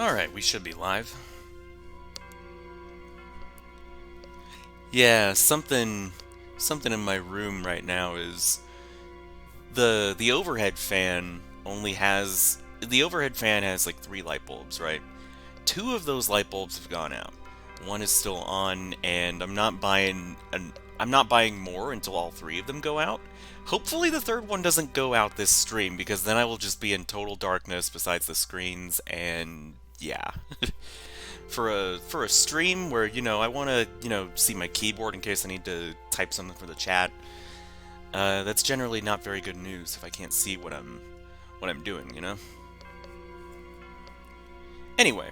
Alright, we should be live. Yeah, something in my room right now is the overhead fan only has the overhead fan has like 3 light bulbs, right? 2 of those light bulbs have gone out. One is still on, and I'm not buying more until all 3 of them go out. Hopefully the third one doesn't go out this stream, because then I will just be in total darkness besides the screens, and yeah. For a stream where, I want to, see my keyboard in case I need to type something for the chat, that's generally not very good news if I can't see what I'm doing. Anyway,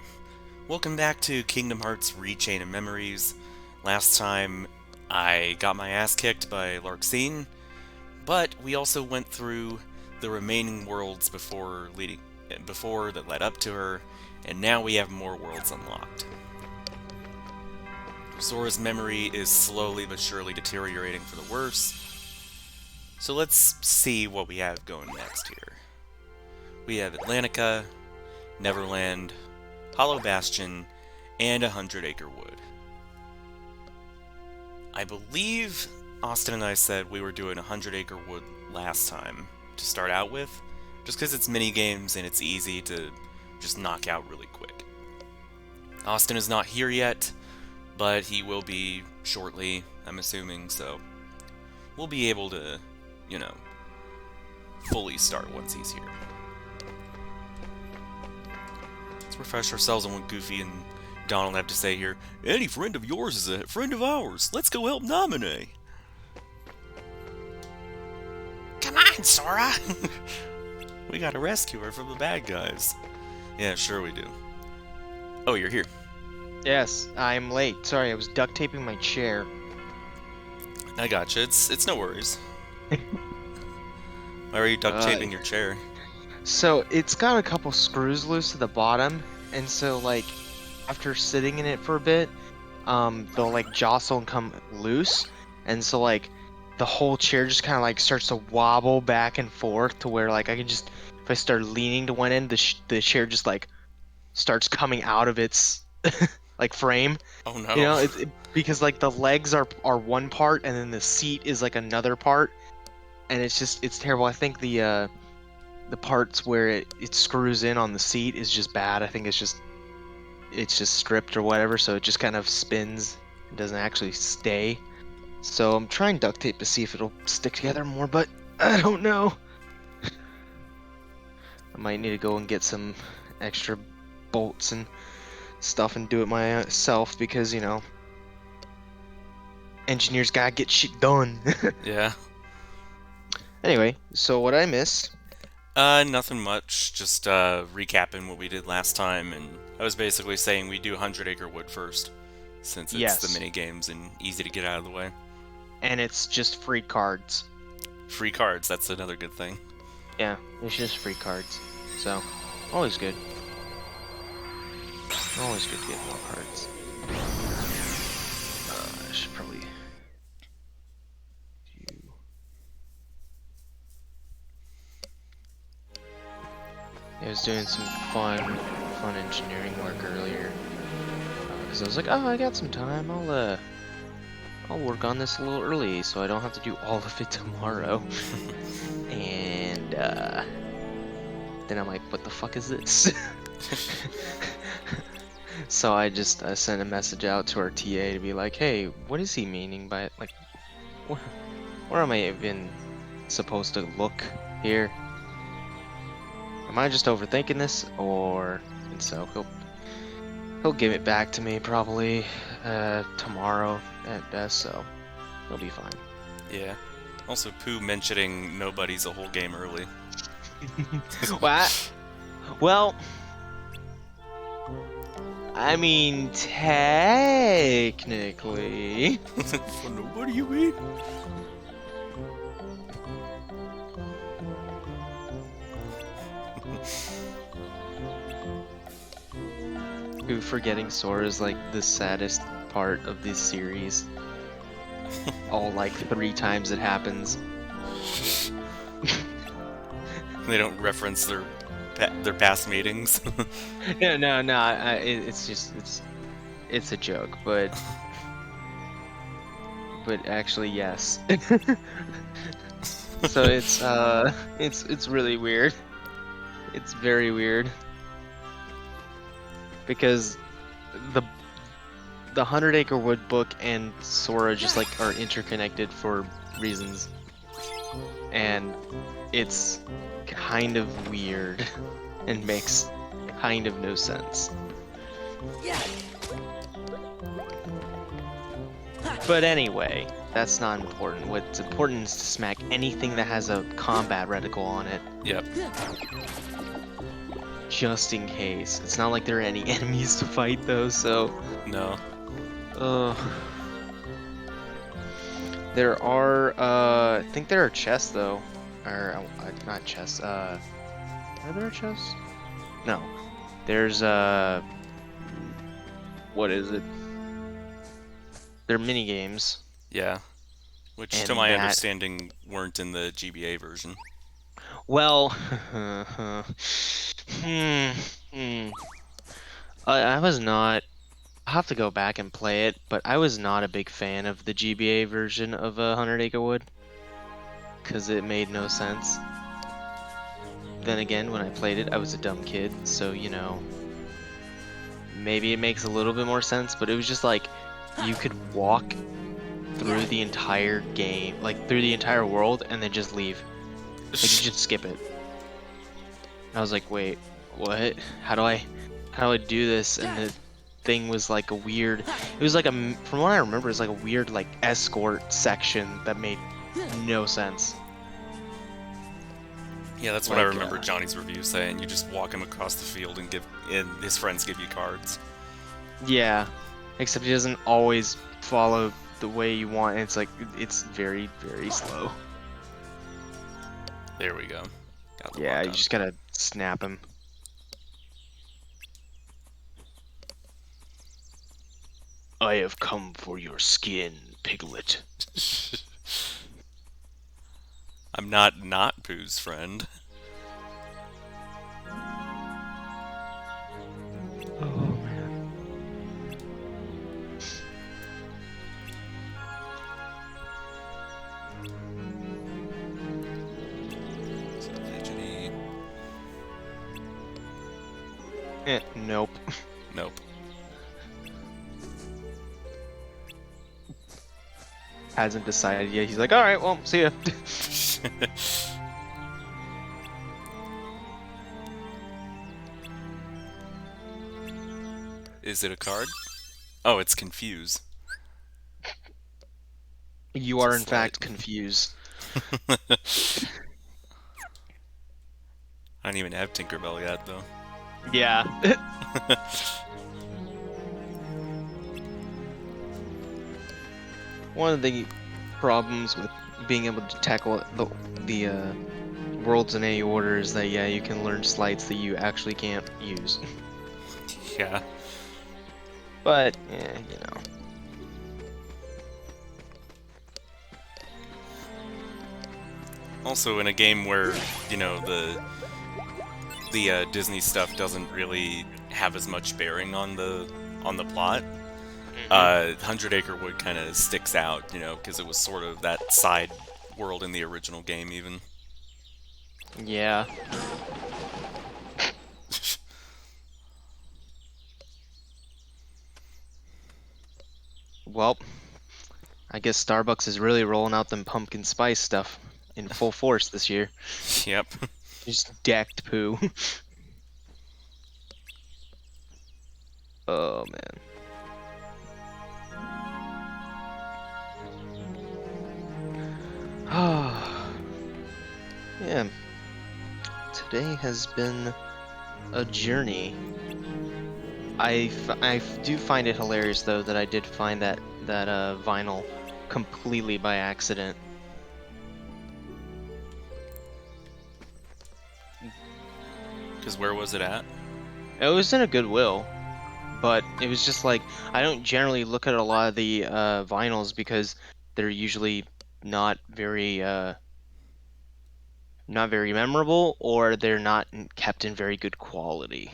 welcome back to Kingdom Hearts Rechain of Memories. Last time I got my ass kicked by Larxene, but we also went through the remaining worlds before that led up to her, and now we have more worlds unlocked. Sora's memory is slowly but surely deteriorating for the worse, so let's see what we have going next here. We have Atlantica, Neverland, Hollow Bastion, and 100 Acre Wood. I believe Austin and I said we were doing 100 Acre Wood last time to start out with, just because it's mini games and it's easy to just knock out really quick. Austin is not here yet, but he will be shortly, I'm assuming, so we'll be able to, fully start once he's here. Let's refresh ourselves on what Goofy and Donald have to say here. Any friend of yours is a friend of ours. Let's go help nominate. Come on, Sora! We gotta rescue her from the bad guys. Yeah, sure we do. Oh, you're here. Yes, I'm late. Sorry, I was duct taping my chair. I gotcha. It's no worries. Why are you duct taping your chair? So it's got a couple screws loose at the bottom, and so after sitting in it for a bit, they'll jostle and come loose, and so the whole chair just kind of starts to wobble back and forth to where I can just, if I start leaning to one end, the chair just starts coming out of its frame. Oh no. Because the legs are one part and then the seat is another part, and it's terrible. I think the parts where it screws in on the seat is just bad. I think it's just stripped or whatever, so it just kind of spins. It doesn't actually stay. So I'm trying duct tape to see if it'll stick together more, but I don't know. I might need to go and get some extra bolts and stuff and do it myself, because engineers gotta get shit done. Yeah. Anyway, so what I miss? Nothing much. Just recapping what we did last time, and I was basically saying we do 100 Acre Wood first, since it's the mini games and easy to get out of the way. And it's just free cards. Free cards, that's another good thing. Yeah, it's just free cards. So, always good. Always good to get more cards. I should probably do... I was doing some fun engineering work earlier. Because I was like, oh, I got some time. I'll work on this a little early so I don't have to do all of it tomorrow. And then I'm like, what the fuck is this? So I sent a message out to our TA to be like, hey, what is he meaning by it? Where am I even supposed to look here? Am I just overthinking this? And so he'll give it back to me probably tomorrow at best, so he'll be fine. Yeah. Also, Pooh mentioning nobody's a whole game early. What? Well, I mean, technically. For nobody, you mean? Who forgetting Sora is the saddest part of this series. All 3 times it happens. They don't reference their their past meetings. No, no, no. It's just it's a joke, but actually yes. So it's really weird. It's very weird because the the Hundred Acre Wood book and Sora just like are interconnected for reasons, and it's kind of weird and makes kind of no sense. But anyway, that's not important. What's important is to smack anything that has a combat reticle on it, Yep. just in case. It's not like there are any enemies to fight though, so No. uh there are I think there are chests though. Or not chests, are there chests? No. There's what is it? They're mini games, Yeah. Which, to and my that understanding, weren't in the GBA version. well hmm, hmm. I was not. I'll have to go back and play it, but I was not a big fan of the GBA version of 100 Acre Wood because it made no sense. Then again, when I played it, I was a dumb kid, so you know, maybe it makes a little bit more sense, but it was just like you could walk through the entire game, like through the entire world, and then just leave. Like you just skip it. And I was like, wait, what? How do I do this? And the thing was like a weird. It was like from what I remember, it was like a weird like escort section that made no sense. Yeah, that's what I Like, remember Johnny's review saying. You just walk him across the field and his friends give you cards. yeah, except he doesn't always follow the way you want. And it's like it's very, very slow. There we go. Got the Yeah, lock you on. just gotta snap him. I have come for your skin, Piglet. I'm not Pooh's friend. Oh man. So fidgety. Nope. Nope. Hasn't decided yet. He's like, all right, well, see ya. Is it a card? Oh, it's confuse. You It's a are in slight. fact confused. I don't even have Tinkerbell yet, though. Yeah. One of the problems with being able to tackle the worlds in any order is that yeah, you can learn slights that you actually can't use. Yeah. But yeah, you know. Also, in a game where, the Disney stuff doesn't really have as much bearing on the plot, Hmm. Hundred Acre Wood kind of sticks out, because it was sort of that side world in the original game, even. Yeah. Well, I guess Starbucks is really rolling out them pumpkin spice stuff in full force this year. Yep. Just decked poo. Oh man. Yeah. Today has been a journey. I do find it hilarious though that I did find that vinyl completely by accident. Because where was it at? It was in a Goodwill, but it was just like I don't generally look at a lot of the vinyls because they're usually not very not very memorable, or they're not kept in very good quality.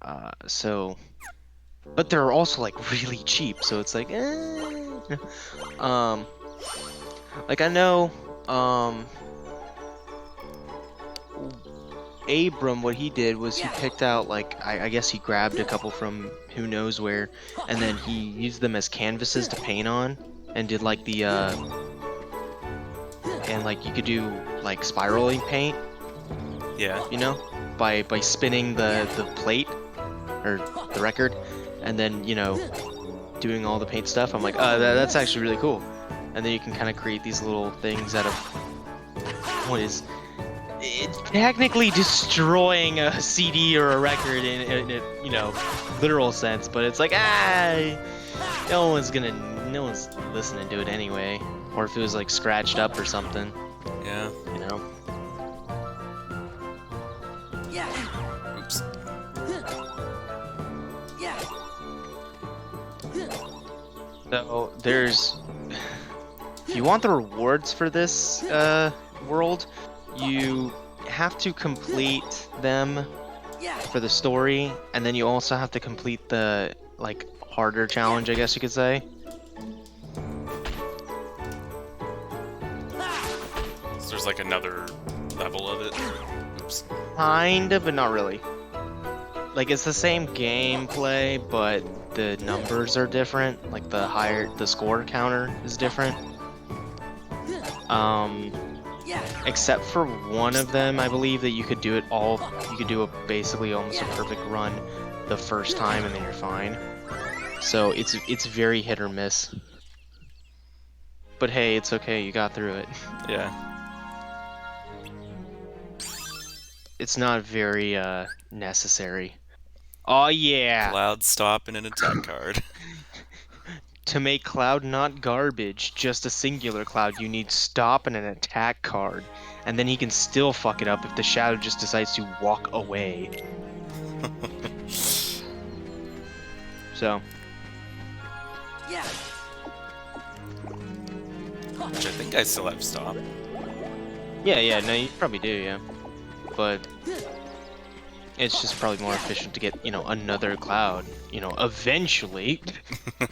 But they're also like really cheap, so it's like, like I know, Abram, what he did was he picked out like I guess he grabbed a couple from who knows where, and then he used them as canvases to paint on, and did like the and like you could do like spiraling paint, Yeah. you know, by spinning the plate or the record, and then doing all the paint stuff. I'm like, that's actually really cool. And then you can kind of create these little things out of what is it's technically destroying a CD or a record in a literal sense, but it's like no one's listening to it anyway, or if it was like scratched up or something, Yeah. you know. Oops. So there's, if you want the rewards for this world, you have to complete them for the story, and then you also have to complete the like harder challenge, I guess you could say. So there's like another level of it. Oops. Kind of, but not really. Like it's the same gameplay, but the numbers are different. Like the score counter is different. Except for one of them, I believe that you could do it all. You could do basically almost a perfect run the first time, and then you're fine. So it's very hit or miss. But hey, it's okay. You got through it. Yeah. It's not very necessary. Oh yeah. Cloud stop and an attack card. To make Cloud not garbage, just a singular Cloud, you need stop and an attack card. And then he can still fuck it up if the Shadow just decides to walk away. So. Which I think I still have stop. Yeah, no, you probably do, yeah. But it's just probably more efficient to get, another Cloud. Eventually.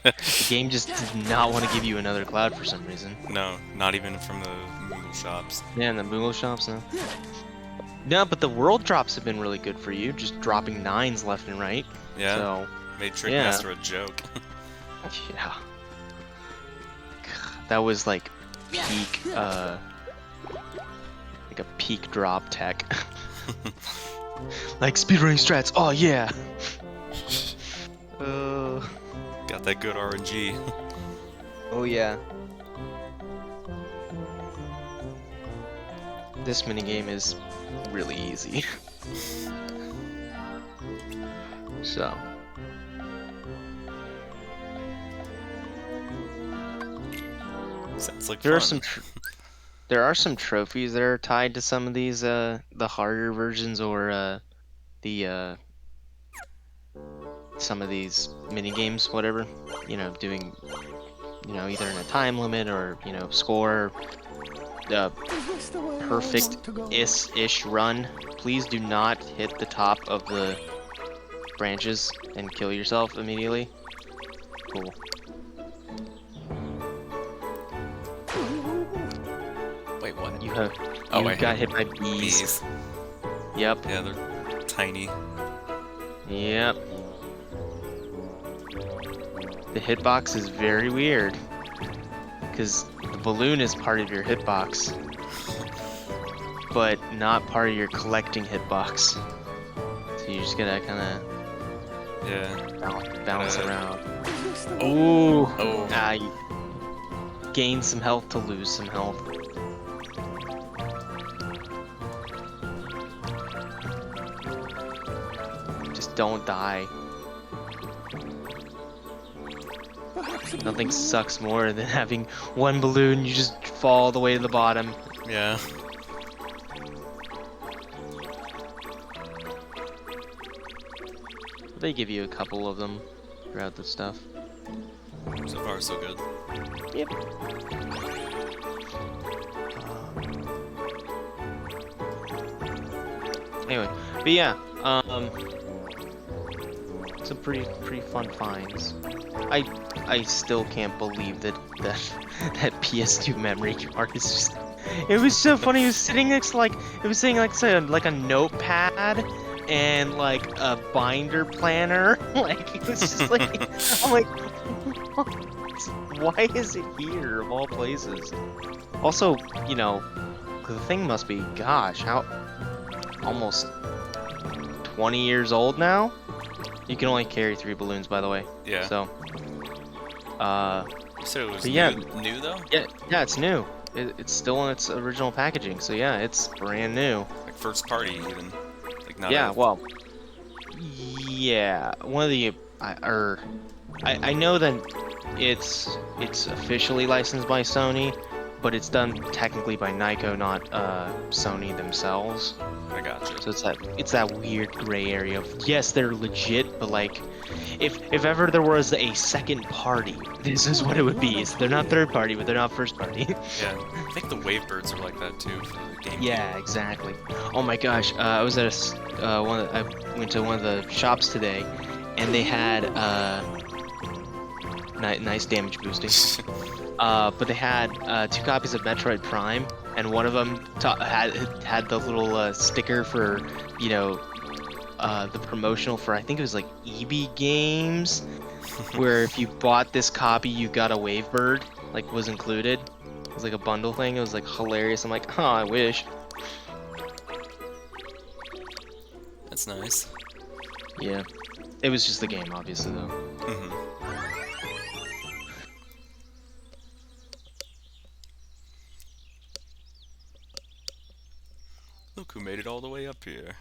The game just did not want to give you another Cloud for some reason. No, not even from the Moogle shops. Yeah, and the Moogle shops, no. No, but the world drops have been really good for you, just dropping 9s left and right. Yeah. So, Made Trickmaster a joke. yeah. That was like peak, like a peak drop tech. Like speedrunning strats, oh yeah! Got that good RNG. Oh yeah. This minigame is really easy. So. Sounds like There fun. there are some trophies that are tied to some of these the harder versions, or the some of these mini games, whatever. Doing either in a time limit or score perfect-ish run. Please do not hit the top of the branches and kill yourself immediately. Cool. Wait, what? You I got hit by bees. Bees. Yep. Yeah, they're tiny. Yep. The hitbox is very weird, because the balloon is part of your hitbox, but not part of your collecting hitbox. So you just gotta kind of bounce around. Ooh. Oh. You gain some health to lose some health. Just don't die. Nothing sucks more than having one balloon, you just fall all the way to the bottom. Yeah. They give you a couple of them throughout the stuff. So far, so good. Yep. Anyway, but yeah, some pretty fun finds. I I still can't believe that PS2 memory card is just. It was so funny. It was sitting next to it was sitting like say like a notepad and like a binder planner. Like it was just like I'm like, why is it here of all places? Also, you know, the thing must be, gosh, how almost 20 years old now. You can only carry 3 balloons, by the way. Yeah. So, You said it was but yeah, new though? yeah, it's new. It's still in its original packaging, so yeah, it's brand new. Like first party even. Like not Yeah, a... well, yeah, one of the I know that it's officially licensed by Sony, but it's done technically by Nyko, not Sony themselves. I gotcha. So it's that weird gray area of yes, they're legit, but like if ever there was a second party, this is what it would be. Is they're not third party, but they're not first party. Yeah. I think the Wavebirds are like that too for the GameCube. Yeah, exactly. Oh my gosh, I was at I went to one of the shops today, and they had nice damage boosting. But they had 2 copies of Metroid Prime, and one of them had the little sticker for, you know, the promotional for I think it was like EB Games, where if you bought this copy, you got a Wavebird, like was included. It was like a bundle thing. It was like hilarious. I'm like, oh, I wish. That's nice. Yeah, it was just the game, obviously though. Mm-hmm. Look who made it all the way up here.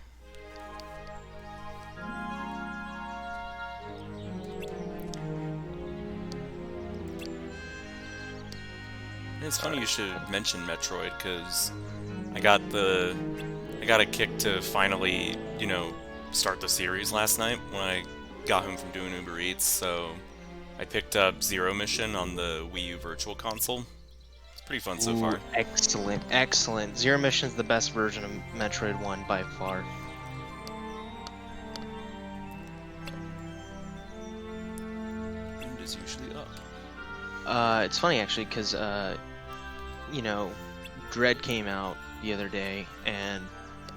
And it's funny you should mention Metroid, because I got a kick to finally, you know, start the series last night when I got home from doing Uber Eats, so I picked up Zero Mission on the Wii U Virtual Console. It's pretty fun so far. Excellent, excellent. Zero Mission's the best version of Metroid 1 by far. Wind is usually up. It's funny actually, because you know, Dread came out the other day, and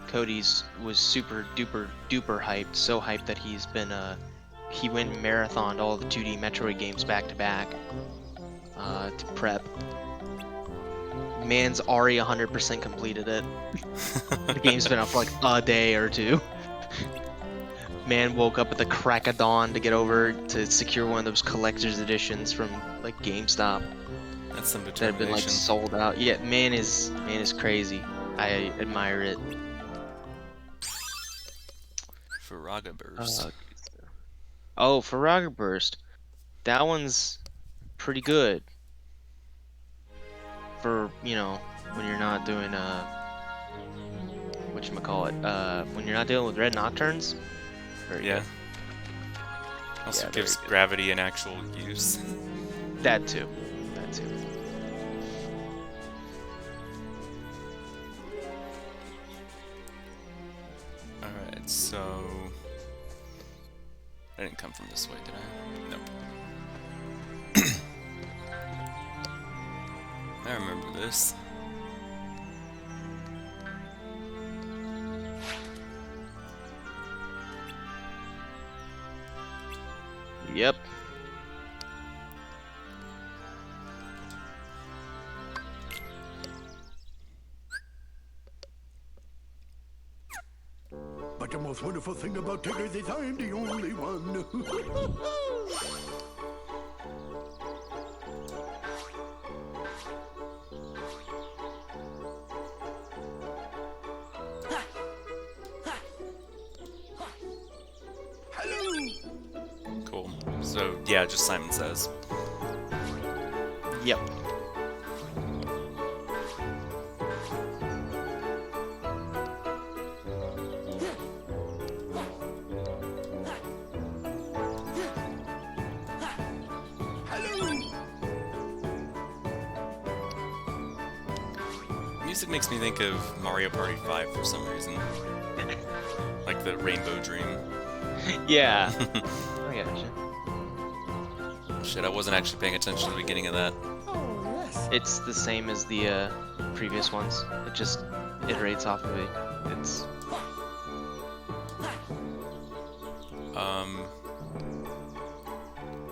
Cody's was super duper hyped, so hyped that he went and marathoned all the 2D Metroid games back to back to prep. Man's already 100% completed it. The game's been up for like a day or two. Man woke up at the crack of dawn to get over to secure one of those collector's editions from like GameStop. That's some That have been like determination. sold out. Yeah, man is crazy. I admire it. Faraga Burst. Oh, Faraga Burst. That one's pretty good. For, you know, when you're not doing whatchamacallit, when you're not dealing with Red Nocturnes. Very Yeah. good. Also Yeah, very gives good. gravity an actual use. That too. That too. Alright, so... I didn't come from this way, did I? Nope. I remember this. Yep. But the most wonderful thing about Tiggers is I'm the only one. Hello. Cool. So, yeah, just Simon Says. Yep. Music makes me think of Mario Party 5 for some reason. like the Rainbow Dream. Yeah. I gotcha. Shit, I wasn't actually paying attention to the beginning of that. Oh, yes. It's the same as the previous ones. It just iterates off of it. It's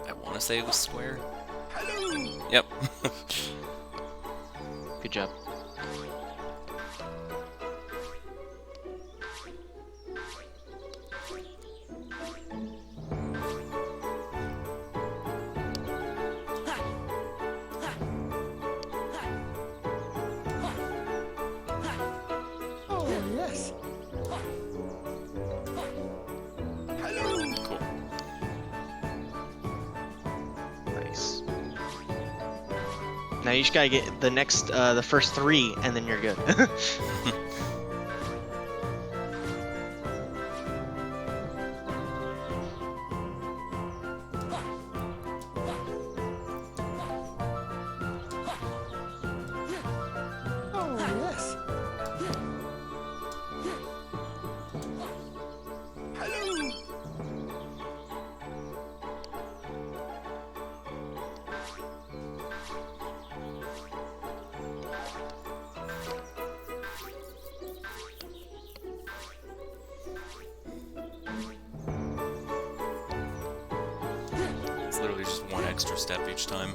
I want to say it was square. Hello. Yep. good job. Oh, yes. Hello. Cool. Nice. Now you just gotta get the next, the first 3, and then you're good. Oh, yes. Hello. It's literally just one extra step each time.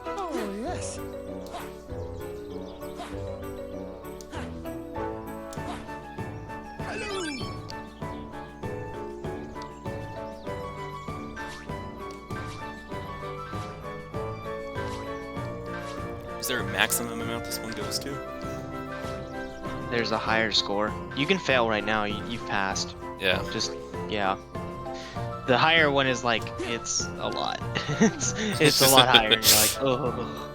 Oh, yes. Hello. Is there a maximum amount this one goes to? There's a higher score. You can fail right now. You've passed. Yeah. Just yeah. The higher one is like it's a lot. it's a lot higher. And you're like, oh.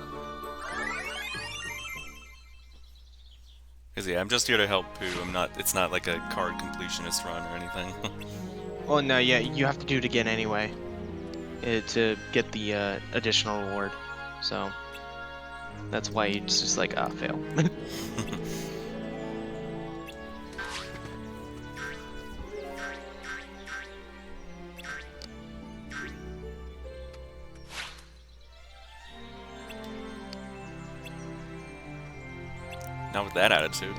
Cause yeah, I'm just here to help Pooh. I'm not. It's not like a card completionist run or anything. Oh no, yeah, you have to do it again anyway, to get the additional reward. So that's why it's just like fail. Not with that attitude.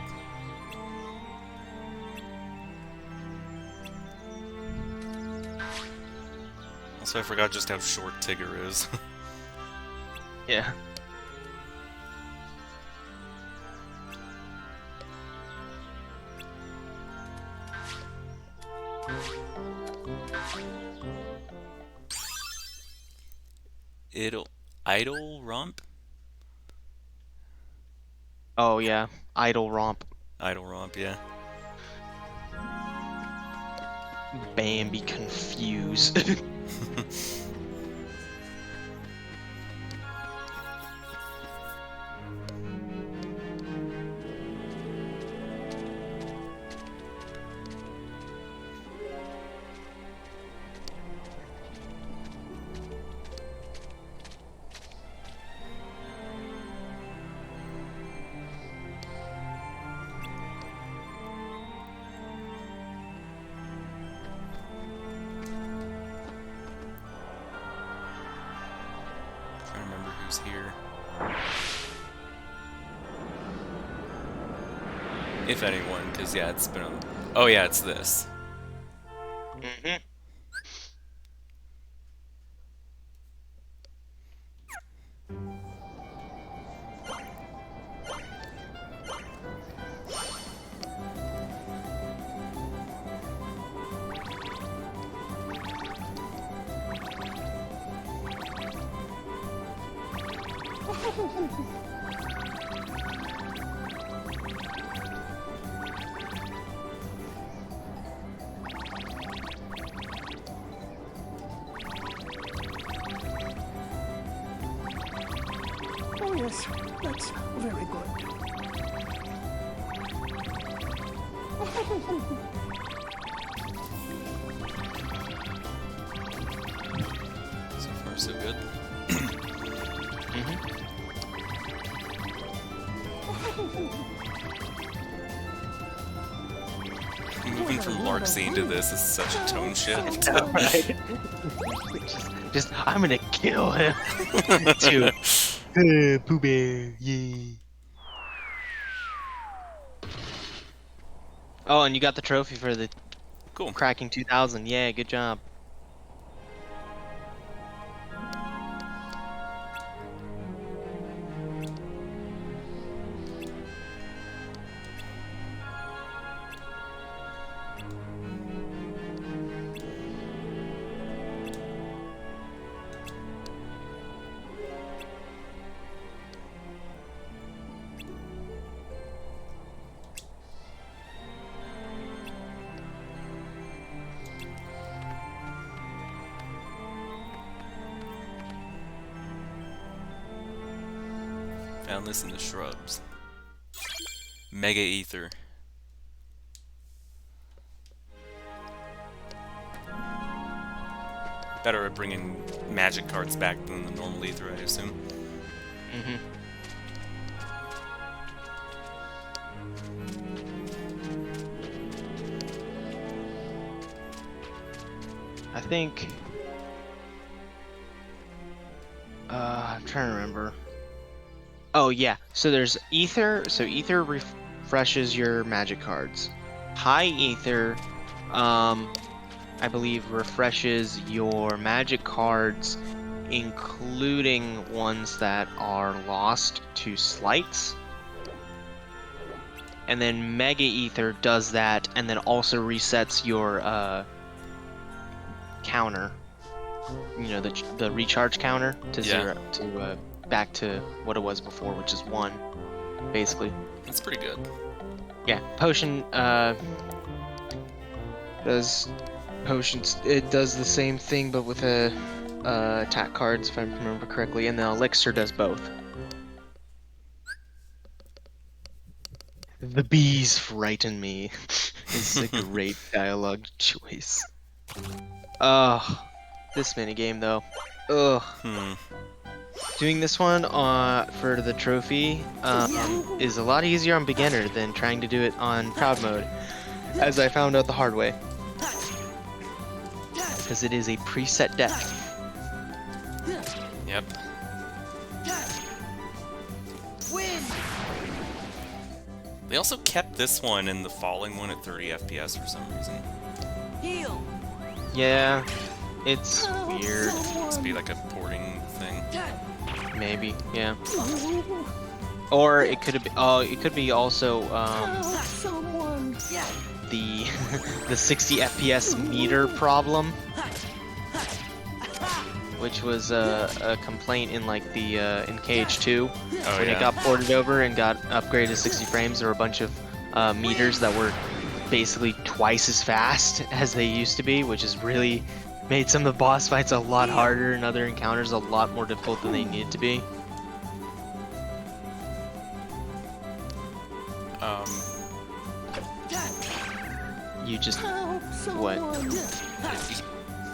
Also, I forgot just how short Tigger is. Yeah. Idle Romp? Oh yeah, idle romp. Idle Romp, yeah. Bambi confused. Trying to remember who's here. If anyone, because yeah, it's been a... Oh yeah, it's this. Mhm. Oh, yes. That's very good. So far, so good. Mhm. moving from Larkscene to this is such a tone shift. Right? just, I'm gonna kill him. Dude. Pooh Bear, yeah. Oh, and you got the trophy for the Cool. cracking 2000. Yeah, good job. Found this in the shrubs. Mega Ether. Better at bringing magic cards back than the normal Ether, I assume. Mm-hmm. I think... I'm trying to remember. Oh yeah, so there's Ether, so Ether refreshes your magic cards. High Ether, I believe refreshes your magic cards, including ones that are lost to slights. And then Mega Ether does that, and then also resets your counter. You know, the recharge counter to zero, to back to what it was before, which is 1, basically. That's pretty good. Yeah, potion does potions. It does the same thing, but with attack cards, if I remember correctly, and the elixir does both. The bees frighten me. It's a great dialogue choice. Ugh, this minigame though. Ugh. Doing this one for the trophy is a lot easier on beginner than trying to do it on proud mode, as I found out the hard way. Because it is a preset deck. Yep. They also kept this one and the falling one at 30 FPS for some reason. Heal. Yeah, it's weird. Must be like a porting thing. Maybe, yeah. Or it could be. Oh, it could be also the the 60 FPS meter problem, which was a complaint in like the in KH2 when it got ported over and got upgraded to 60 frames. There were a bunch of meters that were basically twice as fast as they used to be, which has really made some of the boss fights a lot harder and other encounters a lot more difficult than they needed to be. You just... what?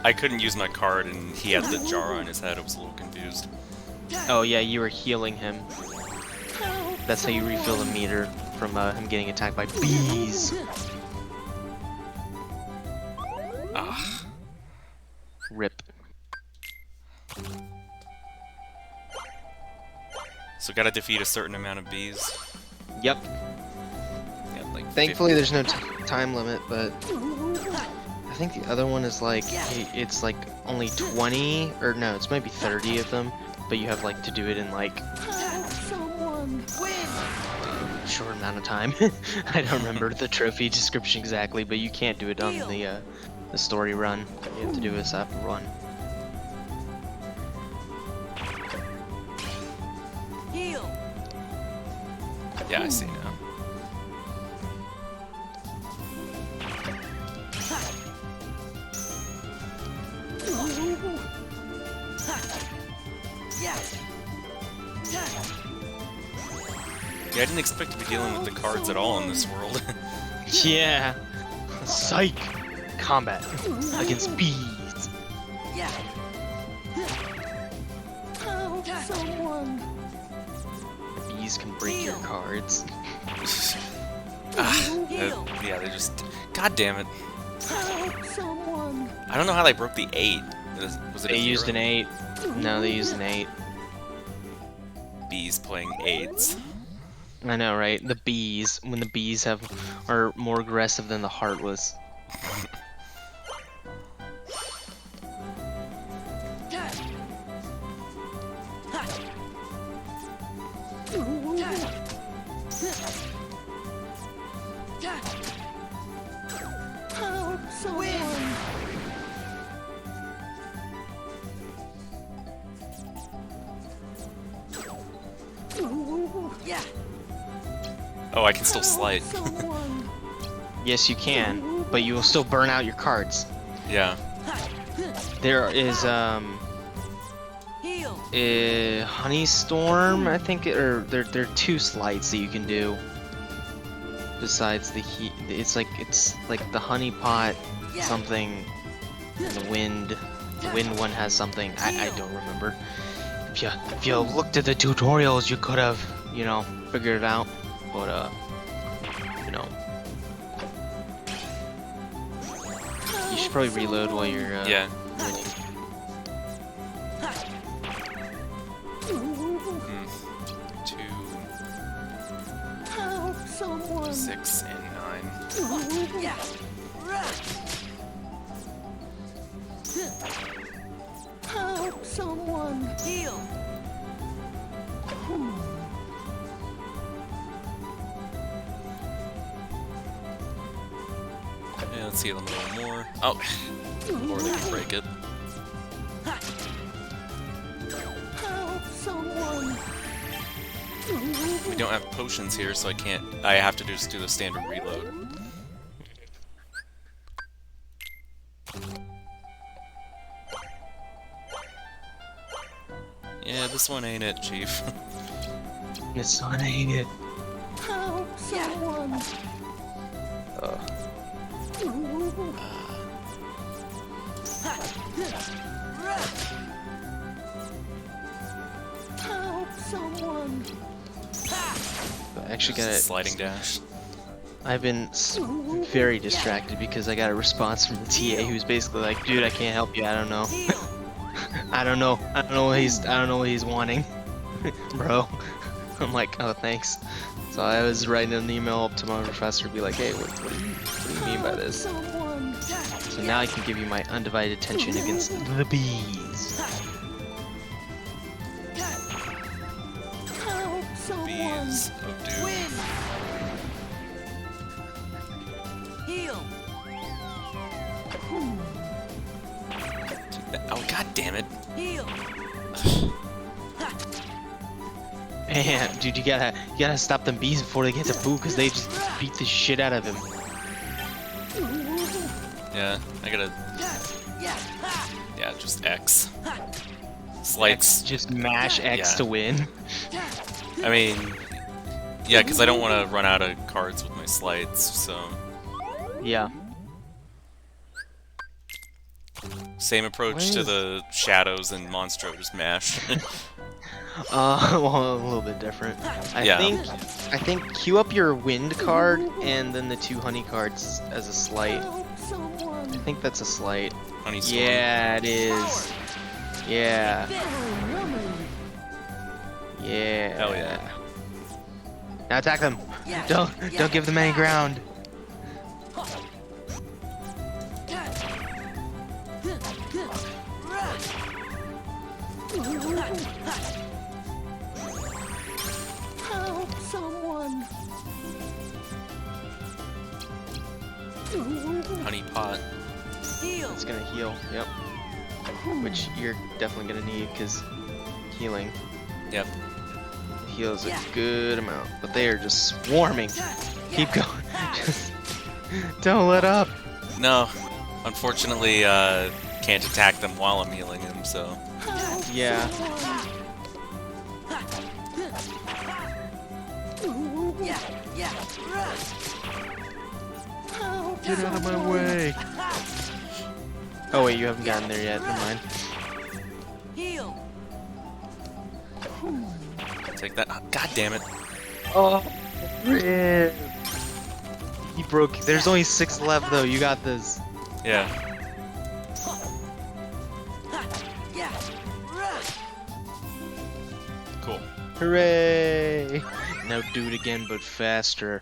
I couldn't use my card and he had the jar on his head. I was a little confused. Oh yeah, you were healing him. That's how you refill the meter from him getting attacked by bees. Ah. Rip. So gotta defeat a certain amount of bees. Yep. Yeah, like Thankfully there's no time limit, but I think the other one is like, it's like only 20, or no, it's maybe 30 of them, but you have like to do it in like a short amount of time. I don't remember the trophy description exactly, but you can't do it on the story run. You have to do a separate run. Heal. Yeah, I see now. Yeah, I didn't expect to be dealing with the cards at all in this world. Yeah. Psych. Combat against bees. Someone. Bees can break your cards. Heal. Yeah, they just... God damn it. Help someone. I don't know how they broke the 8. Was it a They used 0? an 8. No, they used an 8. Bees playing 8s. I know, right? The bees, when the bees are more aggressive than the heartless. Help someone. Yeah. Oh, I can still slide. Someone. Yes, you can, but you will still burn out your cards. Yeah. There is Heal. Honey Storm, I think, or there are 2 slides that you can do. Besides the heat, it's like the honey pot Yeah. something, and the wind one has something. I don't remember. If you looked at the tutorials, you could have, you know, figured it out. But you know, you should probably reload while you're Yeah. winning. 2, Help someone. 6, and 9. Yeah. Help someone. Heal. Yeah, let's see a little more. Oh, or they can break it. Help someone. We don't have potions here, so I can't. I have to just do the standard reload. Yeah, this one ain't it, Chief. This one ain't it. Help someone. Help someone. I actually got it. Sliding dash. I've been very distracted because I got a response from the TA who's basically like, "Dude, I can't help you. I don't know. Heal. I don't know. I don't know what he's wanting, bro." I'm like, "Oh, thanks." So I was writing an email up to my professor, be like, "Hey, what do you mean by this?" Someone. So now I can give you my undivided attention against the bees. Help someone. Bees of Doom. Win. Heal. Oh, god damn it. Heal. Man, dude, you gotta stop them bees before they get to Boo, because they just beat the shit out of him. Yeah, I gotta. Yeah. Yeah, just X. X, Slights. just mash X Yeah. to win. I mean, yeah, because I don't want to run out of cards with my slights, so. Yeah. Same approach Why to is- the shadows and Monstro, just mash. Well, a little bit different. Yeah. I think queue up your wind card and then the 2 honey cards as a slight. Help someone. I think that's a slight. Honey Storm. Yeah, it is. Yeah. Yeah. Hell yeah. Now attack them. Yeah. Don't give them any ground. Help someone. Honey Pot. Heal. It's gonna heal. Yep. Which you're definitely gonna need because healing Yep. heals a Yeah. good amount. But they are just swarming. Yeah. Keep going. Just don't let up. No, unfortunately, can't attack them while I'm healing him, so. Yeah. Yeah. Get out of my way. Oh wait, you haven't gotten there yet. Never mind. Heal. Take that. God damn it. Oh, rip. You broke. There's only 6 left though. You got this. Yeah. Yeah. Rah. Cool. Hooray! Now do it again, but faster.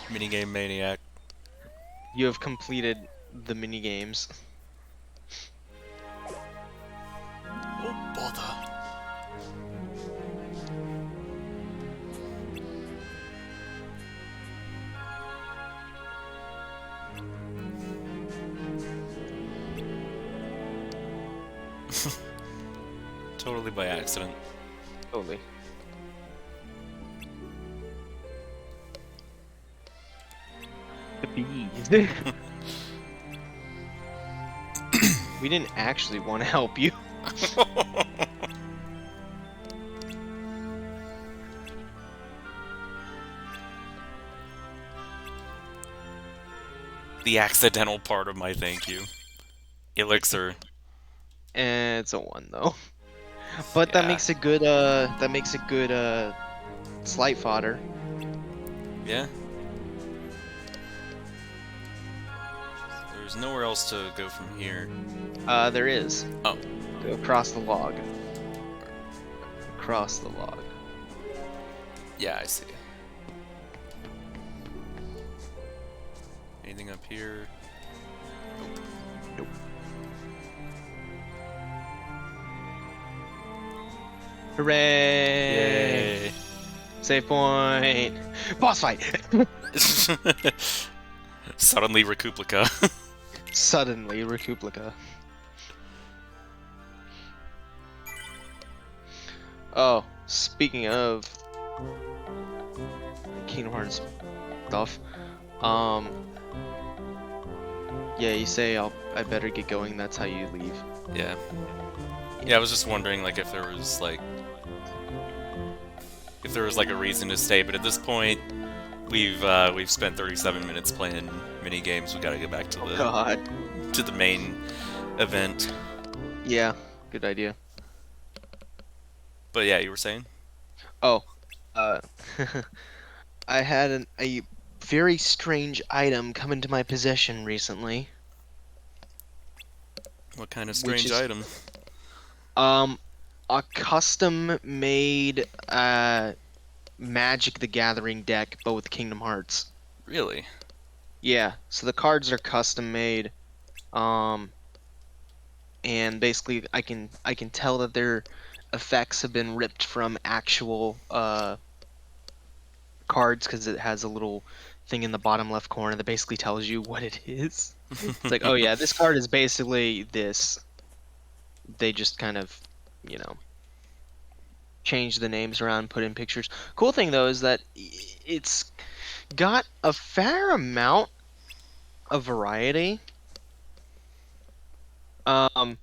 Minigame maniac. You have completed the mini games. Oh bother. Totally by accident. Totally. The bees. We didn't actually want to help you. The accidental part of my thank you. Elixir. It's a 1 though. But that Yeah. makes it good. That makes it good. Slight fodder. Yeah. There's nowhere else to go from here. There is. Oh. Go across the log. Across the log. Yeah, I see. Anything up here? Nope. Hooray! Yay! Save point. Boss fight. Suddenly Recuplica. Suddenly, Recuplica. Oh, speaking of Kingdom Hearts stuff, yeah, you say I better get going. That's how you leave. Yeah. Yeah, I was just wondering, like, if there was like a reason to stay, but at this point, we've spent 37 minutes playing mini games. We gotta get back to the God. main event. Yeah, good idea. But yeah, you were saying? Oh, I had a very strange item come into my possession recently. What kind of Which strange is- item? A custom-made Magic the Gathering deck, but with Kingdom Hearts. Really? Yeah, so the cards are custom-made, and basically I can tell that their effects have been ripped from actual cards because it has a little thing in the bottom left corner that basically tells you what it is. It's like, oh yeah, this card is basically this. They just kind of, you know, change the names around, put in pictures. Cool thing though is that it's got a fair amount of variety. And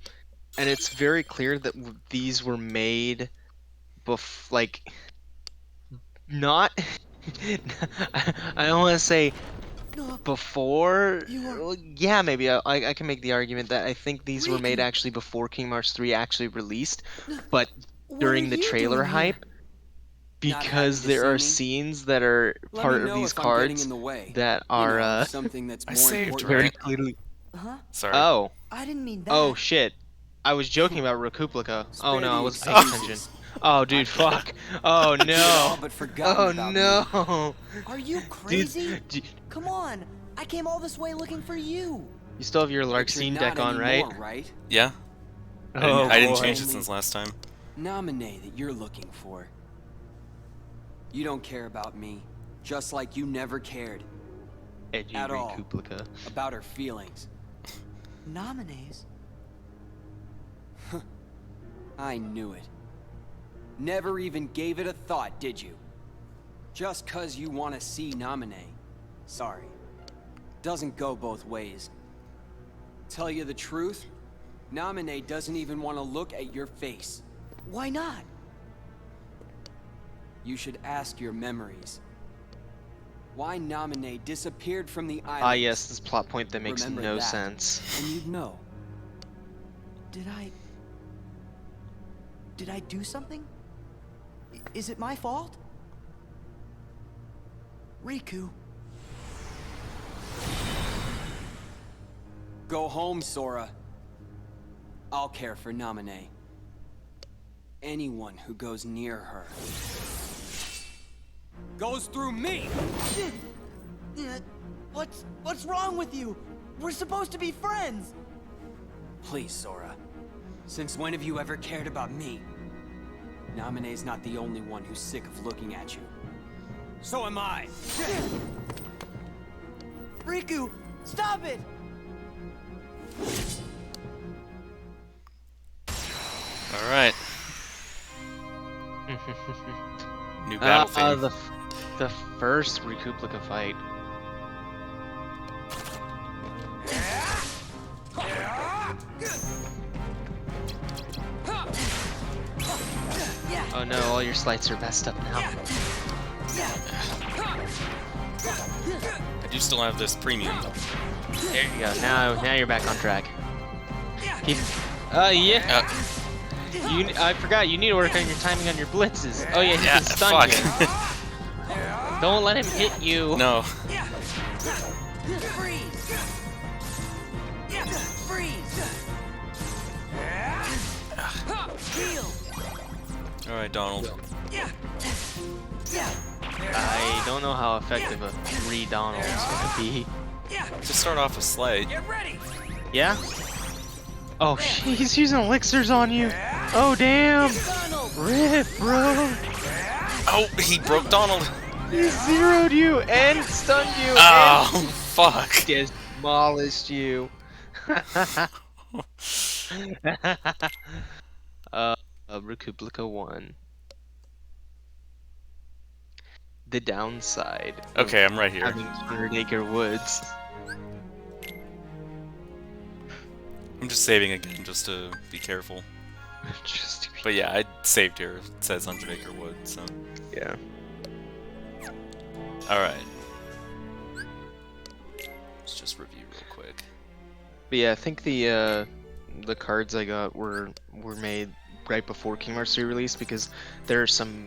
it's very clear that these were made like not I don't want to say No, before. You are- Well, yeah, maybe I can make the argument that I think these were made Riku. actually before Kingdom Hearts 3 actually released, but what during are the you trailer doing here? hype, Not because having to there are see me? scenes that are Let part me of know these if I'm getting cards in the way. that You are know, something that's I more saved, important. very right? clearly. Huh? Sorry. Oh, I didn't mean that. oh shit! I was joking about Recuplica. Oh Spare no, I the wasn't paying excuses. attention. Oh dude, fuck! Oh You'd all no! but forgotten Oh about me. no! Are you crazy? Dude, Come on. I came all this way looking for you. you still have your But you're Larxene not deck on, right? anymore, right? Yeah? Oh I didn't boy. change it since last time. Nominee that you're looking for. You don't care about me, just like you never cared Edgy at all. Recuplica. about her feelings. Nominees? I knew it. Never even gave it a thought, did you? Just 'cause you want to see Nominee. Sorry. Doesn't go both ways. Tell you the truth, Nominee doesn't even want to look at your face. Why not? You should ask your memories. Why Nominee disappeared from the island. Ah yes, this plot point that makes Remember no that, sense. And you'd know. Did I do something? Is it my fault? Riku. Go home, Sora. I'll care for Namine. Anyone who goes near her goes through me! What's wrong with you? We're supposed to be friends. Please, Sora. Since when have you ever cared about me? Namine's not the only one who's sick of looking at you. So am I! Riku, stop it! All right. New battle theme. The first Recuplica fight. Oh no, all your slides are messed up now. I do still have this premium. There you go. Now you're back on track. Keep. Yeah. I forgot. You need to work on your timing on your blitzes. Oh yeah, he Yeah, can stun fuck. you. Don't let him hit you. No. Freeze! Freeze! Heal! All right, Donald. I don't know how effective a 3 Donald is gonna be. Just start off with Slay. Get ready! Yeah? Oh, he's using elixirs on you. Oh, damn. Donald! Rip, bro. Oh, he broke Donald. He zeroed you and stunned you Oh, fuck. and demolished you. Recuplica 1. The downside. of Okay, I'm right here. Having 100-acre woods. I'm just saving again just to be careful. Just But yeah, I saved here. It says 100 Acre Wood, so. yeah. Alright. Let's just review real quick. But yeah, I think the cards I got were made right before Kingdom Hearts 3 released because there are some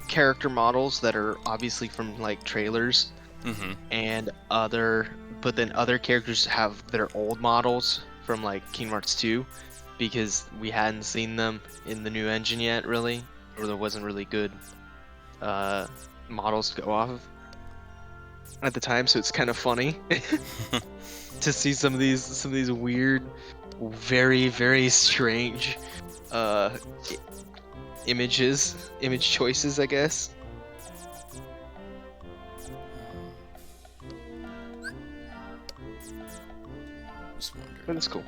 character models that are obviously from like trailers Mm-hmm. and but then other characters have their old models from like Kingdom Hearts 2 because we hadn't seen them in the new engine yet really, or there wasn't really good models to go off of at the time, so it's kind of funny to see some of these weird, very, very strange image choices, I guess. Just wonder. But it's cool.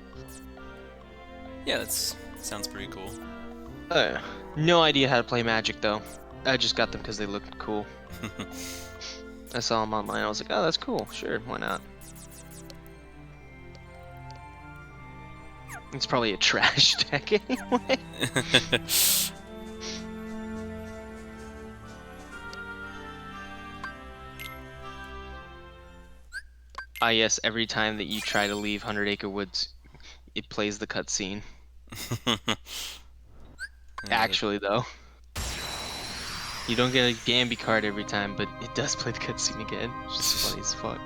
Yeah, that sounds pretty cool. No idea how to play Magic though. I just got them because they looked cool. I saw them online. I was like, oh, that's cool. Sure, why not? It's probably a trash deck anyway. Ah, yes. Every time that you try to leave 100 Acre Woods, it plays the cutscene. Actually, though, you don't get a Gambi card every time, but it does play the cutscene again. It's just funny as fuck.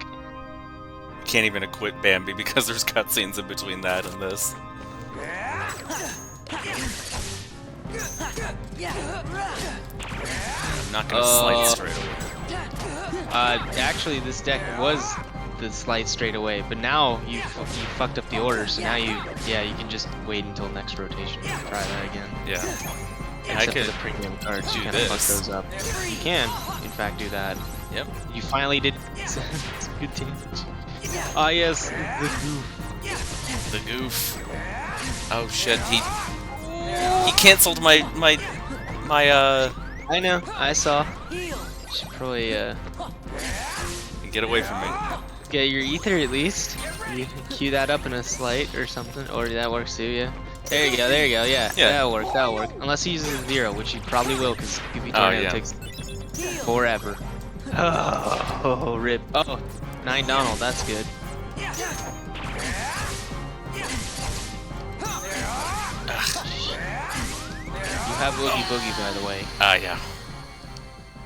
Can't even equip Bambi because there's cutscenes in between that and this. I'm not gonna slide straight away. Actually, this deck was the slide straight away, but now you fucked up the order, so now you can just wait until next rotation and try that again. Yeah. Except could for the premium cards, you do kind of fuck this. those up. You can, in fact, do that. Yep. You finally did some good damage. Ah, yes, the goof. The goof. Oh shit, he canceled my I know, I saw. Should probably get away from me. get your ether at least. You can queue that up in a slate or something, or that works too, yeah. There you go, yeah. Yeah. That'll work. Unless he uses a 0, which he probably will, because Goofy Tornado yeah. takes forever. Oh, rip. Oh, 9 Donald, that's good. You have Oogie Boogie, by the way. Yeah.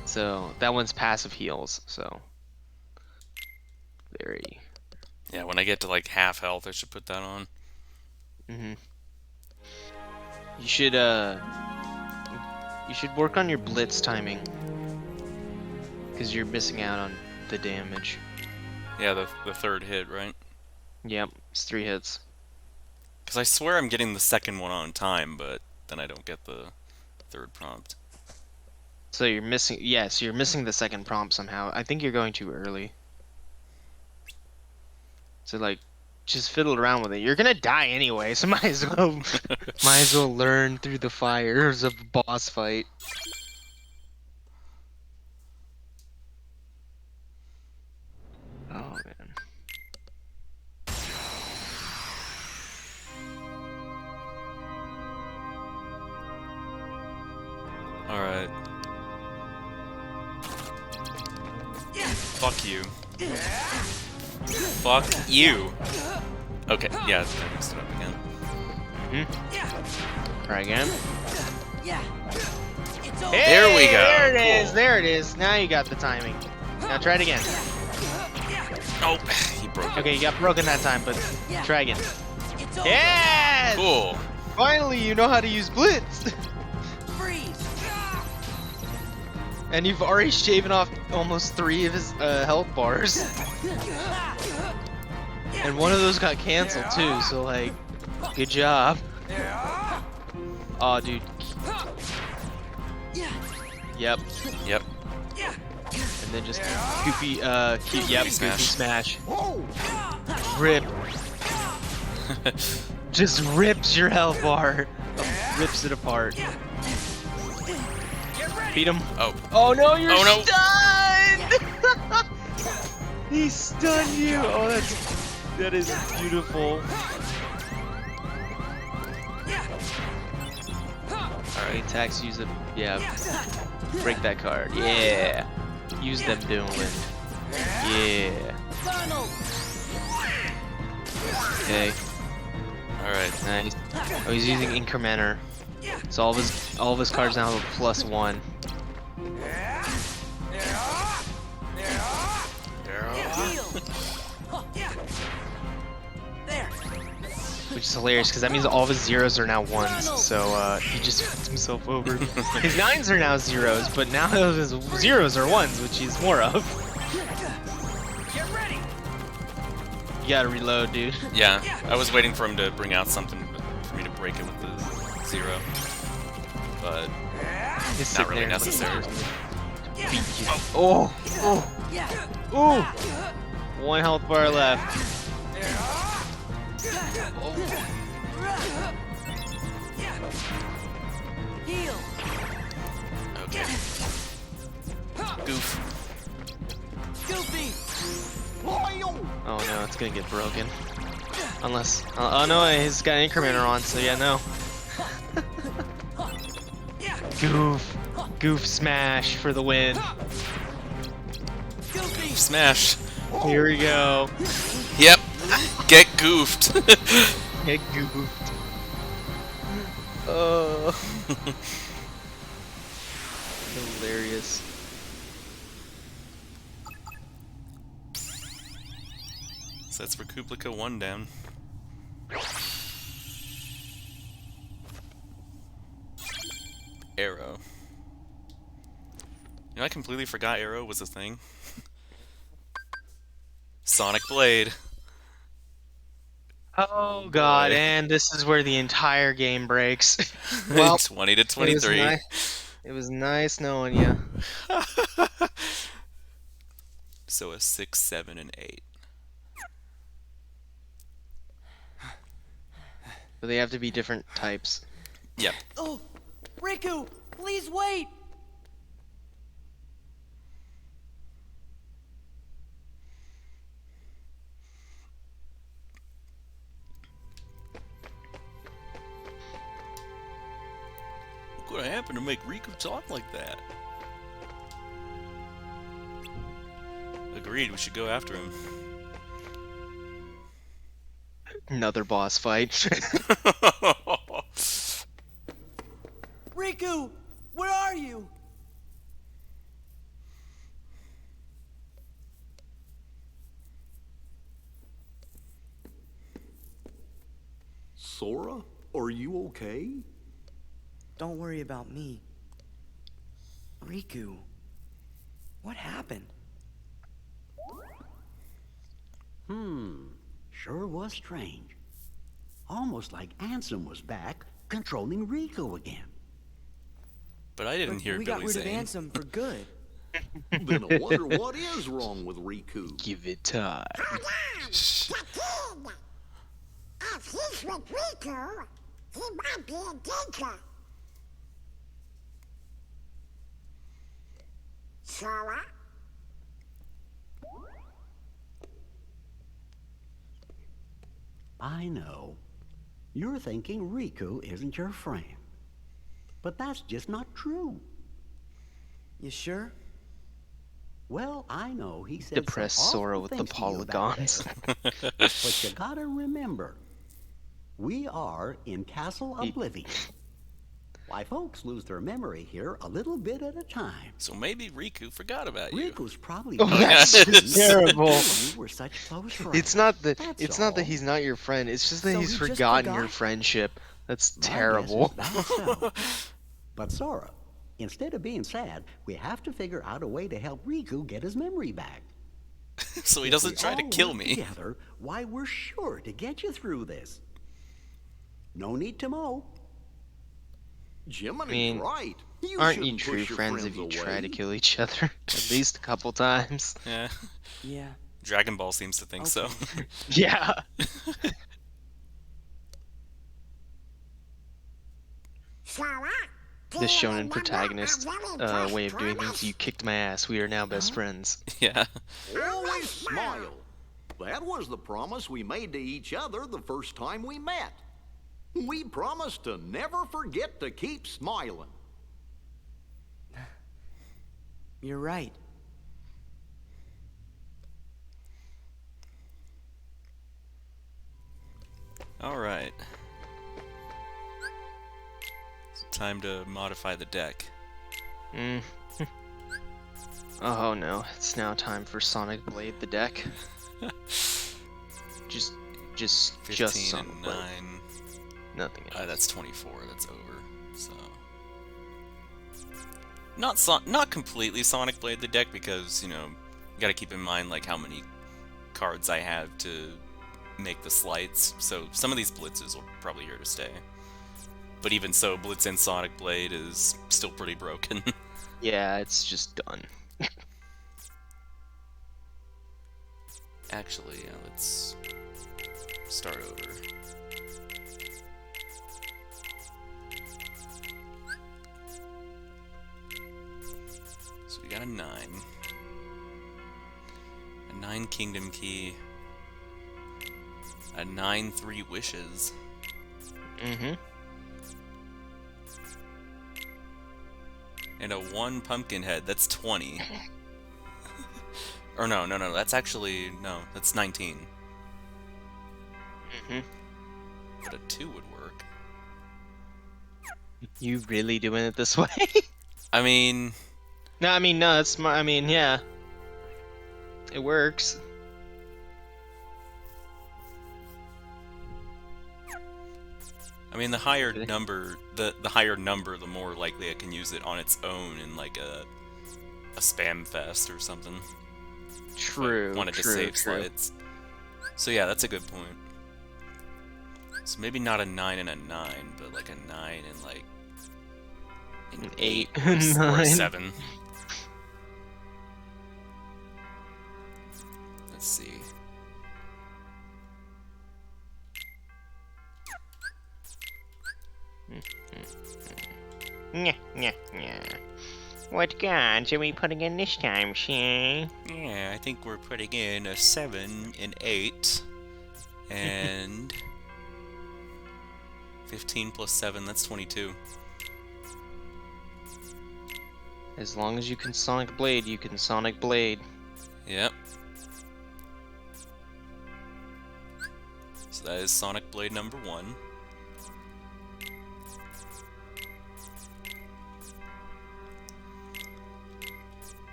So So that one's passive heals. So very. Yeah, when I get to like half health, I should put that on. You should work on your blitz timing, because you're missing out on the damage. Yeah, the third hit, right? Yep, it's 3 hits. Because I swear I'm getting the second one on time, but then I don't get the third prompt. So you're missing. Yes, you're missing the second prompt somehow. I think you're going too early. So like, just fiddle around with it. You're gonna die anyway, so might as well learn through the fires of a boss fight. Oh man. Alright. Fuck you. Fuck you. Okay, yeah, I mixed it up again. Try again. Yeah. It's over. Hey, There we go. There it is. Cool. There it is. Now you got the timing. Now try it again. Oh, he broke it. Okay, you got broken that time, but try again. It's over. Yes! Cool. Finally, you know how to use blitz. Freeze. And you've already shaven off almost 3 of his health bars. And one of those got canceled too, so like, good job. Oh, dude. Yep. Yep. And then just goofy, yep, Goofy goofy smash. smash. Rip. Just rips your health bar. Rips it apart. Beat him. Oh. Oh no, you're Oh, no. stunned! He stunned you! Oh, that is beautiful. Alright, attacks, use it. Yeah. Break that card. Yeah. Use them doing. Yeah. Okay. Alright. Nice. Oh, he's using Incrementer. So all of his cards now have a +1. Which is hilarious because that means all of his zeros are now ones. So he just fucked himself over. His 9s are now zeros, but now his zeros are ones, which he's more of. You gotta reload, dude. Yeah, I was waiting for him to bring out something for me to break it with the 0. But He's not sitting really there necessary. beat you. Oh! Oh! Ooh! 1 health bar left. Heal. Okay. Goof. Goofy. Oh no, it's gonna get broken. Unless, oh no, he's got an incrementer on, so yeah, no. Goof smash for the win. Goofy. Smash. Here we go. Yep. Get goofed. Get goofed. Oh. Hilarious. So that's Recuplica 1 down. Arrow. You know, I completely forgot Arrow was a thing. Sonic Blade. Oh god, Boy. and this is where the entire game breaks. Well, 20 to 23. It was nice knowing you. So a 6, 7, and 8. But they have to be different types. Yep. Oh, Riku, please wait. What could happen to make Riku talk like that? Agreed, we should go after him. Another boss fight. Riku, where are you? Sora, are you okay? Don't worry about me. Riku, what happened? Sure was strange. Almost like Ansem was back, controlling Riku again. But I didn't But hear we got Billy rid of saying. Ansem for good. Then I wonder what is wrong with Riku. Give it time. If he's with Riku, he might be in danger. Sora? I know. You're thinking Riku isn't your friend. But that's just not true. You sure? Well, I know he said Depressed some awful Sora with the things to you back polygons. there. But you gotta remember, we are in Castle Oblivion. Why, folks lose their memory here a little bit at a time. So maybe Riku forgot about you. Riku's probably Oh, that's yes. terrible. You were such close friends. It's not that That's that all. he's not your friend. It's just that So he's he just forgotten your forgot? friendship. That's My guess is terrible. that's so. But Sora, instead of being sad, we have to figure out a way to help Riku get his memory back. So he If doesn't we try to all kill work me. Together, why, we're sure to get you through this. No need to mow. Jiminy's I mean, right. You Aren't you shouldn't true push your friends if you away. try to kill each other at least a couple times? Yeah. Yeah. Dragon Ball seems to think so. Yeah. Sora? do This you shonen remember protagonist our very first way of doing things. promise? You kicked my ass. We are now best friends. Yeah. Always smile. That was the promise we made to each other the first time we met. We promised to never forget to keep smiling. You're right. Alright. It's time to modify the deck. Mm. Oh no, it's now time for Sonic Blade the deck. just 15 Sonic and Blade. 9. Nothing else. That's 24. That's over. So not completely Sonic Blade the deck because, you know, you got to keep in mind like how many cards I have to make the slights. So some of these blitzes will probably here to stay. But even so, Blitz and Sonic Blade is still pretty broken. Yeah, it's just done. Actually, yeah, let's start over. So we got a 9. A 9 Kingdom Key. A 9 3 Wishes. Mm-hmm. And a 1 Pumpkinhead. That's 20. Or no, that's actually, no, that's 19. Mm-hmm. But a 2 would work. You really doing it this way? I mean, No, I mean, no, it's my, I mean, yeah. It works. the higher Really? number, the higher number, the more likely I can use it on its own in like a spam fest or something. True, Wanted to true, save true. slides. So yeah, that's a good point. So maybe not a 9 and a 9, but like a 9 and like An 8, or a 9. 7. Let's see. Nyeh, nyeh, nyeh. What gods are we putting in this time, Shay? Yeah, I think we're putting in a 7 and 8 and 15 plus 7, that's 22. As long as you can Sonic Blade, you can Sonic Blade. Yep. So that is Sonic Blade number 1.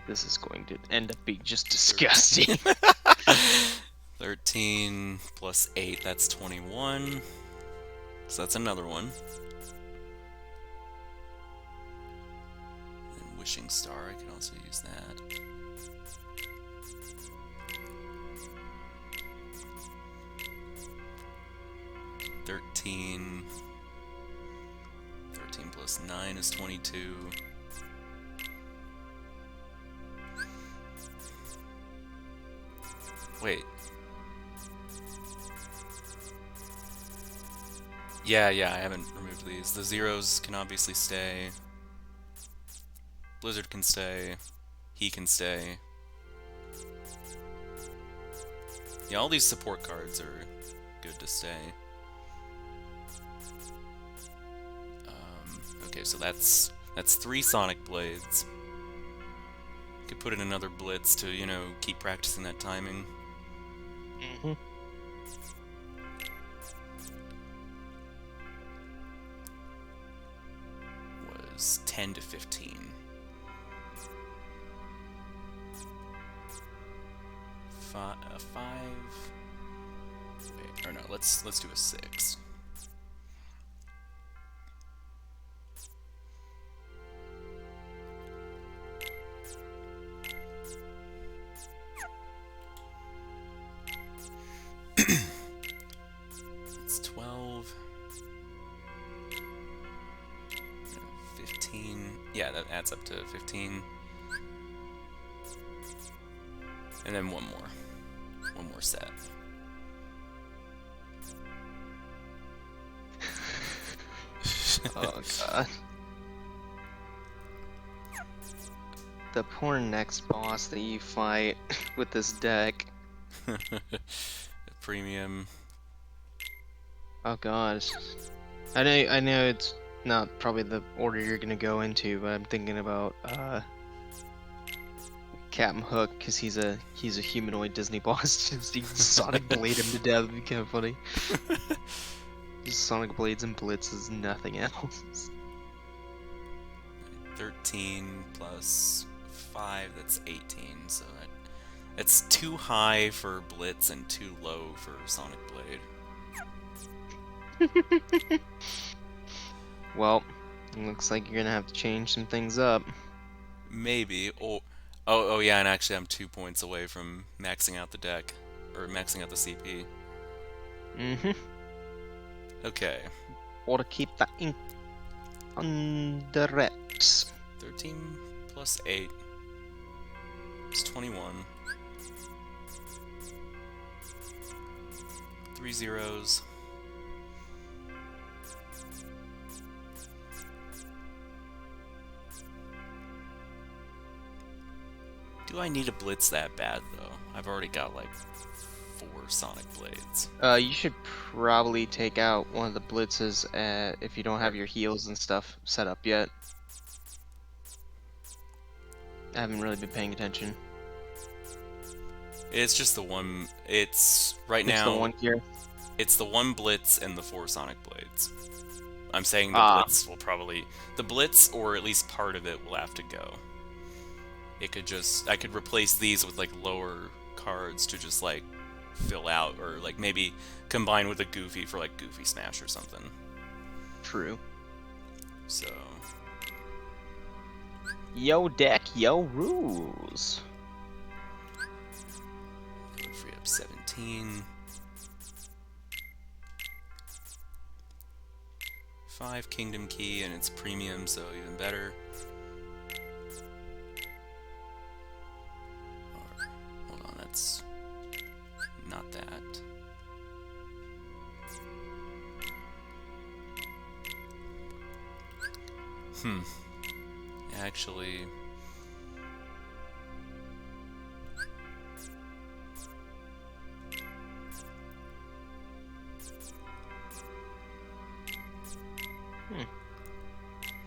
This is going to end up being just disgusting. 13 plus 8, that's 21. So that's another one. And Wishing Star, I can also use that. $13 plus 9 is 22. Wait. Yeah, I haven't removed these. The zeros can obviously stay. Blizzard can stay. He can stay. Yeah, all these support cards are good to stay. Okay, so that's 3 Sonic Blades. Could put in another Blitz to, you know, keep practicing that timing. Mm-hmm. Was 10 to 15. 5. Wait, or no, let's do a 6. It's 12. 15. Yeah, that adds up to 15. And then one more set. Oh god. The poor next boss that you fight with this deck. Premium. Oh gosh. I know it's not probably the order you're gonna go into, but I'm thinking about Captain Hook, because he's a humanoid Disney boss. Just Sonic Blade him to death would be kind of funny. Just Sonic Blades and blitzes, nothing else. 13 plus 5, that's 18, so that's too high for Blitz and too low for Sonic Blade. Well, it looks like you're gonna have to change some things up. Maybe. Oh yeah, and actually I'm 2 points away from maxing out the deck. Or maxing out the CP. Mm-hmm. Okay. Or to keep that ink on the reps. 13 plus 8 is 21. 3 zeros. Do I need a Blitz that bad, though? I've already got, like, 4 Sonic Blades. You should probably take out one of the blitzes if you don't have your heals and stuff set up yet. I haven't really been paying attention. It's just the one. It's right now. It's the one here. It's the 1 Blitz and the 4 Sonic Blades. I'm saying the Blitz will probably... The Blitz, or at least part of it, will have to go. It could just... I could replace these with, like, lower cards to just, like, fill out, or, like, maybe combine with a Goofy for, like, Goofy Smash or something. True. So... Yo deck, yo rules. Free up 17. 5 Kingdom Key, and it's premium, so even better. Or, hold on, that's not that. Actually...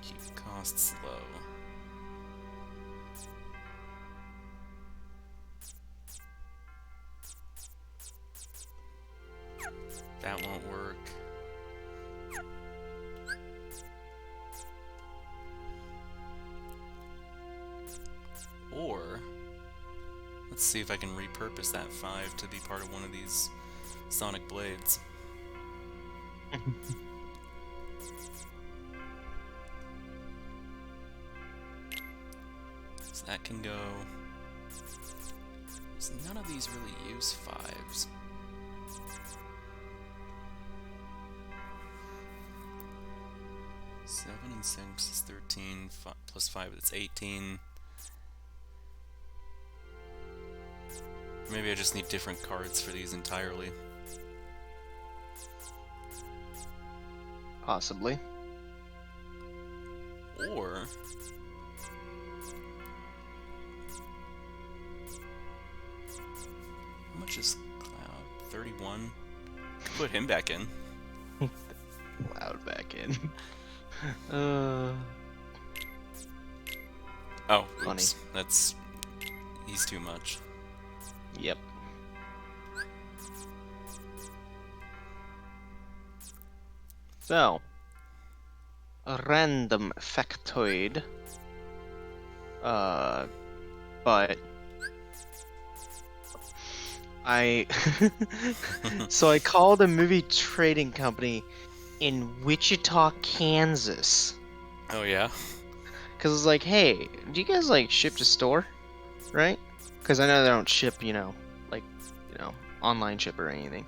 Keep costs low. That won't work. Or, let's see if I can repurpose that 5 to be part of one of these Sonic Blades. That can go. 'Cause none of these really use 5s. Seven and 6 is 13. Plus 5, that's 18. Maybe I just need different cards for these entirely. Possibly. Or how much is Cloud? 31? Put him back in. Loud back in. Oh, Funny. oops. That's... he's too much. Yep. So, a random factoid. But I so I called a movie trading company in Wichita, Kansas, Oh yeah? because I was like, "Hey, do you guys like ship to store, right?" Because I know they don't ship, like, online ship or anything.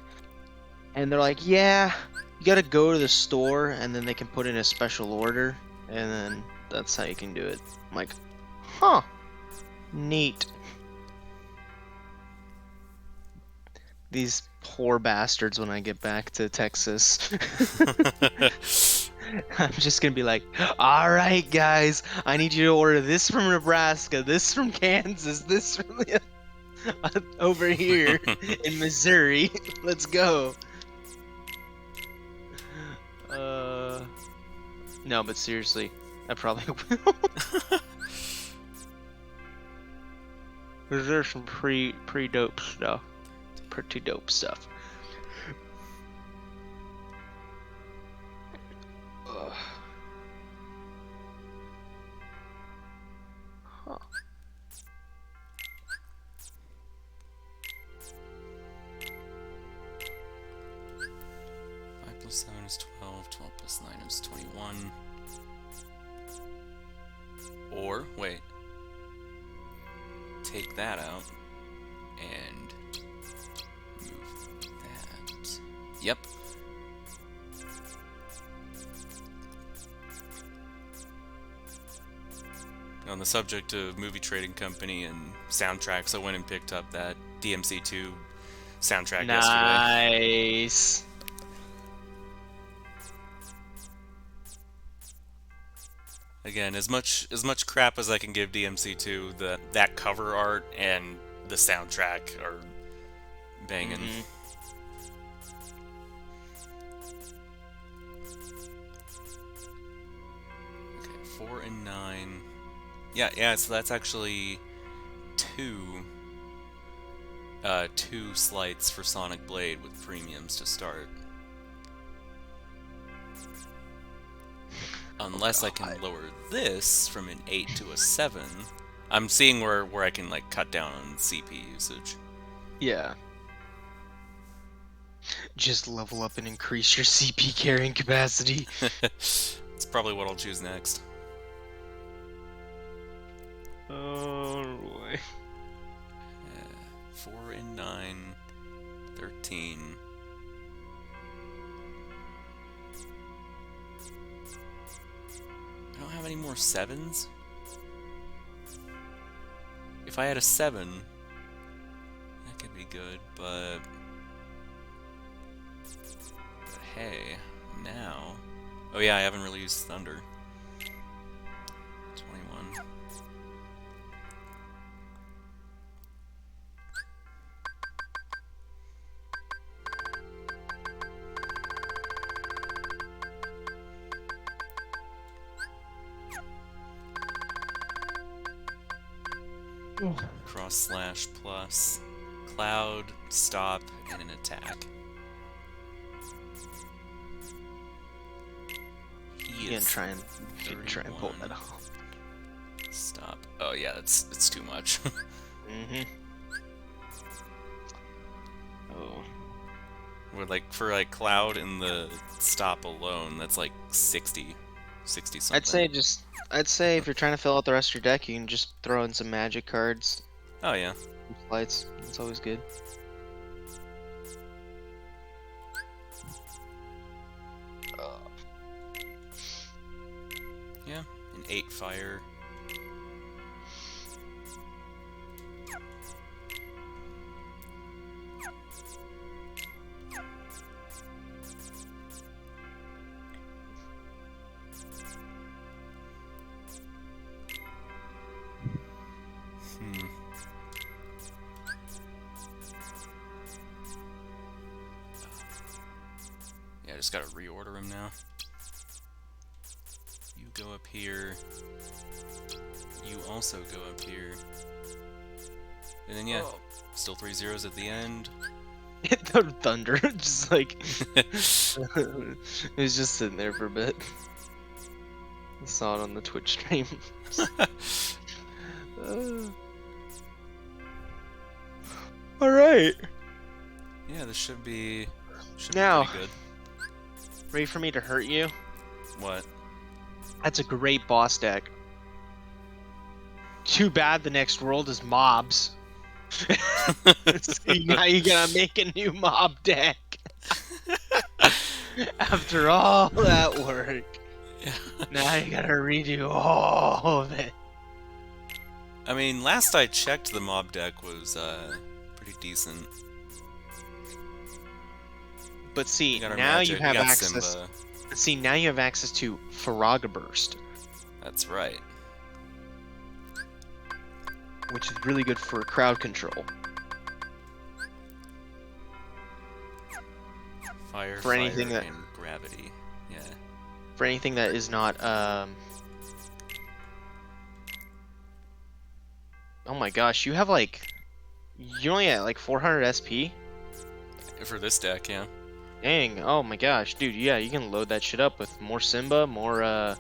And they're like, "Yeah, you gotta go to the store, and then they can put in a special order, and then that's how you can do it." I'm like, "Huh, neat." These poor bastards when I get back to Texas. I'm just gonna be like, "Alright, guys, I need you to order this from Nebraska, this from Kansas, this from over here in Missouri. Let's go." No, but seriously, I probably will. Cause there's some pretty dope stuff. Pretty dope stuff. Ugh. Huh. Five plus 7 is 12. 12 plus 9 is 21. Or, wait. Take that out. And move that. Yep. On the subject of movie trading company and soundtracks, I went and picked up that DMC2 soundtrack yesterday. Nice. Again, as much crap as I can give DMC2, that cover art and the soundtrack are banging. Okay, 4 and 9. Yeah, so that's actually two slights for Sonic Blade with premiums to start. Unless I can lower this from an 8 to a 7. I'm seeing where I can like cut down on CP usage. Yeah. Just level up and increase your CP carrying capacity. It's probably what I'll choose next. Oh boy. 4 and 9, 13. I don't have any more 7s. If I had a 7, that could be good, but hey, now... Oh yeah, I haven't really used Thunder. 21. Cross slash plus cloud, stop, and an attack. He You is can try and pull 31. that off. Stop. Oh yeah, it's too much. Oh. With for cloud and the stop alone, that's like 60. 60 something. I'd say if you're trying to fill out the rest of your deck, you can just throw in some magic cards, Oh yeah. some lights. It's always good. Yeah. An 8 fire. Yeah, I just gotta reorder him now. You go up here. You also go up here. And then yeah, still 3 zeros at the end. The thunder, just like it was just sitting there for a bit. I saw it on the Twitch stream. All right. Yeah, this should be Now. pretty good. Ready for me to hurt you? What? That's a great boss deck. Too bad the next world is mobs. See, now you gotta make a new mob deck. After all that work, now you gotta redo all of it. I mean, last I checked, the mob deck was pretty decent. But see, You got our now magic, you we have got access. Simba. See, now you have access to Faraga Burst, That's right. which is really good for crowd control. Fire, For anything fire, that- and gravity. Yeah. For anything that is not, oh my gosh, you have like, you only at like 400 SP? For this deck, yeah. Dang, oh my gosh, dude, yeah, you can load that shit up with more Simba, more,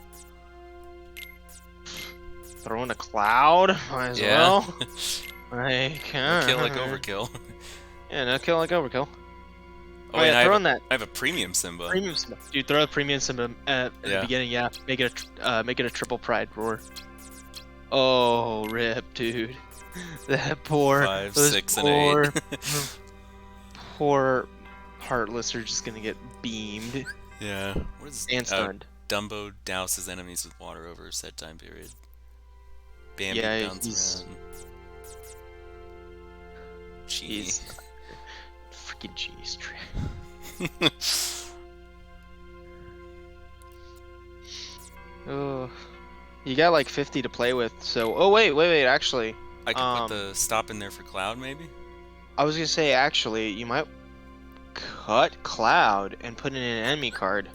throw in a cloud, might as Yeah. well. Like, Kill like overkill. Yeah, no kill like overkill. Oh, Oh, and yeah, I throw have, in that I have a premium Simba. premium Simba. Dude, throw a premium Simba at the Yeah. beginning, yeah. Make it a triple pride roar. Oh, rip, dude. That poor, 5, those 6, poor, and 8. poor Heartless are just gonna get beamed Yeah. What is and stunned. Dumbo douses enemies with water over a set time period. Bambi Yeah, bounces he's- around. Gee. He's freaking genius trick. Oh, you got like 50 to play with. So, oh wait, actually, I could put the stop in there for Cloud, maybe? I was gonna say actually, you might cut Cloud and put in an enemy card.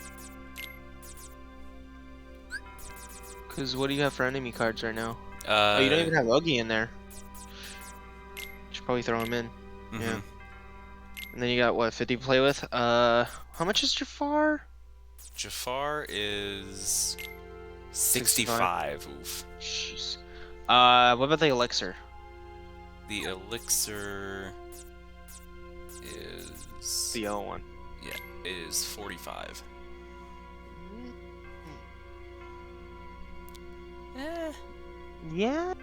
Cause what do you have for enemy cards right now? Oh, you don't even have Uggy in there. Should probably throw him in. mhm. Yeah. And then you got what, 50 to play with? How much is Jafar? Jafar is 65. 65. Oof. Jeez. What about the elixir? The elixir is The yellow one. is 45. Yeah.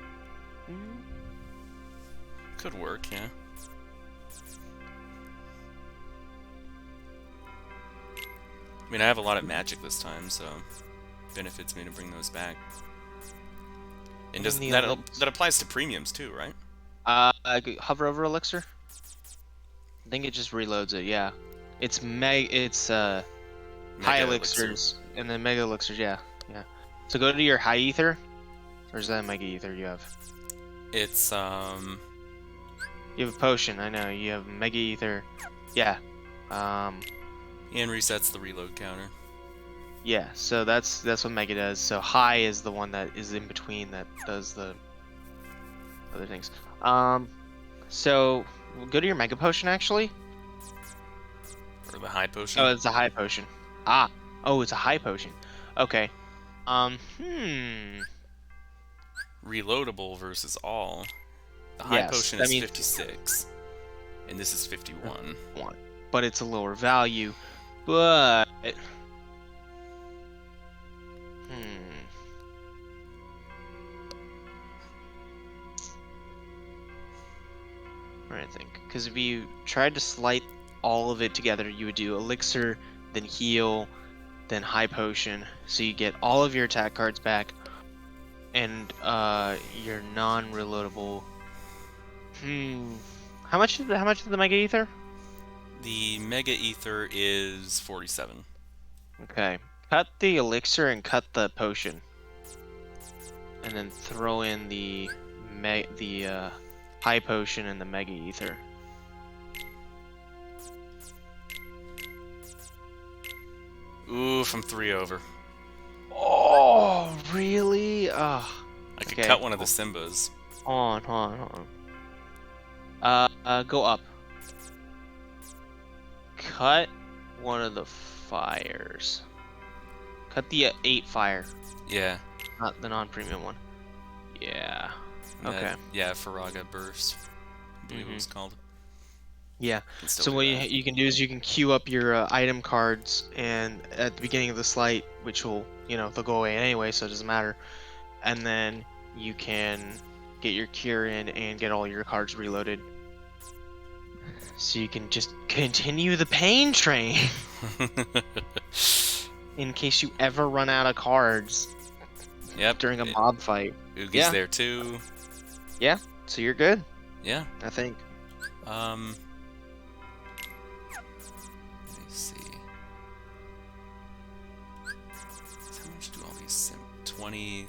Could work, yeah. I mean, I have a lot of magic this time, so benefits me to bring those back. And does the that elixir. that applies to premiums too, right? Hover over elixir. I think it just reloads it. Yeah. It's high Mega elixirs and then mega elixirs. Yeah. So go to your high ether, or is that mega ether you have? It's You have a potion. I know you have mega ether. Yeah. and resets the reload counter. Yeah. So that's what mega does. So high is the one that is in between that does the other things. So go to your mega potion actually. Or the high potion. Oh, it's a high potion. Ah. Oh, it's a high potion. Okay. Reloadable versus all. The high Yes, potion that is means- 56. And this is 51. One, but it's a lower value. But trying to think. Because if you tried to slide all of it together, you would do elixir, then heal, then high potion. So you get all of your attack cards back, and your non-reloadable. How much is the Mega Ether? The Mega Ether is 47. Okay. Cut the elixir and cut the potion. And then throw in the high potion and the Mega Ether. Oof, I'm 3 over. Oh, really? I could cut one of the Simbas. Hold on. Go up. Cut one of the fires. Cut the 8 fire, Yeah. not the non-premium one. Yeah. And Okay. that- yeah, Faraga Burst. I believe it was called. Yeah. Can still So do what that. you can do is you can queue up your item cards, and at the beginning of the slide, which will, they'll go away anyway, so it doesn't matter. And then you can get your cure in and get all your cards reloaded. So you can just continue the pain train in case you ever run out of cards Yep. during a mob fight. Oogie's Yeah. there too. Yeah. So you're good, Yeah. I think. Let me see. How much do all these 20,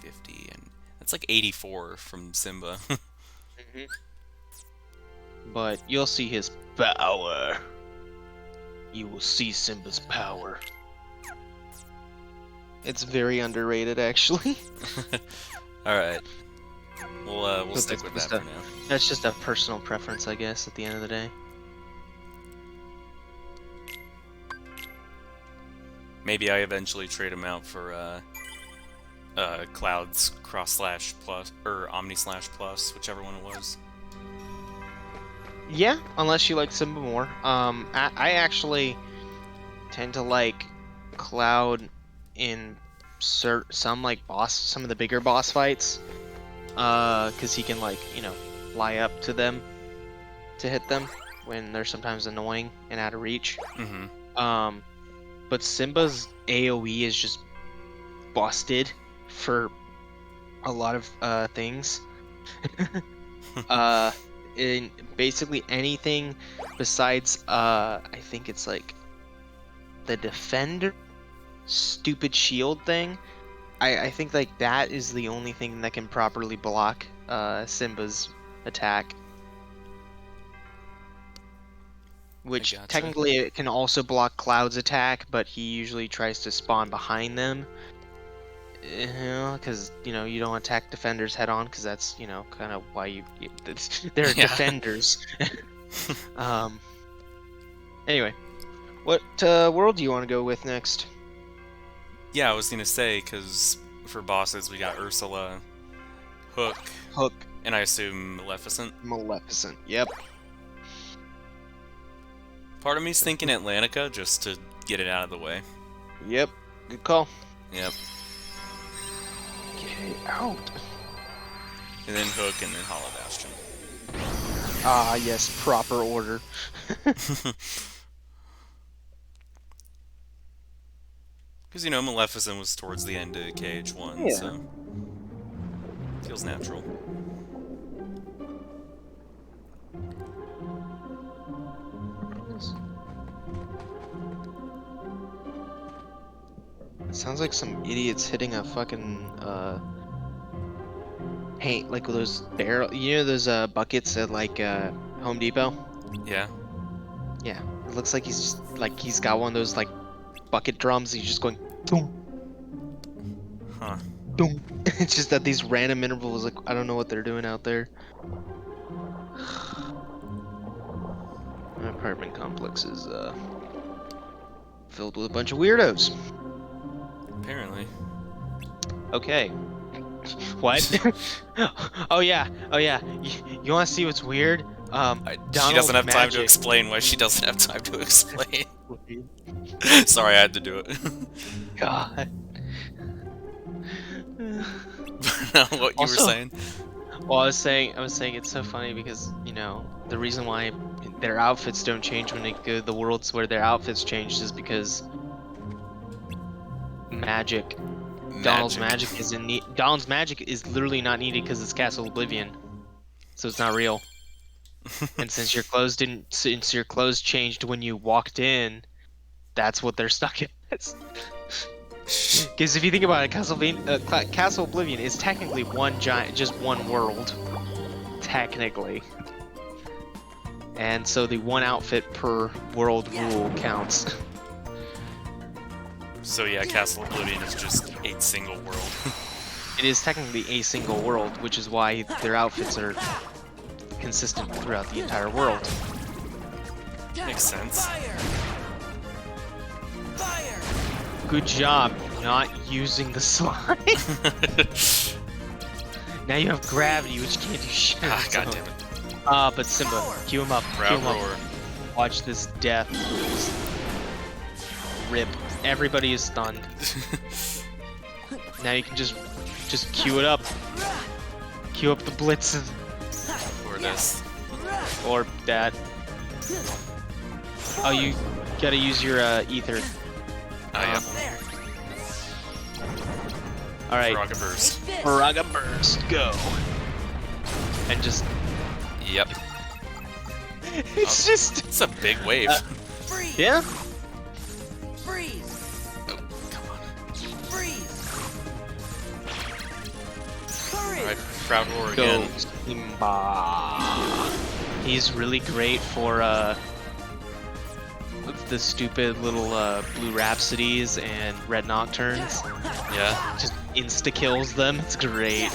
50, and that's like 84 from Simba. But you'll see his power. You will see Simba's power. It's very underrated, actually. All right. We'll But stick with that for now. That's just a personal preference, I guess, at the end of the day. Maybe I eventually trade him out for Cloud's Cross Slash Plus or Omni Slash Plus, whichever one it was. Yeah, unless you like Simba more. I actually tend to like Cloud in some of the bigger boss fights. Because he can fly up to them to hit them when they're sometimes annoying and out of reach. Mm-hmm. But Simba's AoE is just busted for a lot of things. In basically anything besides I think it's like the defender stupid shield thing. I think like that is the only thing that can properly block Simba's attack. Which gotcha. technically it can also block Cloud's attack, but he usually tries to spawn behind them. Because you don't attack defenders head on, because that's kind of why they're Yeah. defenders. Anyway, what world do you want to go with next? Yeah, I was gonna say because for bosses we got Ursula, Hook, Hook, and I assume Maleficent. Maleficent. Yep. Part of me's thinking Atlantica just to get it out of the way. Yep. Good call. Yep. Get it out. And then Hook, and then Hollow Bastion. Ah, yes, proper order. Because, Maleficent was towards the end of KH1, Yeah. so... Feels natural. It sounds like some idiots hitting a fucking, paint, like those barrel, those, buckets at, Home Depot? Yeah. Yeah. It looks like he's got one of those, bucket drums, he's just going, boom, Huh. boom. It's just at these random intervals, I don't know what they're doing out there. My apartment complex is, filled with a bunch of weirdos. Apparently. Okay. What? Oh yeah. You want to see what's weird? She Donald doesn't have time to Magic. explain why she doesn't have time to explain. Sorry, I had to do it. God. What you were Also- saying? Well, I was saying it's so funny because the reason why their outfits don't change when they go to the worlds where their outfits changed is because magic. Donald's magic is in need. Donald's magic is literally not needed because it's Castle Oblivion, so it's not real. And since your clothes changed when you walked in, that's what they're stuck in. Because if you think about it, Castle Oblivion is technically just one world, technically. And so the one outfit per world rule counts. So yeah, Castle Oblivion is just a single world. It is technically a single world, which is why their outfits are consistent throughout the entire world. Makes sense. Good job not using the slime. Now you have gravity, which can't do shit. Ah, God damn it. But Simba, cue him up. Cue Proud him up. roar. Watch this death. Rip. Everybody is stunned. Now you can just cue it up. Cue up the blitz. Or this. Or that. Oh, you gotta use your ether. Yeah. Alright. Frog burst. Braga burst, go. And just. Yep. It's just. It's a big wave. Yeah? Oh, come on. Hurry! Alright, Proud roar Go, again. Simba. He's really great for the stupid little blue rhapsodies and red nocturnes. Yeah. Just insta kills them. It's great.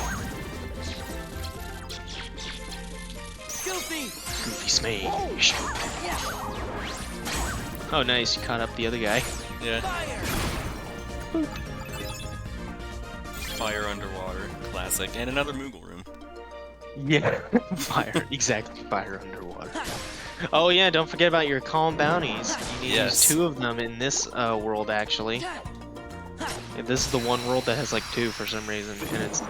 Goofy! Goofy smash. Oh, nice. You caught up the other guy. Yeah. Fire! Fire underwater. Classic. And another Moogle room. Yeah. Fire. Exactly. Fire underwater. Oh yeah, don't forget about your calm bounties. You need to use 2 of them in this world, actually. And this is the one world that has like 2 for some reason, and it's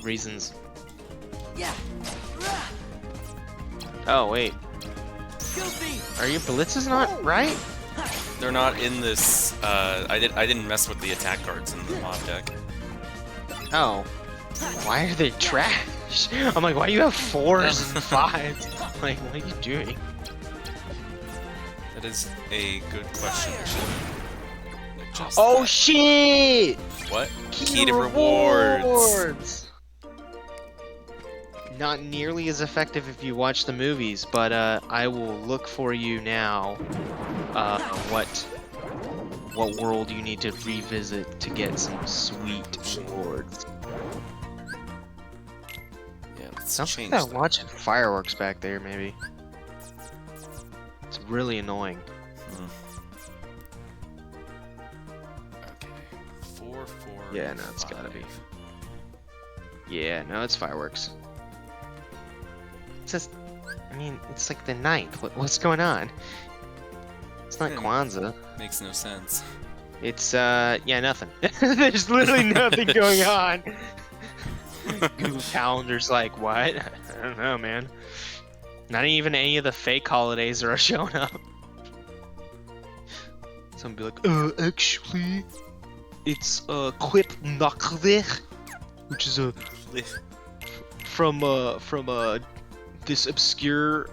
reasons. Oh wait, Goofy! are your blitzes not right? They're not in this. I didn't mess with the attack cards in the mob deck. Oh, why are they trash? I'm like, why do you have 4s and 5s? Like, what are you doing? That is a good question. Adjust Oh that. shit! What? Key to rewards. Not nearly as effective if you watch the movies, but I will look for you now. What world you need to revisit to get some sweet rewards? Yeah, let's Sounds change like I'm that. watching fireworks back there, maybe. It's really annoying. Okay. 4, 4. Yeah, no, it's gotta be. 5. Yeah, no, it's fireworks. It's just, I mean, it's like the 9th. What's going on? It's not Yeah. Kwanzaa. Makes no sense. It's, yeah, nothing. There's literally nothing going on. Google Calendar's like, what? I don't know, man. Not even any of the fake holidays are showing up. Someone be like, actually, it's, Quip Naklich, which is from this obscure,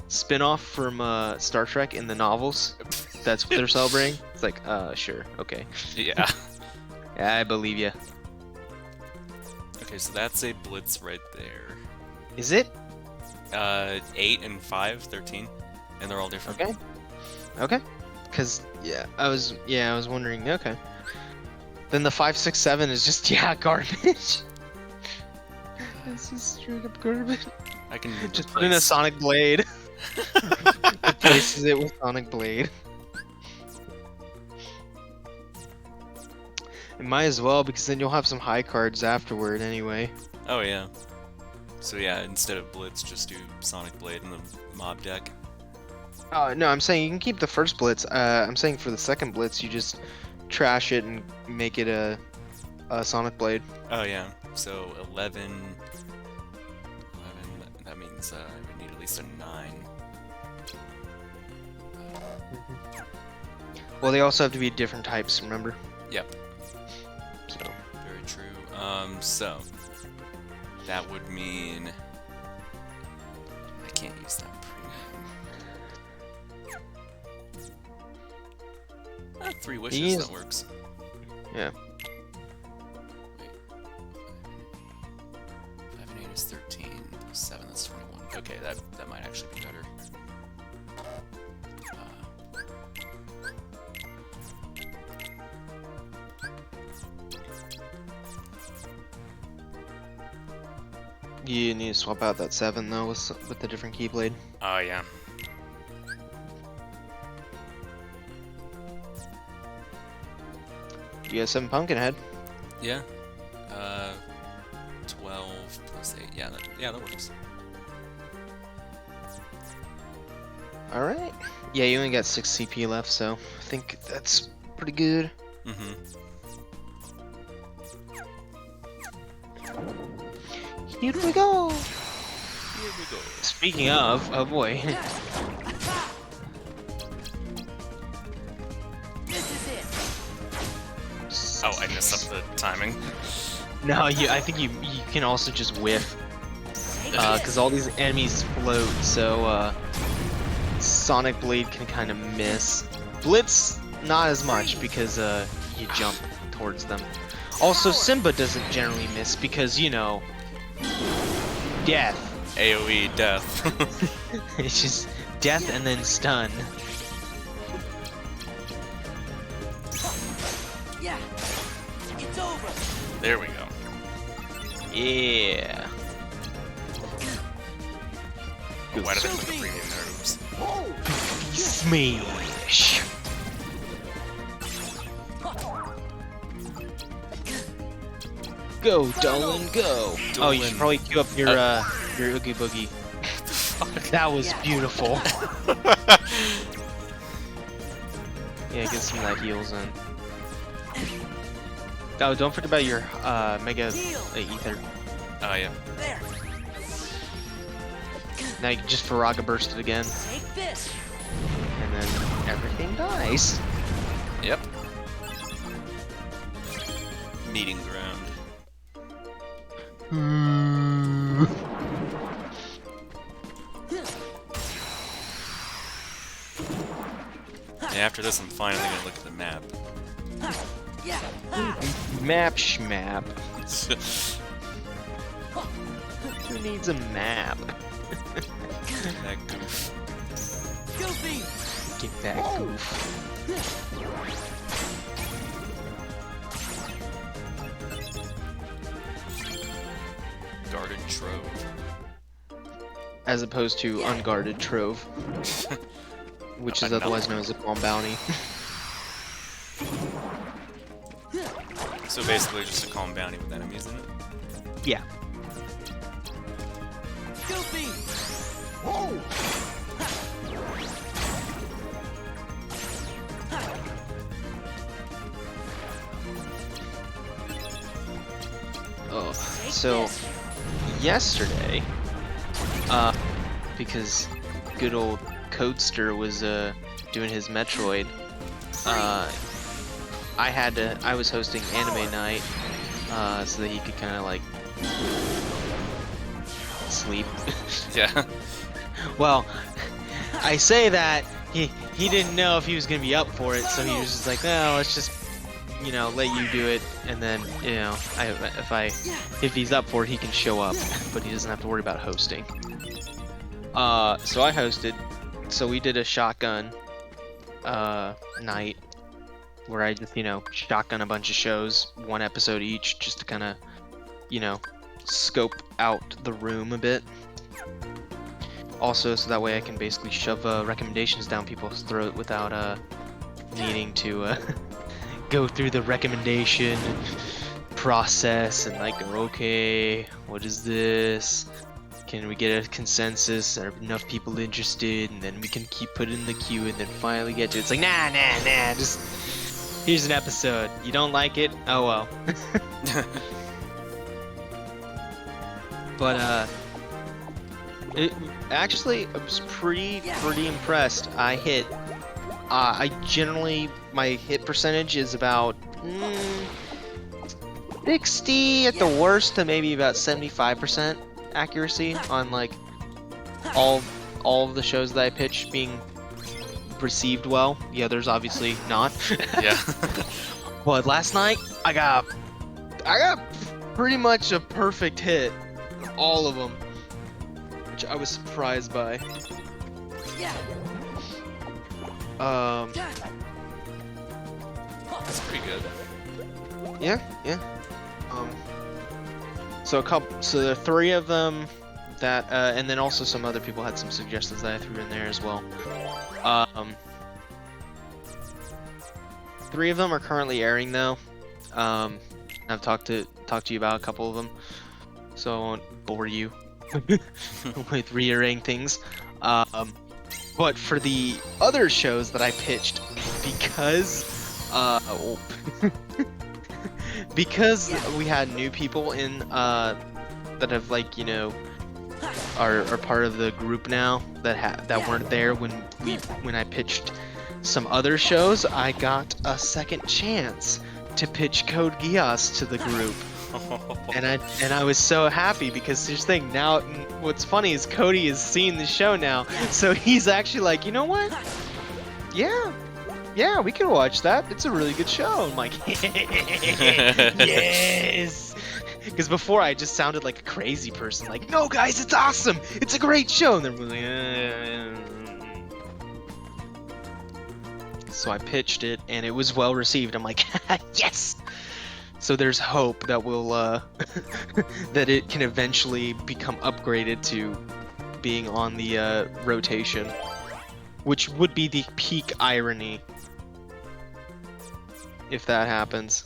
spin-off from, Star Trek in the novels. That's what they're celebrating. It's like, sure, okay. Yeah. Yeah, I believe you. Okay, so that's a blitz right there. Is it? 8 and 5, 13. And they're all different. Okay. Okay. Cause I was wondering. Okay. Then the 5, 6, 7 is just garbage. This is straight up garbage. I can Just put in a Sonic Blade. Replaces it with Sonic Blade. It might as well, because then you'll have some high cards afterward anyway. Oh yeah. So yeah, instead of blitz, just do Sonic Blade in the mob deck. Oh no, I'm saying you can keep the first blitz. I'm saying for the second blitz, you just trash it and make it a Sonic Blade. Oh yeah. So 11. 11. That means we need at least a 9. Well, they also have to be different types, remember? Yep. So, Very true. So that would mean I can't use that premium. 3 wishes. Yes. That works. yeah. 5 and 8 is 13. 7. That's 21. Okay, that might actually be better. You need to swap out that 7 though with the different Keyblade. Oh yeah. You got 7 Pumpkinhead. Yeah. 12 plus 8. Yeah, that works. All right. Yeah, you only got 6 CP left, so I think that's pretty good. Mm-hmm. Here we go. Here we go. Speaking of, oh boy. This is it. Oh, I messed up the timing. No, I think you can also just whiff, because all these enemies float, so Sonic Blade can kind of miss. Blitz not as much because you jump towards them. Also, Simba doesn't generally miss because death. AoE death. It's just death and then stun. Yeah. It's over. There we go. Yeah. Oh, why did I put the premium there? Oops. Smash. Go, Dolan, go. Oh, you should probably queue up your Oogie Boogie. That was beautiful. Yeah, get some of that heals in. Oh, don't forget about your Mega Ether. Oh yeah. There. Now you can just Faraga burst it again, Take this. and then everything dies. Yep. Meeting ground. And after this, I'm finally gonna look at the map. Yeah. Map schmap. Who needs a map? That goof. Goofy. Get that goof. Guarded trove. As opposed to unguarded trove, which is otherwise known as a palm bounty. So basically, just a calm bounty with enemies in it. Yeah. Goofy. Oh, so yesterday, because good old Codester was doing his Metroid, I was hosting anime night, so that he could kind of like sleep. Yeah. Well, I say that he didn't know if he was gonna be up for it, so he was just like, "Oh, let's just let you do it, and then if he's up for it, he can show up, but he doesn't have to worry about hosting." So I hosted. So we did a shotgun night where I just shotgun a bunch of shows, 1 episode each, just to kind of scope out the room a bit. Also, so that way I can basically shove recommendations down people's throat without needing to go through the recommendation process and like go, okay, what is this? Can we get a consensus? Are enough people interested? And then we can keep putting in the queue and then finally get to it. It's like, nah, just Here's an episode. You don't like it? Oh well. But it actually I was pretty impressed. I generally my hit percentage is about 60 at the worst to maybe about 75% accuracy on like all of the shows that I pitch being received well. The others obviously not. Yeah. But last night I got pretty much a perfect hit, all of them, which I was surprised by. That's pretty good. Yeah. So there are 3 of them that, and then also some other people had some suggestions that I threw in there as well. 3 of them are currently airing though. I've talked to you about a couple of them, so I won't bore you with reiterating things. But for the other shows that I pitched, because because we had new people in that have like, you know, are part of the group now that weren't there when I pitched some other shows, I got a second chance to pitch Code Geass to the group. And I was so happy because here's the thing, now what's funny is Cody has seen the show now, so he's actually like, you know what? Yeah, we can watch that. It's a really good show. I'm like, yes. Because before I just sounded like a crazy person, like, no guys, it's awesome. It's a great show. And they're like, So I pitched it, and it was well received. I'm like, yes. So there's hope that we'll that it can eventually become upgraded to being on the rotation, which would be the peak irony if that happens,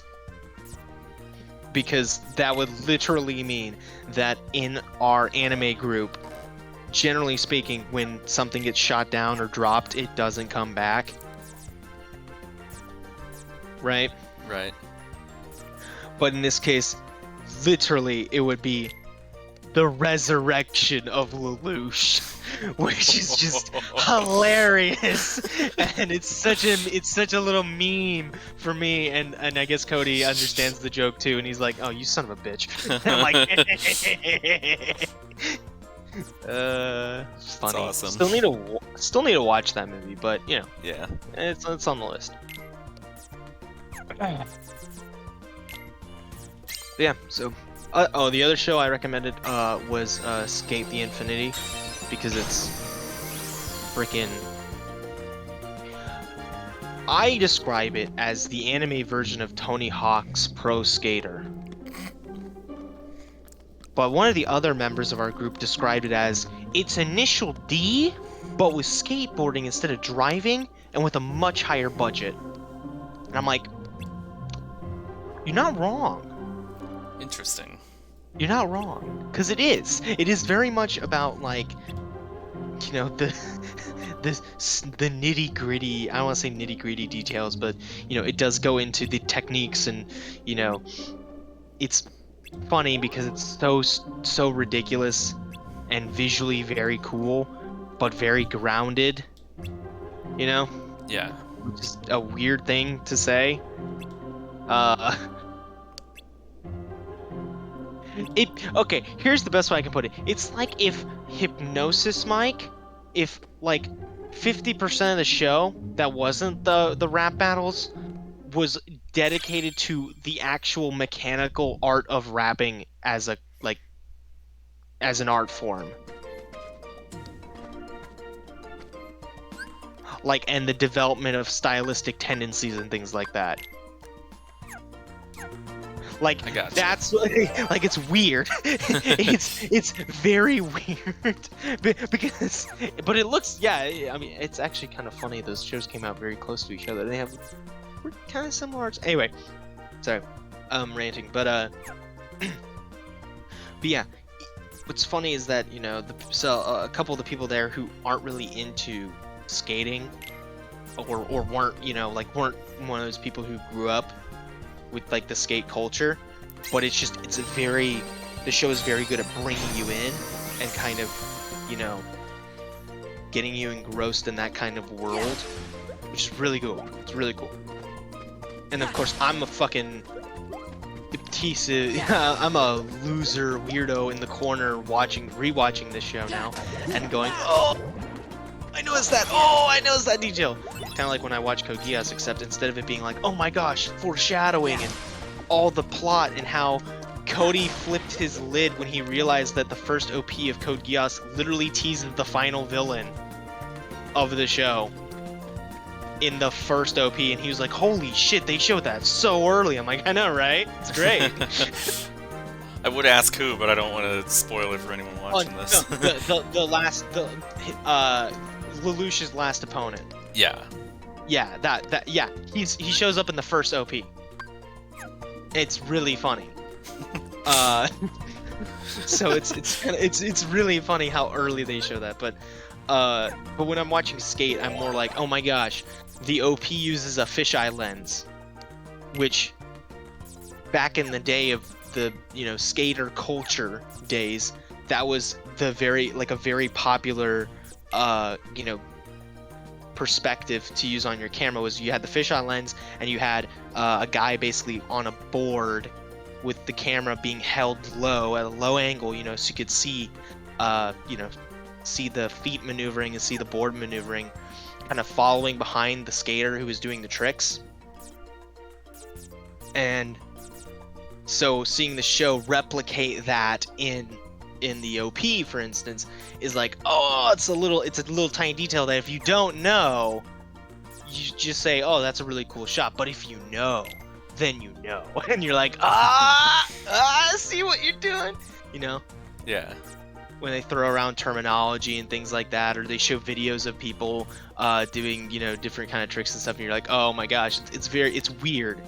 because that would literally mean that in our anime group, generally speaking, when something gets shot down or dropped, it doesn't come back. Right? Right. But in this case, literally, it would be the resurrection of Lelouch, which is just hilarious, and it's such a little meme for me, and I guess Cody understands the joke too, and he's like, "Oh, you son of a bitch!" And I'm like, it's funny. That's awesome. Still need to watch that movie, but you know, Yeah. it's on the list. Yeah, so the other show I recommended was Escape the Infinity, because it's freaking, I describe it as the anime version of Tony Hawk's Pro Skater. But one of the other members of our group described it as its initial D, but with skateboarding instead of driving, and with a much higher budget. And I'm like, you're not wrong. Interesting. You're not wrong, because it is. It is very much about, like, you know, the nitty gritty. I don't want to say nitty gritty details, but you know, it does go into the techniques, and you know, it's funny because it's so ridiculous and visually very cool, but very grounded. You know? Yeah. Which is a weird thing to say. Okay, here's the best way I can put it. It's like if Hypnosis Mike, if like 50% of the show that wasn't the rap battles was dedicated to the actual mechanical art of rapping as an art form. Like, and the development of stylistic tendencies and things like that. Like, I gotcha. that's like, it's weird. it's very weird because, but it looks, yeah. I mean, it's actually kind of funny. Those shows came out very close to each other. They have kind of similar arts. Anyway, sorry, ranting. But yeah. What's funny is that, you know, a couple of the people there who aren't really into skating or weren't, you know, like weren't one of those people who grew up with like the skate culture, but it's a very, the show is very good at bringing you in and kind of, you know, getting you engrossed in that kind of world, which is really cool. It's really cool. And of course, I'm a fucking I'm a loser weirdo in the corner rewatching this show now, and going, oh, I noticed that. Oh, I noticed that detail. Kind of like when I watch Code Geass, except instead of it being like, oh my gosh, foreshadowing and all the plot and how Cody flipped his lid when he realized that the first OP of Code Geass literally teases the final villain of the show in the first OP, and he was like, holy shit, they showed that so early. I'm like, I know, right? It's great. I would ask who, but I don't want to spoil it for anyone watching this. No, Lelouch's last opponent. Yeah. Yeah, yeah, he shows up in the first OP. It's really funny. So it's really funny how early they show that, but when I'm watching Skate, I'm more like, oh my gosh, the OP uses a fisheye lens, which back in the day of the, you know, skater culture days, that was a very popular you know, perspective to use on your camera. Was you had the fisheye lens and you had a guy basically on a board with the camera being held low at a low angle, you know, so you could see you know, see the feet maneuvering and see the board maneuvering, kind of following behind the skater who was doing the tricks. And so seeing the show replicate that in the OP, for instance, is like, oh, it's a little tiny detail that if you don't know, you just say, oh, that's a really cool shot. But if you know, then you know, and you're like, I see what you're doing, you know? Yeah. When they throw around terminology and things like that, or they show videos of people doing, you know, different kind of tricks and stuff, and you're like, oh my gosh, it's weird.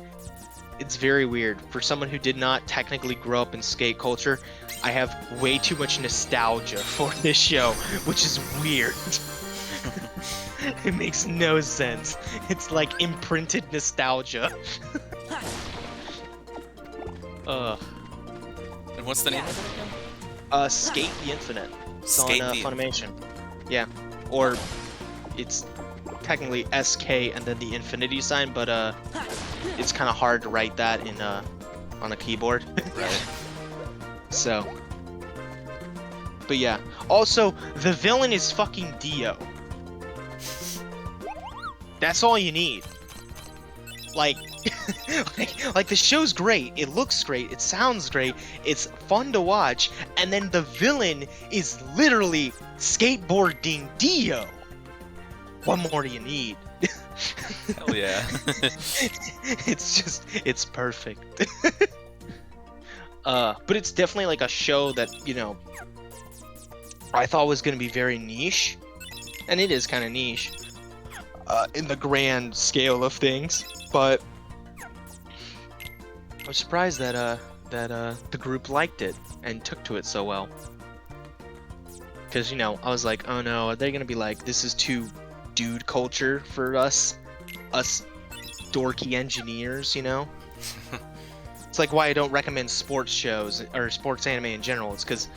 It's very weird. For someone who did not technically grow up in skate culture, I have way too much nostalgia for this show, which is weird. It makes no sense. It's like imprinted nostalgia. And what's the name of it again? Skate the Infinite. It's Skate on the Funimation. Yeah. Or it's technically SK and then the infinity sign, but it's kind of hard to write that in on a keyboard. Right. So. But yeah. Also, the villain is fucking Dio. That's all you need. Like, like the show's great, it looks great, it sounds great, it's fun to watch, and then the villain is literally skateboarding Dio. What more do you need? Hell yeah. It's perfect. But it's definitely like a show that, you know, I thought was going to be very niche, and it is kind of niche in the grand scale of things. But I was surprised that the group liked it and took to it so well. Because, you know, I was like, oh no, are they gonna be like, this is too dude culture for us dorky engineers, you know? It's like why I don't recommend sports shows or sports anime in general. It's because,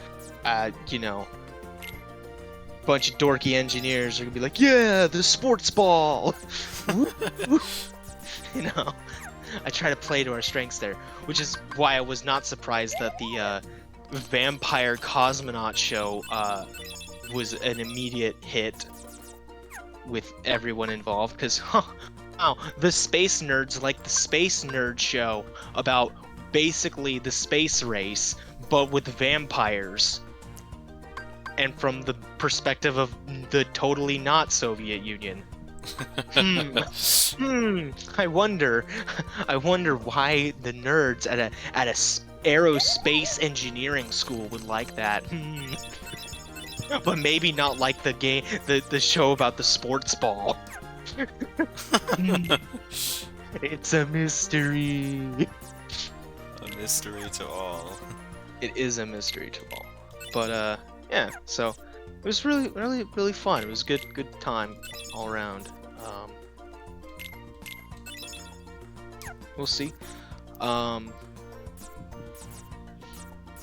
you know, a bunch of dorky engineers are gonna be like, yeah, the sports ball. You know, I try to play to our strengths there, which is why I was not surprised that the Vampire Cosmonaut show was an immediate hit with everyone involved, because wow, the space nerds like the Space Nerd show about basically the space race, but with vampires, and from the perspective of the totally not Soviet Union. I wonder why the nerds at a aerospace engineering school would like that. But maybe not like the game, the show about the sports ball. It's a mystery. A mystery to all. It is a mystery to all. But yeah, so it was really fun. It was good time all around. We'll see. Um,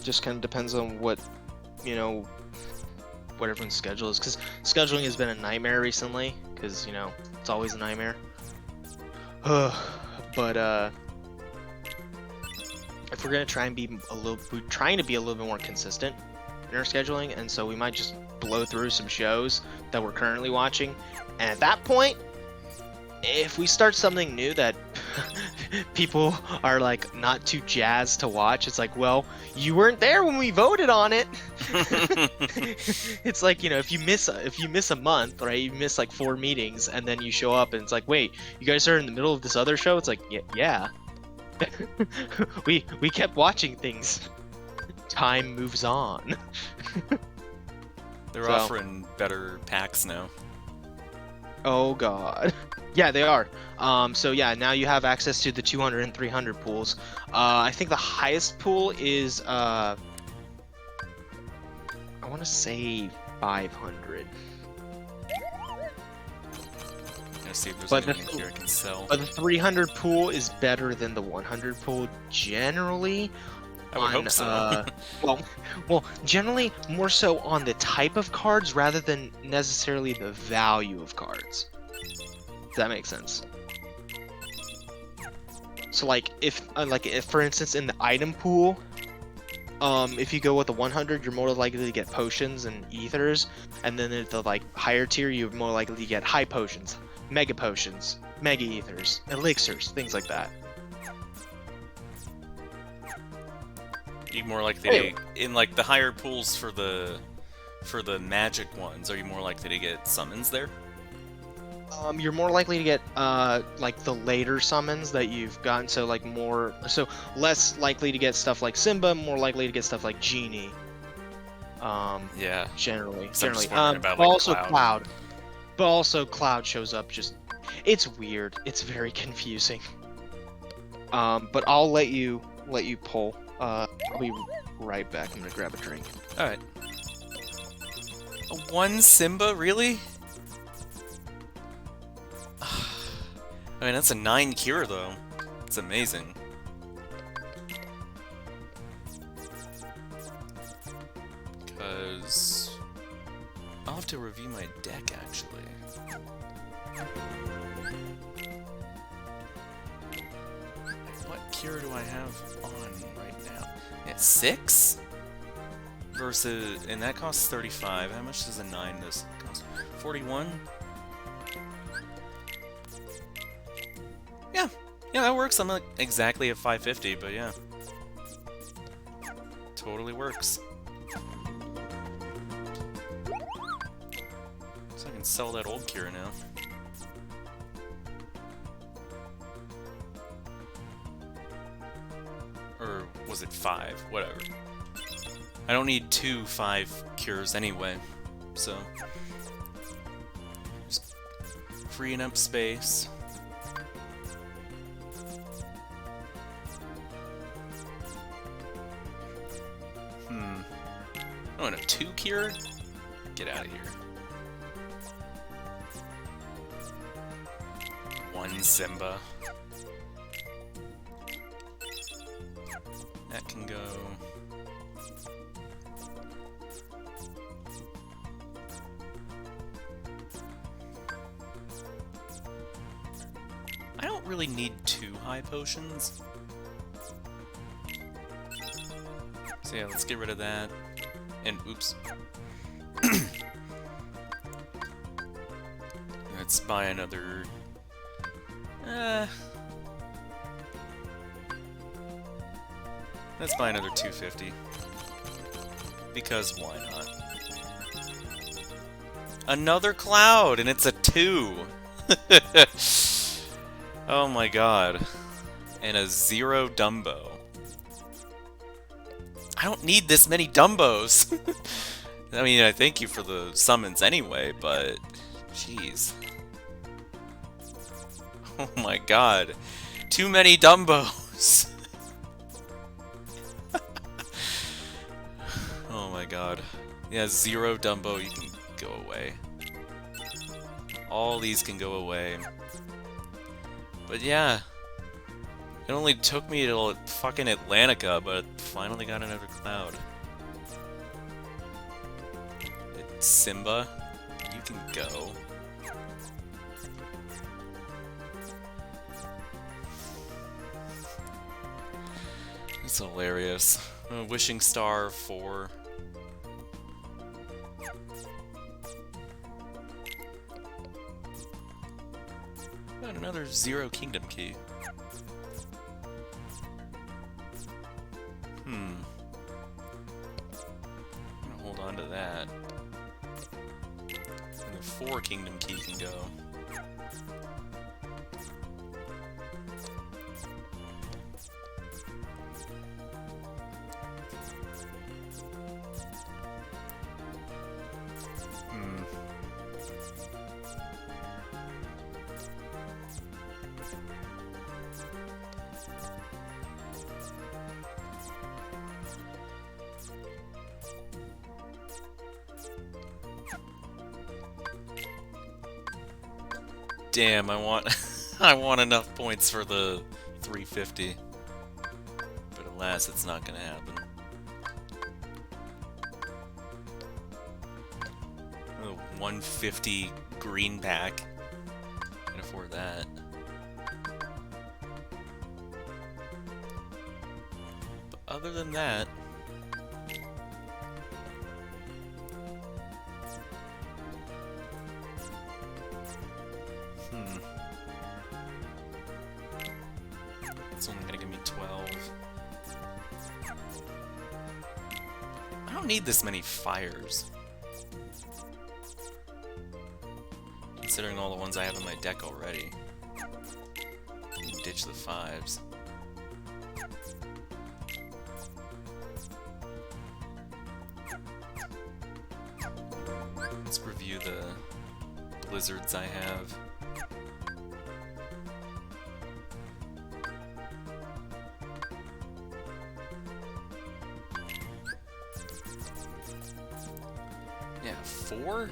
just kind of depends on what, you know, what everyone's schedule is, because scheduling has been a nightmare recently, because, you know, it's always a nightmare. But if we're gonna try and be we're trying to be a little bit more consistent in our scheduling, and so we might just blow through some shows that we're currently watching, and at that point, if we start something new that people are like not too jazzed to watch, it's like, well, you weren't there when we voted on it. It's like, you know, if you miss a month, right? You miss like 4 meetings, and then you show up, and it's like, wait, you guys are in the middle of this other show. It's like, yeah. we kept watching things. Time moves on. They're So- offering better packs now. Oh god. Yeah, they are. So yeah, now you have access to the 200 and 300 pools. I think the highest pool is I want to say 500. Gonna see if there's But anything here I can sell. But the 300 pool is better than the 100 pool generally. I would hope so. Well, generally more so on the type of cards rather than necessarily the value of cards. Does that make sense? So like if for instance in the item pool, if you go with the 100, you're more likely to get potions and ethers, and then at the like higher tier, you're more likely to get high potions, mega ethers, elixirs, things like that. You more likely to, in like the higher pools for the magic ones, are you more likely to get summons there? You're more likely to get like the later summons that you've gotten, so like less likely to get stuff like Simba, more likely to get stuff like Genie. Yeah. Generally. So I'm just wondering about, like, also Cloud. Cloud. But also Cloud shows up just it's weird. It's very confusing. But I'll let you pull. I'll be right back. I'm gonna grab a drink. Alright. One Simba, really? I mean, that's a 9 cure, though. It's amazing. Because I'll have to review my deck, actually. What cure do I have on right now? It's 6? Versus, and that costs 35. How much does a 9 this cost? 41? Yeah, that works. I'm not exactly at 550, but yeah. Totally works. So I can sell that old cure now. Or was it 5? Whatever. I don't need 2 5 cures anyway, so just freeing up space. Oh, and a 2 cure? Get out of here. 1 Simba. That can go. I don't really need 2 high potions. So yeah, let's get rid of that. And oops. Let's buy another. Let's buy another 250. Because why not? Another Cloud, and it's a 2. Oh my god. And a 0 Dumbo. I don't need this many Dumbos. I mean, I thank you for the summons anyway, but jeez. Oh my god. Too many Dumbos. Oh my god. Yeah, 0 Dumbo, you can go away. All these can go away. But yeah. It only took me till fucking Atlantica, but finally got another cloud. Simba, you can go. It's hilarious. Wishing Star 4. And another Zero Kingdom key. I'm gonna hold on to that. And the 4 Kingdom key can go. Damn, I want I want enough points for the 350. But alas, it's not gonna happen. Oh, 150 green pack. Can afford that. But other than that, it's only gonna give me 12. I don't need this many fires. Considering all the ones I have in my deck already. Ditch the 5s. Let's review the blizzards I have. Yeah, 4?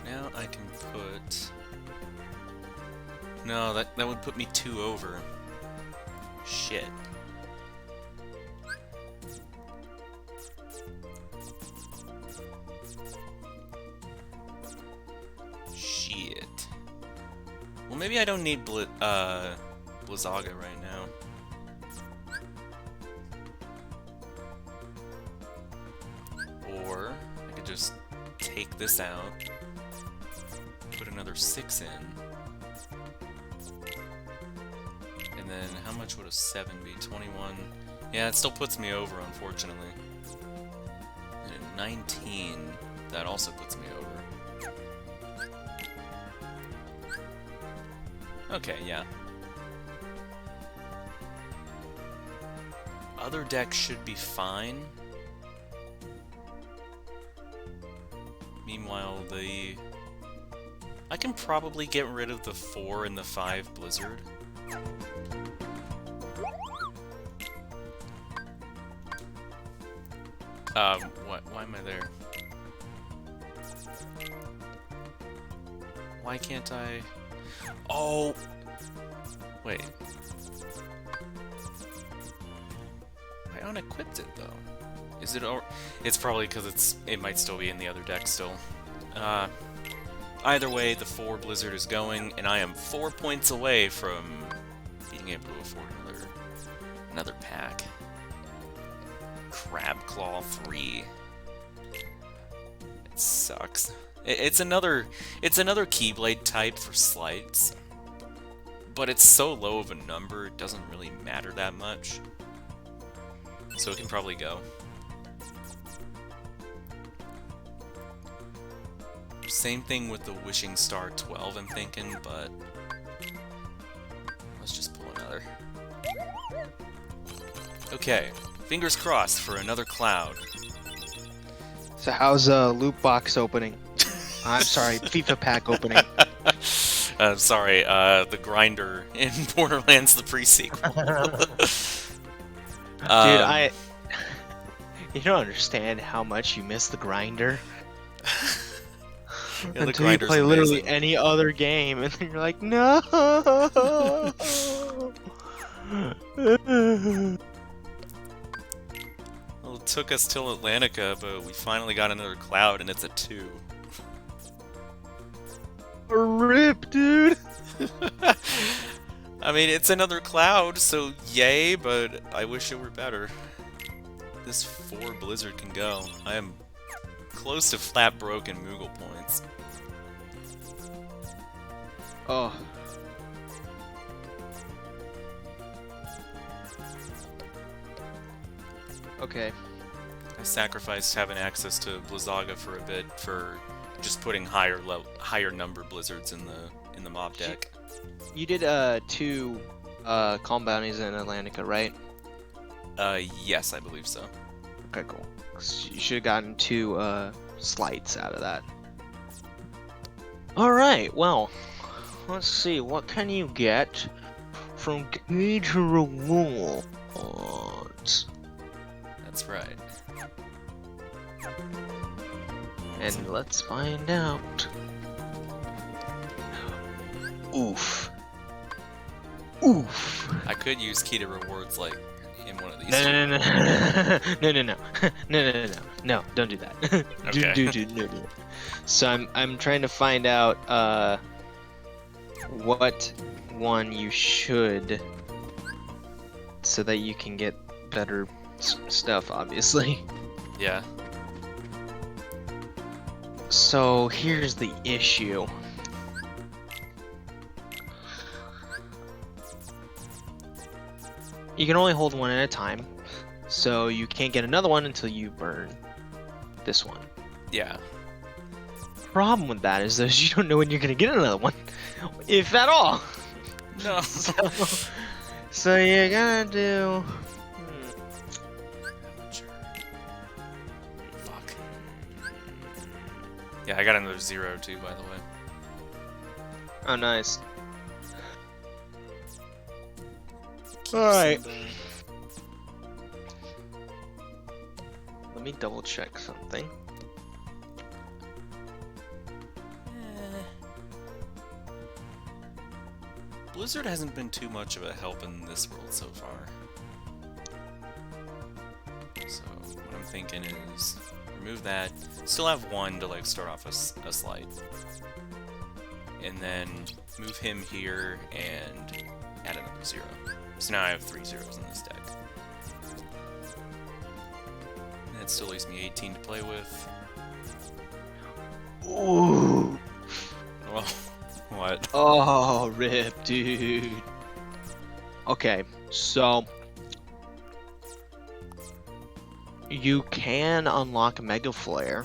Now I can put... No, that would put me 2 over. Shit. Shit. Well, maybe I don't need Blizzaga right now. Or I could just take this out, put another 6 in, and then how much would a 7 be? 21? Yeah, it still puts me over, unfortunately. And at 19, that also puts me over. Okay, yeah. Other decks should be fine. Meanwhile, I can probably get rid of the 4 and the 5 Blizzard. Why am I there? Why can't I... Oh! Wait. I unequipped it, though. Is it... It's probably because it might still be in the other deck still. Either way, the 4 Blizzard is going, and I am 4 points away from being able to afford another pack. Crab Claw 3. It sucks. It's another Keyblade type for slights, but it's so low of a number it doesn't really matter that much. So it can probably go. Same thing with the Wishing Star 12, I'm thinking, but let's just pull another. Okay, fingers crossed for another cloud. So how's loot box opening? I'm sorry, FIFA pack opening. Sorry, the grinder in Borderlands the pre-sequel. Dude, you don't understand how much you miss the grinder. the Until you grinder's play literally amazing. any other game, and then you're like, no. Well, it took us till Atlantica, but we finally got another cloud, and it's a 2. Rip, dude. I mean, it's another cloud, so yay, but I wish it were better. This 4 blizzard can go. I am close to flat broken Moogle points. Oh. Okay. I sacrificed having access to Blizzaga for a bit for just putting higher number blizzards in the mob deck. You did 2 calm bounties in Atlantica, right? Yes, I believe so. Okay, cool. You should have gotten 2 slights out of that. Alright, well, let's see, what can you get from Gauge Rewards? That's right. And let's find out. Oof. Oof. I could use key to rewards like in one of these. No, no, don't do that. Okay. No. So I'm trying to find out what one you should, so that you can get better stuff, obviously. Yeah. So here's the issue. You can only hold one at a time, so you can't get another one until you burn this one. Yeah. Problem with that is that you don't know when you're gonna get another one, if at all. No. So you're gonna do. Fuck. Yeah, I got another 0 too, by the way. Oh, nice. Alright. Let me double check something. Blizzard hasn't been too much of a help in this world so far. So what I'm thinking is remove that. Still have 1 to like start off a slide, and then move him here and add another 0. So now I have 3 zeros in this deck. That still leaves me 18 to play with. Ooh. Well, what? Oh, rip, dude. Okay, so you can unlock Mega Flare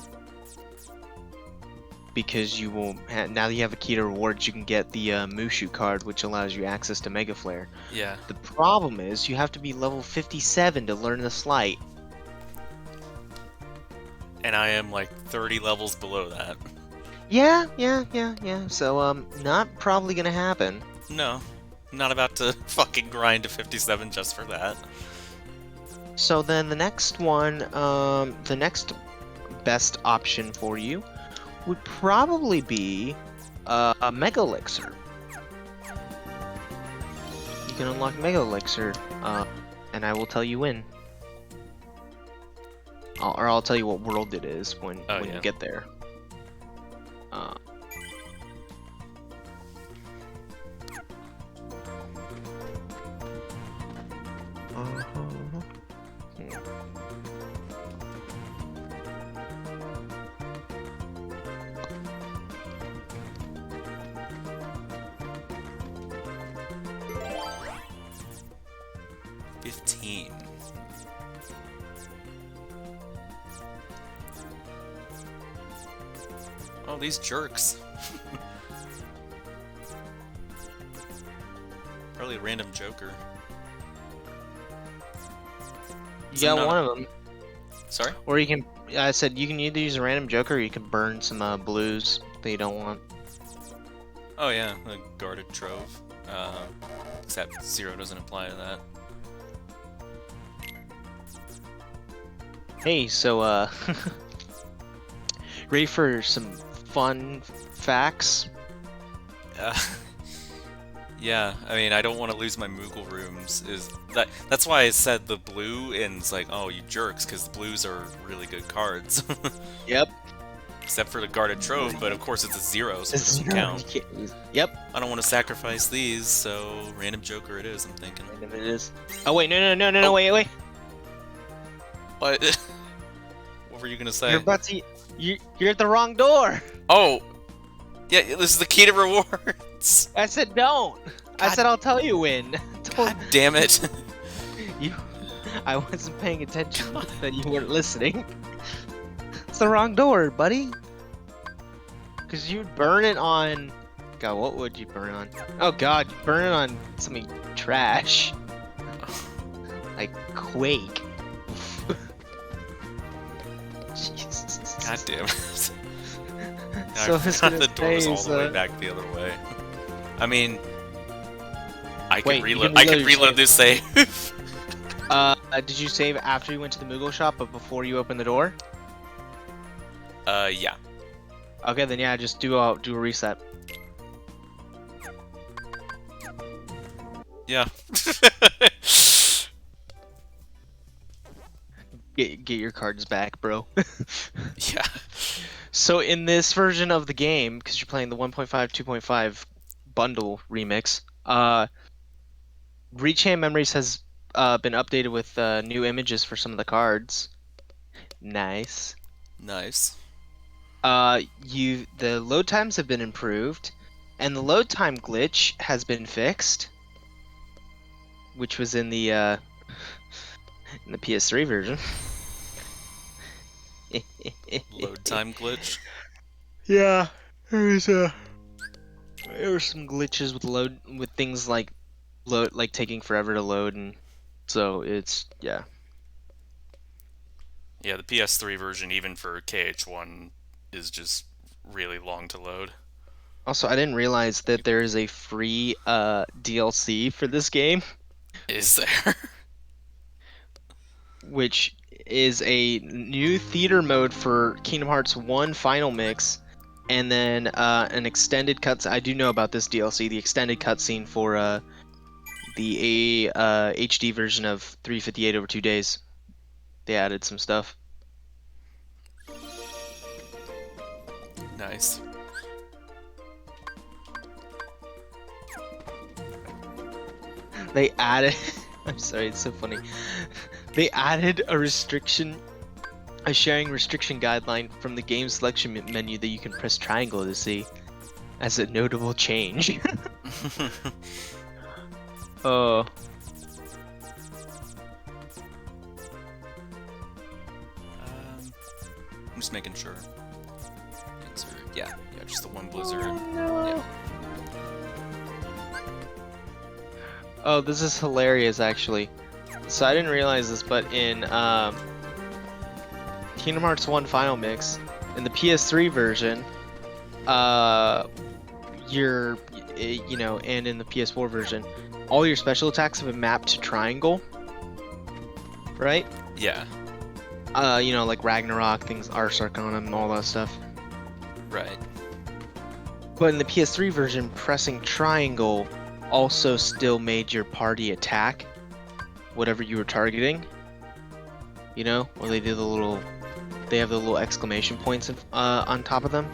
because you will. Now that you have a key to rewards, you can get the Mushu card, which allows you access to Mega Flare. Yeah. The problem is you have to be level 57 to learn the Slight. And I am like 30 levels below that. Yeah. So, not probably gonna happen. No. I'm not about to fucking grind to 57 just for that. So then the next one, the next best option for you would probably be a Mega Elixir. You can unlock Mega Elixir, and I will tell you when. I'll tell you what world it is when you get there. Oh, these jerks. Probably a random joker. You got one of them. Sorry? Or you can. I said you can either use a random joker, or you can burn some blues that you don't want. Oh yeah, a guarded trove. Except 0 doesn't apply to that. Hey, so ready for some fun facts. Uh, yeah, I mean, I don't want to lose my Moogle rooms. That's why I said the blue, and it's like, oh, you jerks, because the blues are really good cards. Yep. Except for the guarded trove, but of course it's a 0, so it doesn't Zero. count. You can't use- Yep. I don't want to sacrifice these, so random joker it is, I'm thinking. Random it is. Oh wait, no, Oh. wait. What? What were you gonna say? You're about to. You're at the wrong door. Oh! Yeah, this is the key to rewards! I said don't. I God. said I'll tell you when. God damn it! You. I wasn't paying attention. Then you weren't listening. It's the wrong door, buddy. Cause you'd burn it on. God, what would you burn on? Oh God, you burn it on something trash. Like Quake. Jesus. God damn it. So I I was forgot gonna the door was say all is, the way back the other way. I mean, I Wait, could you reload. can I could reload your reload this save. Did you save after you went to the Moogle shop, but before you opened the door? Yeah. Okay, then yeah, just do a reset. Yeah. Get your cards back, bro. Yeah. So in this version of the game, because you're playing the 1.5 2.5 bundle remix, Reach Hand Memories has been updated with new images for some of the cards. Nice. Nice. The load times have been improved, and the load time glitch has been fixed, which was in the PS3 version. Load time glitch. Yeah, there were some glitches with things like taking forever to load, and so it's yeah. Yeah, the PS3 version, even for KH1, is just really long to load. Also, I didn't realize that there is a free DLC for this game, Is there? which is a new theater mode for Kingdom Hearts 1 Final Mix, and then an extended cutscene. I do know about this DLC, the extended cutscene for the HD version of 358 over 2 days. They added some stuff. Nice. They added. I'm sorry, it's so funny. They added a sharing restriction guideline from the game selection menu that you can press triangle to see, as a notable change. Oh. I'm just making sure. Yeah, just the one blizzard. Yeah. Oh, this is hilarious, actually. So I didn't realize this, but in Kingdom Hearts 1 Final Mix, in the PS3 version, and in the PS4 version, all your special attacks have been mapped to triangle, right? Yeah. Like Ragnarok, things, Ars Arcanum, all that stuff. Right. But in the PS3 version, pressing triangle also still made your party attack whatever you were targeting. You know, where they have the little exclamation points on top of them.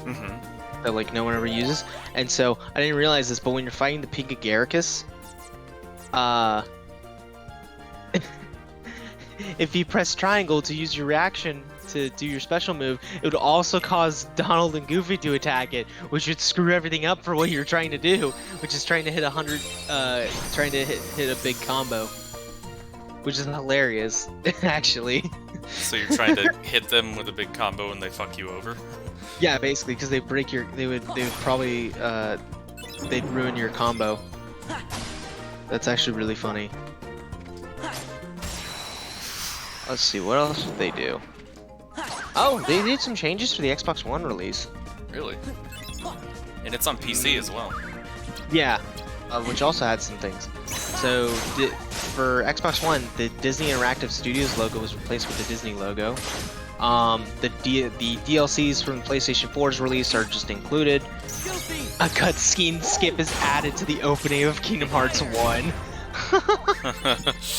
Mm-hmm. That like no one ever uses. And so I didn't realize this, but when you're fighting the Pink Agaricus, if you press triangle to use your reaction to do your special move, it would also cause Donald and Goofy to attack it, which would screw everything up for what you're trying to do, which is trying to hit trying to hit a big combo, which is hilarious, actually. So you're trying to hit them with a big combo and they fuck you over? Yeah, basically, because they would probably they'd ruin your combo. That's actually really funny. Let's see, what else did they do? Oh, they did some changes for the Xbox One release. Really? And it's on PC as well. Yeah, which also had some things. So, for Xbox One, the Disney Interactive Studios logo was replaced with the Disney logo. The DLCs from PlayStation 4's release are just included. A cutscene skip is added to the opening of Kingdom Hearts 1.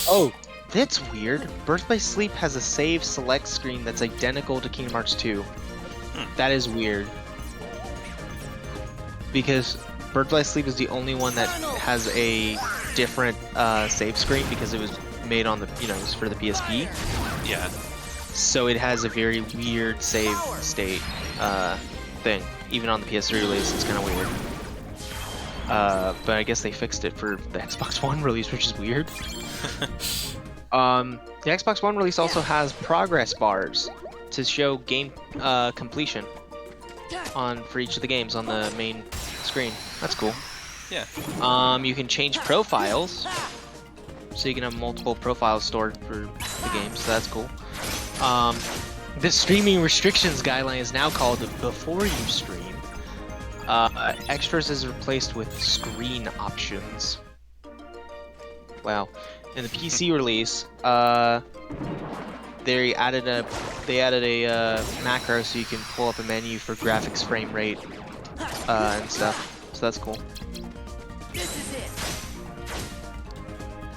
Oh, that's weird. Birth by Sleep has a save select screen that's identical to Kingdom Hearts 2. That is weird. Because Birth by Sleep is the only one that has a different save screen because it was made on the, it was for the PSP. Yeah. So it has a very weird save state thing. Even on the PS3 release, it's kind of weird. But I guess they fixed it for the Xbox One release, which is weird. The Xbox One release also has progress bars to show game completion for each of the games on the main screen. That's cool. Yeah. You can change profiles, so you can have multiple profiles stored for the game, so that's cool. The streaming restrictions guideline is now called Before You Stream. Extras is replaced with screen options. Wow. In the PC release, they added a macro so you can pull up a menu for graphics, frame rate, and stuff. So that's cool. This is it.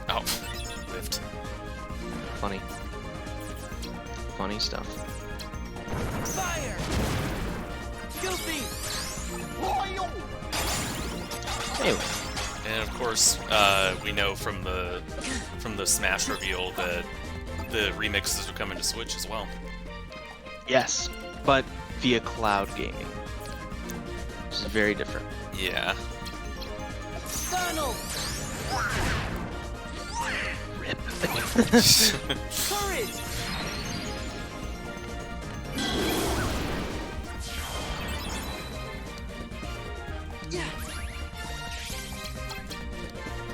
Oh, whiffed. Funny stuff. Fire. Goofy. Anyway. And of course, we know from the Smash reveal that the remixes are coming to Switch as well. Yes, but via cloud gaming, which is very different. Yeah. Donald. Rip. Courage.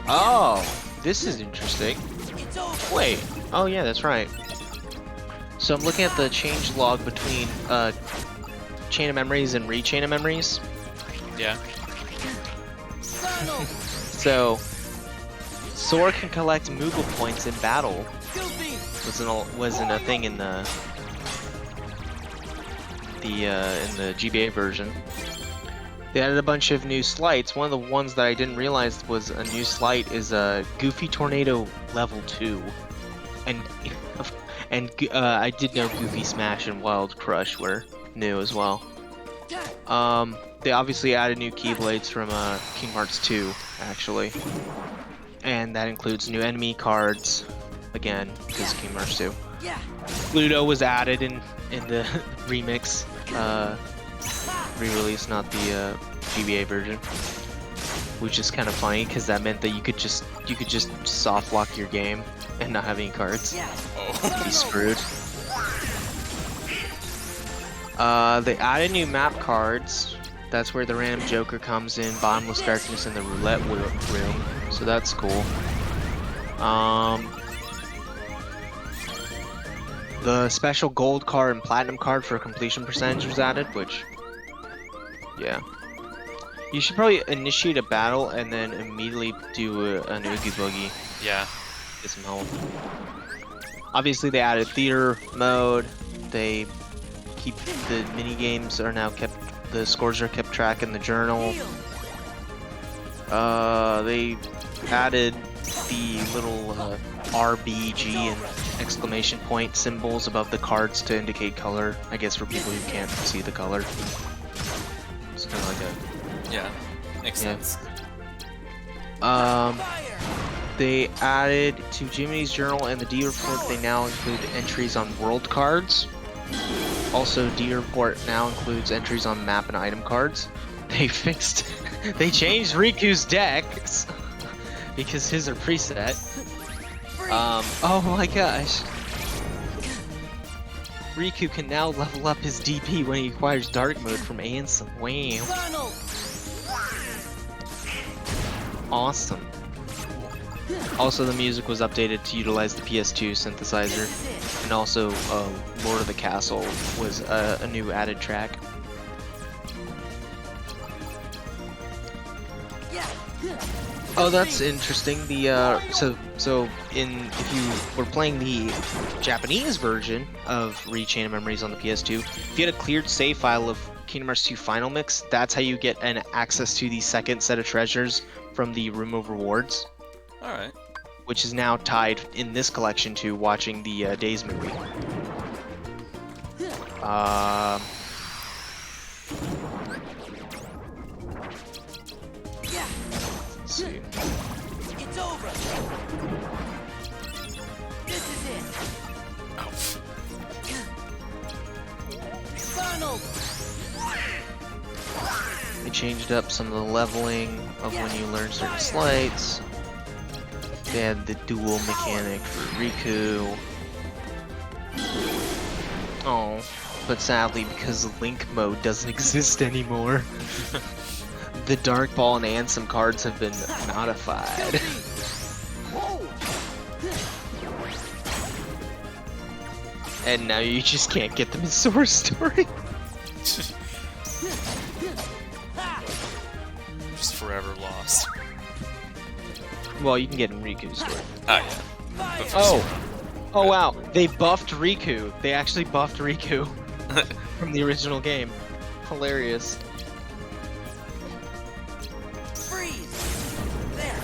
Oh, this is interesting. It's over. Wait. Oh yeah, that's right. So I'm looking at the change log between Chain of Memories and Rechain of Memories. Yeah. Donald. So Sora can collect Moogle points in battle. Goofy. Wasn't a thing in the GBA version. They added a bunch of new slights. One of the ones that I didn't realize was a new slight is a Goofy Tornado level 2, and I did know Goofy Smash and Wild Crush were new as well. They obviously added new Keyblades from Kingdom Hearts 2, actually, and that includes new enemy cards again because Kingdom Hearts 2. Yeah. Pluto was added in the remix re-release, not the GBA version, which is kind of funny because that meant that you could just soft lock your game and not have any cards. Yeah. Oh. Be screwed. They added new map cards. That's where the random Joker comes in, Bottomless Darkness, and the Roulette room. So that's cool. The special gold card and platinum card for completion percentage was added, which, yeah. You should probably initiate a battle and then immediately do an Oogie Boogie. Yeah. Get some health. Obviously, they added theater mode. They keep the mini games are now kept. The scores are kept track in the journal. They added the little RBG and exclamation point symbols above the cards to indicate color. I guess for people who can't see the color. It's kind of like a. Yeah. Makes sense. They added to Jimmy's journal and the D report. They now include entries on world cards. Also, D report now includes entries on map and item cards. They changed Riku's decks because his are preset. Oh my gosh. Riku can now level up his DP when he acquires Dark Mode from Ansem. Wow. Awesome. Also, the music was updated to utilize the PS2 synthesizer, and also Lord of the Castle was a new added track. Oh, that's interesting. The if you were playing the Japanese version of Rechain of Memories on the PS2, if you had a cleared save file of Kingdom Hearts 2 Final Mix, that's how you get an access to the second set of treasures from the Room of Rewards, All right. which is now tied in this collection to watching the Days movie. Let's see. It's over. This is it. Oh, Donald. They changed up some of the leveling of when you learn certain slights. They had the dual mechanic for Riku. Oh, but sadly, because Link mode doesn't exist anymore, the Dark Ball and Ansem cards have been modified. And now you just can't get them in Source Story. just forever lost. Well, you can get in Riku's story. Oh yeah. But for Oh. Sora. Oh wow, they buffed Riku. They actually buffed Riku from the original game. Hilarious. Freeze. There.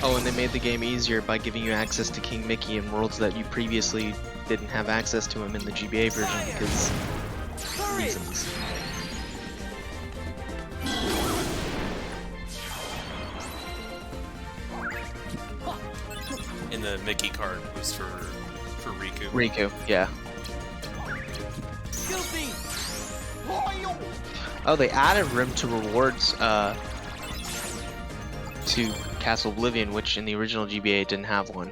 Oh, and they made the game easier by giving you access to King Mickey in worlds that you previously didn't have access to him in the GBA version because reasons. And the Mickey card was for Riku. Riku, yeah. Goofy. Oh, they added room to rewards to Castle Oblivion, which in the original GBA didn't have one.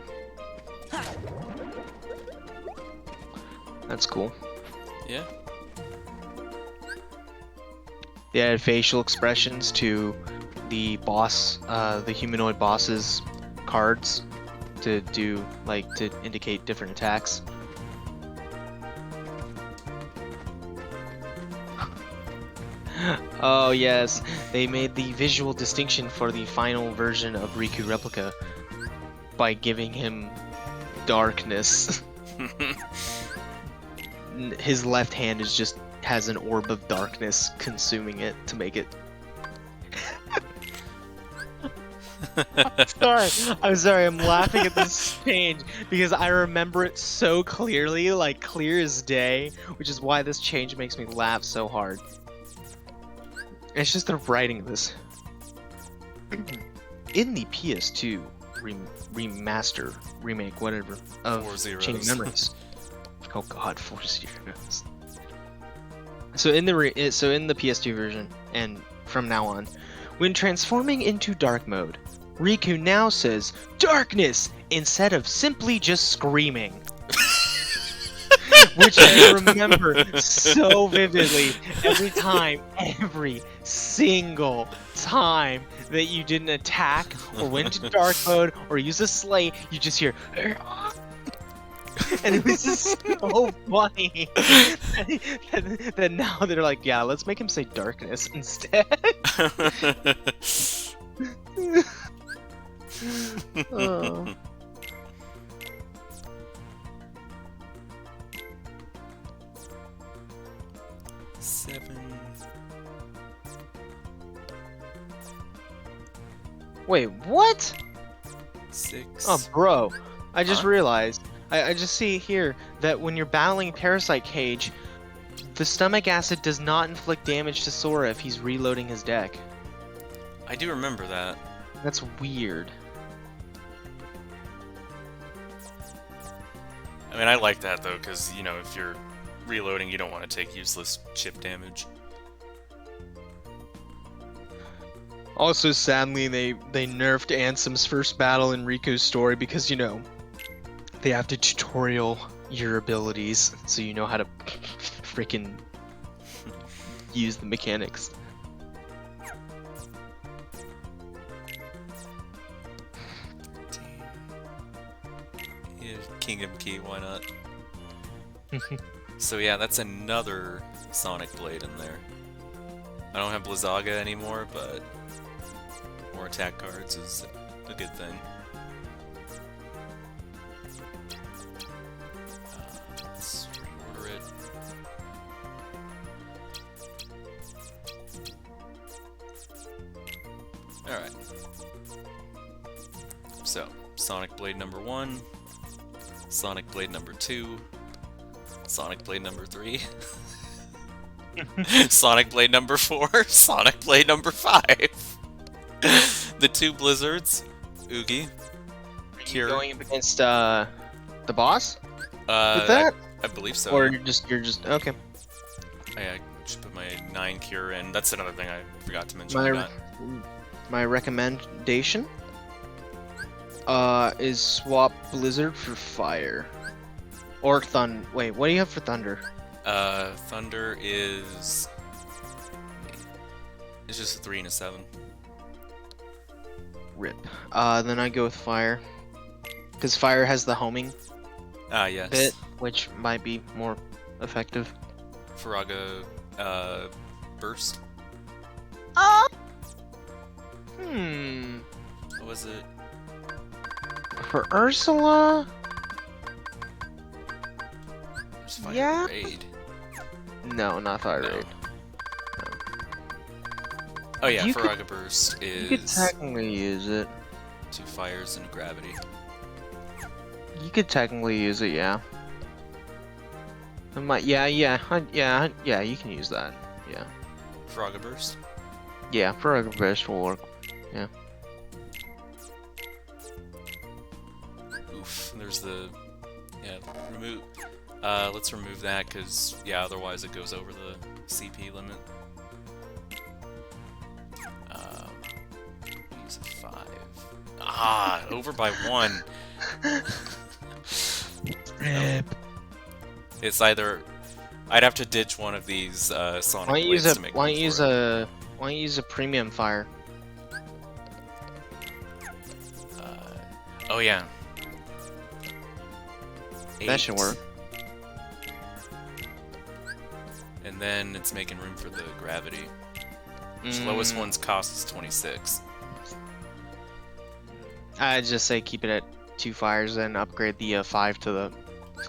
That's cool. Yeah. They added facial expressions to the boss, the humanoid boss's cards to do, like, to indicate different attacks. Oh yes, they made the visual distinction for the final version of Riku Replica by giving him darkness. His left hand is just has an orb of darkness consuming it to make it. I'm sorry, I'm laughing at this change because I remember it so clearly, like clear as day, which is why this change makes me laugh so hard. It's just the writing of this. In the PS2 remaster, remake, whatever, of 4 zeros. Chain of Memories. Oh god, 4 zeros. So in the PS2 version, and from now on, when transforming into dark mode, Riku now says "Darkness" instead of simply just screaming. Which I remember so vividly every single time that you didn't attack or went into dark mode or use a slate, you just hear and it was just so funny that now they're like, yeah, let's make him say darkness instead. Oh. Wait, what? 6. Oh, bro. I just realized. I just see here that when you're battling Parasite Cage, the stomach acid does not inflict damage to Sora if he's reloading his deck. I do remember that. That's weird. I mean, I like that though, because you know, if you're reloading, you don't want to take useless chip damage. Also, sadly, they nerfed Ansem's first battle in Riku's story because, you know, they have to tutorial your abilities so you know how to freaking use the mechanics. Yeah, Kingdom Key, why not? So yeah, that's another Sonic Blade in there. I don't have Blizzaga anymore, but more attack cards is a good thing. Let's reorder it. Alright. So, Sonic Blade number 1, Sonic Blade number 2, Sonic Blade number 3, Sonic Blade number 4, Sonic Blade number 5. The 2 Blizzards, Oogie, Cure. Going up against the boss with I, that, I believe so. or yeah. you're just okay. I should put my 9 Cure in. That's another thing I forgot to mention. My recommendation is swap Blizzard for Fire or Thunder. Wait, what do you have for Thunder? Thunder is... It's just a 3 and a 7. Rip. Then I go with Fire. Because Fire has the homing Ah, yes. bit, which might be more effective. Faraga, Burst. What was it? For Ursula? Just Fire Yeah. Raid. No, not Fire No. Raid. Oh yeah, You could- Faraga Burst You could is technically use it. 2 fires and a gravity. You could technically use it, yeah. Yeah, you can use that. Yeah. Faraga Burst. Yeah, for a best will work. Oof. There's the... Yeah, remove... let's remove that, because, yeah, otherwise it goes over the CP limit. Use a 5. Ah, over by 1. It's either... I'd have to ditch one of these Sonic Why don't you Blades use to a make why room don't you use for it. why don't you use a premium fire? Oh yeah. That should 8. work. And then it's making room for the gravity. Which lowest one's cost is 26. I'd just say keep it at 2 fires and upgrade the 5 to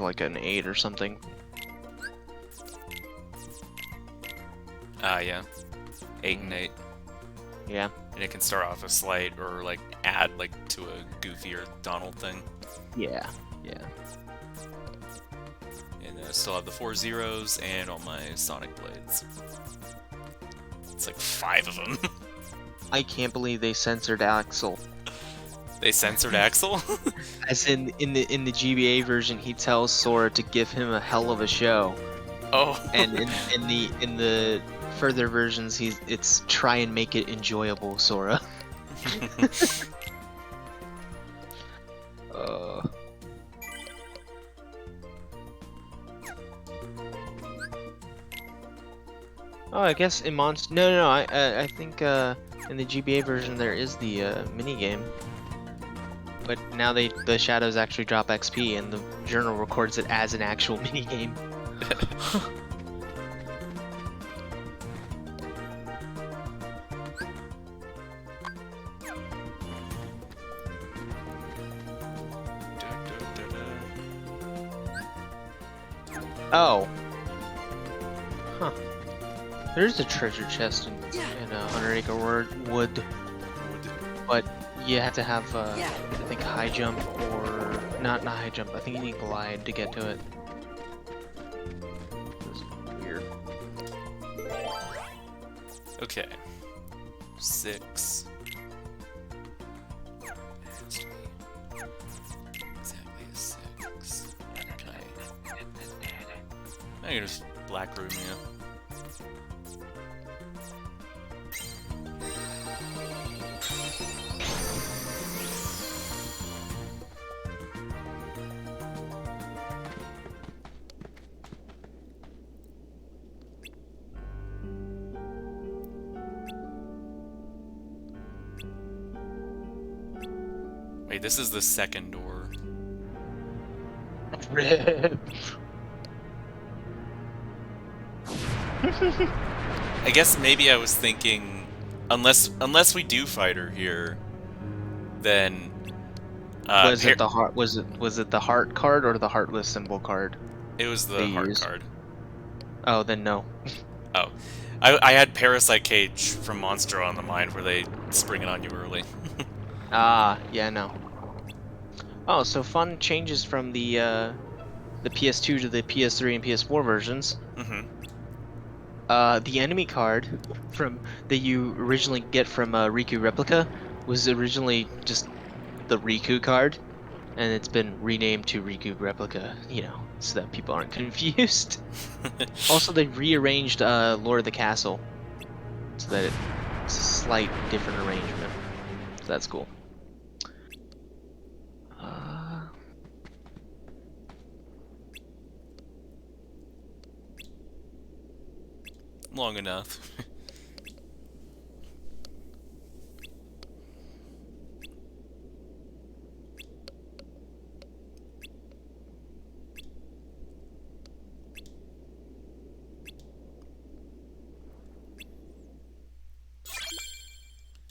like an 8 or something. Ah, yeah. 8 and 8. Yeah. And it can start off a slight or like add like to a goofier Donald thing. Yeah. Yeah. And I still have the 4 zeros and all my Sonic Blades. It's like 5 of them. I can't believe they censored Axel. They censored Axel? As in the GBA version, he tells Sora to give him a hell of a show, Oh. and in the further versions, it's try and make it enjoyable, Sora. Oh, I guess in Monster. No. I think in the GBA version there is the mini game, but now the shadows actually drop XP, and the journal records it as an actual mini game. Oh. Huh. There's a treasure chest in 100 Acre Wood, but you have to have, I think, high jump or... Not high jump, I think you need glide to get to it. This is weird. Okay. 6. Has to be exactly a 6. Can I can just black room you. Wait, this is the second door. Rip. I guess maybe I was thinking unless we do fight her here, then Was it the heart? Was it the heart card or the heartless symbol card it was they the heart used? card. Oh, then no. Oh, I had Parasite Cage from Monster on the mind where they spring it on you early. Ah, yeah, no. Oh, so fun changes from the PS2 to the PS3 and PS4 versions. Mm-hmm. The enemy card from that you originally get from Riku Replica was originally just the Riku card, and it's been renamed to Riku Replica, so that people aren't confused. Also, they rearranged Lord of the Castle so that it's a slight different arrangement. So that's cool. Long enough.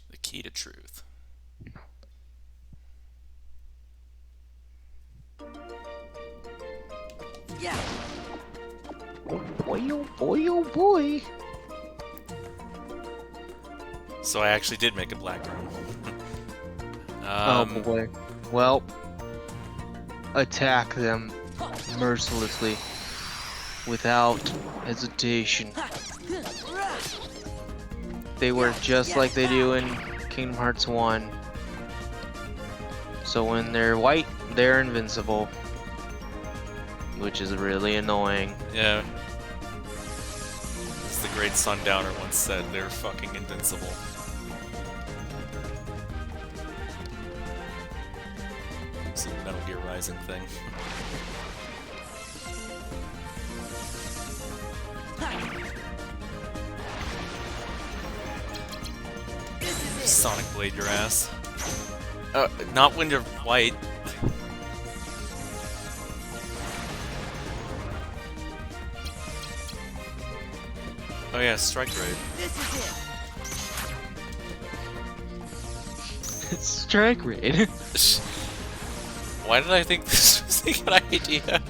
The key to truth. Yeah. Oh boy, oh boy, oh boy. So I actually did make a black room. Oh boy. Well, attack them mercilessly without hesitation. They work just like they do in Kingdom Hearts 1. So when they're white, they're invincible. Which is really annoying. Yeah. As the great Sundowner once said, they're fucking invincible. It's a Metal Gear Rising thing. Sonic Blade your ass. Not when you're white. Oh yeah, strike rate. This is it. Strike rate. Why did I think this was a good idea?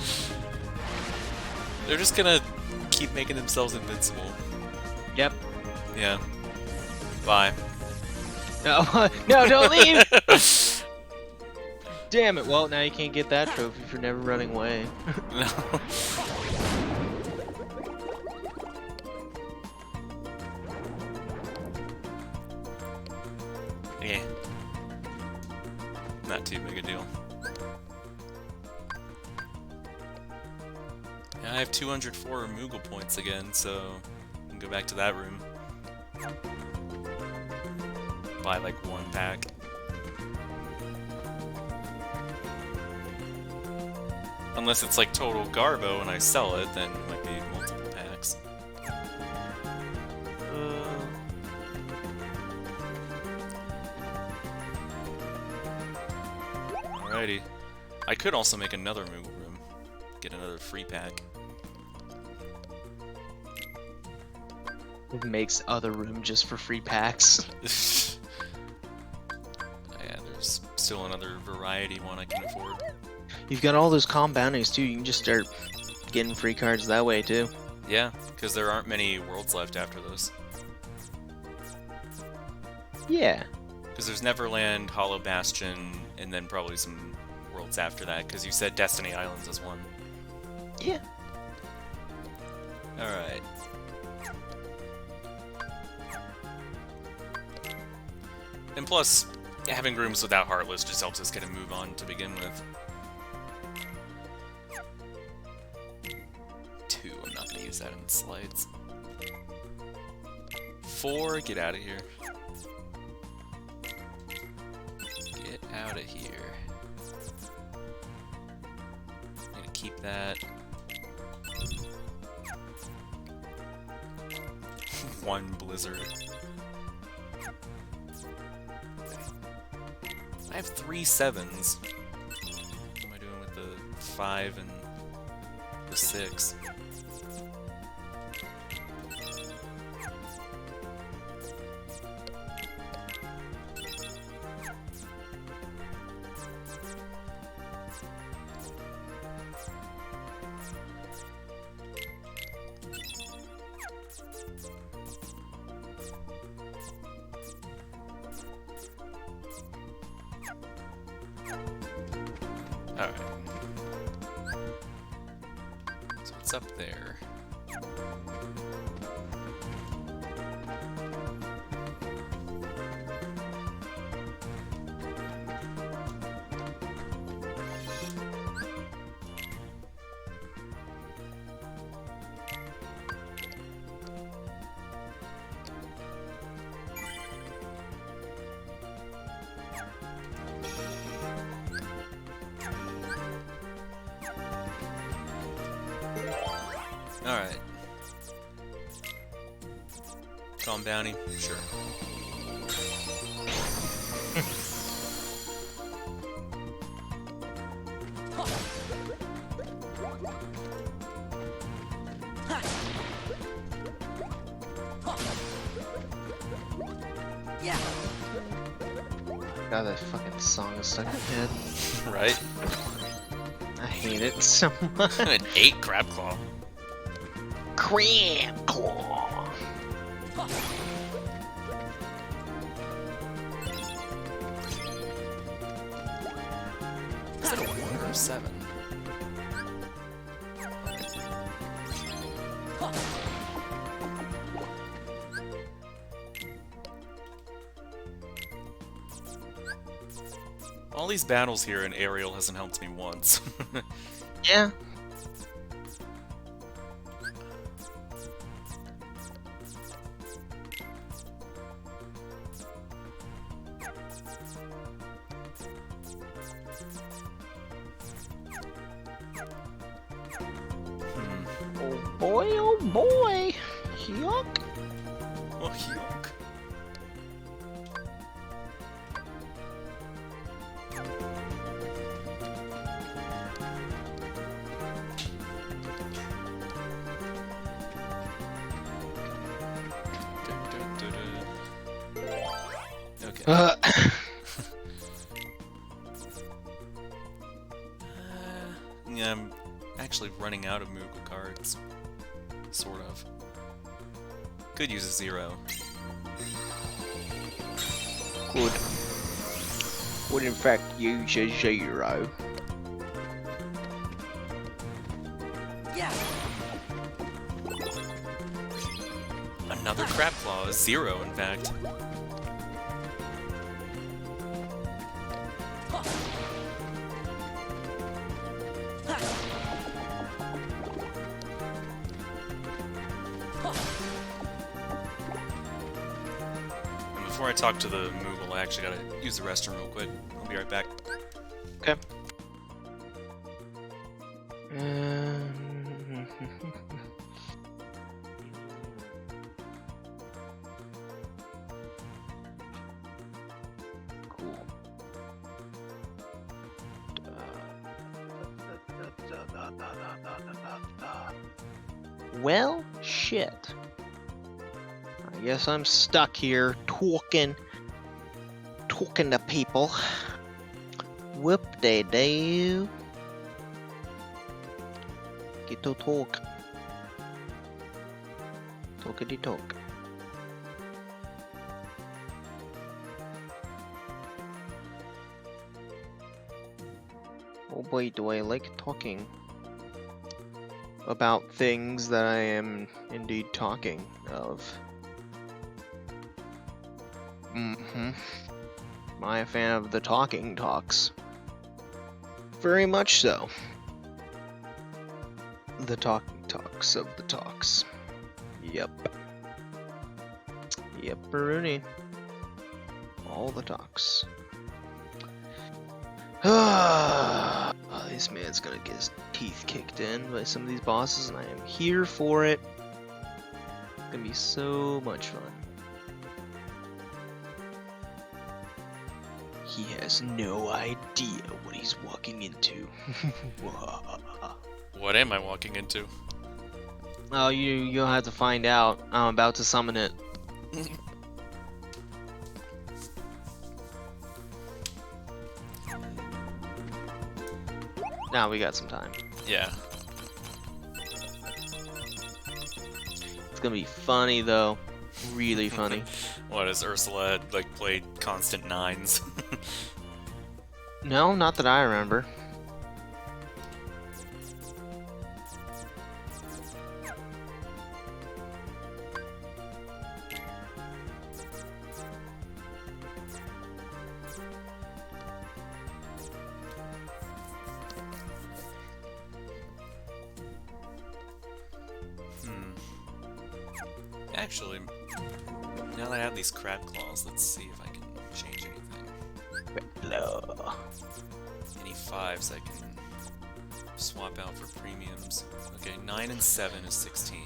They're just gonna keep making themselves invincible. Yep. Yeah. Bye. No, no, don't leave! Damn it, well, now you can't get that trophy for never running away. No. Yeah. Not too big a deal. Yeah, I have 204 Moogle points again, so I can go back to that room. Buy like one pack. Unless it's like total garbo and I sell it, then it might be multiple packs. Alrighty. I could also make another Moogle room. Get another free pack. It makes other room just for free packs. Yeah, there's still another variety one I can afford. You've got all those calm bounties too, you can just start getting free cards that way too. Yeah, because there aren't many worlds left after those. Yeah. Because there's Neverland, Hollow Bastion, and then probably some worlds after that, because you said Destiny Islands is one. Yeah. Alright. And plus, having rooms without Heartless just helps us get a move on to begin with. 2, I'm not going to use that in the slides. 4, get out of here. Get out of here. I'm going to keep that. 1 Blizzard. I have 3 7s. What am I doing with the 5 and the 6? up there? Alright. Calm bounty? Sure. Yeah. God, that fucking song is stuck in my head. Right? I hate it so much. An 8 crab claw. Crab claw. Is that a 1 or a 7? All these battles here and Ariel hasn't helped me once. Yeah. Oh boy. Yuck. Oh, yuck. Okay. Yeah, I'm actually running out of Moogle cards. Sort of. Could use a 0. Would in fact use a 0. Yeah. Another crab claw, a 0 in fact. And before I talk to the Moogle, I actually gotta use the restroom real quick. I'll be right back. Okay. Cool. Well, shit. I guess I'm stuck here talking to people. Whoop-de-doo. Get to talk. Talkity talk. Oh boy, do I like talking about things that I am indeed talking of. Mm-hmm. Am I a fan of the talking talks? Very much so. The talking talks of the talks. Yep. Yep, Rooney. All the talks. This man's gonna get his teeth kicked in by some of these bosses, and I am here for it. It's gonna be so much fun. He has no idea what he's walking into. What am I walking into? Oh, you'll have to find out. I'm about to summon it. Now we got some time. Yeah. It's gonna be funny though. Really funny. What, has Ursula had, like, played constant 9s? No, not that I remember. Actually, now that I have these crab claws, let's see if I can change anything. Hello. Any 5s I can swap out for premiums. Okay, 9 and 7 is 16.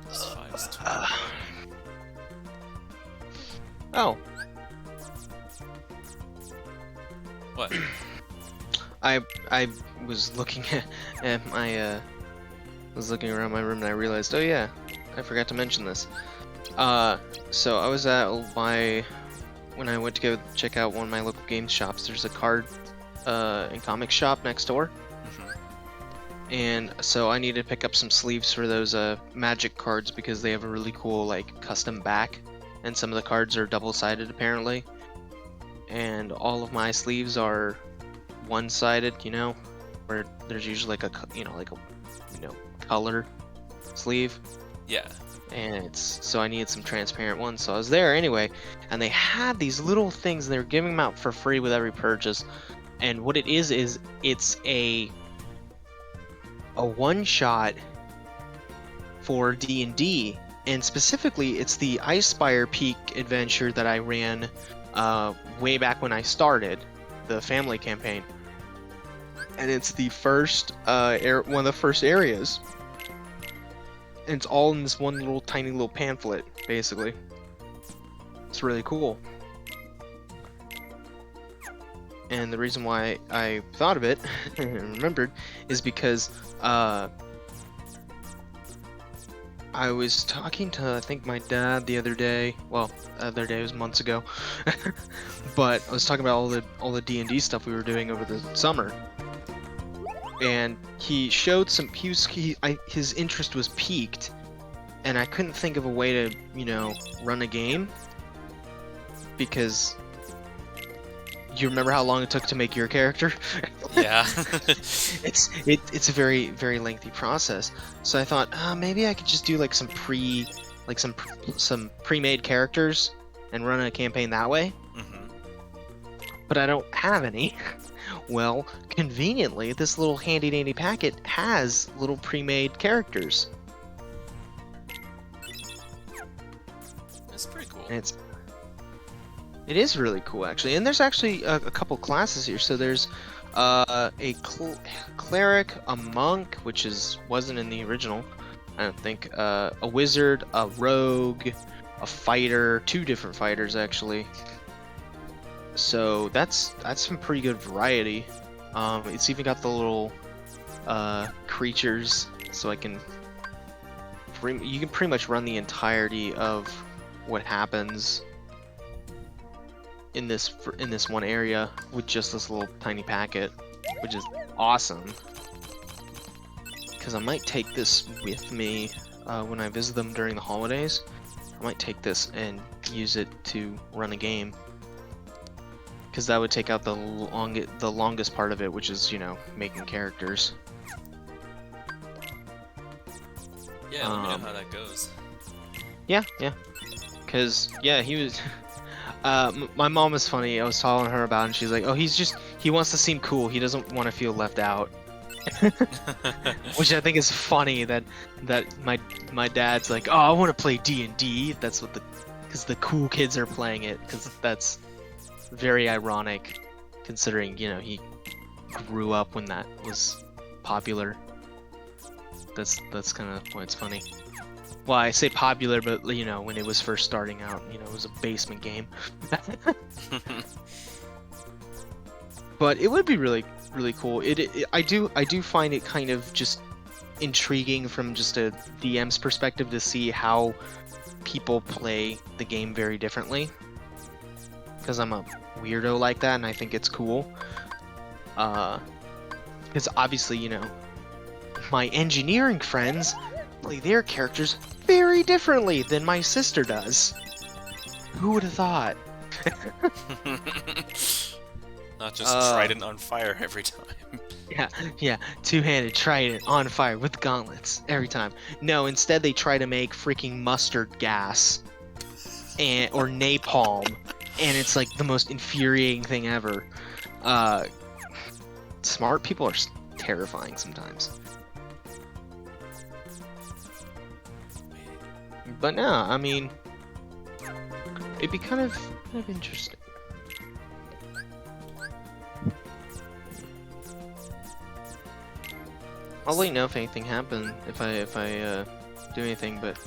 Plus 5 is 20. Oh, What? I was looking at my was looking around my room and I realized, oh yeah, I forgot to mention this. So I was at when I went to go check out one of my local game shops. There's a card and comic shop next door. And so I needed to pick up some sleeves for those magic cards because they have a really cool like custom back, and some of the cards are double-sided apparently. And all of my sleeves are one-sided, you know, where there's usually like a color sleeve. Yeah. And so I needed some transparent ones, so I was there anyway, and they had these little things, and they were giving them out for free with every purchase. And what it is it's a one-shot for D&D, and specifically it's the Icespire Peak adventure that I ran way back when I started the family campaign, and it's the first one of the first areas, and it's all in this one little tiny little pamphlet. Basically, it's really cool. And the reason why I thought of it and remembered is because I was talking to, I think, my dad the other day. Well, the other day was months ago, but I was talking about all the D&D stuff we were doing over the summer, and he showed some. His interest was piqued, and I couldn't think of a way to, run a game, because you remember how long it took to make your character? Yeah. it's a very, very lengthy process. So I thought, maybe I could just do like some pre-made characters and run a campaign that way. But I don't have any. Well, conveniently, this little handy dandy packet has little pre-made characters. That's pretty cool. And it is really cool, actually. And there's actually a couple classes here. So there's a cleric, a monk, which wasn't in the original, I don't think. A wizard, a rogue, a fighter, 2 different fighters actually. So that's some pretty good variety. It's even got the little creatures, so you can pretty much run the entirety of what happens in this one area with just this little tiny packet, which is awesome. Because I might take this with me when I visit them during the holidays. I might take this and use it to run a game, because that would take out the longest part of it, which is making characters. Yeah, let me know how that goes. Yeah. Because he was. My mom was funny. I was telling her about it, and she's like, "Oh, he wants to seem cool. He doesn't want to feel left out." Which I think is funny that my dad's like, "Oh, I want to play D&D." That's because the cool kids are playing it. Because that's very ironic, considering he grew up when that was popular. That's kind of why it's funny. Well, I say popular, but when it was first starting out, it was a basement game. But it would be really, really cool. I do find it kind of just intriguing from just a DM's perspective to see how people play the game very differently. Because I'm a weirdo like that, and I think it's cool. Because obviously, my engineering friends play their characters very differently than my sister does. Who would have thought? Not just trident on fire every time. Yeah, 2-handed trident on fire with gauntlets every time. No, instead they try to make freaking mustard gas or napalm, and it's like the most infuriating thing ever. Smart people are terrifying sometimes. But no, I mean, it'd be kind of interesting. I'll let you know if anything happens, if I do anything, but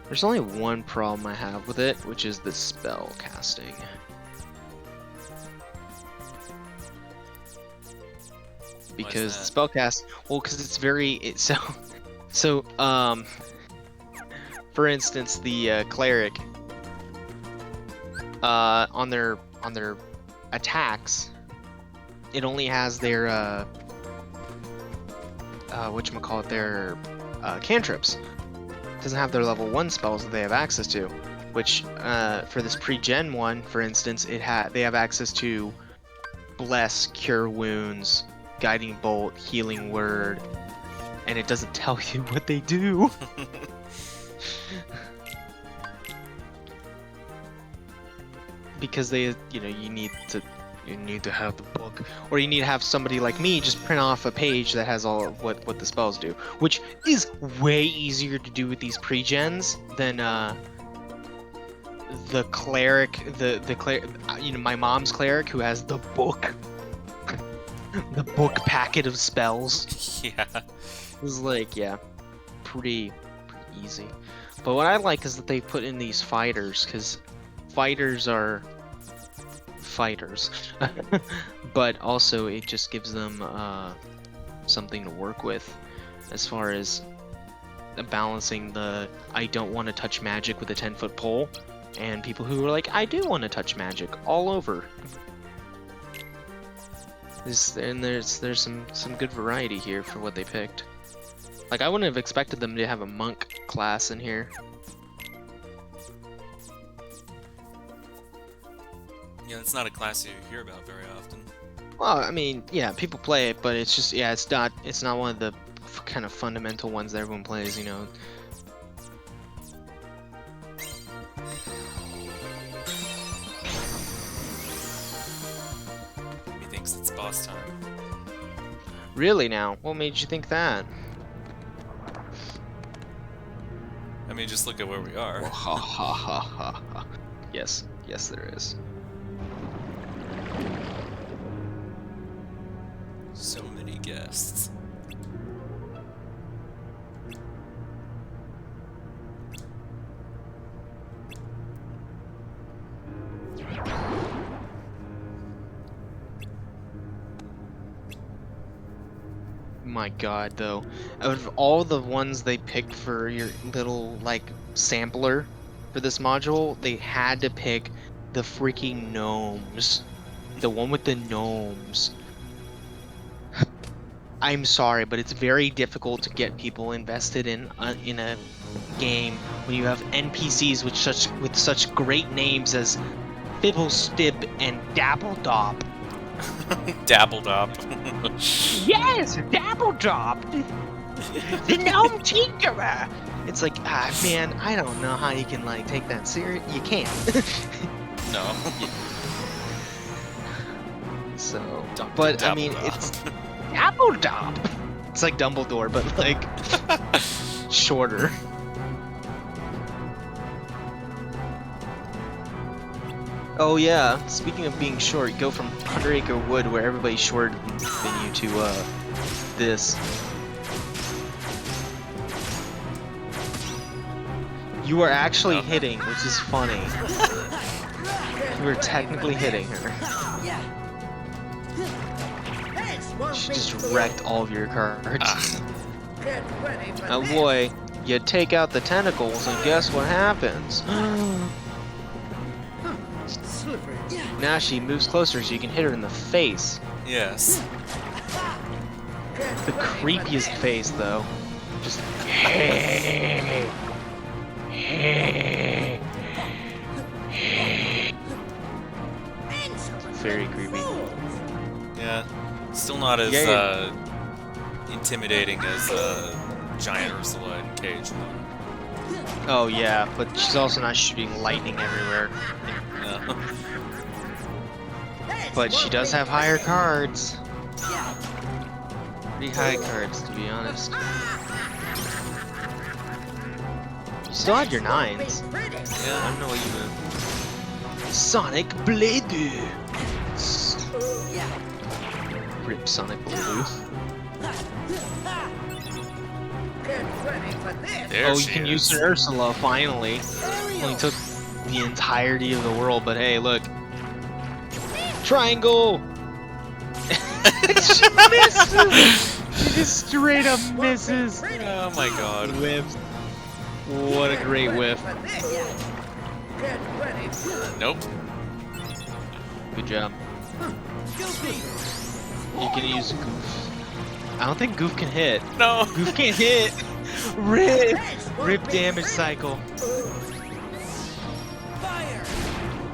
there's only one problem I have with it, which is the spell casting. Because the spell cast, well, because it's very, for instance, the cleric, on their attacks, it only has their whatchamacallit, their cantrips. It doesn't have their level 1 spells that they have access to, which for this pre-gen one, for instance, they have access to Bless, Cure Wounds, Guiding Bolt, Healing Word, and it doesn't tell you what they do. Because they, you need to have the book, or you need to have somebody like me just print off a page that has all of what the spells do, which is way easier to do with these pre-gens than the cleric, my mom's cleric who has the book, the book packet of spells. Yeah. It's like, yeah, pretty easy. But what I like is that they put in these fighters, because fighters are fighters, but also it just gives them something to work with as far as balancing the I don't want to touch magic with a 10-foot pole and people who are like, I do want to touch magic all over. There's some good variety here for what they picked. Like, I wouldn't have expected them to have a monk class in here. Yeah, it's not a class you hear about very often. Well, I mean, yeah, people play it, but it's just, yeah, it's not one of the kind of fundamental ones that everyone plays, you know. He thinks it's boss time. Really now? What made you think that? I mean, just look at where we are. Ha ha ha ha ha. Yes, there is. So many guests. My god, though. Out of all the ones they picked for your little, like, sampler for this module, they had to pick the freaking gnomes. The one with the gnomes. I'm sorry, but it's very difficult to get people invested in a game when you have NPCs with such great names as Fibblestib and Dabbledop. Dabbledop. Yes, Dabbledop! The gnome tinkerer! It's like, man, I don't know how you can, like, take that serious. You can't. No. So, Dr. but, I mean, Dabbledop. it's Dabbledop! It's like Dumbledore, but, like, shorter. Oh yeah, speaking of being short, go from 100 Acre Wood, where everybody's shorter than you, to this. You are actually hitting, which is funny. You were technically hitting her. She just wrecked all of your cards. Oh boy, you take out the tentacles and guess what happens? Now she moves closer so you can hit her in the face. Yes. The creepiest face, though. Just very creepy. Yeah. Still not as intimidating as Giant Ursula in Cage. Oh yeah, but she's also not shooting lightning everywhere. No. But she does have higher cards. Pretty high cards, to be honest. still had your 9s. I Yeah. don't know what you meant. Sonic Blade. Rip Sonic Blade. There Oh, you she can is. use Ursula finally. Only took the entirety of the world, but hey, look. Triangle! She misses! She just straight up misses! Oh my god. Whiffs. What a great whiff. Nope. Good job. You can use Goof. I don't think Goof can hit. No. Goof can't hit! Rip! Rip damage cycle.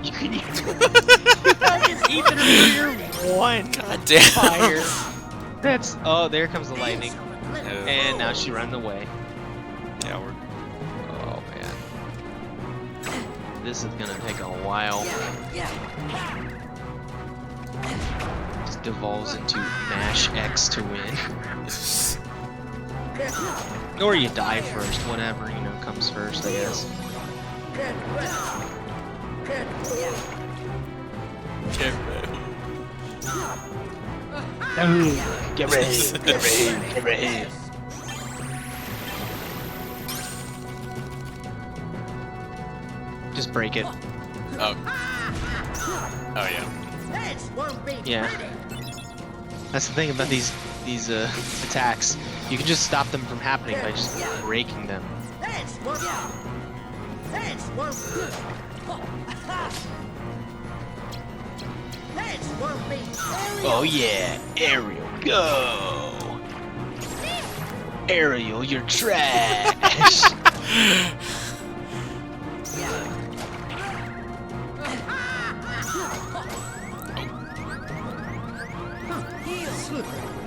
You can use Ethan Reader 1. God damn. Fire. That's oh, there comes the lightning, Yeah. and now she runs away. Yeah, we're Oh man, this is gonna take a while. Just devolves into mash X to win, or you die first. Whatever comes first, I guess. Get ready, get ready, get ready. Just break it. Oh. Oh yeah. Yeah. That's the thing about these attacks. You can just stop them from happening by just breaking them. Oh yeah, Ariel, go! Ariel, you're trash!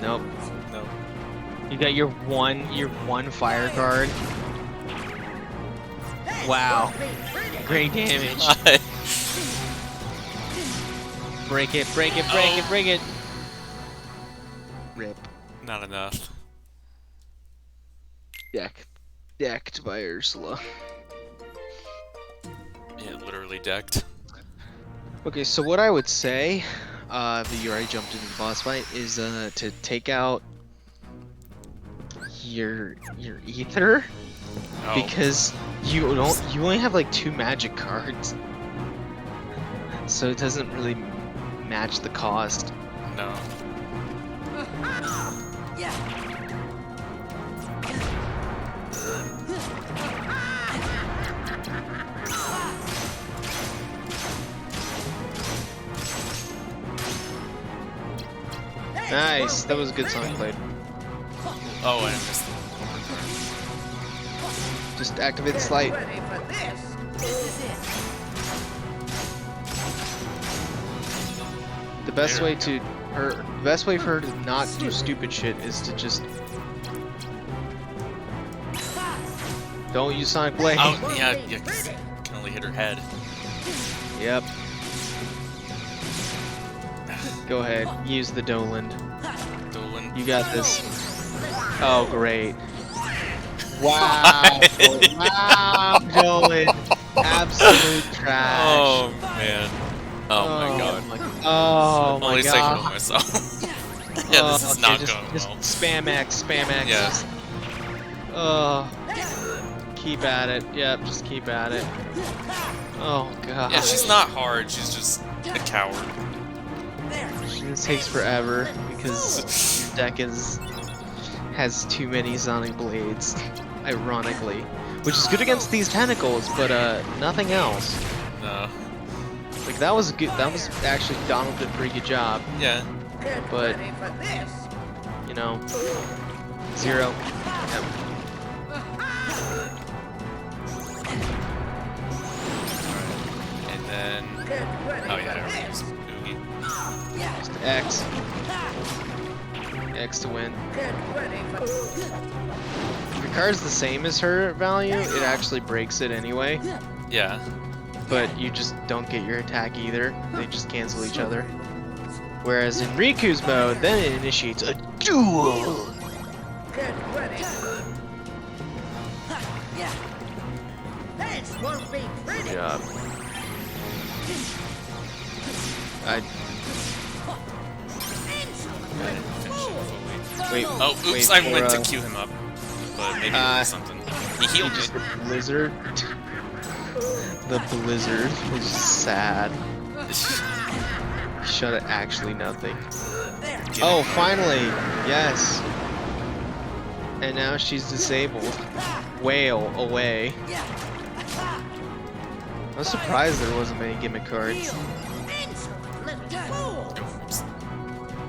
Nope. No. You got your one fire guard. Wow. Great damage. Break it, break it, break it, break it. Rip. Not enough. Decked by Ursula. Yeah, literally decked. Okay, so what I would say, if you already jumped into the boss fight, is to take out your ether, Oh. because you only have like 2 magic cards, so it doesn't really match the cost. No. Nice, that was a good song played. Oh, I missed it. Just activate the slide. The best There way we to the best way for her to not do stupid shit is to just don't use Sonic Blade. Oh, yeah, yeah, 'cause you can only hit her head. Yep. Go ahead, use the Doland. Dolan. You got this. Oh, great. Wow. Wow, Dolan. Absolute trash. Oh, man. Oh, my god. Oh my Only god. second myself. Yeah, this is okay, not just, going just well. spam X, spam X. Yeah. Just, keep at it. Yep, just keep at it. Oh god. Yeah, she's not hard, she's just a coward. This takes forever because your deck has too many Sonic Blades, ironically, which is good against these tentacles, but nothing else. No. Like that was good. That was actually Donald did a pretty good job, Yeah. but you know, 0. Yep. And then... Oh, yeah, I already used Oogie. Just X. X to win. If your card's the same as her value, it actually breaks it anyway. Yeah. But you just don't get your attack either. They just cancel each other. Whereas in Riku's mode, then it initiates a duel. Good job. Wait. Oh, oops! wait I for, meant to queue him up, but maybe it was something. He healed me. Just the blizzard. The blizzard is sad. Shut it. Actually, nothing. Oh, finally! Yes. And now she's disabled. Wail away. I was surprised there wasn't many gimmick cards.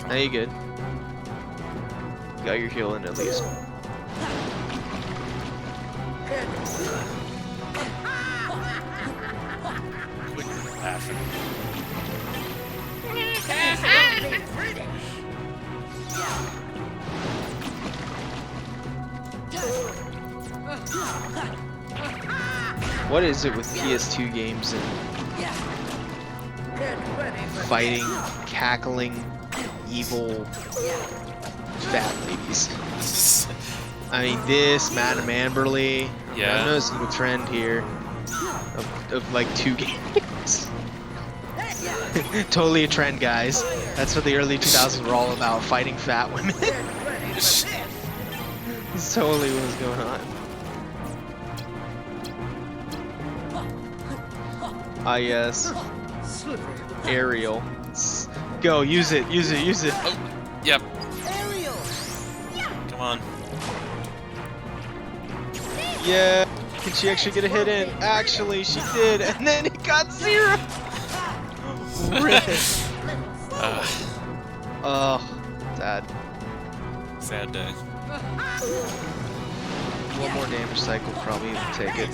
Now you good. You got your healing at least. Quit laughing. What is it with PS2 games and fighting, cackling, evil fat ladies? I mean, this, Madame Amberly. Yeah. I'm noticing a trend here of like 2 games. Totally a trend, guys. That's what the early 2000s were all about, fighting fat women. That's totally what was going on. Ah, yes. Aerial. Go, use it, use it, use it. Oh, yep. Come on. Yeah. Can she actually get a hit in? Actually, she did, and then it got 0. Rip. Oh, sad. Sad day. One more damage cycle probably will take it.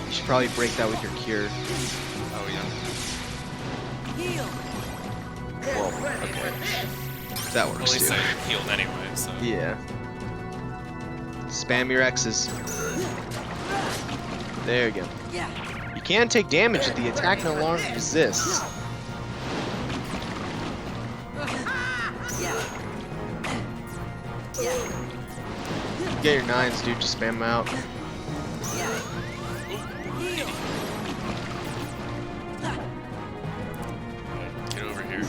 You should probably break that with your cure. Oh yeah. Well, okay. That At works least too. I healed anyway, so. Yeah. Spam your X's. There you go. You can take damage if the attack no longer resists. Get your 9s, dude. Just spam them out. Get over here.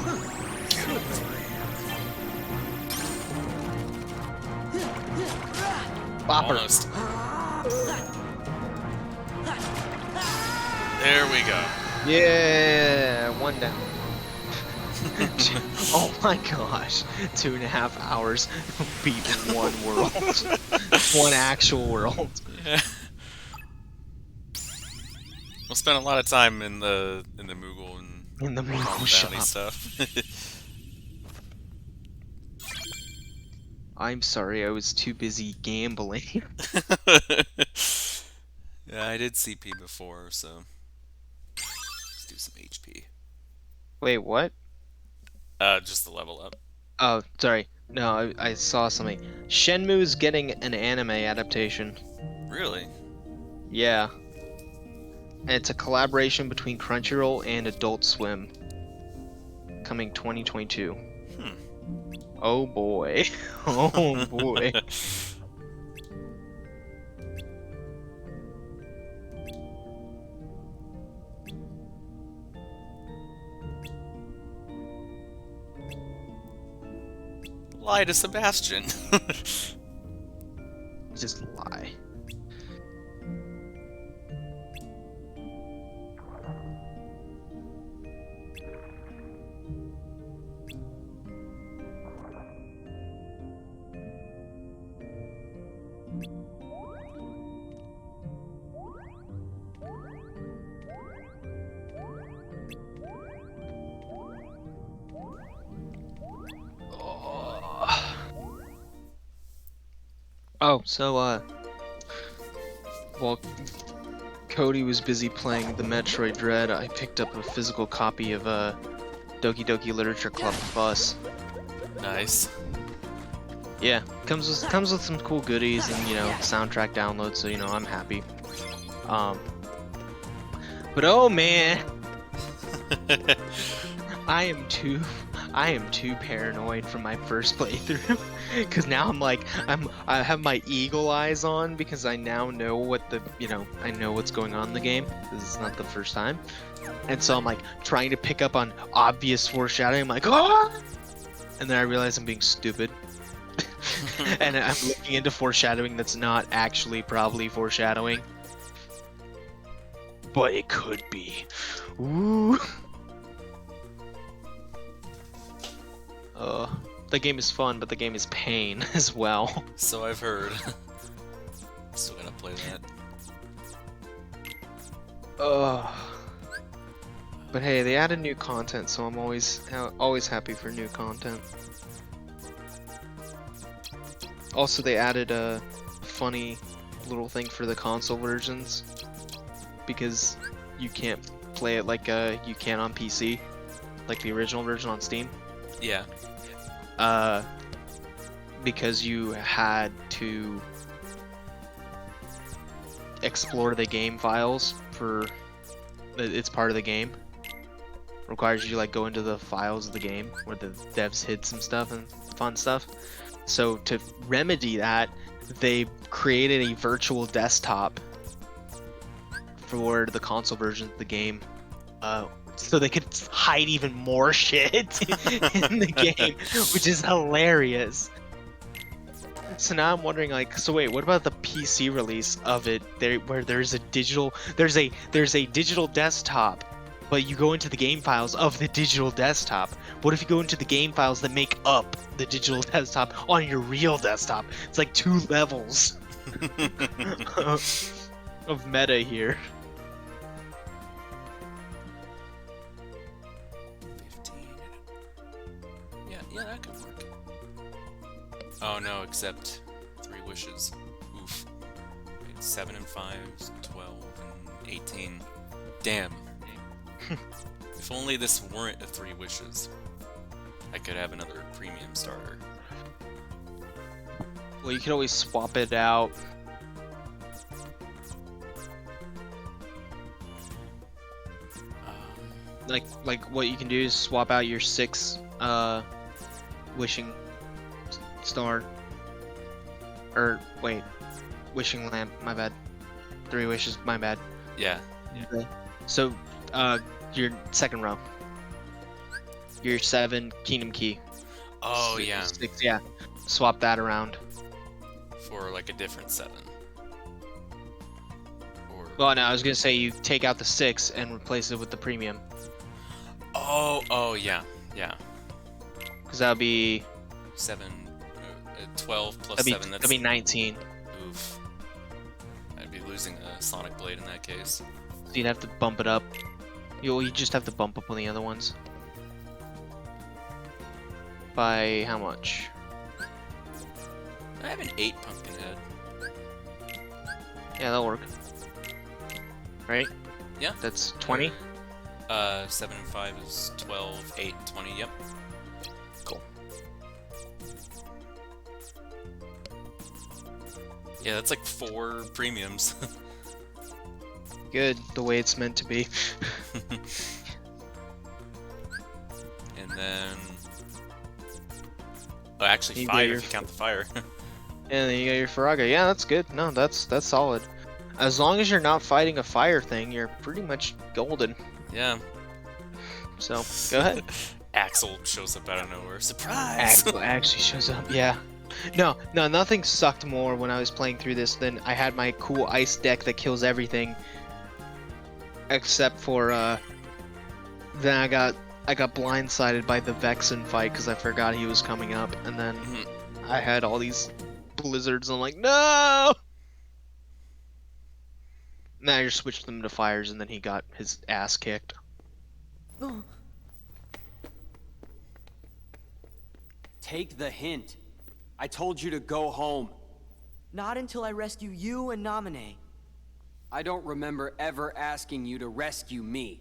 Bopper. Almost. There we go. Yeah, 1 down. Oh my gosh, 2.5 hours beat 1 world. 1 actual world. Yeah. We'll spend a lot of time in the Moogle and In the Moogle Bounty shop. stuff. I'm sorry, I was too busy gambling. Yeah, I did CP before, so let's do some HP. Wait, what? Just the level up. Oh, sorry. No, I saw something. Shenmue's getting an anime adaptation. Really? Yeah. And it's a collaboration between Crunchyroll and Adult Swim. Coming 2022. Oh boy. Oh boy. Lie to Sebastian. Just lie. Oh, so, while Cody was busy playing the Metroid Dread, I picked up a physical copy of, Doki Doki Literature Club Plus. Nice. Yeah, comes with some cool goodies and, you know, soundtrack downloads, so, you know, I'm happy. But oh man! I am too paranoid from my first playthrough. Because now I'm like, I have my eagle eyes on because I now know what I know what's going on in the game. This is not the first time. And so I'm like trying to pick up on obvious foreshadowing. I'm like, oh! And then I realize I'm being stupid. And I'm looking into foreshadowing that's not actually probably foreshadowing. But it could be. Ooh. The game is fun, but the game is pain as well. So I've heard. Still gonna play that. But hey, they added new content, so I'm always happy for new content. Also, they added a funny little thing for the console versions because you can't play it like you can on PC, like the original version on Steam. Yeah. Because you had to explore the game files for it's part of the game. Requires you to like go into the files of the game where the devs hid some stuff and fun stuff. So to remedy that, they created a virtual desktop for the console version of the game, so they could hide even more shit in the game, which is hilarious. So now I'm wondering, like, so wait, what about the PC release of it? Where there's a digital desktop, but you go into the game files of the digital desktop. What if you go into the game files that make up the digital desktop on your real desktop? It's like 2 levels of meta here. 15. Yeah, that could work. Oh no, except 3 wishes. Oof. Wait, 7 and 5, 12 and 18. Damn. If only this weren't a 3 wishes. I could have another premium starter. Well, you could always swap it out. Like what you can do is swap out your 6 wishing star. Or wait, wishing lamp, my bad. 3 wishes, my bad. Yeah. So your second row. Your 7 kingdom key. Oh, yeah. 6, yeah. Swap that around. For like a different 7. Or... Well, no, I was gonna say you take out the 6 and replace it with the premium. Oh, yeah. Yeah. Because that would be 7, 12 plus 7, that'd be 19. Oof. I'd be losing a Sonic Blade in that case. So you'd have to bump it up. You just have to bump up on the other ones. By how much? I have an 8 Pumpkinhead. Yeah, that'll work. Right? Yeah. That's 20? 7 and 5 is 12, 8, 20, yep. Cool. Yeah, that's like 4 premiums. Good, the way it's meant to be. And then... Oh, actually You 5 get if your- you count the fire. And then you got your Faraga. Yeah, that's good. No, that's solid. As long as you're not fighting a fire thing, you're pretty much golden. Yeah. So, go ahead. Axel shows up out of nowhere. Surprise! Axel actually shows up, yeah. No, nothing sucked more when I was playing through this than I had my cool ice deck that kills everything. Except for, then I got blindsided by the Vexen fight because I forgot he was coming up, and then I had all these blizzards, and I'm like, no! Now I just switched them to fires, and then he got his ass kicked. Take the hint. I told you to go home. Not until I rescue you and Namine. I don't remember ever asking you to rescue me.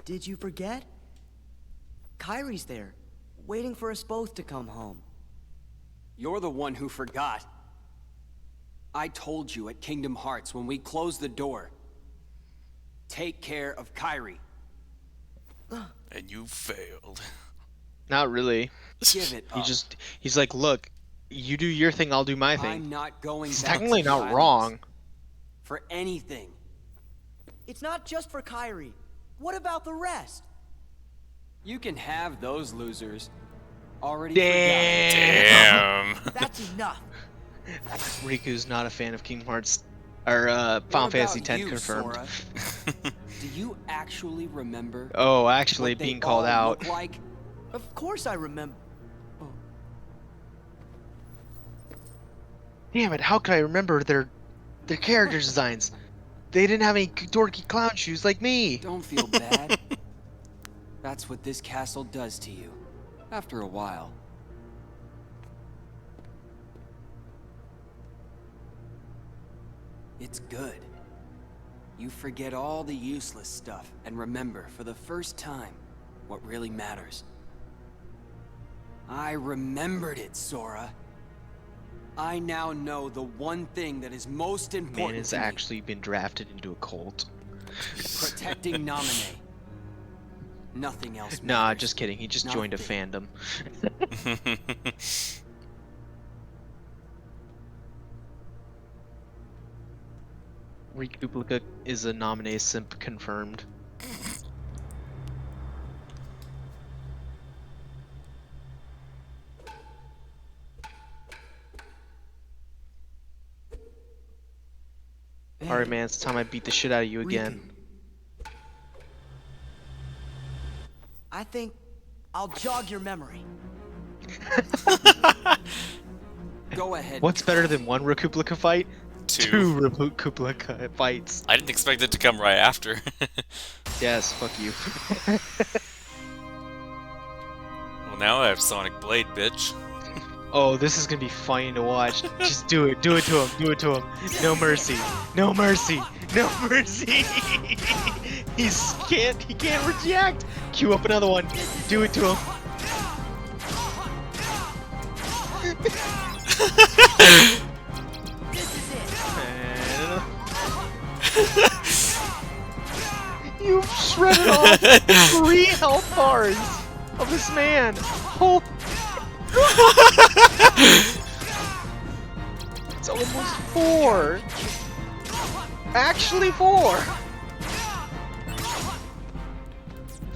Did you forget? Kyrie's there, waiting for us both to come home. You're the one who forgot. I told you at Kingdom Hearts when we closed the door. Take care of Kyrie. And you failed. Not really. Give it He up. just he's like, look, you do your thing, I'll do my I'm thing. not going He's back technically to the not islands wrong. for anything. It's not just for Kyrie. What about the rest? You can have those losers. Already Damn. Damn. That's enough. Riku's not a fan of Kingdom Hearts or Final What Fantasy about X you, confirmed. Sora? Do you actually remember Oh, actually what they being called all out. look like? Of course I remember. Damn it! How could I remember their character designs? They didn't have any dorky clown shoes like me. Don't feel bad. That's what this castle does to you. After a while. It's good. You forget all the useless stuff and remember for the first time what really matters. I remembered it, Sora. I now know the one thing that is most important Man has to me. actually been drafted into a cult. Protecting Naminé. Nothing else Nah, matters. just kidding. He just joined a Nothing. fandom. Recuplica is a nominee simp confirmed. Alright, man, it's time I beat the shit out of you again. I think I'll jog your memory. Go ahead. What's better than one Recuplica fight? Two. Recuplica fights. I didn't expect it to come right after. Yes, fuck you. Well, now I have Sonic Blade, bitch. Oh, this is gonna be funny to watch. Just do it. Do it to him. Do it to him. No mercy. No mercy. No mercy. He can't reject. Cue up another one. Do it to him. This is it. You shredded off 3 health bars of this man. Oh. It's almost 4. Actually 4.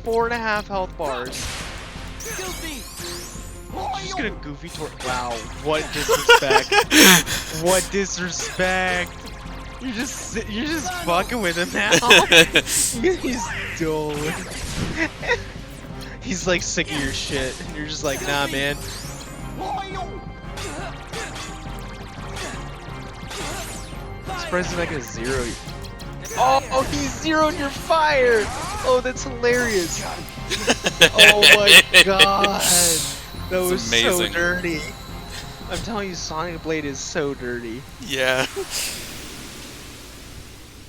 4.5 health bars. Just gonna goofy toward. Wow, what disrespect! What disrespect! You're just fucking with him now. He's dull. He's like sick of your shit, and you're just like, nah, man. I'm surprised he's not gonna zero you. Oh, he zeroed your fire! Oh, that's hilarious. Oh my god. That was so amazing. dirty. I'm telling you, Sonic Blade is so dirty. Yeah.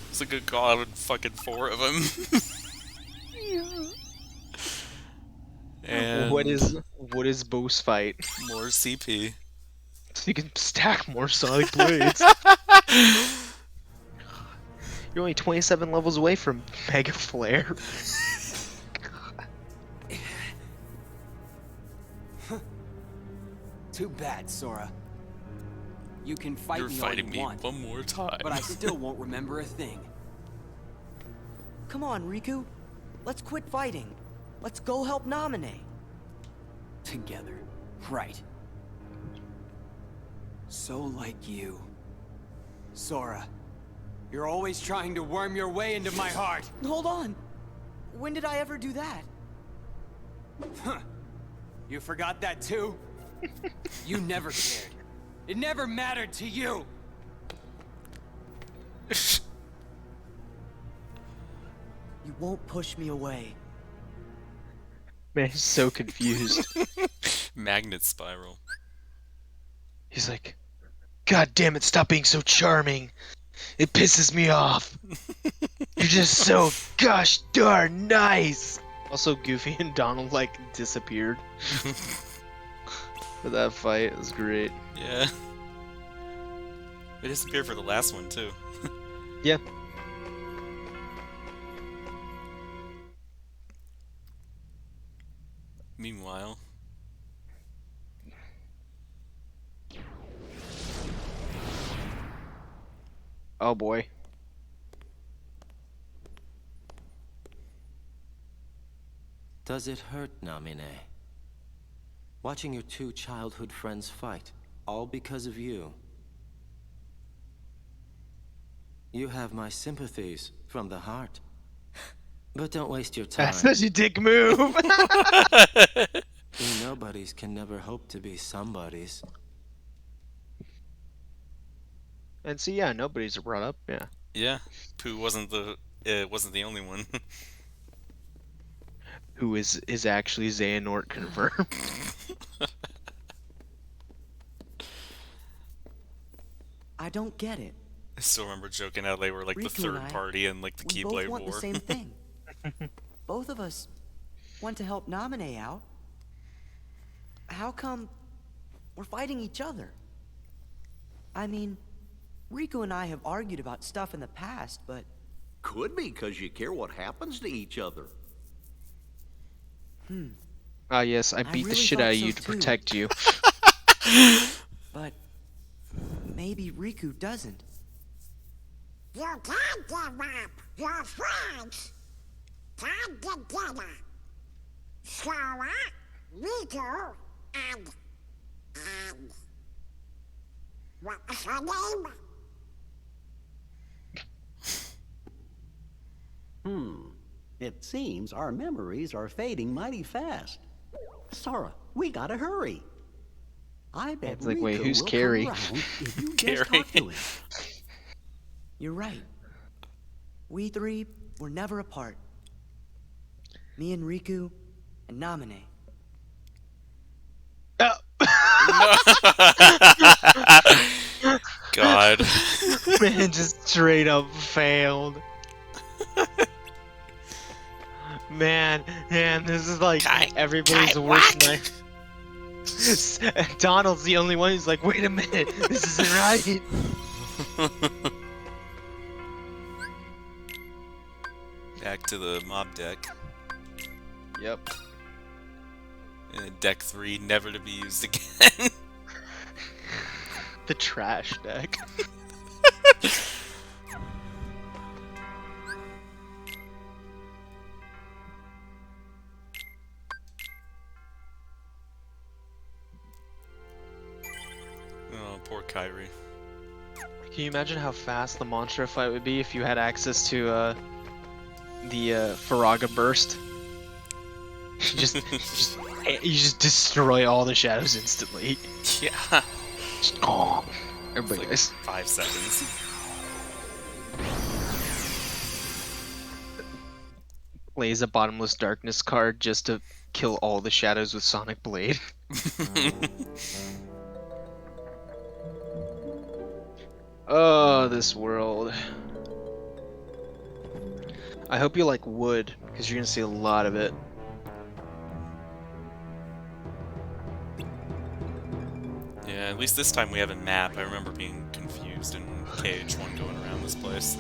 It's a good call. I would fucking 4 of them. And What is Boos fight? more CP? So you can stack more Sonic Blades. You're only 27 levels away from Mega Flare. Too bad, Sora. You can fight You're me fighting all me you want, one more time. but I still won't remember a thing. Come on, Riku. Let's quit fighting. Let's go help Naminé. Together. Right. So like you. Sora, you're always trying to worm your way into my heart. Hold on. When did I ever do that? Huh. You forgot that too? You never cared. It never mattered to you. You won't push me away. Man, he's so confused. Magnet spiral. He's like, God damn it, stop being so charming. It pisses me off. You're just so gosh darn nice. Also, Goofy and Donald, like, disappeared. For that fight, it was great. Yeah. They disappeared for the last one, too. Yeah. Meanwhile, Oh boy. Does it hurt, Namine? Watching your two childhood friends fight, all because of you. You have my sympathies from the heart. But don't waste your time. That's such a dick move. We nobodies can never hope to be somebodies. And so yeah, nobody's brought up. Yeah. Yeah, Pooh wasn't the only one. Who is actually Xehanort confirmed? I don't get it. I still remember joking how they were like the Riku third and I, party in like the we both Keyblade want War. the same thing. Both of us want to help Naminé out. How come we're fighting each other? I mean, Riku and I have argued about stuff in the past, but Could be because you care what happens to each other. Ah yes, I beat the really shit thought out of so you to too. protect you. but maybe Riku doesn't. You can't give up your friends. Time together. Sora, Riku, and what's her name? It seems our memories are fading mighty fast. Sora, we gotta hurry. I bet It's like, wait, Riku who's will Carrie? come around if you Carrie. just talk to him. You're right. We three were never apart. Me and Riku and Naminé. God. Man, just straight up failed. Man, this is like everybody's worst night. Donald's the only one who's like, wait a minute, this isn't right. Back to the mob deck. Yep. Deck 3, never to be used again. The trash deck. Oh, poor Kyrie. Can you imagine how fast the monster fight would be if you had access to the Faraga burst? You just destroy all the shadows instantly. Yeah. Just, oh, everybody Like dies. 5 seconds. Plays a bottomless darkness card just to kill all the shadows with Sonic Blade. Oh, this world. I hope you like wood, because you're gonna see a lot of it. Yeah, at least this time we have a map. I remember being confused in KH1 going around this place.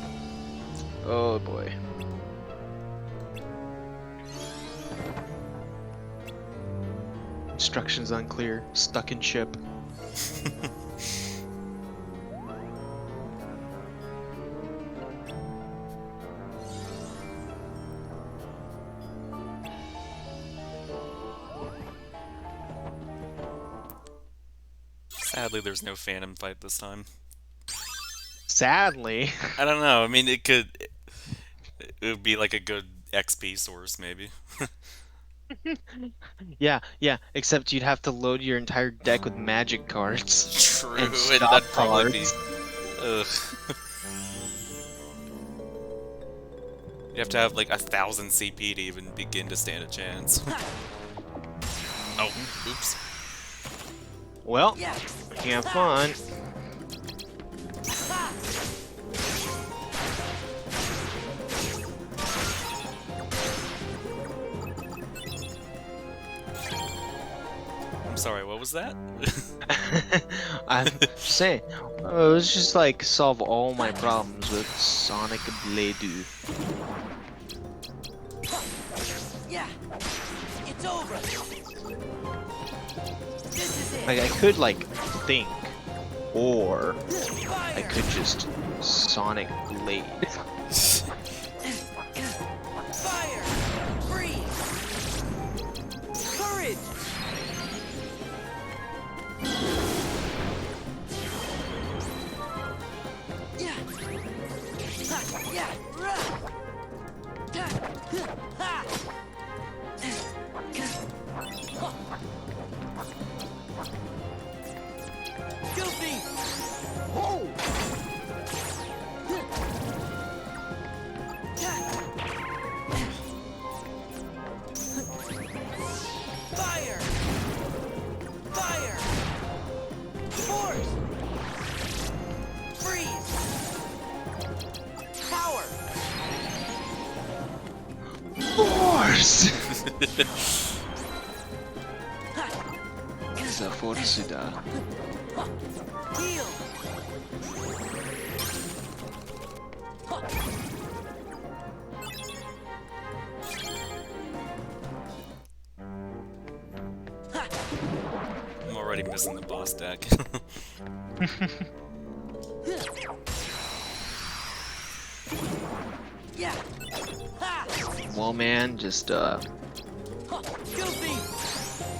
Oh boy. Instructions unclear. Stuck in ship. Sadly, there's no Phantom fight this time. Sadly. I don't know. I mean, it would be like a good XP source, maybe. Yeah, except you'd have to load your entire deck with magic cards. True, And and stop that'd probably be... cards. Ugh. You have to have like 1,000 CP to even begin to stand a chance. Oh, oops. Well, have fun. I'm sorry, what was that? I'm saying, let's just like solve all my problems with Sonic Blade. Yeah, it's over. This is it. Like I could like think, or I could just Sonic Blade. Fire! Freeze! Courage! Yeah! Ha! Yeah! Rah! Ha! Goofy! Oh! Fire! Fire! Force! Freeze! Power! Force! The force da. Heal! I'm already missing the boss deck. Yeah! Ha! Well, man, just Goofy!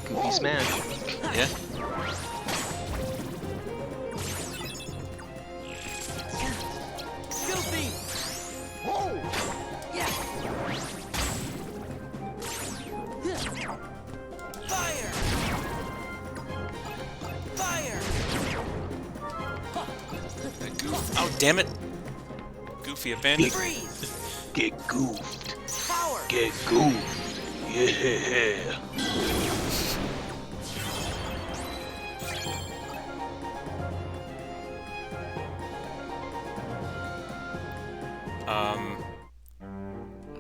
goofy smash. Yeah. Goofy! Oh! Yeah! Fire! Fire! Oh, damn it! Goofy abandoned. Freeze! Get goofed. Power! Get goofed. Yeah.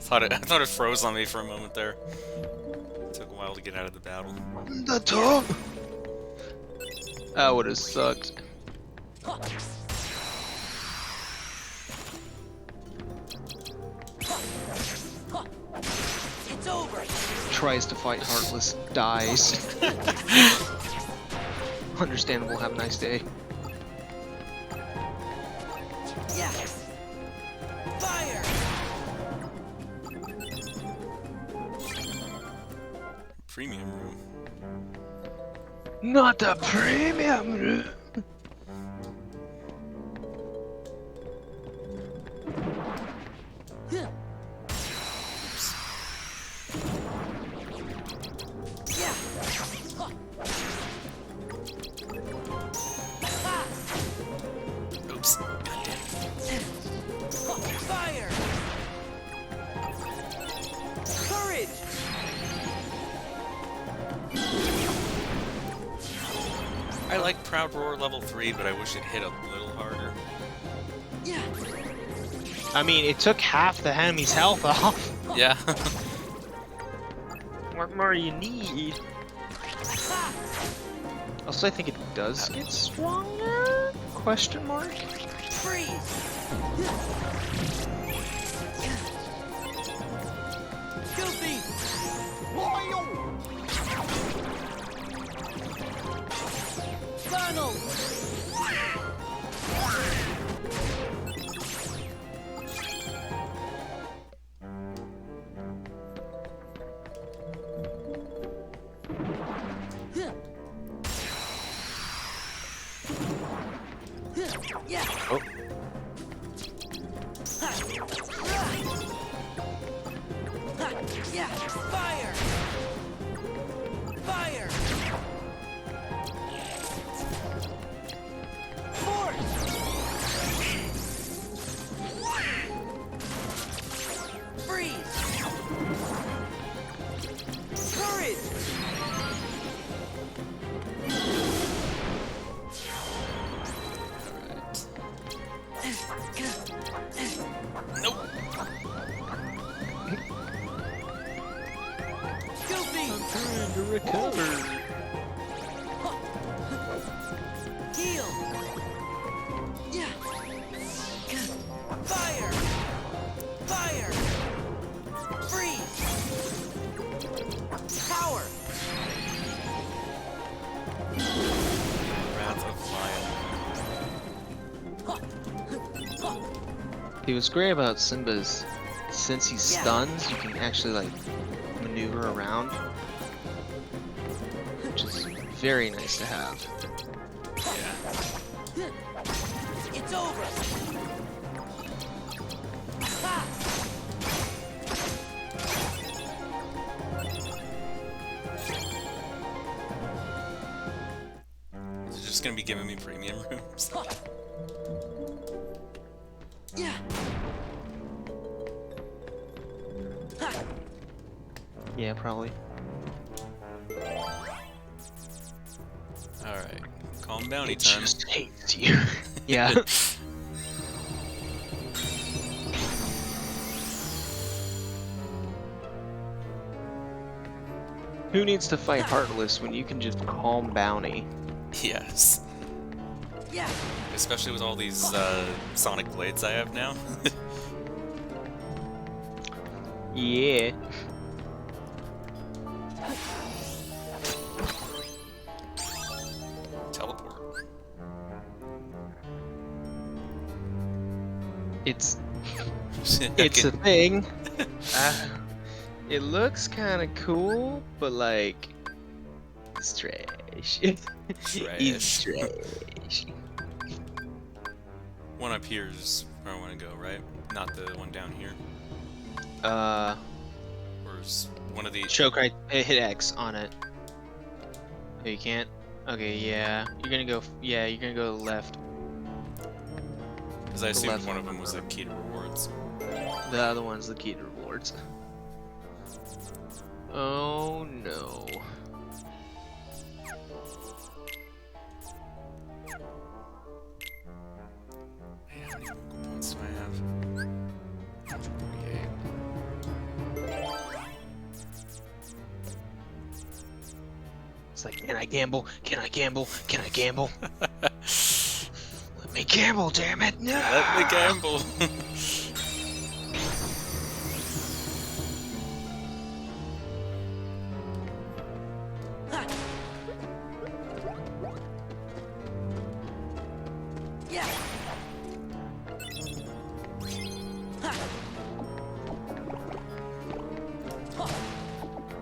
I thought it froze on me for a moment there. Took a while to get out of the battle. The top. That would have sucked. It's over! Tries to fight Heartless, dies. Understandable, have a nice day. Yeah! Fire! Premium room. Not the premium room. Yeah! Ha! Oops. Goddamn. Fire! Courage! I like Proud Roar level 3, but I wish it hit a little harder. Yeah! I mean, it took half the enemy's health off. Yeah. What more you need? Ha! Also, I think it does get stronger? Question mark? Freeze! Goofy! Funnel! Yeah! Oh. Yeah! Fire! Fire! Force! Freeze! Courage! Nope. Goofy! Trying to recover. Heal! Yeah! Fire! Fire! Freeze! Power! Wrath of Lion. See, what's great about Simba's, since he stuns, you can actually like maneuver around, which is very nice to have. Yeah. It's over. Is it just gonna be giving me premium rooms? Yeah. Yeah, probably. Alright. Calm bounty It time. just hates you. Yeah. Who needs to fight Heartless when you can just calm bounty? Yes. Yeah. Especially with all these sonic blades I have now. Yeah. Teleport. It's I it's a can- thing. It looks kind of cool, but like it's trash. It's trash. One up here is where I want to go, right? Not the one down here. Uh, Or is one of the... choke right. Hit X on it. Oh, you can't. Okay, yeah. You're gonna go. Yeah, you're gonna go left. Because I the assumed left one of one. them was a key to rewards. The other one's the key to rewards. Oh no. Hey, how many vocal points do I have? 48. It's like, can I gamble? Can I gamble? Can I gamble? Let me gamble, damn it! No. Let me gamble! Yeah.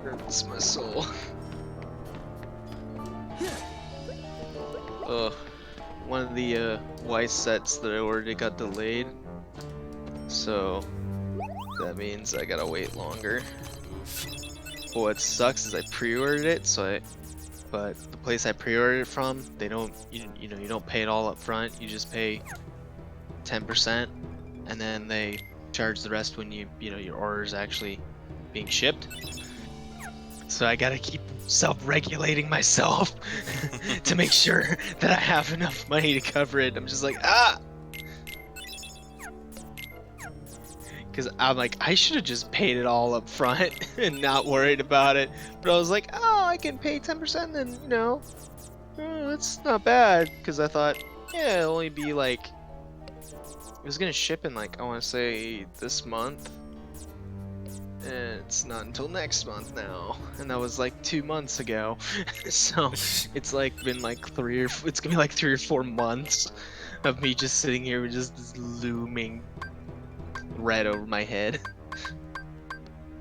Hurts my soul. Ugh. One of the Weiss sets that I ordered got delayed, so that means I gotta wait longer. Oof. But what sucks is I pre-ordered it, but the place I pre-ordered it from, they don't, you know, you don't pay it all up front. You just pay 10%, and then they charge the rest when you know, your order is actually being shipped. So I gotta keep self-regulating myself to make sure that I have enough money to cover it. I'm just like, because I'm like, I should have just paid it all up front and not worried about it. But I was like, oh, I can pay 10%, then, you know, that's not bad. Because I thought, yeah, it'll only be like, it was gonna ship in like, I want to say this month. And it's not until next month now, and that was like 2 months ago. So it's like been like it's gonna be like 3 or 4 months of me just sitting here with just this looming red over my head.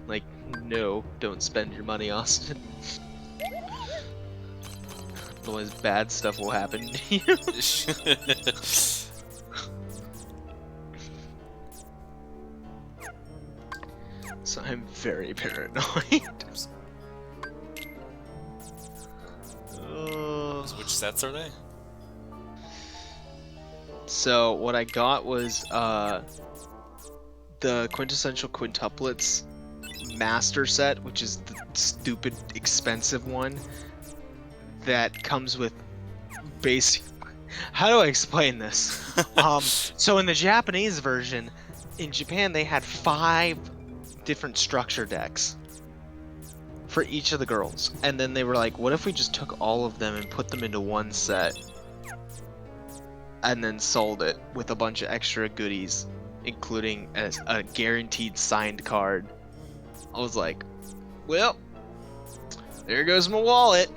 Like, no, don't spend your money, Austin. Otherwise bad stuff will happen to you. So I'm very paranoid. So which sets are they? So what I got was the quintessential quintuplets master set, which is the stupid expensive one that comes with basic. How do I explain this? So in the Japanese version, in Japan they had 5 different structure decks for each of the girls, and then they were like, what if we just took all of them and put them into one set and then sold it with a bunch of extra goodies, including a guaranteed signed card. I was like, well, there goes my wallet.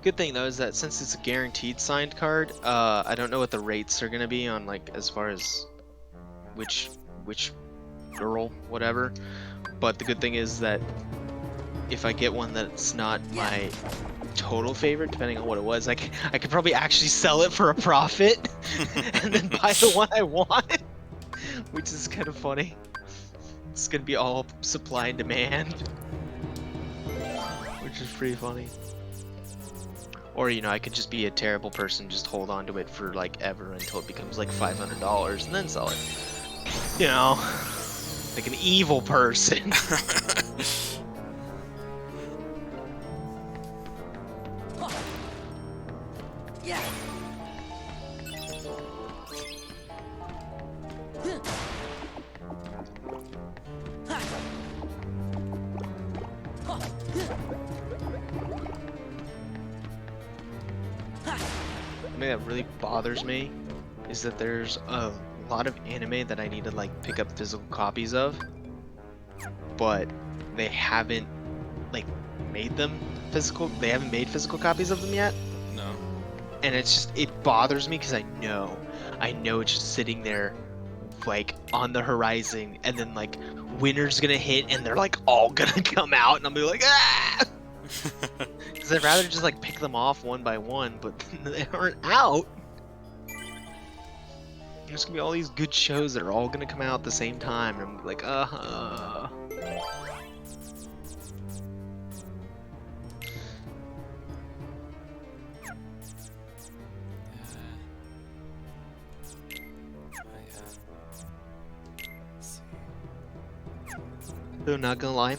Good thing though is that since it's a guaranteed signed card, I don't know what the rates are gonna be on like as far as which girl, whatever. But the good thing is that if I get one that's not my total favorite, depending on what it was, I could probably actually sell it for a profit and then buy the one I want, which is kind of funny. It's gonna be all supply and demand, which is pretty funny. Or, you know, I could just be a terrible person, just hold on to it for like ever until it becomes like $500 and then sell it. You know, like an evil person. Yeah. Something that really bothers me is that there's a lot of anime that I need to like pick up physical copies of, but they haven't like made them physical. They haven't made physical copies of them yet, No. and it bothers me because I know it's just sitting there like on the horizon, and then like winter's gonna hit and they're like all gonna come out, and I'll be like, ah! Because I'd rather just like pick them off one by one, but they aren't out. There's gonna be all these good shows that are all gonna come out at the same time, and I'm like, Though not gonna lie,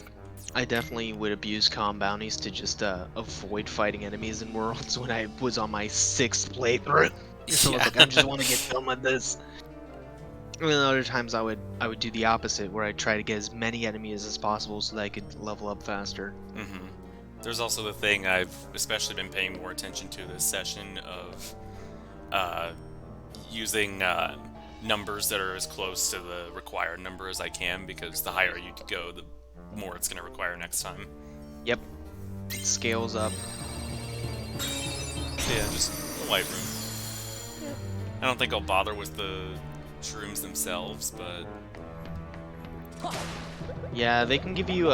I definitely would abuse comm bounties to just avoid fighting enemies in worlds when I was on my 6th playthrough. So I was like, I just want to get done with this. And then other times I would do the opposite, where I'd try to get as many enemies as possible so that I could level up faster. Mm-hmm. There's also the thing I've especially been paying more attention to this session of using numbers that are as close to the required number as I can, because the higher you go, the more it's going to require next time. Yep. It scales up. So yeah, just a white room. I don't think I'll bother with the shrooms themselves, but... Yeah, they can give you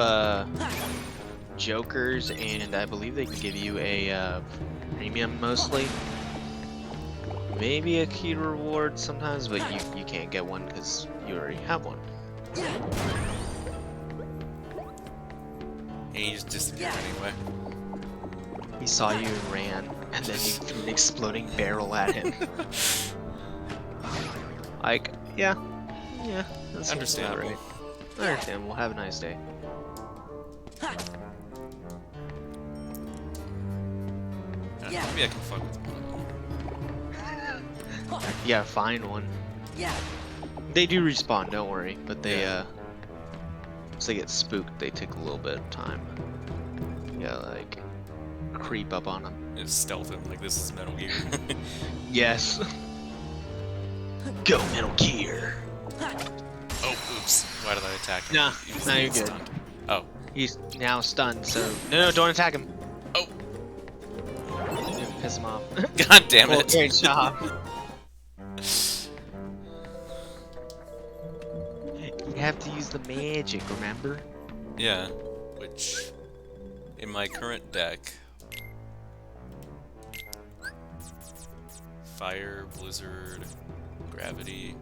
jokers, and I believe they can give you a premium mostly. Maybe a key reward sometimes, but you can't get one because you already have one. And he just disappeared anyway. He saw you and ran, and then you threw an exploding barrel at him. Like, yeah, that's Understandable. Right. Understandable. Have a nice day. Yeah. Maybe I can fuck with one of them. You gotta find one. Yeah. They do respawn, don't worry, but they Yeah. once they get spooked, they take a little bit of time. You gotta like creep up on them. It's stealth him like this is Metal Gear. Yes. Go Metal Gear. Oh, oops. Why did I attack him? Nah, He was nah, you're good. stunned. Oh. He's now stunned, so no, don't attack him. Oh. Piss him off. God damn Well, it. great job. You have to use the magic, remember? Yeah. Which, in my current deck... Fire, Blizzard, Gravity...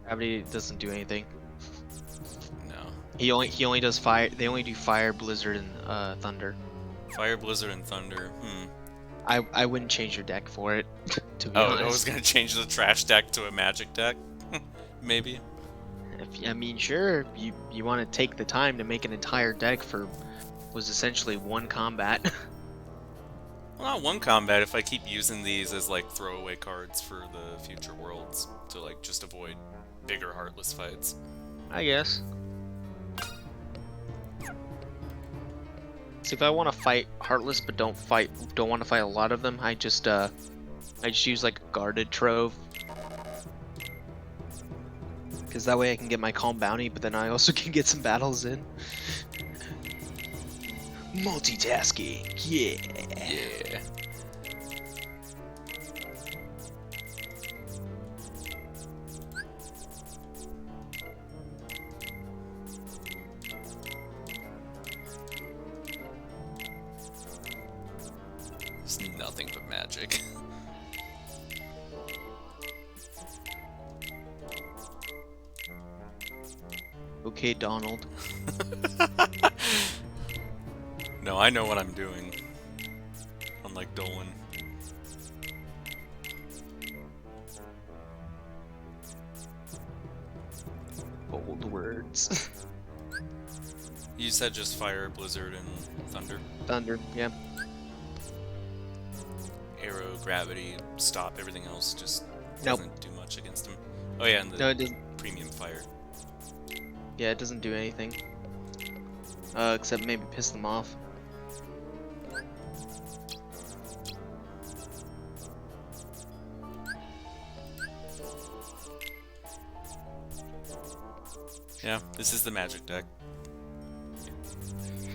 Gravity doesn't do anything. No. He only does fire. They only do fire, blizzard, and thunder. Fire, Blizzard, and Thunder. I wouldn't change your deck for it. To be Oh, honest. I was gonna change the trash deck to a magic deck? Maybe. I mean, sure. You want to take the time to make an entire deck for was essentially one combat. Well, not one combat if I keep using these as like throwaway cards for the future worlds to like just avoid bigger heartless fights. I guess. See, if I want to fight heartless but don't want to fight a lot of them, I just use like a guarded trove. Because that way I can get my calm bounty, but then I also can get some battles in. Multitasking, yeah. Yeah. magic. Okay, Donald. No, I know what I'm doing. Unlike Dolan. Bold words. You said just fire, blizzard, and thunder. Thunder, yeah. Arrow, gravity, stop, everything else just Nope. doesn't do much against him. Oh yeah, and the No, it doesn't. premium fire. Yeah, it doesn't do anything. Except maybe piss them off. Yeah, this is the magic deck.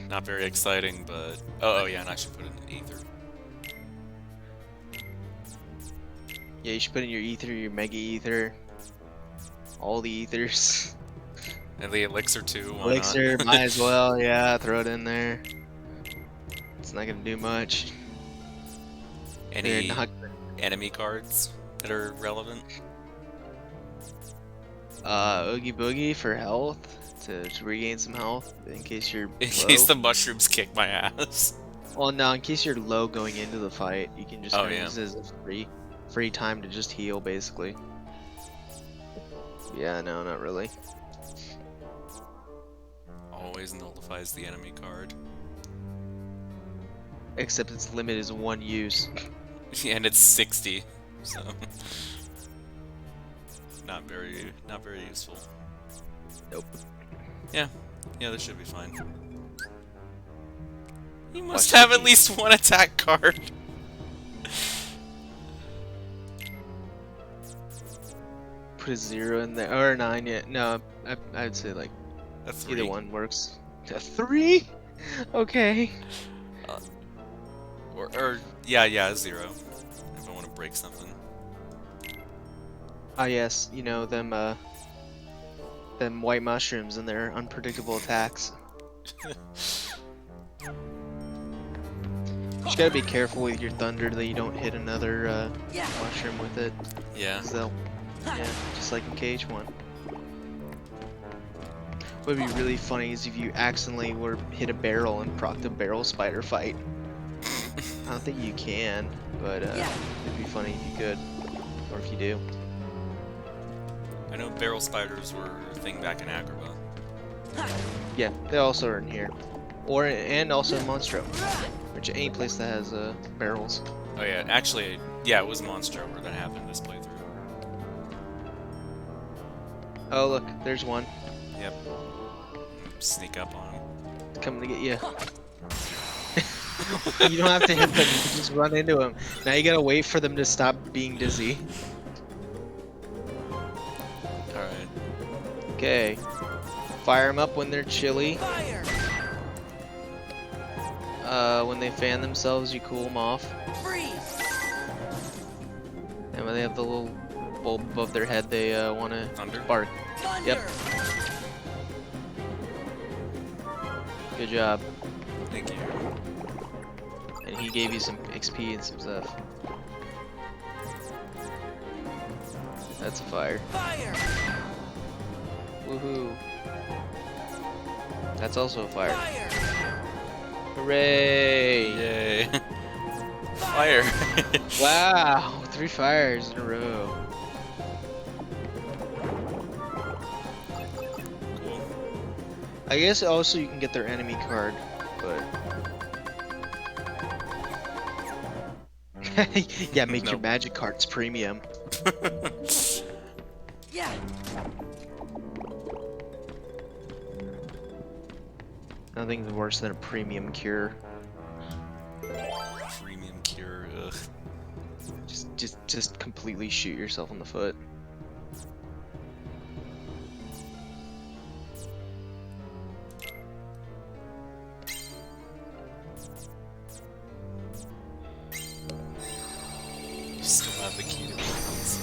Not very exciting, but... Oh yeah, and I should put in Aether. Yeah, you should put in your ether, your mega ether, all the ethers. And the elixir too, why Elixir, not? might as well, yeah, throw it in there. It's not gonna do much. Any They're not. enemy cards that are relevant? Oogie Boogie for health, to regain some health in case you're In low. case the mushrooms kick my ass. Well, no, in case you're low going into the fight, you can just Oh, kinda yeah. use it as a free time to just heal, basically. Yeah, no, not really. Always nullifies the enemy card. Except its limit is 1 use. And it's 60, so... Not very useful. Nope. Yeah, this should be fine. You must Watch have the at least one attack card. Put a 0 in there, or a 9, yeah. No, I'd say like A 3. either one works. A 3? Okay. Or yeah, a 0. If I want to break something. Ah yes, you know, them white mushrooms and their unpredictable attacks. You gotta be careful with your thunder that you don't hit another mushroom with it. Yeah. 'Cause they'll, yeah, just like in KH1. What would be really funny is if you accidentally hit a barrel and procced a barrel spider fight. I don't think you can, but it'd be funny if you could, or if you do. I know barrel spiders were a thing back in Agrabah. Yeah, they also are in here, and also in Monstro, which any place that has barrels. Oh yeah, actually, yeah, it was Monstro where that happened this playthrough. Oh look, there's one Yep. Sneak up on him. coming to get you. You don't have to hit them; you can just run into them. Now you gotta wait for them to stop being dizzy. Alright. Okay, fire them up when they're chilly. Fire! When they fan themselves, you cool them off. Freeze! And when they have the little bulb above their head, they want to Thunder? bark. Thunder! Yep. Good job. Thank you. And he gave you some XP and some stuff. That's a fire. Fire! Woohoo. That's also a fire. Fire! Hooray! Yay. Fire! Wow, 3 fires in a row. Cool. I guess also you can get their enemy card, but... yeah, make your Nope. magic cards premium. Yeah! Nothing's worse than a premium cure. Premium cure, ugh. Just completely shoot yourself in the foot. You still have the key to weapons.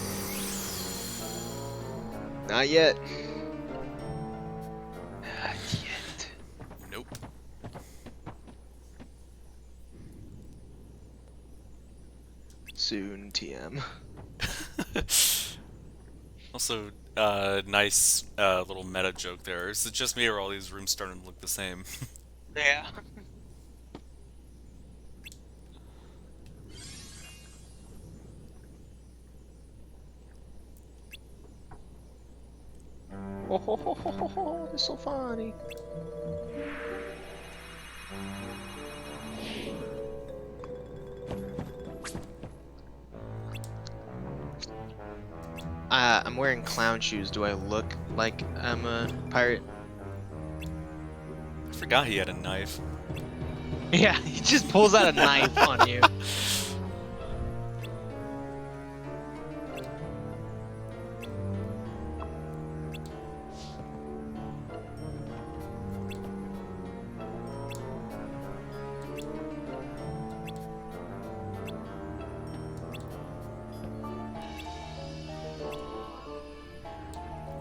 Not yet. Not yet. Nope. soon, TM. Also, nice little meta joke there. Is it just me or are all these rooms starting to look the same? Yeah. Oh, that's so funny. I'm wearing clown shoes. Do I look like I'm a pirate? I forgot he had a knife. Yeah, he just pulls out a knife on you.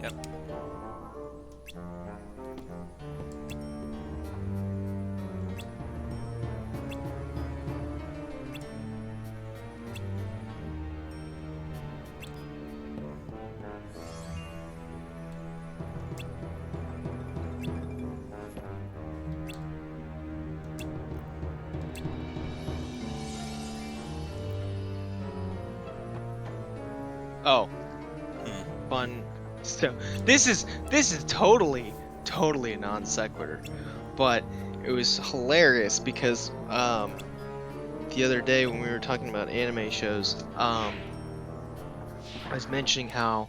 Yep. Oh, Hmm. fun. So this is totally a non sequitur, but it was hilarious because the other day when we were talking about anime shows, I was mentioning how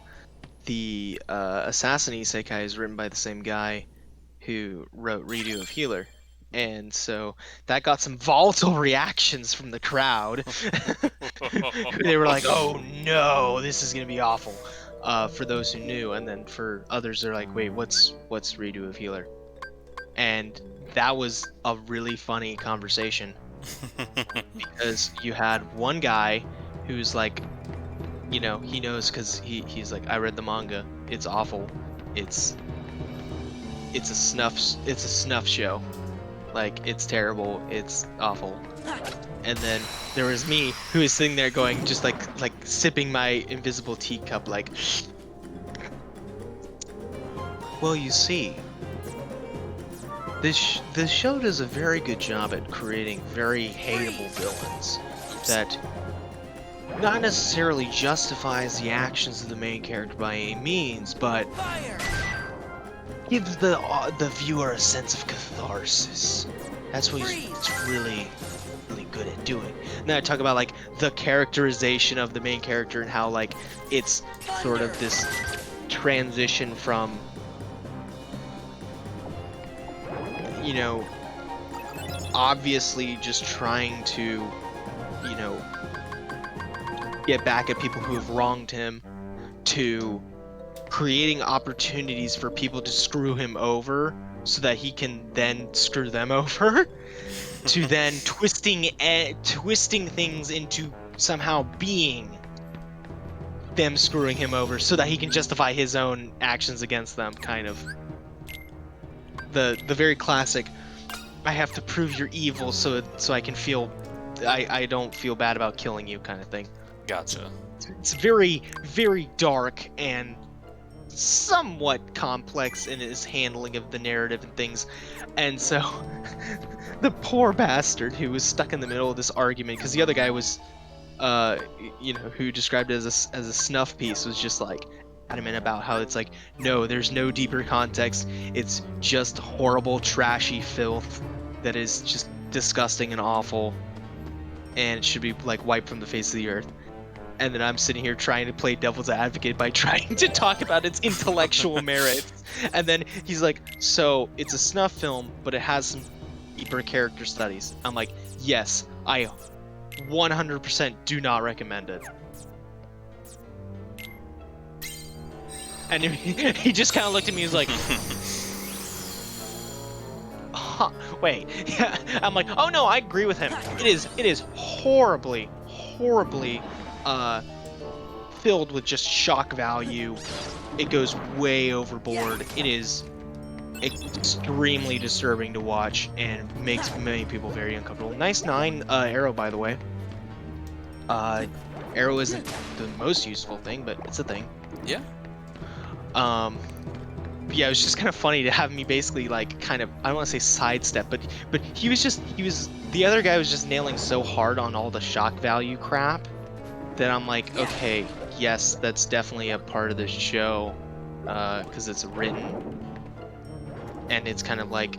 the Assassin Isekai is written by the same guy who wrote Redo of Healer. And so that got some volatile reactions from the crowd. They were like, "Oh no, this is gonna be awful." For those who knew, and then for others, they're like, "Wait, what's Redo of Healer?" And that was a really funny conversation because you had one guy who's like, you know, he knows because he's like, "I read the manga. It's awful. It's it's a snuff show. Like, it's terrible. It's awful." And then there was me who was sitting there going, just like sipping my invisible teacup, like, "Well, you see, this show does a very good job at creating very hateable villains that not necessarily justifies the actions of the main character by any means, but gives the viewer a sense of catharsis. That's what it's really good at doing." And then I talk about like the characterization of the main character and how like it's sort of this transition from, you know, obviously just trying to, you know, get back at people who have wronged him, to creating opportunities for people to screw him over so that he can then screw them over, to then twisting things into somehow being them screwing him over so that he can justify his own actions against them, kind of. The very classic, "I have to prove you're evil so I can feel I don't feel bad about killing you" kind of thing. Gotcha. It's very, very dark and somewhat complex in its handling of the narrative and things. And so the poor bastard who was stuck in the middle of this argument, because the other guy was you know, who described it as a snuff piece, was just like adamant about how it's like, no, there's no deeper context, it's just horrible trashy filth that is just disgusting and awful and it should be like wiped from the face of the earth. And then I'm sitting here trying to play devil's advocate by trying to talk about its intellectual merits. And then he's like, "So it's a snuff film, but it has some deeper character studies." I'm like, "Yes, I 100% do not recommend it." And he just kind of looked at me and was like, "Huh, wait." I'm like, "Oh no, I agree with him. It is horribly filled with just shock value. It goes way overboard. It is extremely disturbing to watch and makes many people very uncomfortable." Nice 9 arrow, by the way. Arrow isn't the most useful thing, but it's a thing. Yeah. But yeah, it was just kind of funny to have me basically like kind of, I don't want to say sidestep, but he was the other guy was just nailing so hard on all the shock value crap that I'm like, okay, yes, that's definitely a part of the show, because it's written, and it's kind of like,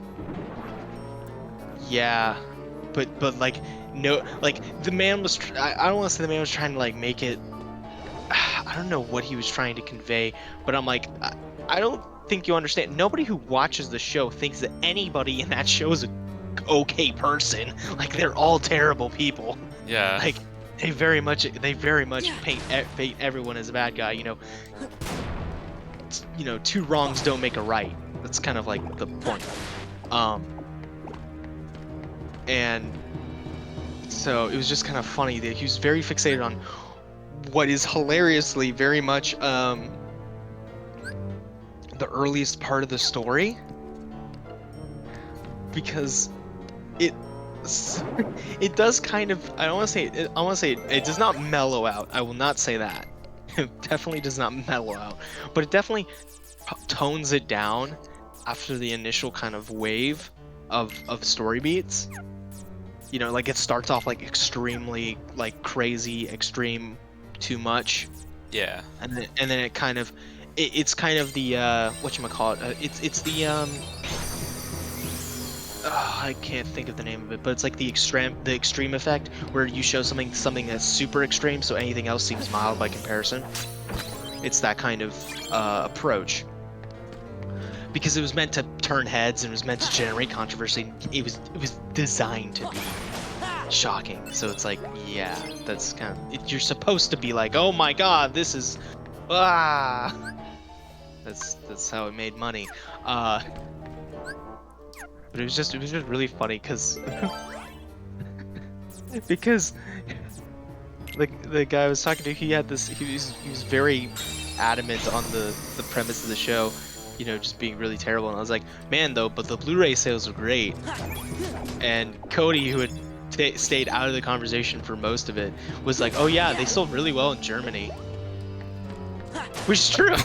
yeah, but like no, like the man was I don't want to say the man was trying to like make it, I don't know what he was trying to convey, but I'm like, I don't think you understand. Nobody who watches the show thinks that anybody in that show is a okay person. Like they're all terrible people. Yeah. Like they very much paint everyone as a bad guy. Two wrongs don't make a right. That's kind of like the point. And so it was just kind of funny that he was very fixated on what is hilariously very much the earliest part of the story, because it does kind of, I want to say it does not mellow out. I will not say that. It definitely does not mellow out, but it definitely tones it down after the initial kind of wave of story beats. Like it starts off like extremely like crazy, extreme, too much. Yeah. And then it kind of, it's kind of the whatchamacallit, it's the I can't think of the name of it, but it's like the extreme effect, where you show something that's super extreme, so anything else seems mild by comparison. It's that kind of approach, because it was meant to turn heads and it was meant to generate controversy. It was designed to be shocking, so it's like, yeah, that's kind of, you're supposed to be like, oh my god, this is that's how it made money. But it was just really funny because the guy I was talking to, he was very adamant on the premise of the show, just being really terrible, and I was like, man, though, but the Blu-ray sales were great. And Cody, who had stayed out of the conversation for most of it, was like, oh yeah, they sold really well in Germany, which is true.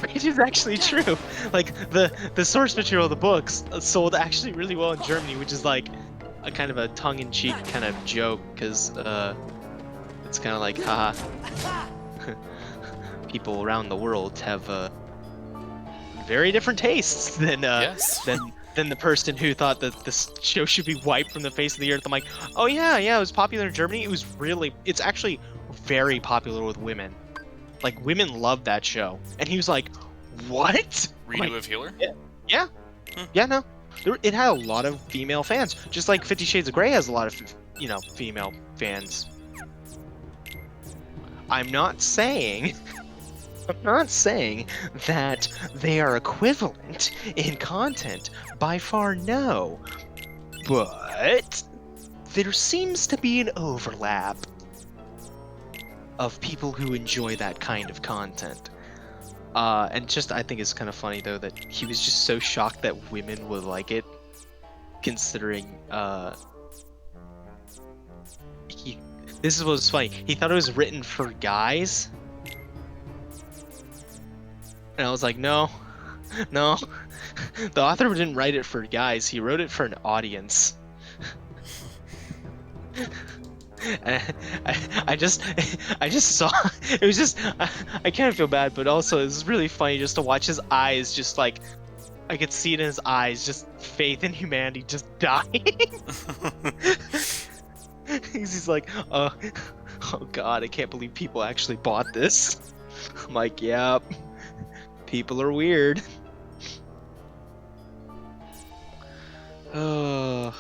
Which is actually true. Like the source material of the books sold actually really well in Germany, which is like a kind of a tongue-in-cheek kind of joke, because it's kind of like, haha, people around the world have very different tastes than than the person who thought that this show should be wiped from the face of the earth. I'm like, oh yeah, it was popular in Germany. It's actually very popular with women. Like, women love that show. And he was like, what? Redo of Healer? Yeah. Yeah, no. It had a lot of female fans. Just like 50 Shades of Grey has a lot of, female fans. I'm not saying that they are equivalent in content. By far, no. But there seems to be an overlap of people who enjoy that kind of content. And just, I think it's kind of funny, though, that he was just so shocked that women would like it, considering, this is what's funny, he thought it was written for guys, and I was like, no, the author didn't write it for guys, he wrote it for an audience. I just saw, it was just, I kind of feel bad, but also it was really funny just to watch his eyes, just like, I could see it in his eyes, just faith in humanity just dying. He's like, oh god, I can't believe people actually bought this. I'm like, yep, people are weird. Oh.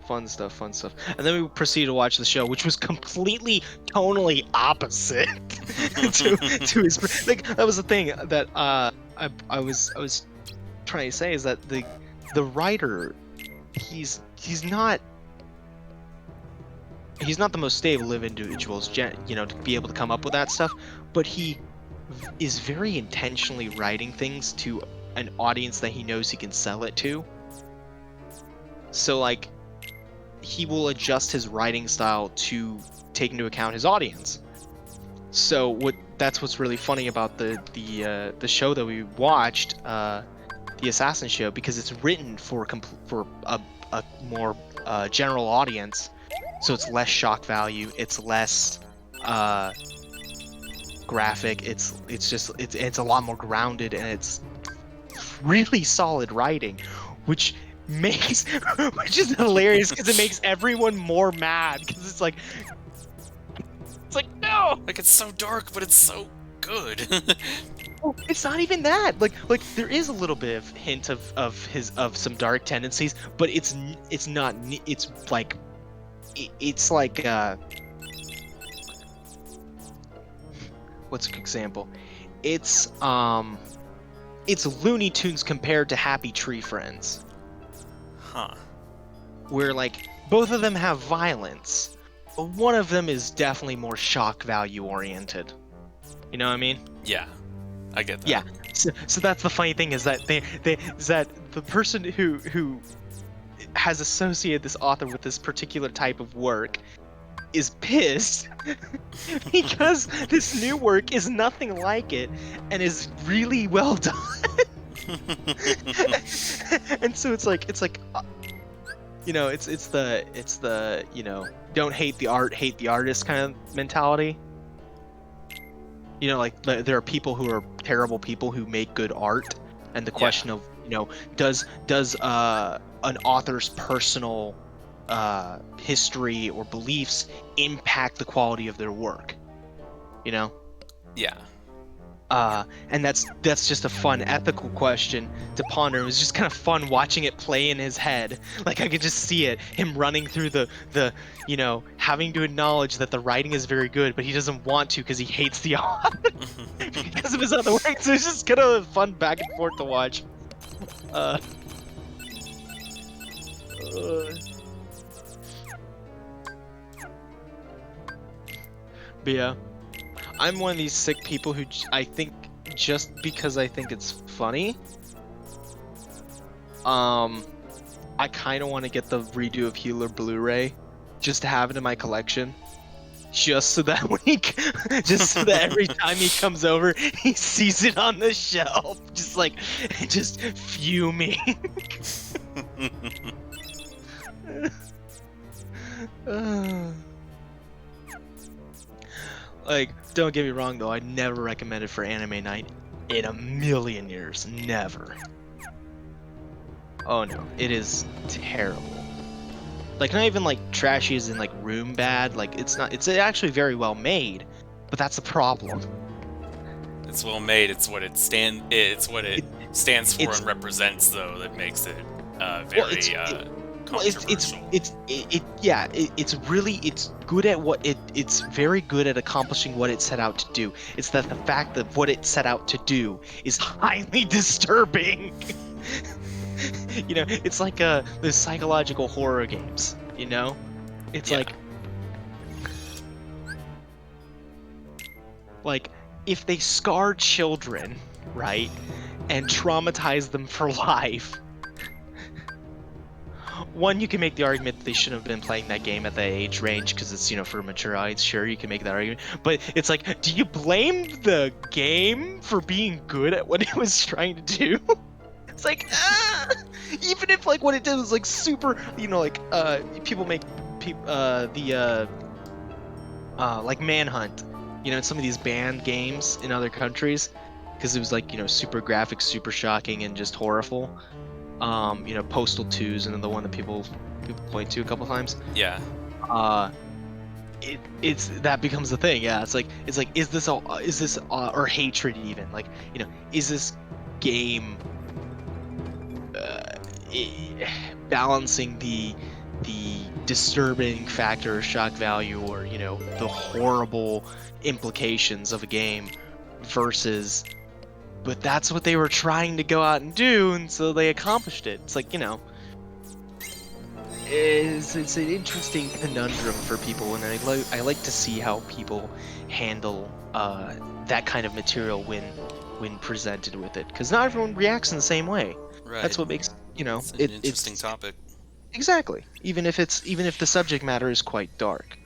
Fun stuff. And then we proceeded to watch the show, which was completely tonally opposite to his. Like, that was the thing that I was trying to say, is that the writer, he's not the most stable of individuals, to be able to come up with that stuff, but he is very intentionally writing things to an audience that he knows he can sell it to. So like, he will adjust his writing style to take into account his audience. So that's what's really funny about the show that we watched, the Assassin Show, because it's written for a more general audience, so it's less shock value, it's less graphic, it's a lot more grounded, and it's really solid writing, which makes which is hilarious because it makes everyone more mad because it's like no. Like, it's so dark, but it's so good. Oh, it's not even that. Like there is a little bit of hint of some dark tendencies, but it's not. It's like it's like what's an example? It's Looney Tunes compared to Happy Tree Friends, Huh. where like both of them have violence, but one of them is definitely more shock value oriented. You know what I mean? Yeah. I get that. Yeah. So that's the funny thing, is that that the person who has associated this author with this particular type of work is pissed because this new work is nothing like it and is really well done. And so it's like you know, it's the you know, don't hate the art, hate the artist kind of mentality. You know, like there are people who are terrible people who make good art, and the question of, you know, does an author's personal history or beliefs impact the quality of their work? You know? Yeah. And that's just a fun ethical question to ponder. It was just kind of fun watching it play in his head. Like, I could just see it, him running through the you know, having to acknowledge that the writing is very good, but he doesn't want to because he hates the author because of his other work. So it's just kind of a fun back and forth to watch. But yeah, I'm one of these sick people who I think, just because I think it's funny, I kind of want to get the redo of Healer Blu-ray just to have it in my collection, just so that just so that every time he comes over, he sees it on the shelf, just fuming. Like, don't get me wrong though, I'd never recommend it for anime night in a million years. Never. Oh no, it is terrible. Like, not even like trashy as in like room bad, like it's actually very well made, but that's the problem. It's well made, it's what it stands for and represents, though, that makes it very controversial. It's good at what it's very good at accomplishing what it set out to do. It's that the fact that what it set out to do is highly disturbing. You know, it's like the psychological horror games, you know? It's like if they scar children, right, and traumatize them for life, one, you can make the argument that they shouldn't have been playing that game at that age range because it's, you know, for mature audience. Sure, you can make that argument, but it's like, do you blame the game for being good at what it was trying to do? It's like, even if like what it did was like super, you know, like people make like Manhunt, you know, in some of these banned games in other countries, because it was like, you know, super graphic, super shocking, and just horrible. You know, Postal 2's and the one that people point to a couple times. Yeah. It's that becomes the thing. Yeah, it's like is this or hatred even, like, you know, is this game balancing the disturbing factor of shock value, or, you know, the horrible implications of a game versus, but that's what they were trying to go out and do, and so they accomplished it. It's like, you know, it's an interesting conundrum for people, and I like to see how people handle that kind of material when presented with it, because not everyone reacts in the same way. Right. That's what makes, you know, it's an interesting topic. Exactly. Even if the subject matter is quite dark.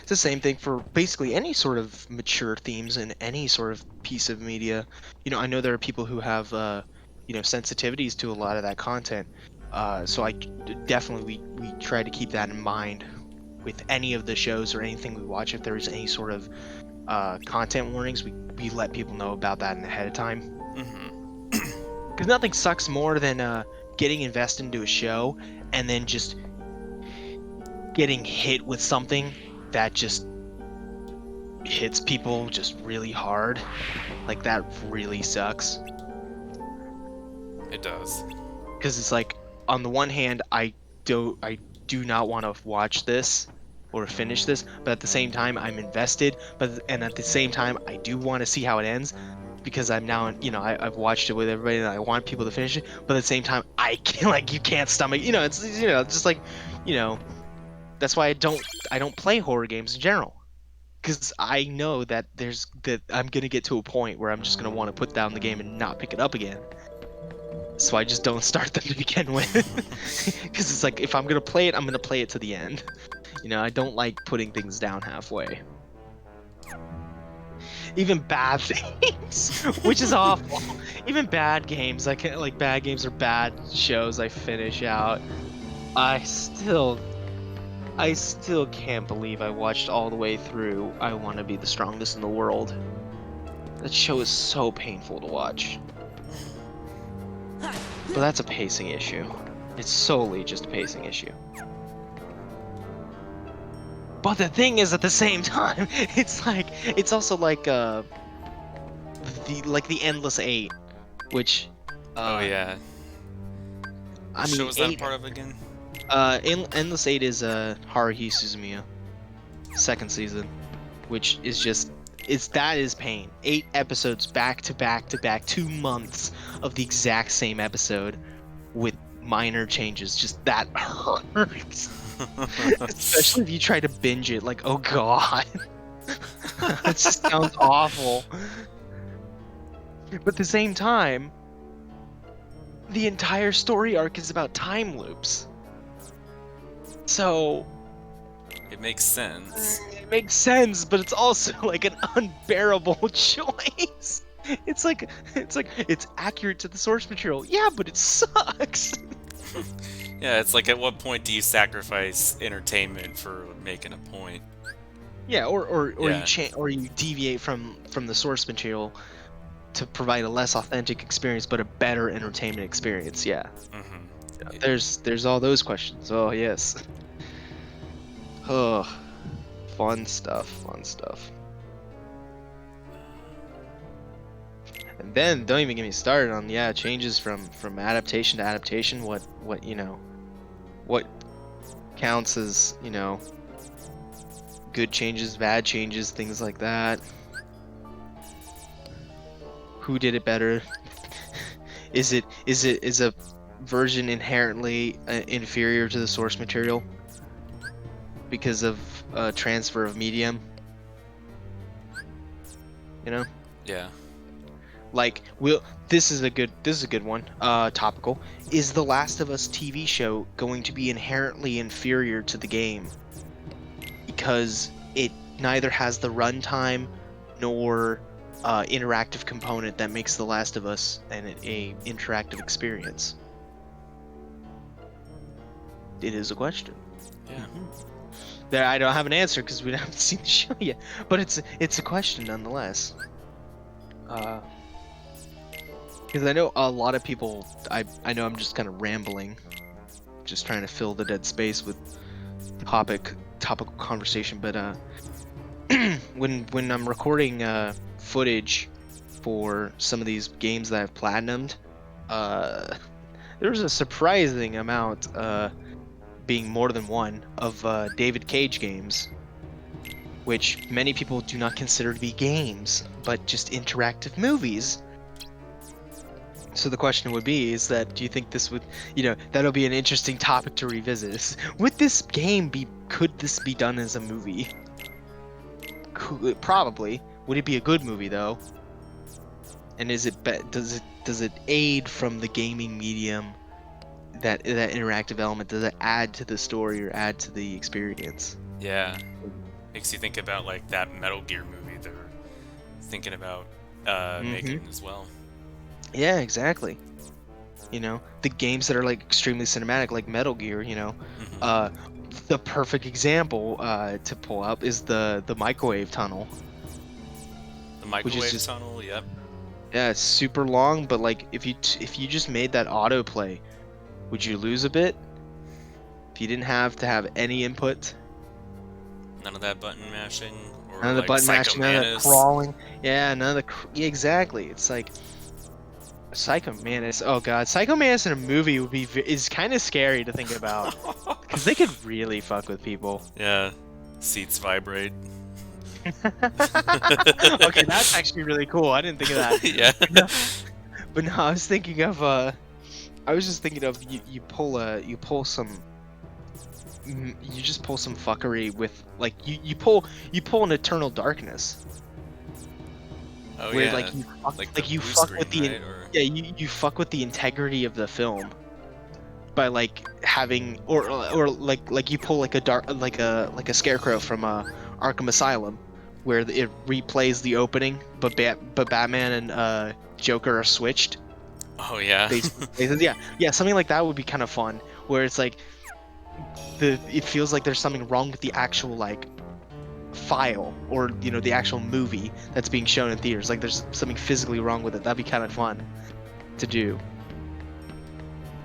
It's the same thing for basically any sort of mature themes in any sort of piece of media. I know there are people who have sensitivities to a lot of that content. So definitely we try to keep that in mind with any of the shows or anything we watch. If there's any sort of content warnings, we let people know about that ahead of time. Because nothing sucks more than getting invested into a show and then just getting hit with something that just hits people just really hard. Like, that really sucks. It does. Because it's like, on the one hand, I do not want to watch this or finish this, but at the same time I'm invested. And at the same time I do want to see how it ends, because I'm now I've watched it with everybody and I want people to finish it. But at the same time, I can't, like, you can't stomach. It's just like, that's why I don't play horror games in general. Because I know that I'm gonna get to a point where I'm just gonna want to put down the game and not pick it up again. So I just don't start them to begin with. Because it's like, if I'm gonna play it, I'm gonna play it to the end. I don't like putting things down halfway. Even bad things, which is awful. Even bad games, I can't, like, bad games or bad shows I finish out. I still can't believe I watched all the way through I Want to Be the Strongest in the World. That show is so painful to watch. But that's a pacing issue. It's solely just a pacing issue. But the thing is, at the same time, it's also like the Endless Eight, which Oh yeah. I What mean, show was that part of again? Endless Eight is Haruhi Suzumiya, second season, which is just that is pain. 8 episodes back to back to back, 2 months of the exact same episode with minor changes. Just that hurts. Especially if you try to binge it, like, oh god. That just sounds awful. But at the same time, the entire story arc is about time loops. So It makes sense. it makes sense, but it's also like an unbearable choice. It's like it's accurate to the source material. Yeah, but it sucks. Yeah, it's like, at what point do you sacrifice entertainment for making a point? Yeah, or Yeah. you deviate from the source material to provide a less authentic experience but a better entertainment experience. Yeah. Mm-hmm. There's all those questions. Oh, yes. Oh, fun stuff. And then don't even get me started on changes from adaptation to adaptation. What counts as good changes, bad changes, things like that. Who did it better? Is a version inherently inferior to the source material because of transfer of medium? Yeah. Like, this is a good one. Topical. Is the Last of Us TV show going to be inherently inferior to the game because it neither has the runtime nor interactive component that makes The Last of Us a interactive experience? It is a question. Yeah. There, I don't have an answer because we haven't seen the show yet, but it's a question nonetheless. Because I know a lot of people. I know I'm just kind of rambling, just trying to fill the dead space with topical conversation. But when I'm recording footage for some of these games that I've platinumed, there's a surprising amount, being more than one, of David Cage games, which many people do not consider to be games, but just interactive movies. So the question would be, do you think this would, that'll be an interesting topic to revisit. Would this game could this be done as a movie? Probably. Would it be a good movie though? And does it aid from the gaming medium, that interactive element? Does it add to the story or add to the experience? Yeah. Makes you think about like that Metal Gear movie they're thinking about making as well. Yeah, exactly. You know, the games that are like extremely cinematic, like Metal Gear. Hmm. The perfect example to pull up is the microwave tunnel, The which is microwave just, tunnel, yep. yeah, it's super long. But like, if you just made that autoplay, would you lose a bit if you didn't have to have any input? None of that button mashing None or of the like button Psycho mashing, none of the Manus. crawling. Yeah, none of the yeah, exactly. It's like Psycho Manus. Oh god, Psycho Manus in a movie would be is kind of scary to think about because they could really fuck with people. Yeah, seats vibrate. Okay, that's actually really cool. I didn't think of that. Yeah. But no, I was thinking of I was just thinking of you pull some you just pull some fuckery with like you pull an Eternal Darkness Oh where yeah, like the like you blue fuck screen, with the right? Or yeah, you fuck with the integrity of the film by like having or like you pull like a dark like a scarecrow from Arkham Asylum where it replays the opening but Batman and Joker are switched. oh yeah. Yeah, something like that would be kind of fun where it's like it feels like there's something wrong with the actual like file or the actual movie that's being shown in theaters, like there's something physically wrong with it. That'd be kind of fun to do.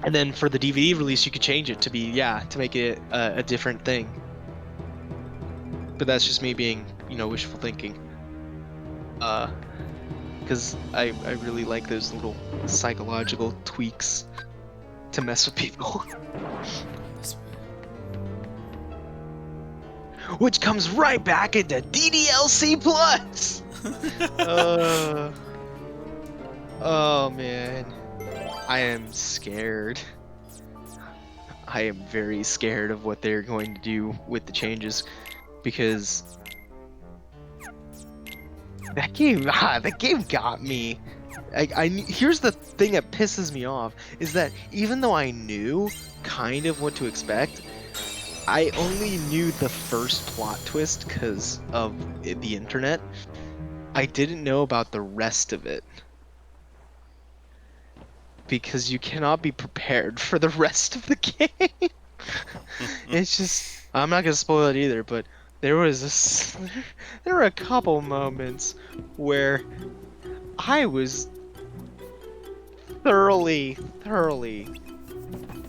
And then for the DVD release you could change it to be to make it a different thing, but that's just me being wishful thinking, because I really like those little psychological tweaks to mess with people. Which comes right back into DDLC Plus. Oh man, I am scared. I am very scared of what they're going to do with the changes, because that game got me. Here's the thing that pisses me off is that even though I knew kind of what to expect, I only knew the first plot twist because of the internet. I didn't know about the rest of it. Because you cannot be prepared for the rest of the game. It's just, I'm not gonna spoil it either, but there were a couple moments where I was thoroughly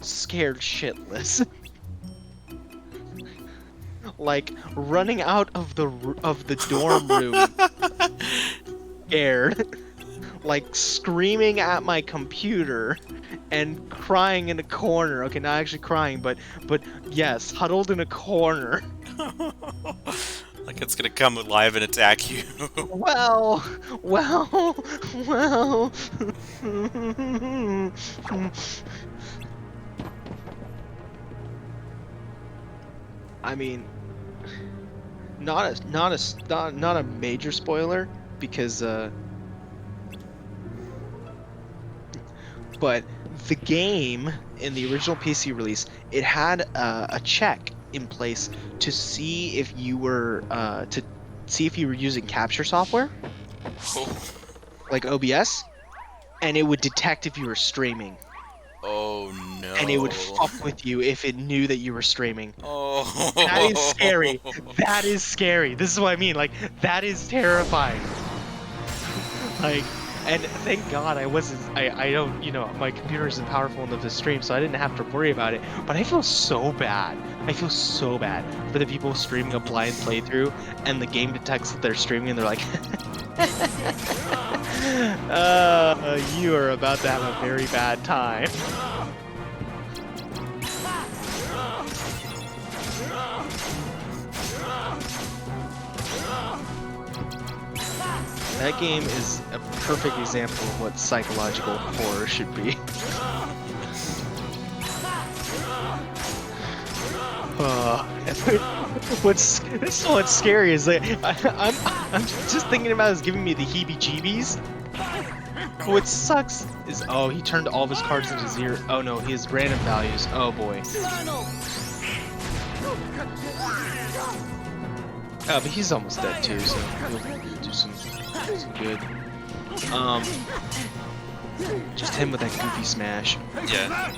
scared shitless. Like running out of the dorm room scared, like screaming at my computer and crying in a corner. Okay, not actually crying, but yes, huddled in a corner. like it's gonna come alive and attack you. Well. I mean, not a major spoiler because but the game in the original PC release, it had a check in place to see if you were using capture software like OBS, and it would detect if you were streaming. Oh no. And it would fuck with you if it knew that you were streaming. Oh. That is scary. That is scary. This is what I mean. Like, that is terrifying. Like, and thank God I don't, my computer isn't powerful enough to stream, so I didn't have to worry about it. But I feel so bad. I feel so bad for the people streaming a blind playthrough, and the game detects that they're streaming, and they're like, you are about to have a very bad time. That game is a perfect example of what psychological horror should be. What's scary is that I'm just thinking about it is giving me the heebie-jeebies. What sucks is he turned all of his cards into 0. Oh no, he has random values. Oh boy. But he's almost dead too, so he'll do some good. Just him with that goofy smash. Yeah.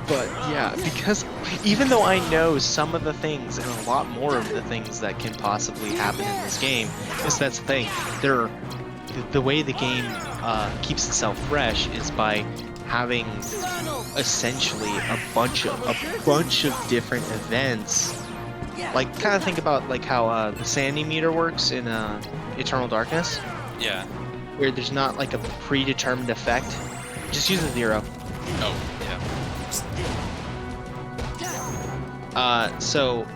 But yeah, because even though I know some of the things and a lot more of the things that can possibly happen in this game, is that's the thing. The way the game keeps itself fresh is by having essentially a bunch of different events. Like, kind of think about like how the sandy meter works in Eternal Darkness, Yeah. where there's not like a predetermined effect. Just use a 0. Oh, yeah. So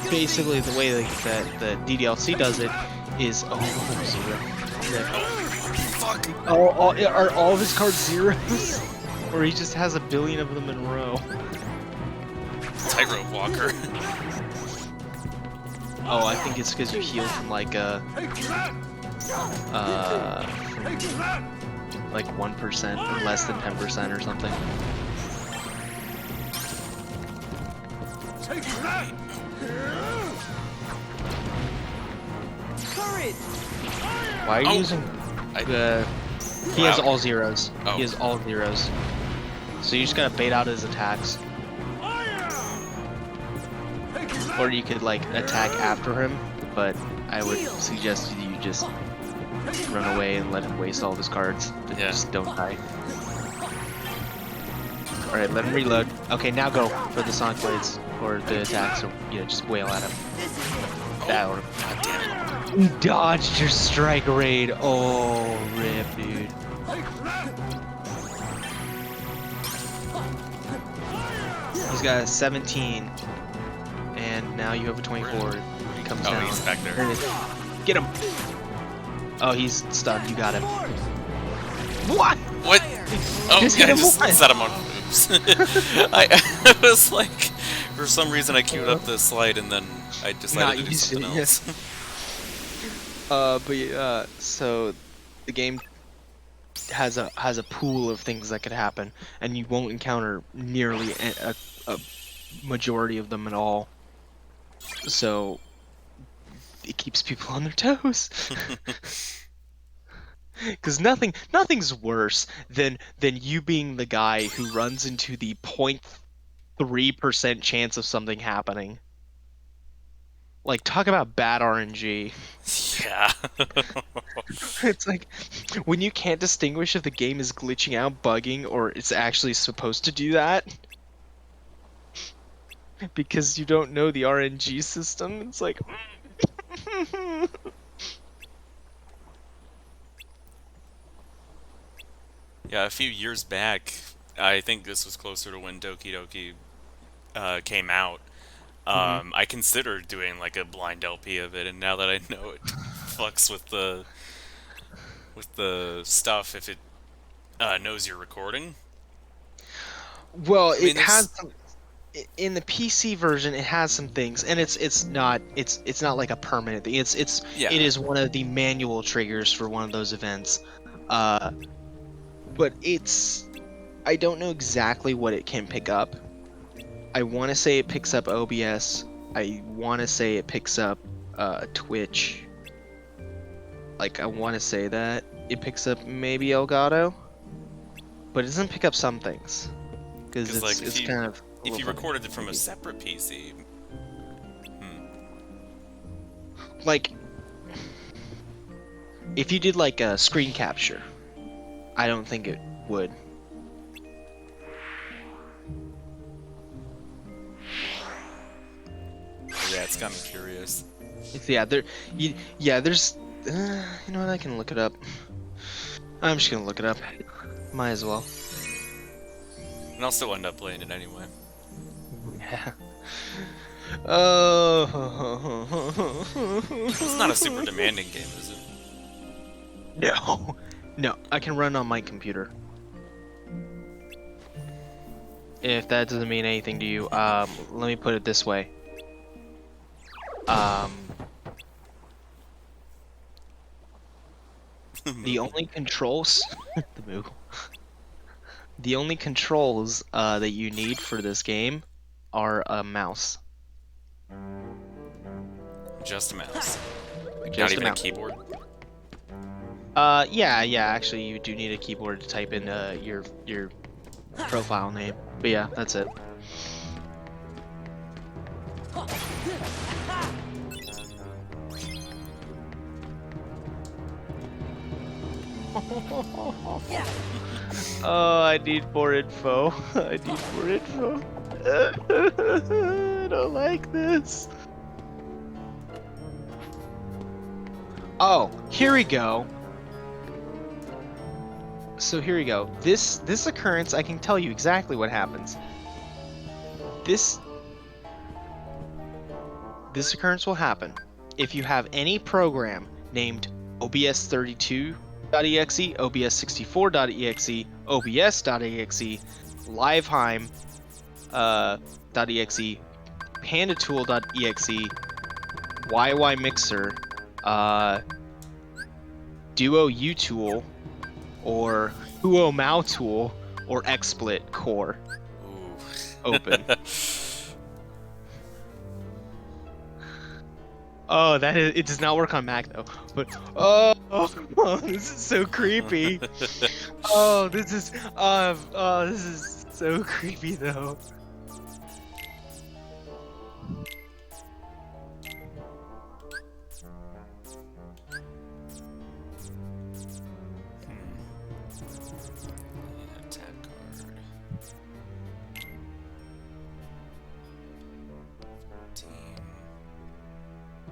basically the way that the DDLC does it is 0. Fuck! Are all of his cards 0s? Or he just has a billion of them in a row? Tightrope walker. Oh, I think it's because you heal from like like 1% or less than 10% or something. Why are you using the? He has all 0s. Oh. He has all 0s. So you just gotta bait out his attacks. Or you could like attack after him, but I would suggest you just run away and let him waste all of his cards. But Yeah. just don't die. Alright, let him reload. Okay, now go for the Sonic Blades or the attacks, or just wail at him. That or God damn it. dodged your strike raid. Oh, rip, dude. He's got a 17, and now you have a 24. He comes down. he's back there. There it is. Get him. Oh, he's stunned. You got him. What? What? Oh, Just yeah, hit I him just once. set him on. Oops. I was like, for some reason I queued up the slide and then I decided to do something else. But yeah, so the game has a pool of things that could happen, and you won't encounter nearly a majority of them at all. So it keeps people on their toes. Because nothing's worse than you being the guy who runs into the 0.3% chance of something happening. Like, talk about bad RNG. Yeah. It's like when you can't distinguish if the game is glitching out, bugging, or it's actually supposed to do that. Because you don't know the RNG system. It's like Yeah, a few years back, I think this was closer to when Doki Doki came out. I considered doing like a blind LP of it, and now that I know it fucks with the stuff if it knows you're recording. well, I mean, it has some, in the PC version. It has some things, and it's not like a permanent thing. Yeah. It is one of the manual triggers for one of those events. But I don't know exactly what it can pick up. I want to say it picks up OBS. I want to say it picks up Twitch. Like, I want to say that it picks up maybe Elgato, but it doesn't pick up some things because like, it's kind of if you recorded it from a separate PC. like if you did like a screen capture, I don't think it would. Yeah, it's got me curious. Yeah, there's you know what, I can look it up. I'm just gonna look it up. Might as well. And I'll still end up playing it anyway. Yeah. Oh. It's not a super demanding game, is it? No. No, I can run on my computer. If that doesn't mean anything to you, let me put it this way. The only controls the move. The only controls that you need for this game are a mouse. Just a mouse. Like, not Just a even a mouse. keyboard. Yeah. Actually, you do need a keyboard to type in your profile name. But yeah, that's it. Oh, I need more info. I need more info. I don't like this. Oh, here we go. So here we go. This occurrence, I can tell you exactly what happens. This occurrence will happen if you have any program named OBS32.exe, OBS64.exe, OBS.exe, Liveheim .exe, PandaTool.exe, YY Duo Utool, or Huo Tool, or XSplit Core Ooh. open. Oh, it does not work on Mac though. But oh, this is so creepy. Oh, this is so creepy though. Yeah, tab card.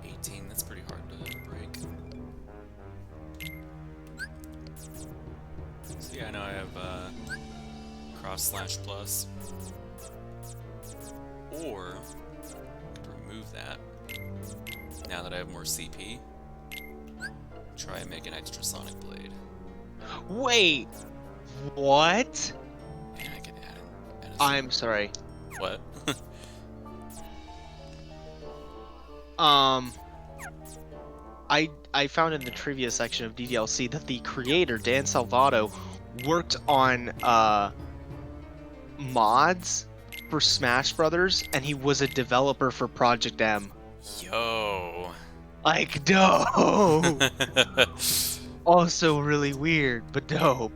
18. That's pretty hard to break. So yeah, now I have cross/plus. Or I could remove that. Now that I have more CP, try and make an extra sonic blade. Wait, what? And I can add it. I'm sorry. What? I found in the trivia section of DDLC that the creator Dan Salvato worked on mods for Smash Brothers, and he was a developer for Project M. Yo. Like, dope. Also really weird, but dope.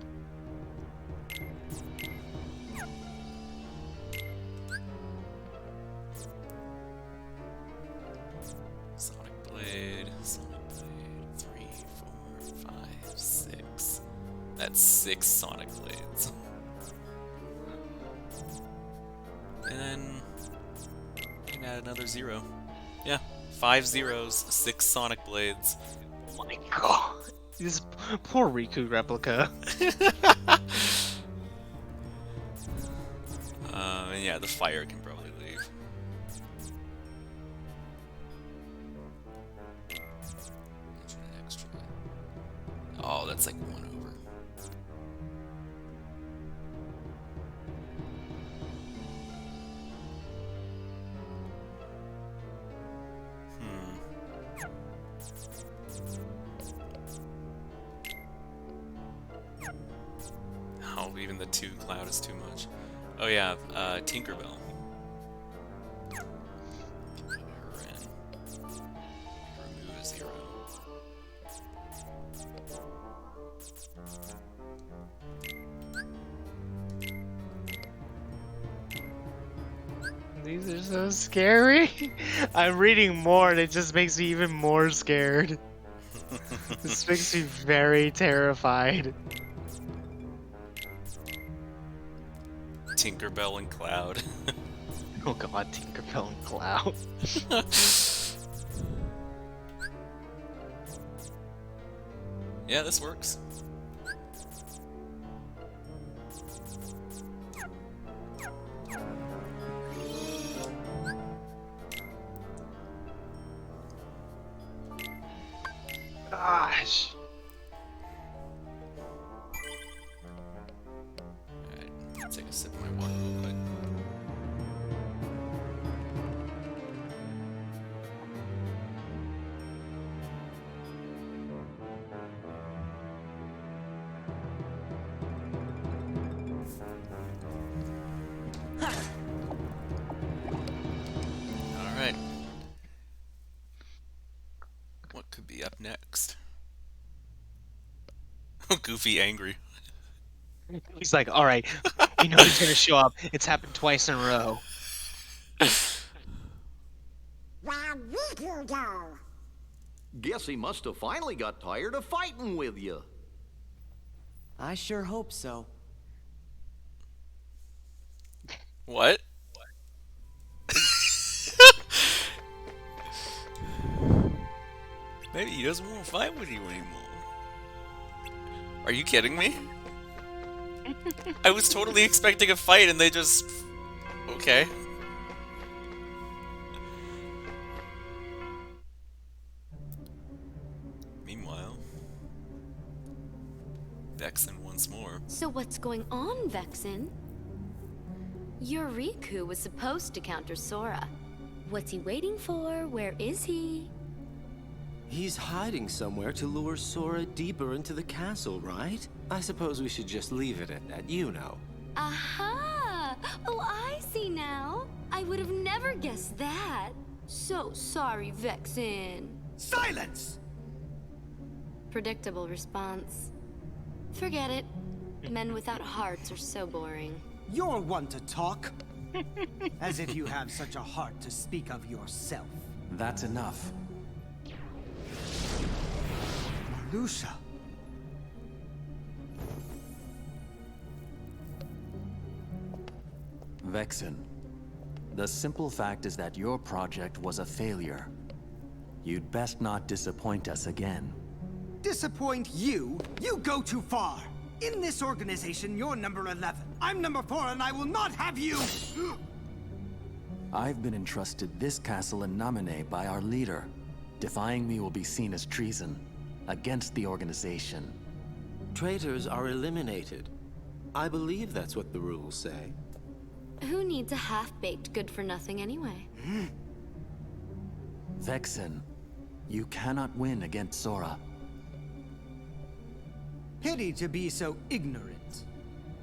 Sonic Blade, 3, 4, 5, 6. That's 6 Sonic Blades. And then I can add another 0. Yeah, 5 zeros, 6 Sonic Blades. Oh my god. This poor Riku replica. And yeah, the fire can probably leave. Extra. Oh, that's like 1 over. Oh, even the 2 cloud is too much. Oh yeah, Tinkerbell. Put her in. Remove a 0. These are so scary. I'm reading more and it just makes me even more scared. This makes me very terrified. Tinkerbell and Cloud. Oh god, Tinkerbell and Cloud. Yeah, this works. Gosh. Alright, take a sip of my water real quick. next? Goofy angry. He's like, all right, we know he's gonna show up. It's happened twice in a row. Where Riku go? Guess he must have finally got tired of fighting with you. I sure hope so. What? Maybe he doesn't want to fight with you anymore. Are you kidding me? I was totally expecting a fight and they just... Okay. Meanwhile... Vexen once more. So what's going on, Vexen? Your Riku was supposed to counter Sora. What's he waiting for? Where is he? He's hiding somewhere to lure Sora deeper into the castle, right? I suppose we should just leave it at that, you know. Aha! Oh, I see now. I would have never guessed that. So sorry, Vexen. Silence! Predictable response. Forget it. Men without hearts are so boring. You're one to talk. As if you have such a heart to speak of yourself. That's enough. Marluxia. Vexen, the simple fact is that your project was a failure. You'd best not disappoint us again. Disappoint you? You go too far. In this organization, you're number 11. I'm number 4, and I will not have you! I've been entrusted this castle in Namine by our leader. Defying me will be seen as treason against the organization. Traitors are eliminated. I believe that's what the rules say. Who needs a half-baked good-for-nothing anyway? Vexen, you cannot win against Sora. Pity to be so ignorant.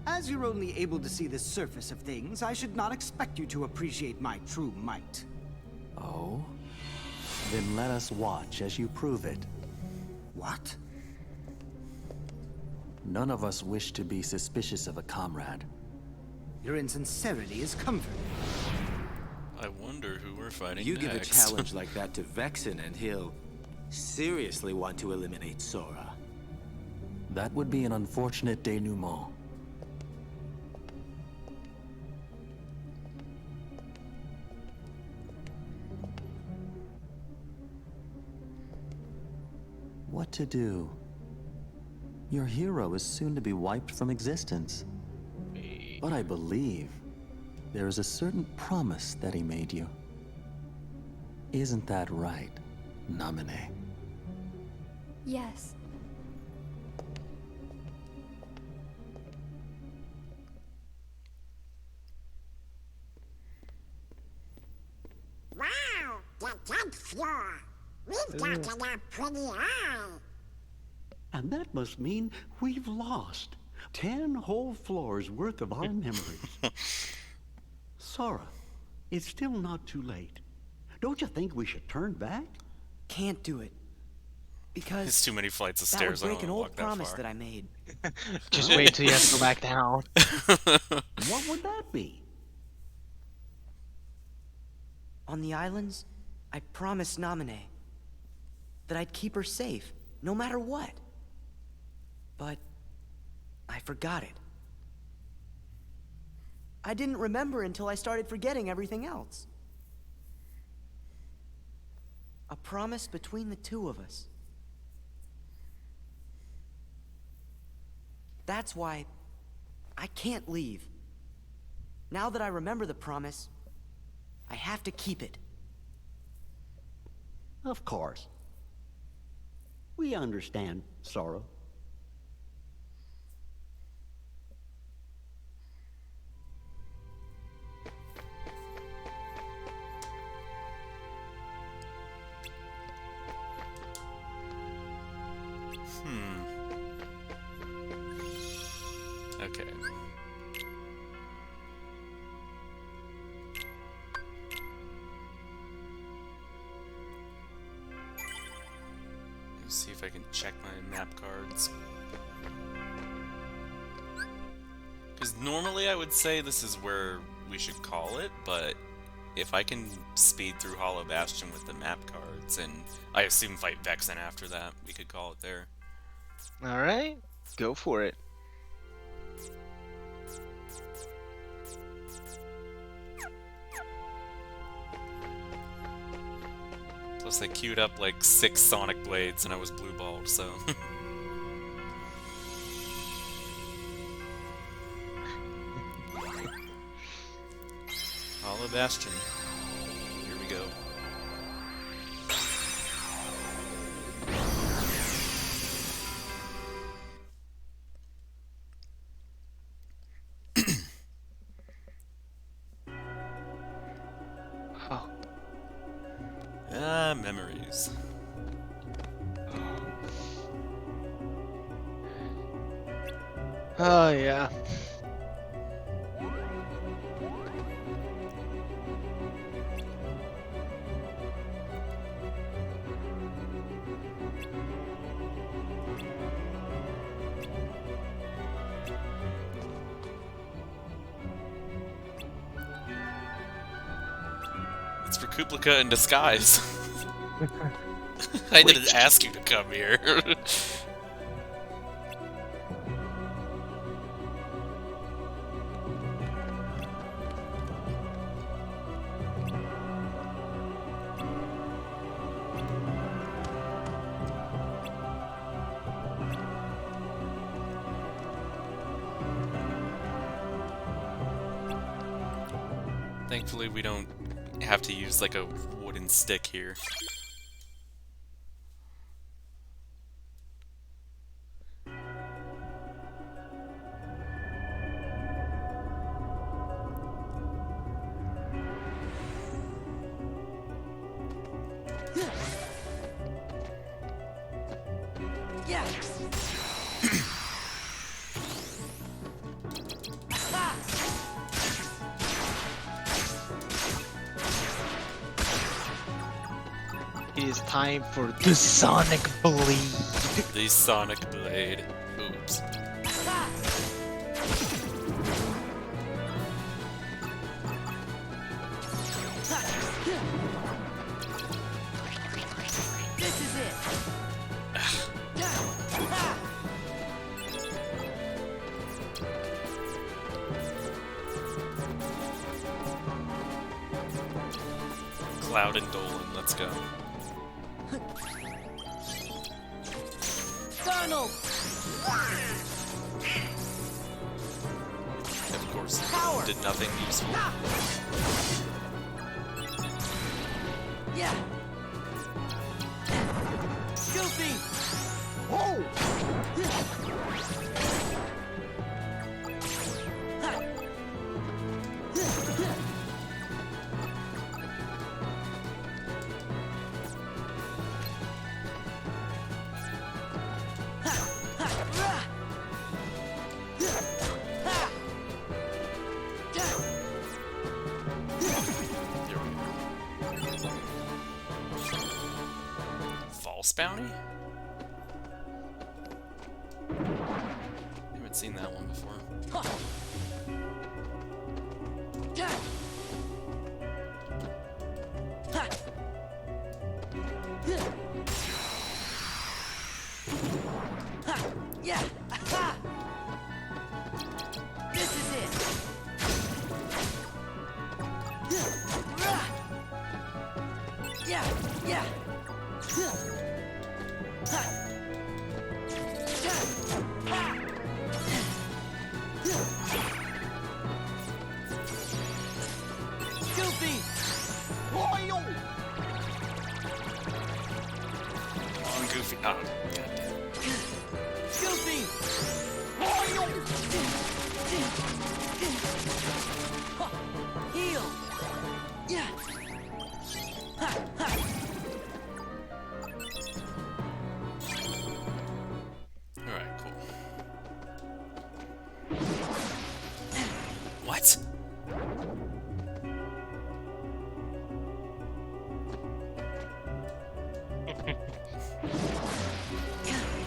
As you're only able to see the surface of things, I should not expect you to appreciate my true might. Oh? Then let us watch as you prove it. What? None of us wish to be suspicious of a comrade. Your insincerity is comforting. I wonder who we're fighting You next. give a challenge like that to Vexen and he'll seriously want to eliminate Sora. That would be an unfortunate denouement. What to do? Your hero is soon to be wiped from existence. But I believe there is a certain promise that he made you. Isn't that right, Namine? Yes. Wow, the top floor. We've got a pretty eye. And that must mean we've lost 10 whole floors worth of our memories. Sora, it's still not too late. Don't you think we should turn back? Can't do it. Because It's too many flights of that would stairs. I break don't an wanna old walk that promise far. that I made. Just wait till you have to go back down. What would that be? On the islands, I promised Namine that I'd keep her safe, no matter what. But I forgot it. I didn't remember until I started forgetting everything else. A promise between the two of us. That's why I can't leave. Now that I remember the promise, I have to keep it. Of course. We understand, Sora. Okay. can check my map cards. Because normally I would say this is where we should call it, but if I can speed through Hollow Bastion with the map cards, and I assume fight Vexen after that, we could call it there. Alright, go for it. Plus they queued up like 6 Sonic Blades and I was blue balled, so... Hollow Bastion. Here we go. Oh. Ah, memories. Oh, yeah. It's for Kuplika in disguise. I didn't ask you to come here. Thankfully, we don't have to use like a wooden stick here. Yeah. It is time for the Sonic Bleed. The Sonic Blade. Oops. This is it. Cloud and Dolan, let's go. Donald! Of course, Power! did nothing useful. Yeah. Goofy! Oh! False bounty? Haven't seen that one before. Yeah. This is it. Yeah. Yeah. Goofy! Royal! Come on, Goofy. Oh, goddamn. Goofy!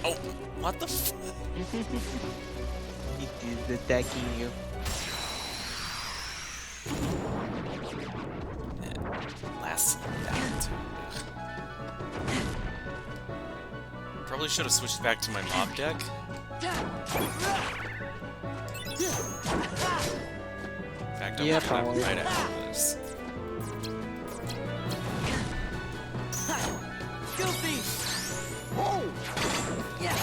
Oh, what the f... It is attacking you. Last that. Probably should have switched back to my mob deck. In fact, I'll Yeah, do that probably. right after this. Goofy! Oh! Yeah!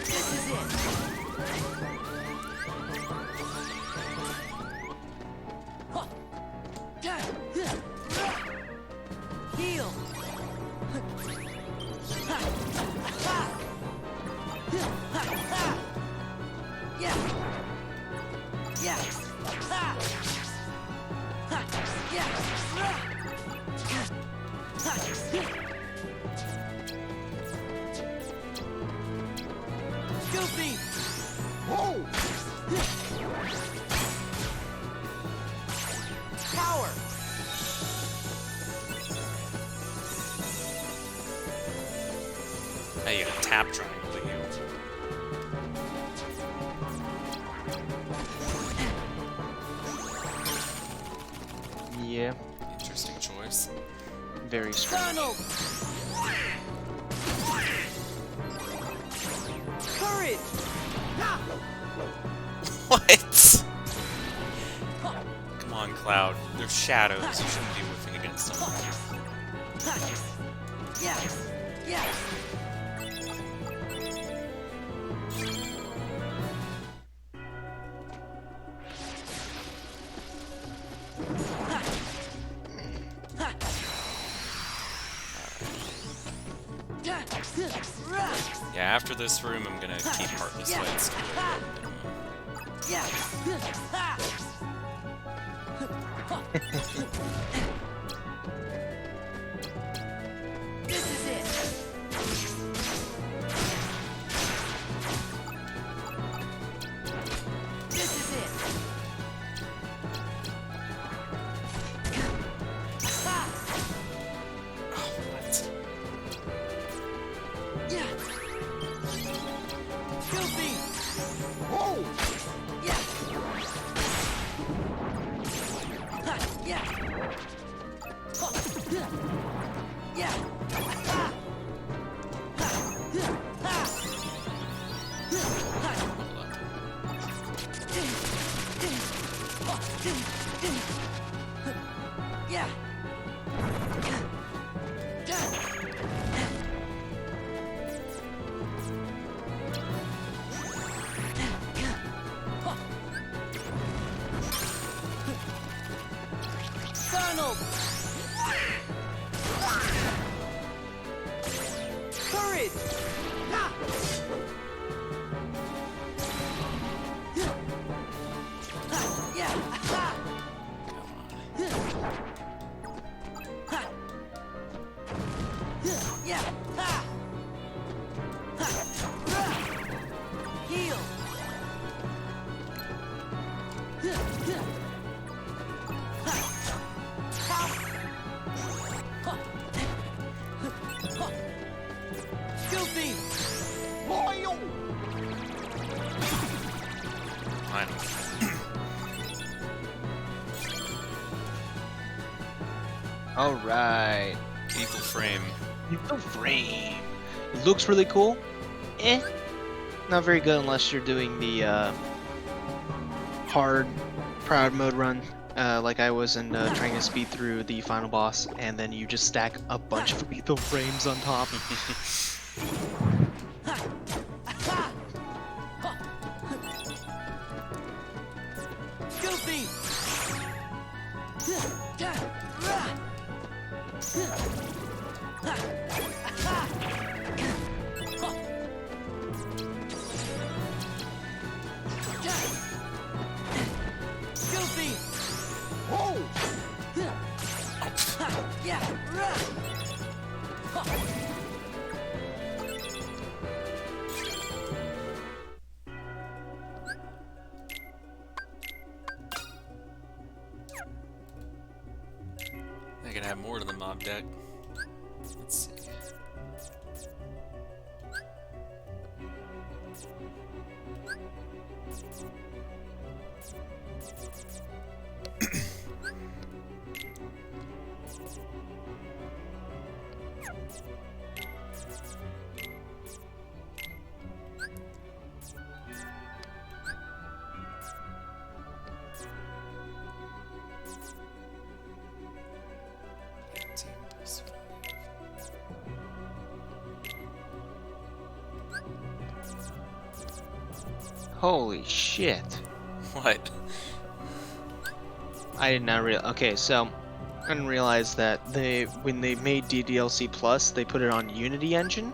This is it! Heal! Yeah! Yeah! Ha! Ha! Yeah! Goofy! Whoa! Power! Hey, you gotta tap triangle to heal. Yeah, Interesting choice. very strange. Donald! Courage! What? Come on, Cloud. There's shadows. You shouldn't be whiffing against them. Yes! Yes! Yeah, after this room, I'm gonna keep Heartless Fights to a minimum. This is it! This is it! Ha! Oh, what? Yeah! Goofy! Oh! Yeah! Ha! Yeah! Ha! Yeah! Ha! Yeah. Donald! Courage! Yeah! Yeah! Ha! Heal! Goofy! Loyal! Finally. All right. Lethal Frame. The frame. It looks really cool. Not very good unless you're doing the hard proud mode run, like I was in trying to speed through the final boss, and then you just stack a bunch of lethal frames on top. Goofy! Goofy! Oh! Yeah! add more to the mob deck. Let's see. Holy shit. What? I did not realize. Okay, so I didn't realize that when they made DDLC Plus, they put it on Unity engine.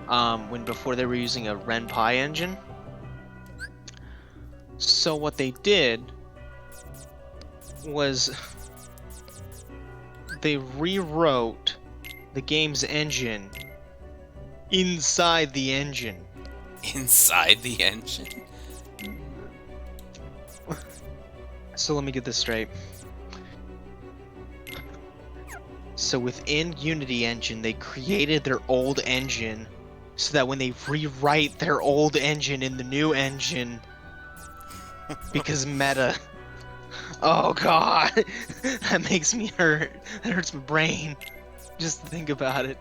When before they were using a RenPy engine. So what they did was they rewrote the game's engine inside the engine. Inside the engine? So let me get this straight. So within Unity engine, they created their old engine so that when they rewrite their old engine in the new engine, because meta. Oh god, that makes me hurt. That hurts my brain. Just to think about it.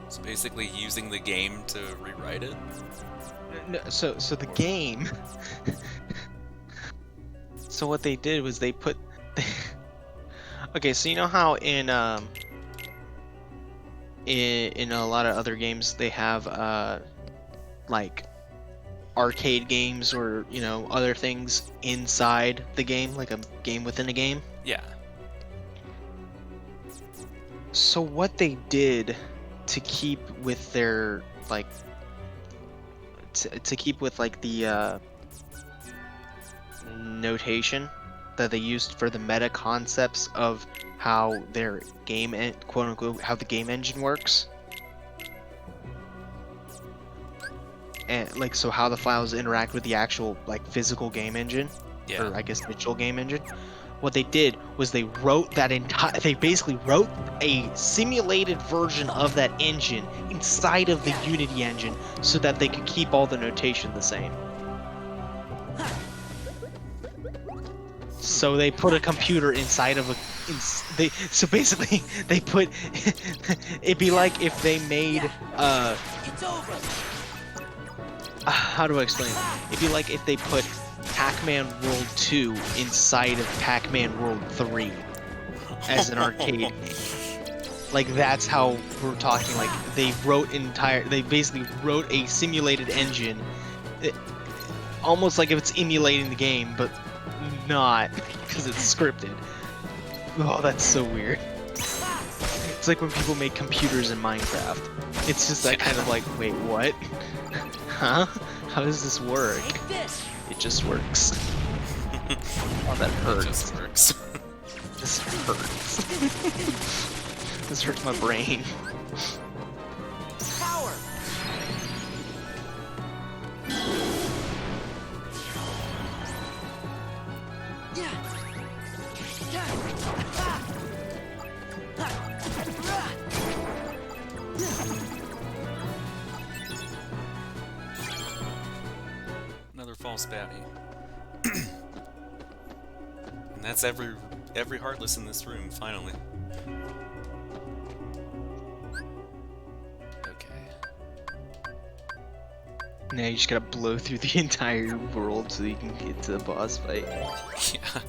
So basically using the game to rewrite it? No, so the game. So what they did was they put. Okay, so you know how in a lot of other games they have like arcade games or other things inside the game, like a game within a game. Yeah. So what they did to keep with their to keep with the notation that they used for the meta concepts of how their game quote unquote how the game engine works, and so how the files interact with the actual physical game engine, or I guess digital game engine. What they did was they wrote that they basically wrote a simulated version of that engine inside of the Unity engine so that they could keep all the notation the same. So they put a computer inside of so basically they put it'd be like if they made It's over. how do I explain it? It'd be like if they put Pac-Man World 2 inside of Pac-Man World 3 as an arcade. That's how we're talking. They basically wrote a simulated engine, almost like if it's emulating the game, but not, because it's scripted. Oh, that's so weird. It's like when people make computers in Minecraft. It's just that kind of wait, what? Huh? How does this work? It just works. Oh, that hurts. It just works. This hurts. This hurts my brain. Power. Another false baddie. And that's every Heartless in this room, finally. Okay. Now you just gotta blow through the entire world so you can get to the boss fight. Yeah.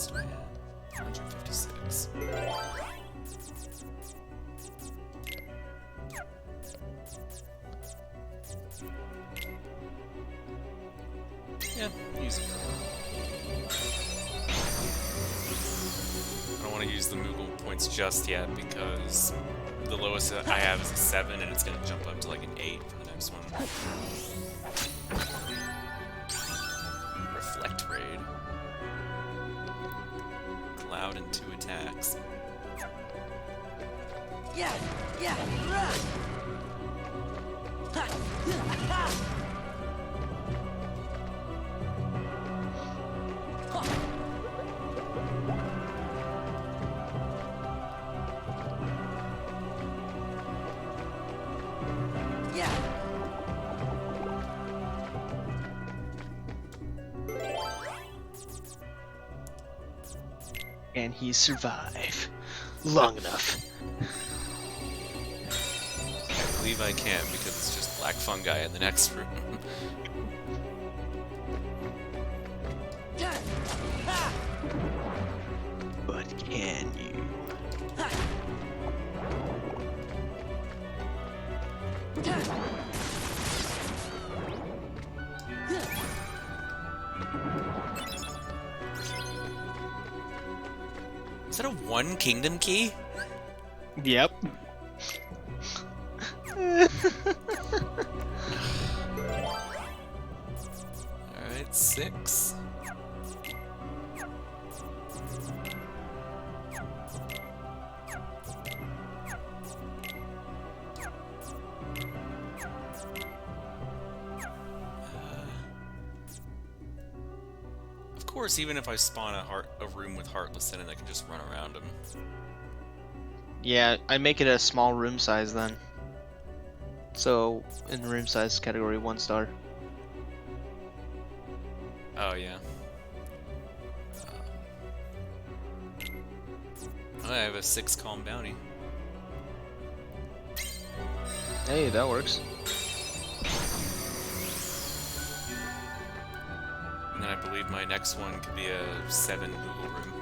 else do I have? 156. Yeah, use it for now. I don't want to use the Moogle points just yet because the lowest I have is a 7 and it's going to jump up to like an 8 for the next one. Reflect Raid. Cloud and 2 attacks. Yeah, yeah, run! Ha, ha. Can he survive long enough? I believe I can because it's just black fungi in the next room. But can you? Is that a 1 kingdom key? Yep. Alright, 6. Of course, even if I spawn a room with Heartless in it, I can just run around them. Yeah, I make it a small room size then. So in the room size category, 1 star. Oh, yeah. I have a 6 calm bounty. Hey, that works. And then I believe my next one could be a 7 Google room.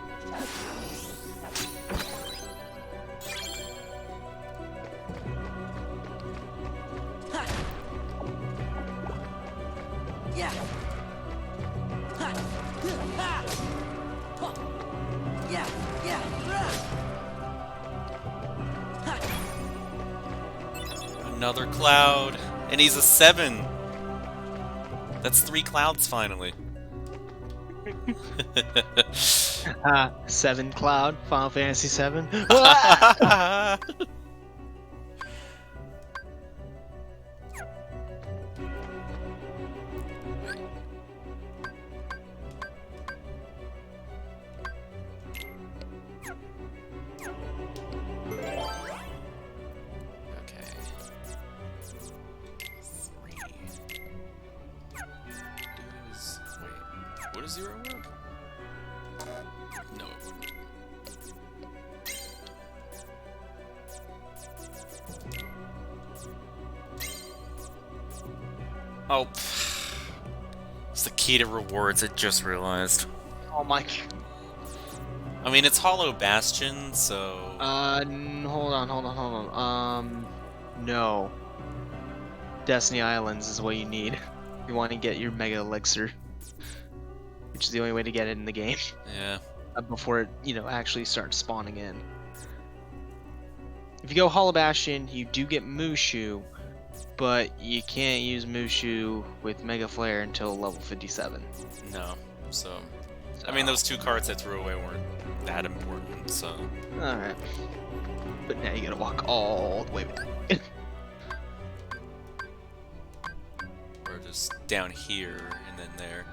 Yeah. Yeah, yeah, run! Another cloud, and he's a 7. That's 3 clouds finally. 7 Cloud, Final Fantasy 7. Would a 0 work? No, it wouldn't. Oh, it's the key to rewards. I just realized. Oh my. I mean, it's Hollow Bastion, so. Hold on. No. Destiny Islands is what you need. You want to get your Mega Elixir, which is the only way to get it in the game. Yeah. Before it, actually starts spawning in. If you go Hollow Bastion, you do get Mushu, but you can't use Mushu with Mega Flare until level 57. No. So. I mean, those 2 cards I threw away weren't that important, so. Alright. But now you gotta walk all the way back. Or just down here and then there.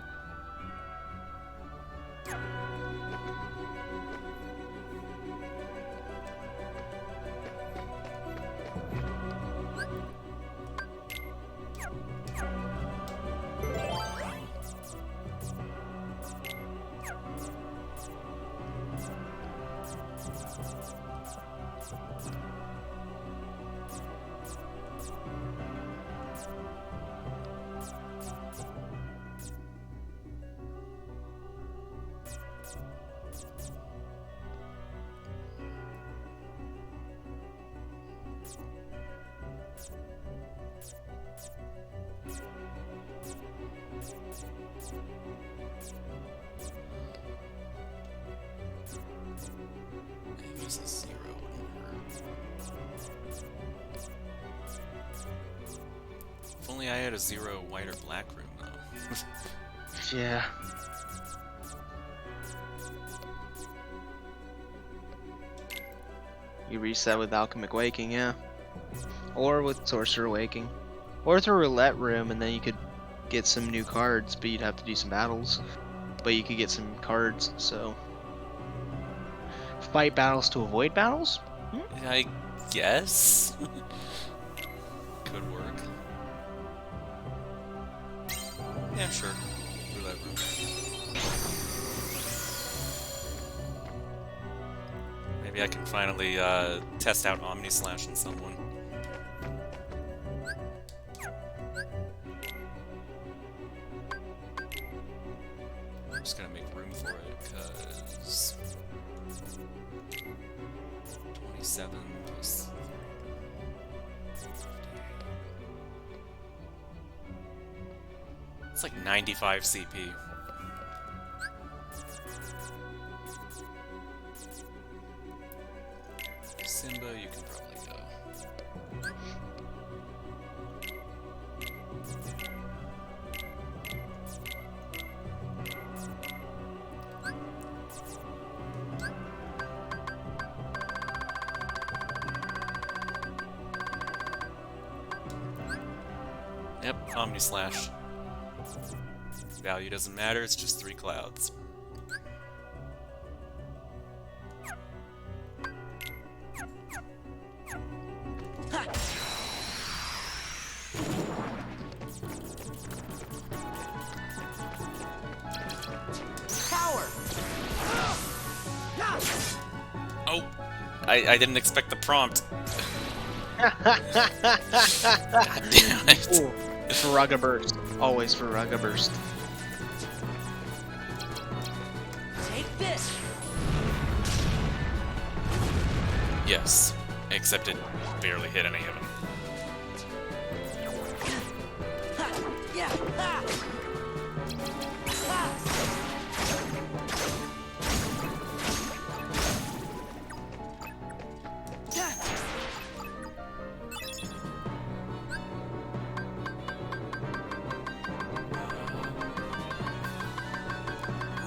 Use a 0 wouldn't hurt. If only I had a 0 white or black room, though. Yeah. You reset with Alchemic Waking, yeah. Or with Sorcerer Waking. Or with a roulette room, and then you could get some new cards, but you'd have to do some battles. But you could get some cards, so... Fight battles to avoid battles? I guess? Could work. Yeah, sure. Roulette room. Maybe I can finally test out Omni Slash in someone. I'm just gonna make room for it, because 27 plus 58. It's like 95 CP. Simba, you can probably go. Yep, Omni Slash. Value doesn't matter, it's just 3 clouds. Oh, I didn't expect the prompt. God damn it. Ooh, Faraga Burst. Always Faraga Burst. Take this. Yes, except it barely hit any of them. Yeah. Ha. Ha.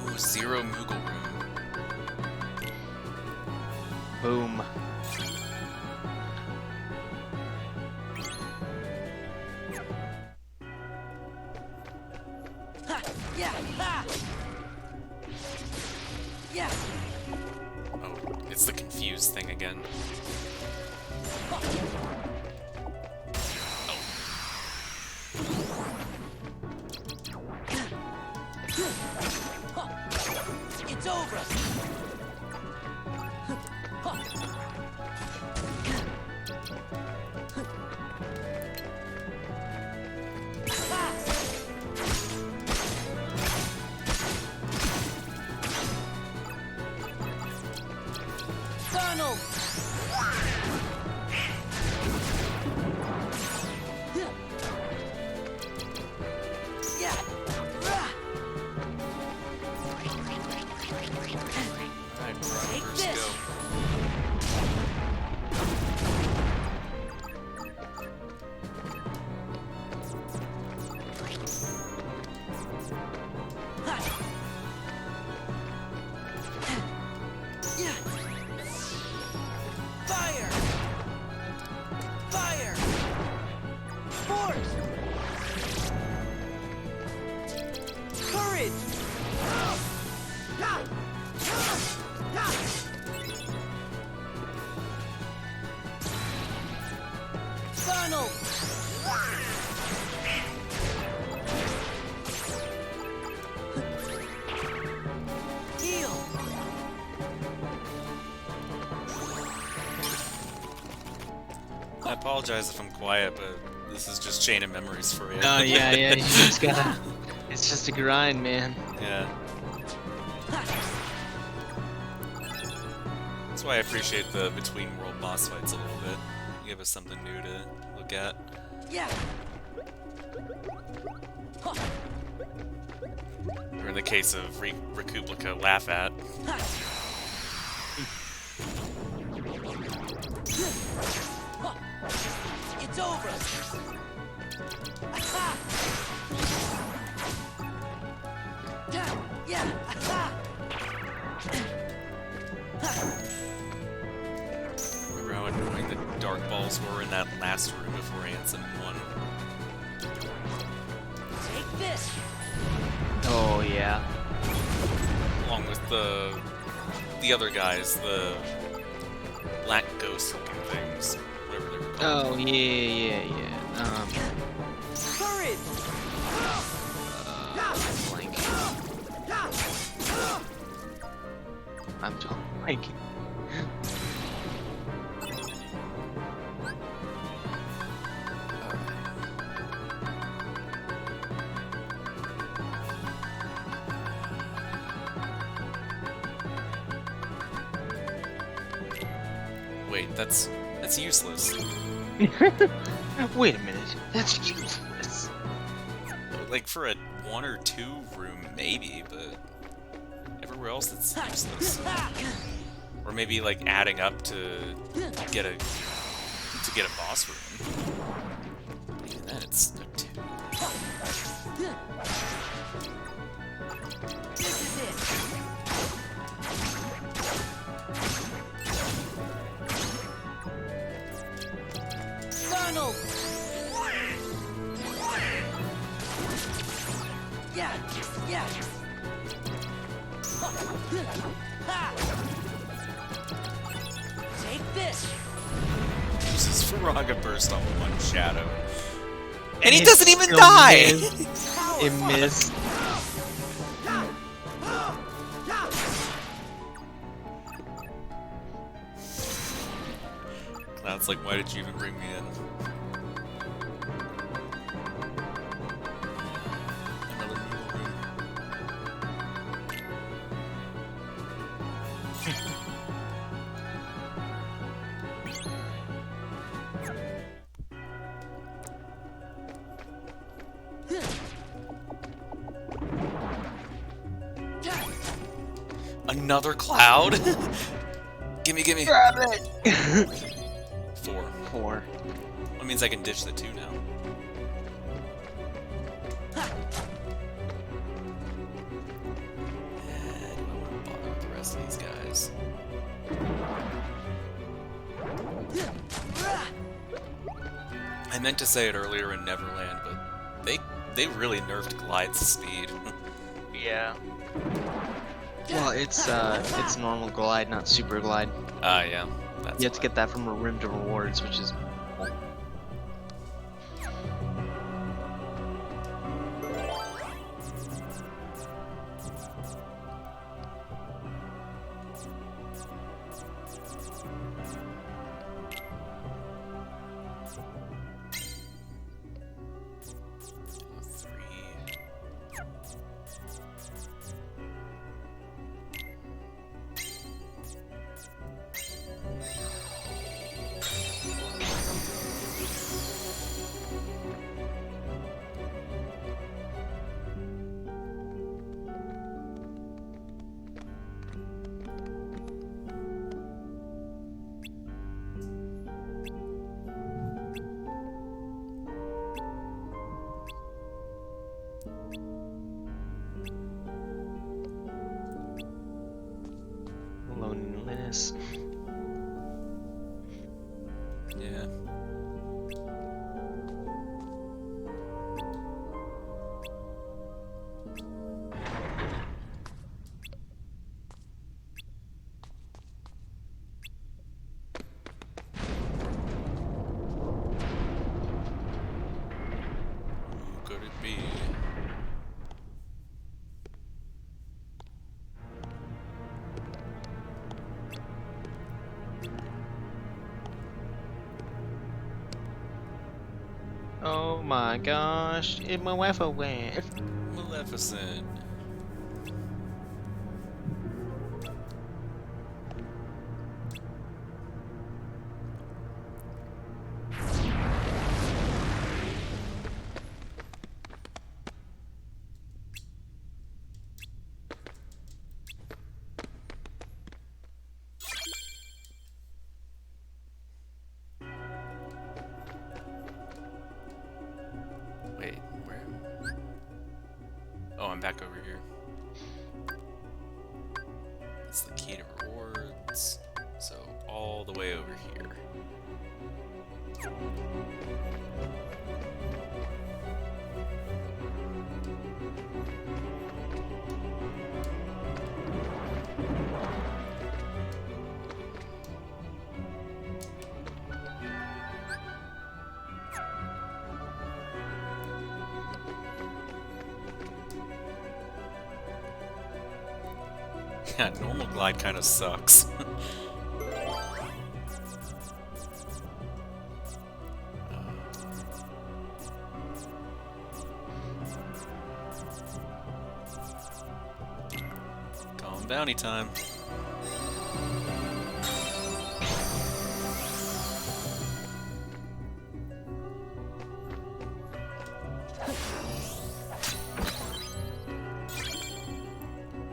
Ooh, 0 Moogle Room. Boom. Ha. Yeah. Ha. Yeah. Oh, it's the confused thing again. It's over. Donald. Yeah. Alright, Take Brothers, this. go. Yeah. Fire. Fire. Force. Courage. Funnel. Heal. I apologize if I'm quiet, but this is just chain of memories for you. Oh yeah, yeah. You just gotta. It's just a grind, man. Yeah. That's why I appreciate the between world boss fights a little bit. Give us something new to look at. Yeah. Or in the case of Republica, laugh at. It's over. Yeah. Remember how annoying the dark balls were in that last room before Ansem won? Take this. Oh yeah. Along with the other guys, the black ghost looking things, whatever they were called. Oh yeah. Courage. Blank. I'm just blanking. Wait, that's useless. Wait a minute. That's useless. Like for a 1 or 2 room, maybe, but everywhere else it's useless. Or maybe like adding up to get a boss room. Even then, it's a 2. This is it. Donald. Yeah. Take this. Uses Faraga burst on 1 shadow. And he It doesn't even still die! missed. It missed. Cloud's like, why did you even bring me in? Another noodle room. Another cloud? gimme. Grab it. 4. 4. That means I can ditch the 2 now. Do I want to bother with the rest of these guys? I meant to say it earlier in Neverland, but they really nerfed Glide's speed. Yeah. Well, it's normal glide, not super glide. Yeah. That's You have to why. get that from a room to rewards, which is loneliness. Yeah. Who could it be? Oh my gosh, it's my Wi-Fi went. Maleficent. coordinates. So all the way over here. Yeah, normal glide kind of sucks. Calm bounty time.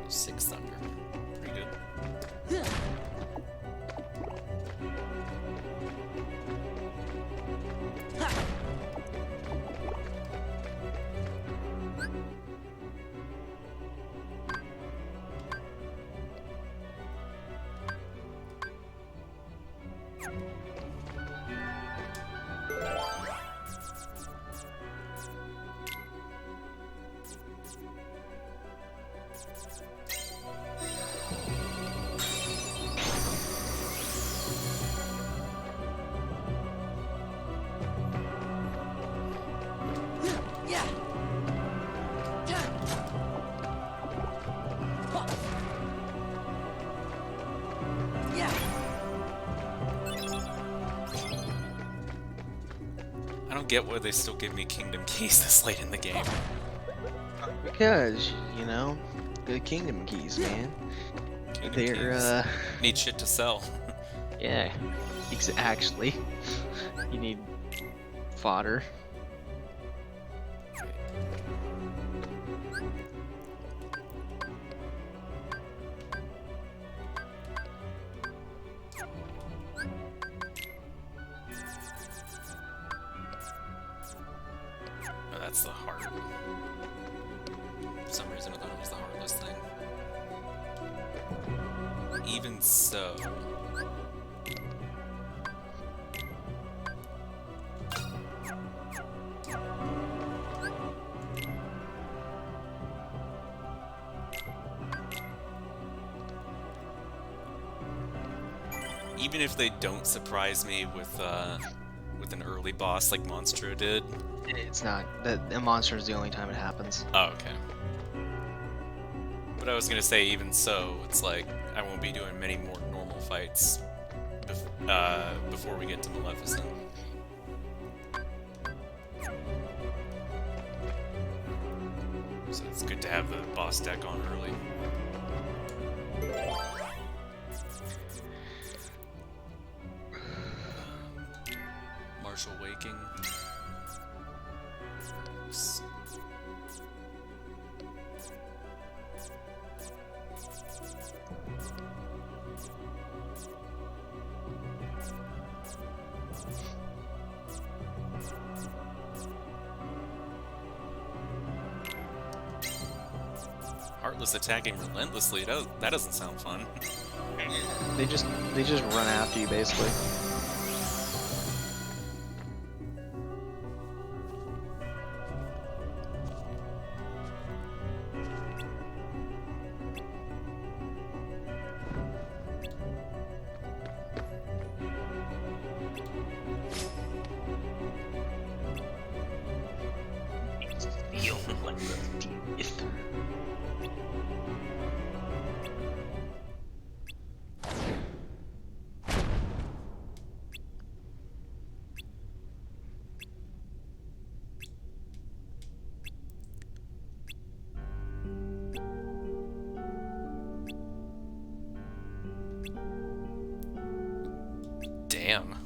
Six thunder. Pretty good. I don't get why they still give me Kingdom Keys this late in the game. Because, you know, good kingdom keys, man. Kingdom They're, Keys need shit to sell. yeah, actually, you need fodder. Oh, that's the heart. For some reason I thought it was the heartless thing. Even so... Even if they don't surprise me with an early boss like Monstro did. It's not that a monster is the only time it happens. Oh, okay. But I was gonna say, even so, it's like I won't be doing many more normal fights before we get to Maleficent. So it's good to have the boss deck on early. Martial Waking. Heartless attacking relentlessly. That doesn't sound fun. They just run after you basically. Damn.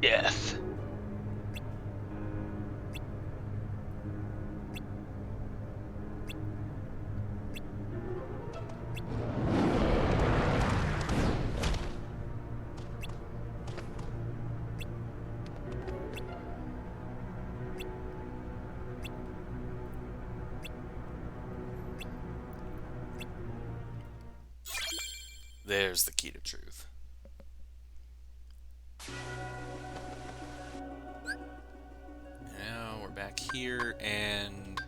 death. There's the key to truth. Now we're back here and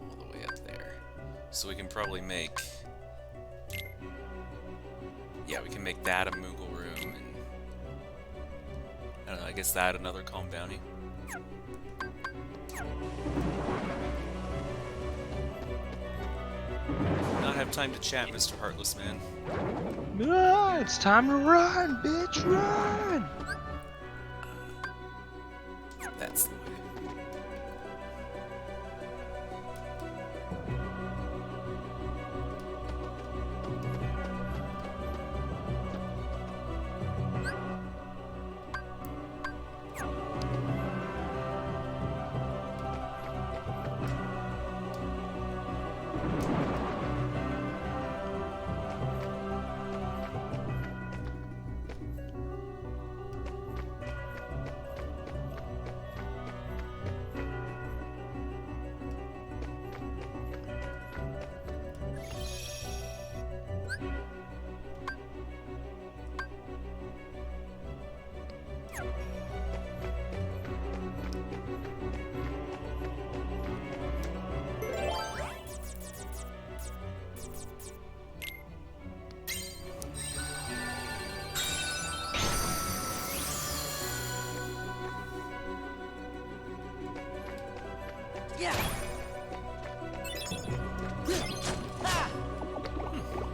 all the way up there. So we can probably make... Yeah, we can make that a Moogle room and... I don't know, I guess that another calm bounty. Not have time to chat, Mr. Heartless Man. Ah, it's time to run, bitch, run! That's the way.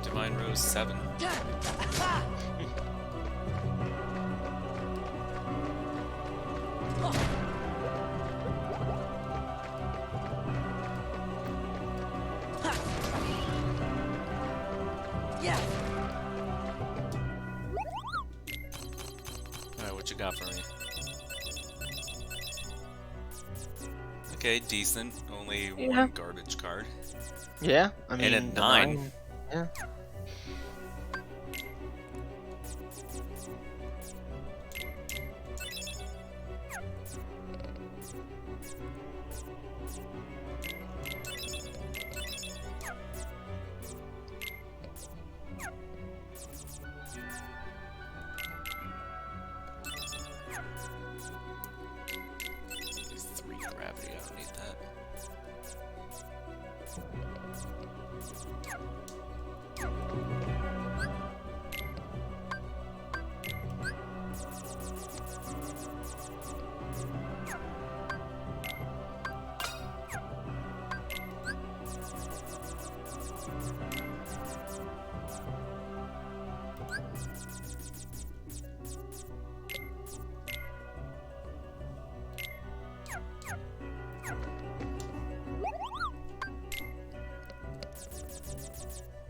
Divine Rose 7. Alright, what you got for me? Okay, decent. Only one garbage card. Yeah, I mean... And a 9. Yeah. There's 3 gravity, I don't need that.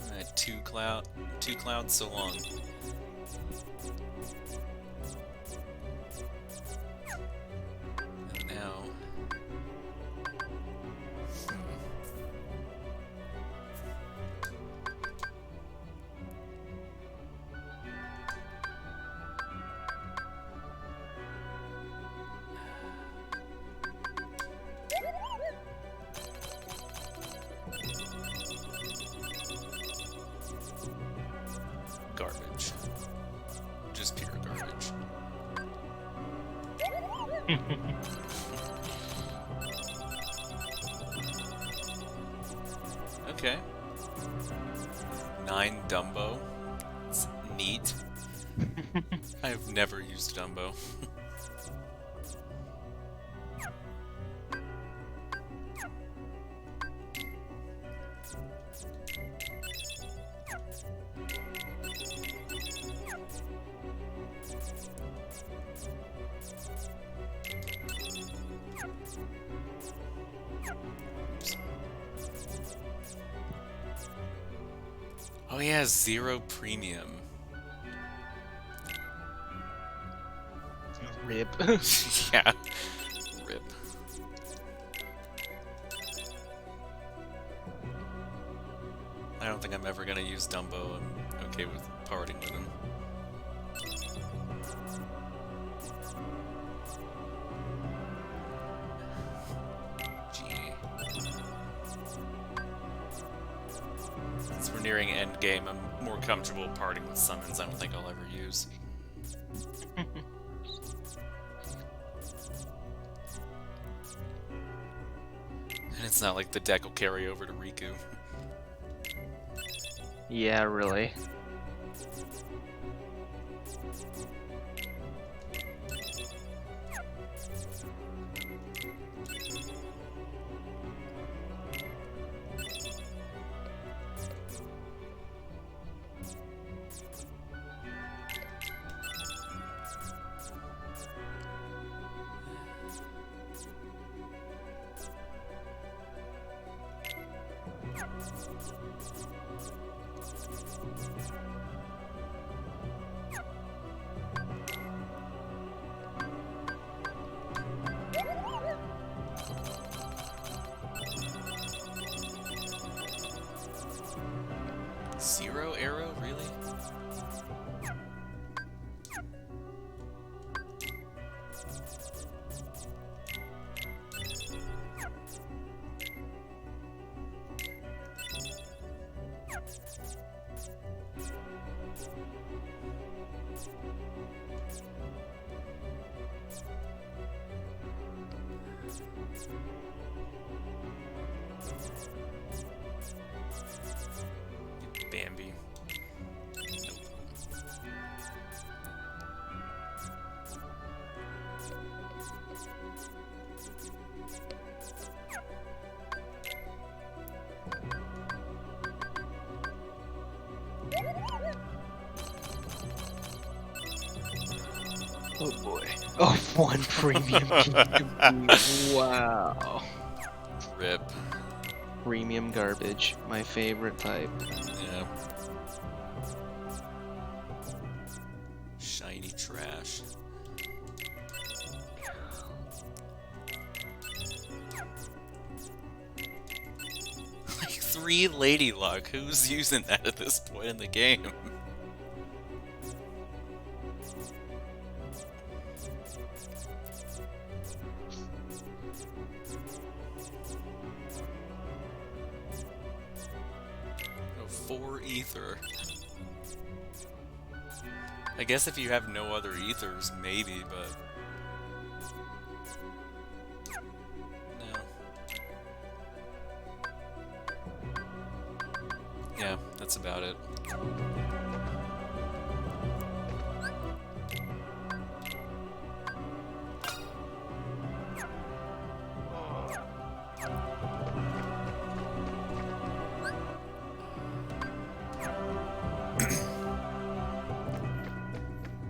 Alright, two clouds so long. And now... Garbage. Just pure garbage. Okay. 9 Dumbo. It's neat. I've never used Dumbo. Oh yeah, 0 premium. Rip. Yeah. Rip. I don't think I'm ever gonna use Dumbo. I'm okay with parting with him. Gee. Since we're nearing endgame, I'm more comfortable parting with summons I don't think I'll ever use. And it's not like the deck will carry over to Riku. Yeah, really. Zero arrow, really? Bambi. Oh boy. Oh, one premium kingdom. Wow. Rip. Premium garbage. My favorite type. Yeah. Shiny trash. Like 3 Lady Luck. Who's using that at this point in the game? Oh, 4 ether. I guess if you have no other ethers, maybe, but... No. Yeah, that's about it.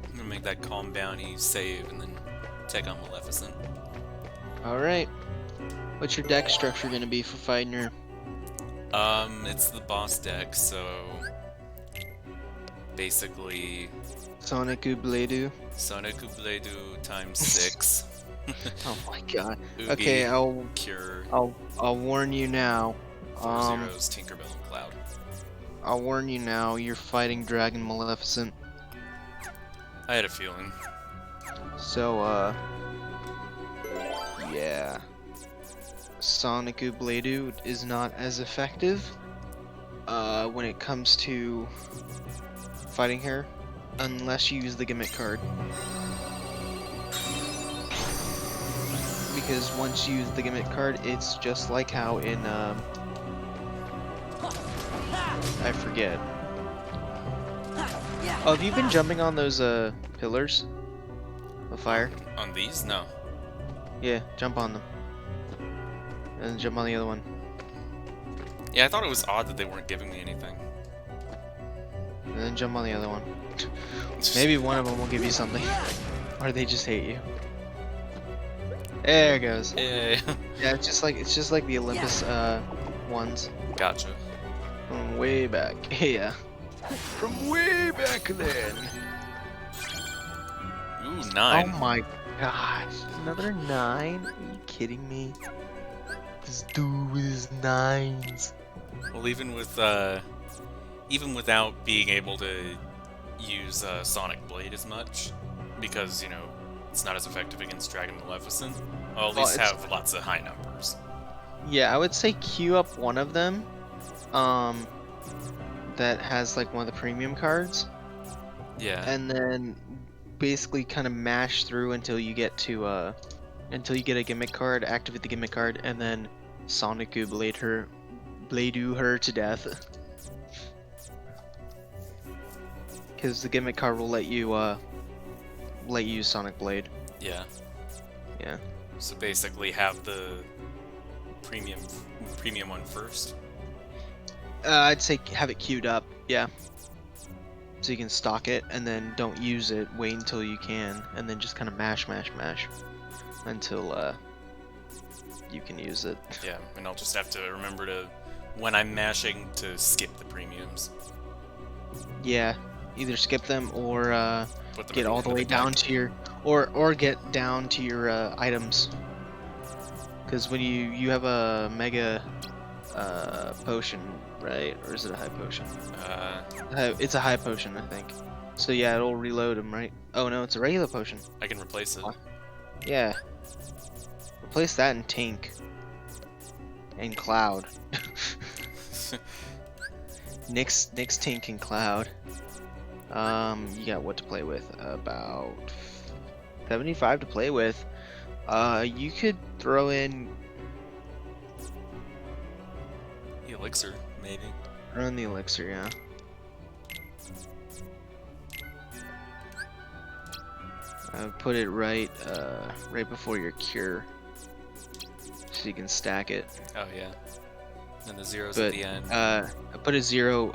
I'm gonna make that calm bounty save and then take on Maleficent. Alright. What's your deck structure gonna be for fighting her? It's the boss deck, so basically Sonic Oobledu. Sonic Oobledu times 6. Oh my god. Oogie, Okay, Cure, I'll warn you now. 4 zeros, Tinkerbell and Cloud. I'll warn you now, you're fighting Dragon Maleficent. I had a feeling. So, yeah. Sonic Oobledu is not as effective, when it comes to fighting her, unless you use the gimmick card. Because once you use the gimmick card, it's just like how in, I forget. Oh, have you been jumping on those, pillars of fire? On these? No. Yeah, jump on them. And then jump on the other one. Yeah, I thought it was odd that they weren't giving me anything. And then jump on the other one. Maybe one of them will give you something. Or they just hate you. There it goes. Yeah. Yeah, it's just like the Olympus ones. Gotcha. From way back. Yeah. From way back then. Ooh, 9. Oh my gosh, another 9? Are you kidding me? This dude with his 9s. Well, even without being able to use Sonic Blade as much, because, you know, it's not as effective against Dragon Maleficent, I'll at least have lots of high numbers. Yeah, I would say queue up one of them, that has like one of the premium cards. Yeah. And then basically kind of mash through until you get to until you get a gimmick card, activate the gimmick card, and then Sonic Blade her to death. Because the gimmick card will let you use Sonic Blade. Yeah. Yeah. So basically have the premium one first. I'd say have it queued up, yeah. So you can stock it, and then don't use it, wait until you can, and then just kind of mash until you can use it. Yeah, and I'll just have to remember to, when I'm mashing, to skip the premiums. Yeah, either skip them or Put them get all the way down to your, or get down to your items. Because when you have a mega potion, right? Or is it a high potion? It's a high potion, I think. So yeah, it'll reload them, right? Oh no, it's a regular potion. I can replace it. Yeah. Replace that in Tink. And Cloud. Nix, Tink, and Cloud. You got what to play with? About 75 to play with. You could throw in The elixir, maybe. Run the elixir, yeah. I would put it right before your cure, so you can stack it. Oh yeah. And the zeros at the end. Put a zero.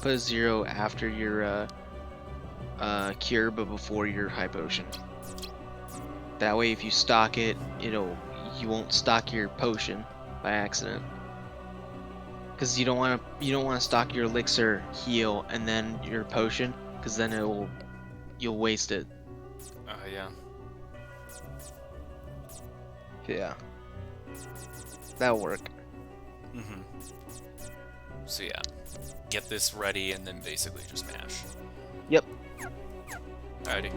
Put a 0 after your cure, but before your high potion. That way, if you stock it, you won't stock your potion by accident. Because you don't want to stock your elixir, heal, and then your potion, because then you'll waste it. Yeah. Yeah. That'll work. Mm-hmm. So yeah, get this ready and then basically just mash. Yep. Alrighty.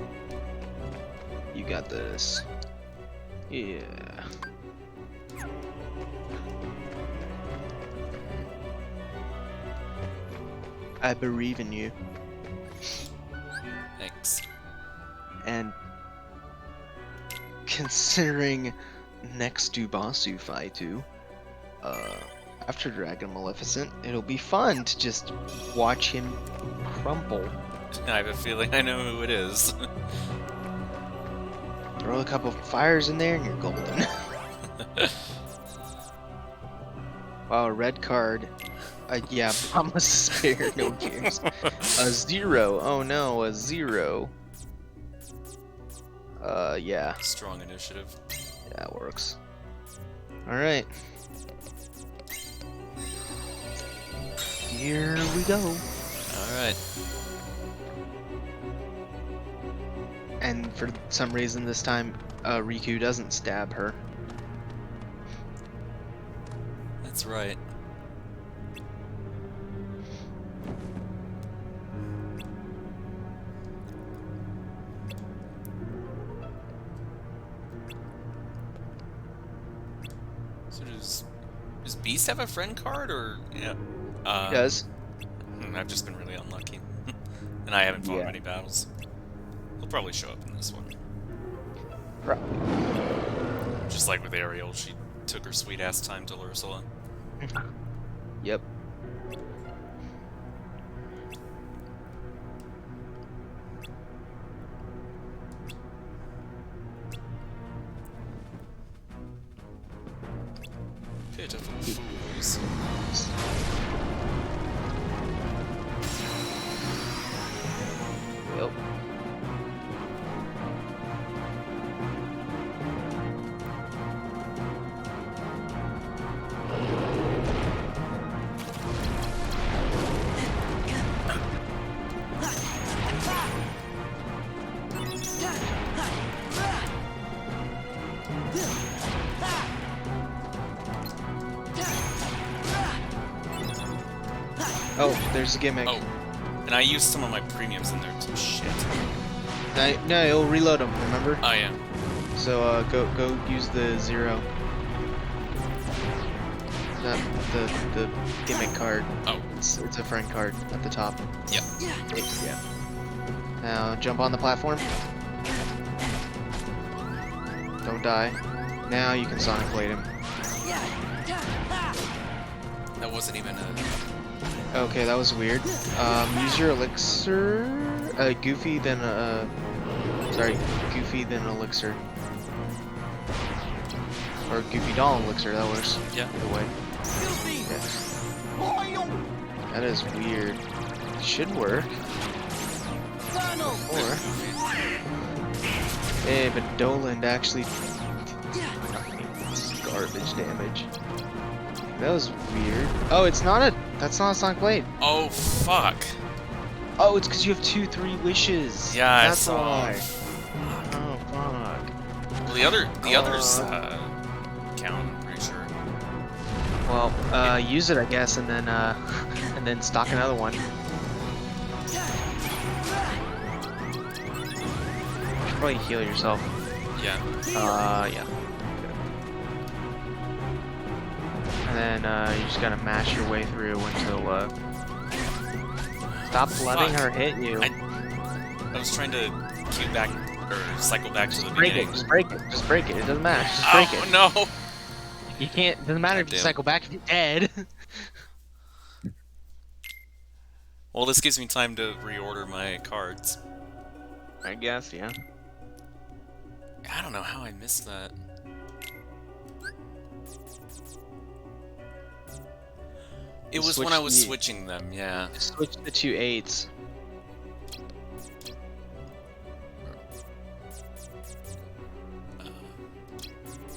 You got this. Yeah. I believe in you. Thanks. And considering next Dubasu Faitu, after Dragon Maleficent, it'll be fun to just watch him crumple. I have a feeling I know who it is. Throw a couple fires in there and you're golden. Wow, a red card. Yeah, I'm a spare, no cares. A 0. Oh no, a 0. Yeah. Strong initiative. Yeah, it works. Alright. Here we go. Alright. And for some reason this time, Riku doesn't stab her. That's right. So does Beast have a friend card, or yeah? He does. I've just been really unlucky, and I haven't fought many battles. He'll probably show up in this one. Probably. Just like with Ariel, she took her sweet ass time till Ursula. Yep. Pitiful fools. Yep. Oh, there's a gimmick. Oh, and I used some of my premiums in there too. Shit. No, it'll reload them, remember? Oh, yeah. So, go use the 0. Not the gimmick card. Oh. It's a friend card at the top. Yep. Yeah. Now, jump on the platform. Don't die. Now you can Sonic Blade him. That wasn't even a... Okay, that was weird. Use your elixir. Goofy, then Goofy, then elixir. Or Goofy Doll elixir, that works. Yeah. Either way. Yeah. That is weird. Should work. Or... Hey, but Doland actually... This is garbage damage. That was weird. Oh, it's not a... That's not a Sonic Blade. Oh, fuck. Oh, it's because you have 2-3 wishes. Yeah, That's I saw. why. Oh, fuck. Well, the others, count, I'm pretty sure. Well, use it, I guess, and then, and then stock another one. You should probably heal yourself. Yeah. Yeah. And then, you just gotta mash your way through until, stop letting her hit you. I was trying to queue back, or cycle back to the Break beginning. it, just break it, just break it. It doesn't matter, just break it. Oh, no! You can't, it doesn't matter if you Damn. cycle back if you're dead. Well, this gives me time to reorder my cards. I guess, yeah. I don't know how I missed that. It was when I was switching them, yeah. Switch the 2 8s.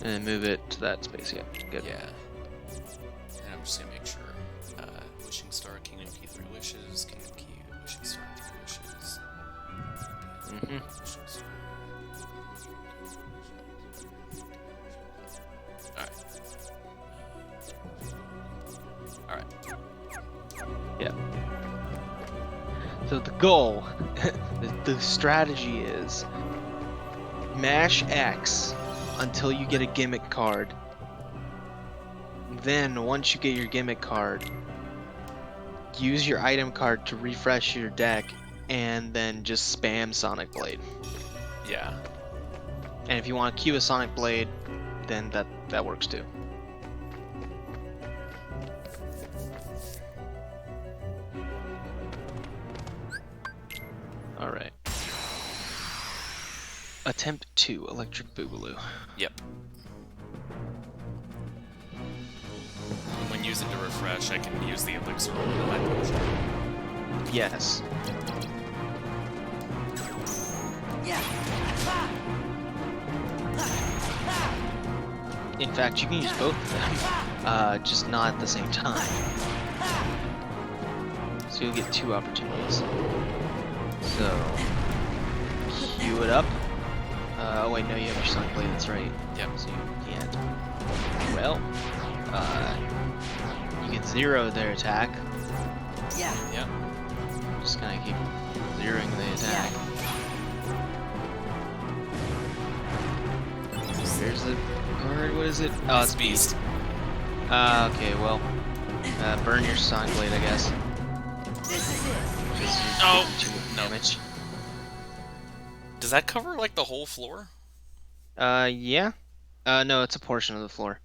And then move it to that space, yeah. Good. Yeah. And I'm just gonna make sure. Wishing Star, Kingdom Key, 3 wishes, Kingdom Key, Wishing Star, 3 wishes. Wishing Star. Alright. Yeah. So the goal, the strategy is mash X until you get a gimmick card. Then, once you get your gimmick card, use your item card to refresh your deck, and then just spam Sonic Blade. Yeah. And if you want to queue a Sonic Blade, then that works too. Alright. Attempt 2, Electric Boogaloo. Yep. And when using to refresh, I can use the elixir over my potion. Yes. In fact, you can use both of them, just not at the same time. So you'll get 2 opportunities. So, queue it up. Oh wait, no, you have your Sonic Blade, that's right. Yep. So you can't. Well, you get 0 their attack. Yep. Just gonna keep zeroing the attack. There's the card, what is it? Oh, it's Beast. Okay, well, burn your Sonic Blade, I guess. Oh! No. Damage. Does that cover, like, the whole floor? Yeah. No, it's a portion of the floor.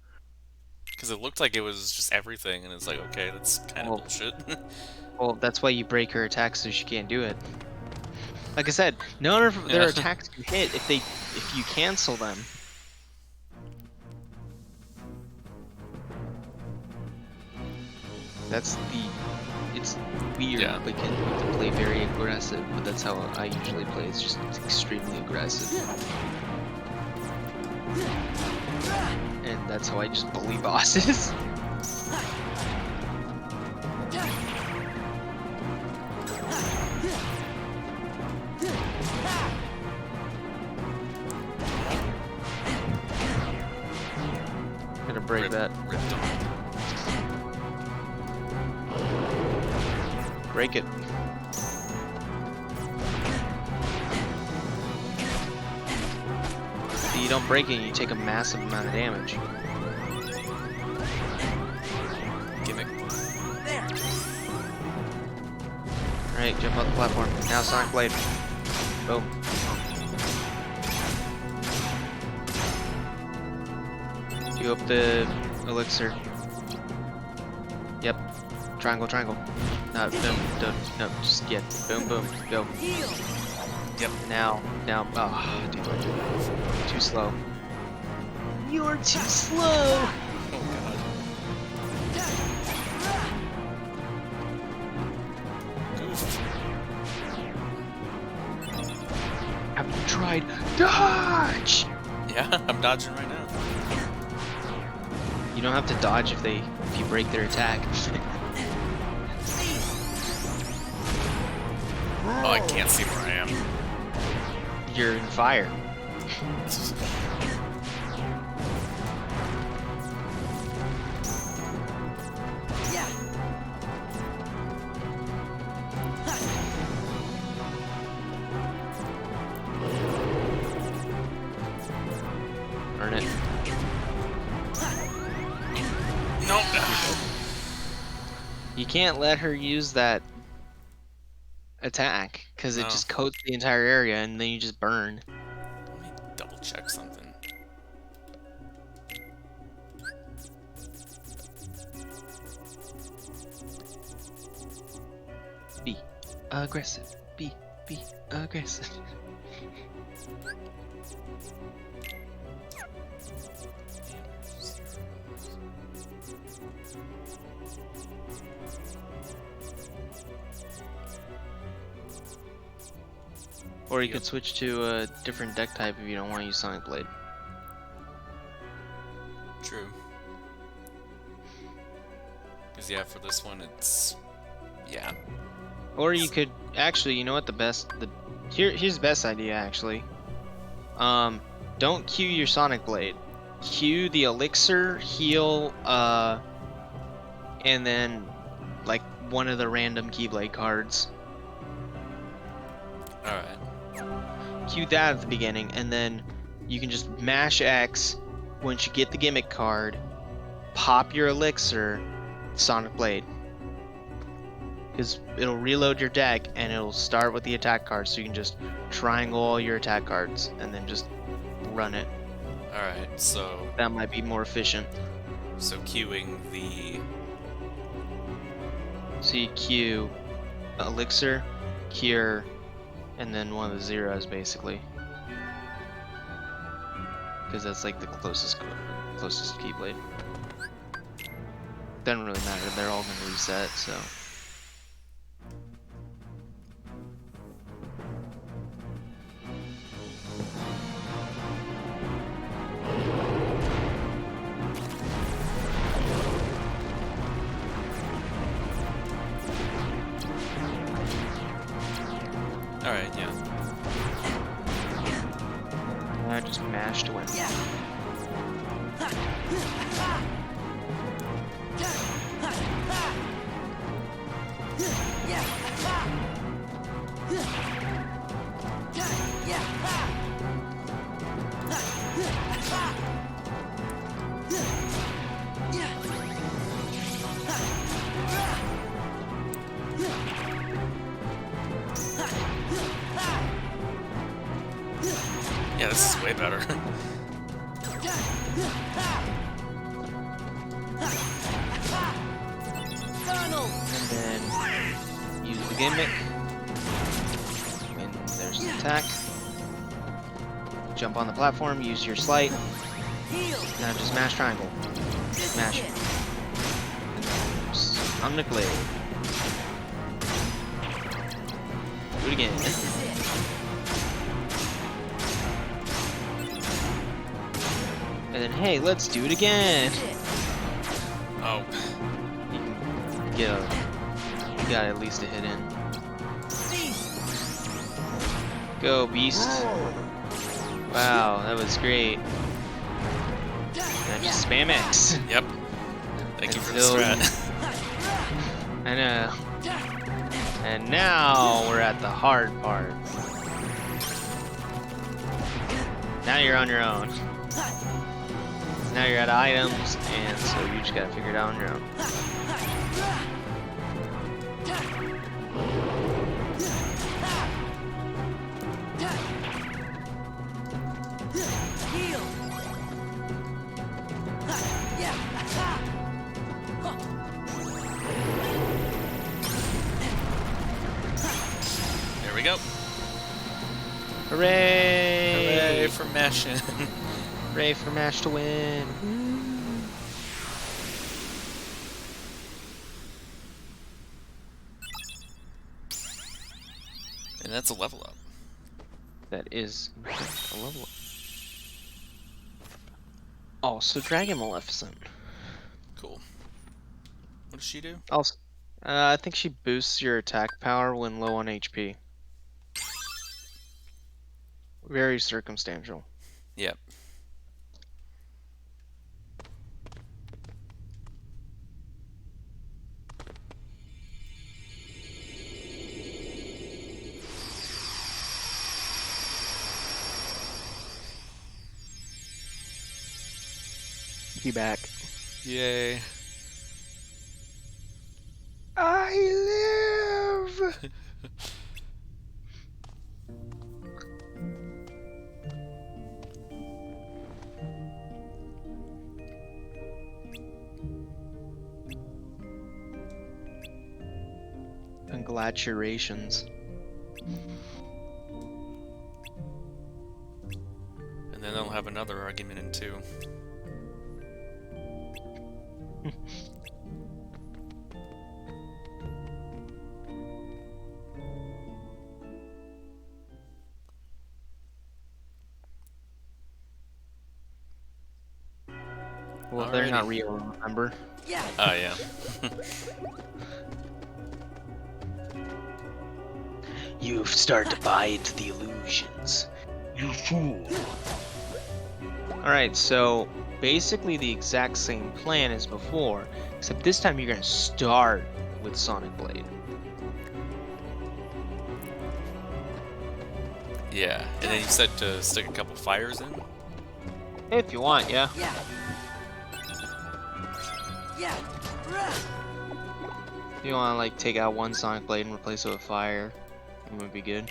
Because it looked like it was just everything, and it's like, okay, that's kind of bullshit. Well, that's why you break her attacks so she can't do it. Like I said, none of their attacks can hit if you cancel them. It's weird because you have to play very aggressive, but that's how I usually play. It's just extremely aggressive. And that's how I just bully bosses. Gonna break that. Break it. If you don't break it, you take a massive amount of damage. Gimmick. Alright, jump off the platform. Now Sonic Blade. Boom. You up the elixir. Yep. Triangle, triangle. No, no, just get. Boom, boom, go. Yep. Now. Oh, dude. Too slow. You're too slow! Have you tried dodge? Yeah, I'm dodging right now. You don't have to dodge if you break their attack. Oh, I can't see where I am. You're in fire. Earn it. Nope. You can't let her use that attack because it No. just coats the entire area and then you just burn. Let me double check something. Be aggressive. Be aggressive. Or you could switch to a different deck type if you don't want to use Sonic Blade. True. Because yeah, for this one, it's yeah. Or you could actually, you know what here's the best idea actually. Don't queue your Sonic Blade. Queue the elixir, heal, and then like one of the random Keyblade cards. All right. Queue that at the beginning, and then you can just mash X once you get the gimmick card, pop your elixir, Sonic Blade. Because it'll reload your deck and it'll start with the attack cards, so you can just triangle all your attack cards and then just run it. All right. So That might be more efficient. queuing the So you queue elixir, cure, and then one of the zeros basically. Because that's like the closest Keyblade. Doesn't really matter, they're all gonna reset, so. all right. Yeah. I just mash to win. Yeah, this is way better. And then use the gimmick. And there's the attack. Jump on the platform, use your sleight. Now just mash triangle. Mash it. Sonic Blade. Do it again. And then, hey, let's do it again. Oh. You got at least a hit in. Go, beast. Wow, that was great. Now just spam X. Yep. Thank you for the Until- strat. I know. And now we're at the hard part. Now you're on your own. Now you're at items, and so you just gotta figure it out on your own. There we go. Hooray! Hooray for mashing. Hooray for Mash to win. And that's a level up. That is a level up. Also, Dragon Maleficent. Cool. What does she do? Also, I think she boosts your attack power when low on HP. Very circumstantial. Yep. Be back. Yay. I live! Congratulations. And then they'll have another argument in 2. Well, they're not real, remember? Oh, yeah. You've started to buy into the illusions. You fool. Alright, so basically the exact same plan as before, except this time you're going to start with Sonic Blade. Yeah. And then you said to stick a couple fires in? If you want, yeah. If you want to like take out one Sonic Blade and replace it with fire, it would be good.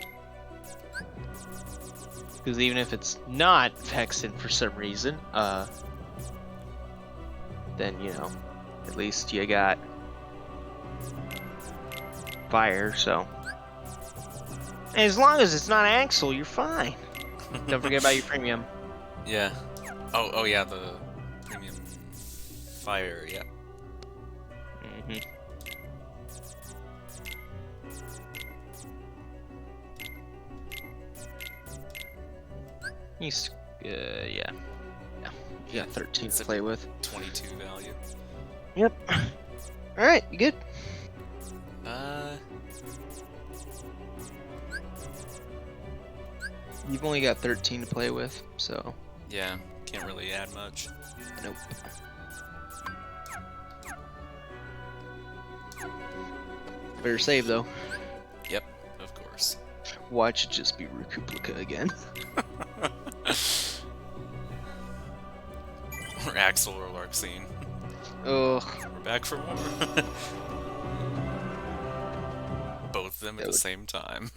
Because even if it's not Vexen for some reason, then, you know, at least you got fire, so. As long as it's not Axel, you're fine. Don't forget about your premium. Yeah. Oh yeah, the premium fire, yeah. He's, yeah. You got 13 to play with. 22 value. Yep. Alright, you good? You've only got 13 to play with, so. Yeah, can't really add much. Nope. Better save though. Yep, of course. Watch it just be Recuplica again. Or Axel or Larxene. Ugh. We're back for more. Both of them at the same time.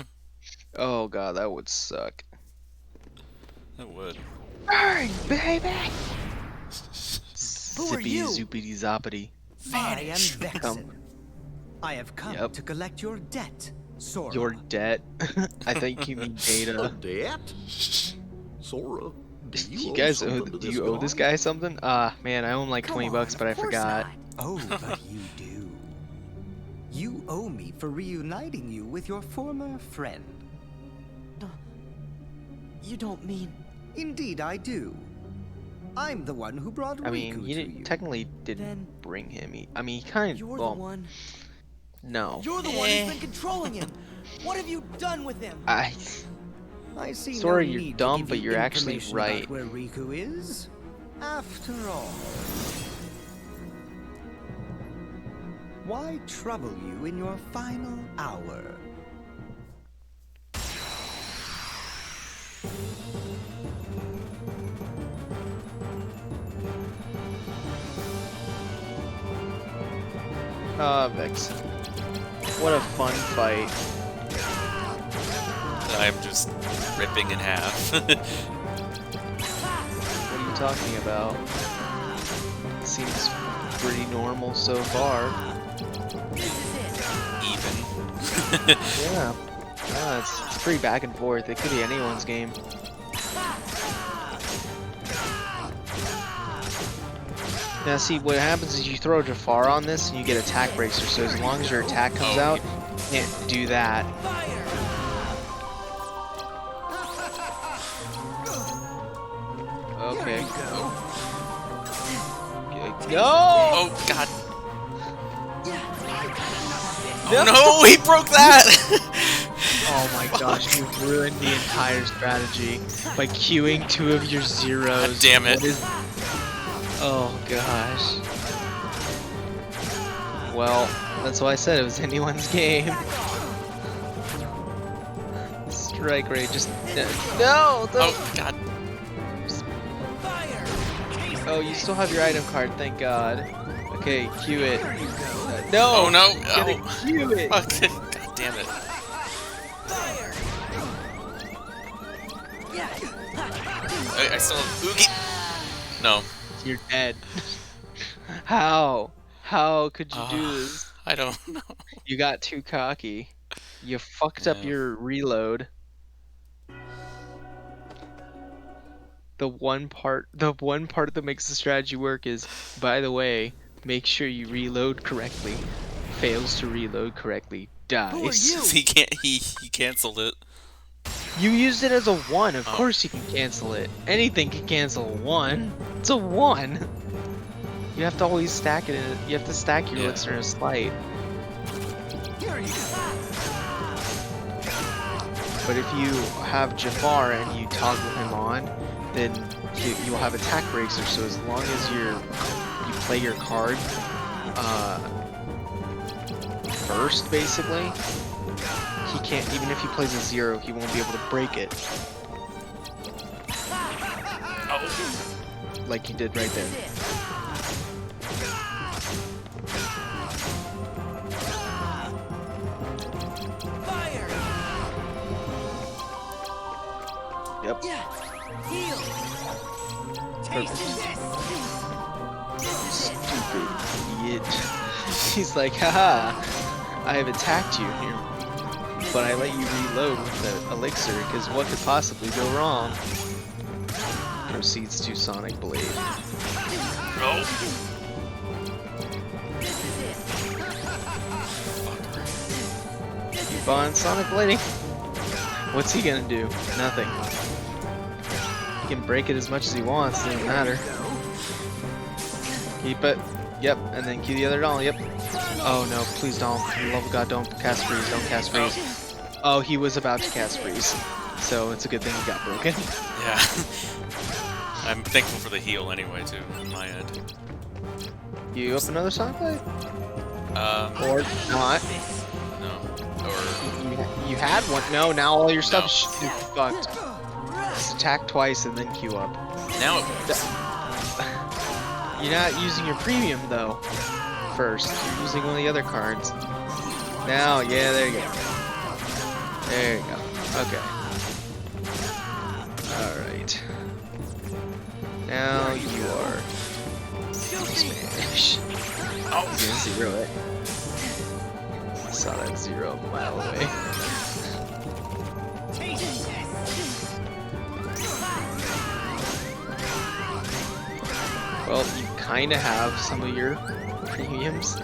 Oh god, that would suck. That would. Alright, baby! Who are you? Zippity zoopity zoppity. I am Vexen. I have come to collect your debt, Sora. Your debt? I think you mean data. Debt? Sora, do You guys, do you owe this guy something? Man, I owe him like Come 20 bucks, on, but I of course forgot. not. Oh, but you do. You owe me for reuniting you with your former friend. You don't mean... Indeed, I do. I'm the one who brought I mean, Riku you to didn't, you. technically didn't Then- bring him. I mean, he kind of. You're Well, the one... no. You're the one who's been controlling him! What have you done with him? I see Sora, no you're need to dumb, give but you you're actually information right. about where Riku is. After all, Why trouble you in your final hour? Vexen. What a fun fight. I'm just ripping in half. What are you talking about? Seems pretty normal so far. Even. Yeah. It's pretty back and forth. It could be anyone's game. Now see, what happens is you throw Jafar on this and you get attack bracer, so as long as your attack comes out, you can't do that. Okay. No! Oh, God. Oh, no! He broke that! Oh my gosh, you ruined the entire strategy by queuing 2 of your zeros. God damn it. What is... Oh gosh. Well, that's why I said it was anyone's game. Strike rate just... No! Oh, God. Oh, you still have your item card, thank God. Okay, queue it. No! Oh, no! Gotta Oh. queue it! Okay. God damn it. I still have Oogie. No. You're dead. How? How could you do this? I don't know. You got too cocky. You fucked up your reload. The one part that makes the strategy work is, by the way, make sure you reload correctly. Fails to reload correctly, dies. He canceled it. You used it as a 1, of course you can cancel it. Anything can cancel a 1. It's a 1. You have to always stack it in, you have to stack your elixir in a slide. But if you have Jafar and you toggle him on, then you'll have attack bracer, so as long as you play your card first, basically, he can't, even if he plays a 0, he won't be able to break it. Like he did right there. Yep. Perfect. Stupid idiot. He's like, haha, I have attacked you here, but I let you reload with the elixir, because what could possibly go wrong? Proceeds to Sonic Blade. Oh. Keep on Sonic Blading. What's he gonna do? Nothing. He can break it as much as he wants, doesn't matter. Keep it. Yep, and then cue the other doll, yep. Oh no, please don't. For the love of God, don't cast freeze, don't cast freeze. Oh, he was about to cast freeze. So it's a good thing he got broken. Yeah. I'm thankful for the heal anyway, too, on my end. You up another Sonic Blade? Or not. No. Or... You had one. No, now all your stuff is fucked. Just attack twice and then queue up. Now it works. You're not using your premium though. First, you're using one of the other cards. Now, yeah, there you go. There you go. Okay. Alright. Now you are Spanish. Oh, you zero it. I saw that 0 a mile away. Well, you kind of have some of your premiums.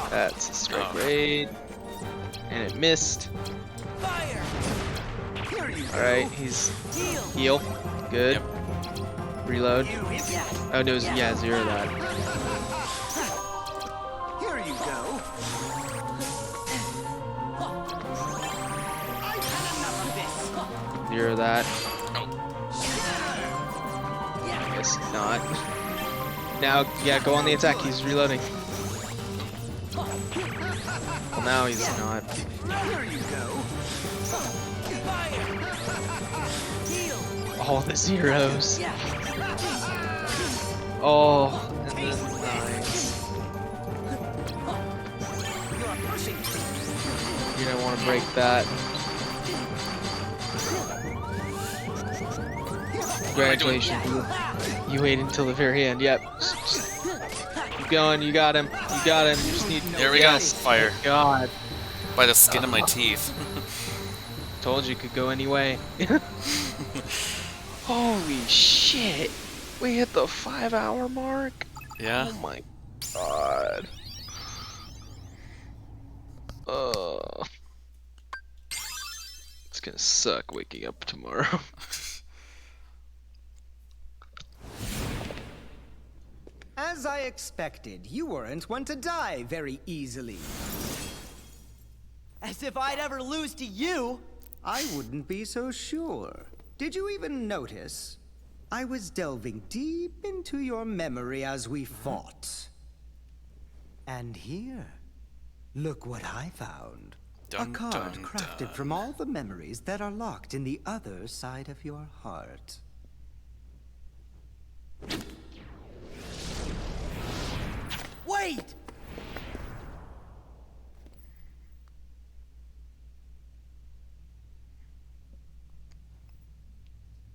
That's a strike raid. And it missed. Alright, he's heal. Good. Yep. Reload. Oh no, yeah, 0 that. Here you go. 0 that. guess not. Now, yeah, go on the attack. He's reloading. Well, now he's not. There you go. All the zeros. Oh, and then nines. You don't want to break that. Congratulations. You wait until the very end. Yep. Keep going. You got him. You got him. You just need. There we go. Fire. God. By the skin of my teeth. Told you it could go any way. Holy shit. We hit the 5-hour mark. Yeah. Oh my god. It's gonna suck waking up tomorrow. As I expected, you weren't one to die very easily. As if I'd ever lose to you! I wouldn't be so sure. Did you even notice? I was delving deep into your memory as we fought. And here, look what I found. Dun, A card dun, crafted dun. from all the memories that are locked in the other side of your heart. Wait!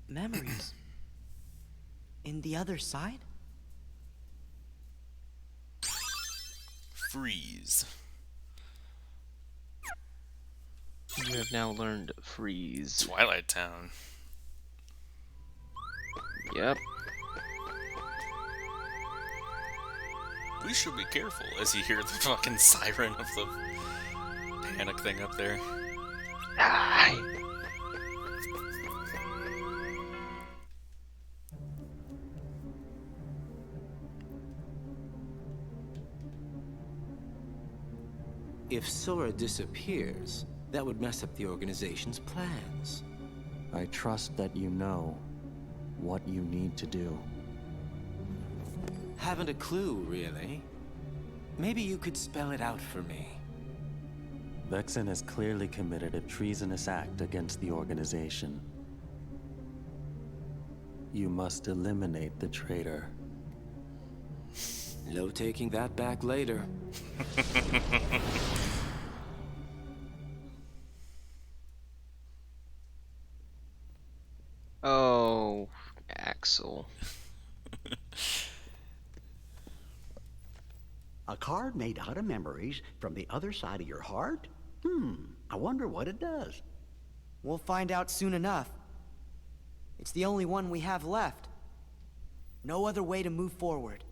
Memories. In the other side? Freeze. You have now learned freeze. Twilight Town. Yep. We should be careful as you hear the fucking siren of the panic thing up there. Die. If Sora disappears, that would mess up the organization's plans. I trust that you know what you need to do. Haven't a clue, really. Maybe you could spell it out for me. Vexen has clearly committed a treasonous act against the organization. You must eliminate the traitor. No taking that back later. Oh, Axel. A card made out of memories from the other side of your heart? I wonder what it does. We'll find out soon enough. It's the only one we have left. No other way to move forward.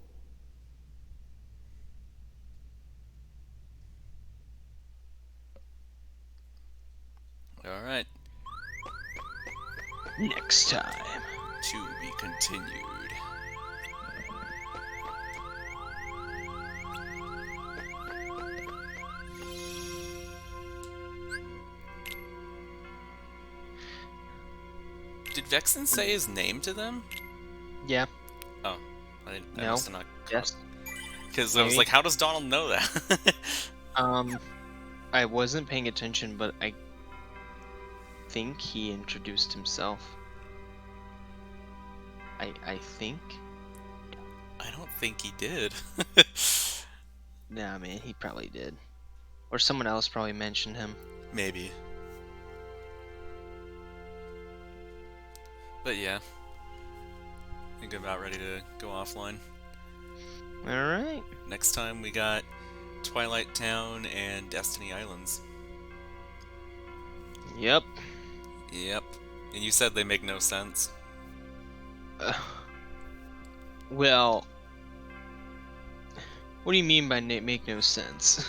Alright. Next time. To be continued. Did Vexen say his name to them? Yeah. Oh, I No. must have not. Yes. Because I was Maybe. like, how does Donald know that? I wasn't paying attention, but I think he introduced himself. I think. I don't think he did. Nah, man, he probably did. Or someone else probably mentioned him. Maybe. But yeah. I think I'm about ready to go offline. Alright. Next time we got Twilight Town and Destiny Islands. Yep. Yep. And you said they make no sense. Well, what do you mean by make no sense?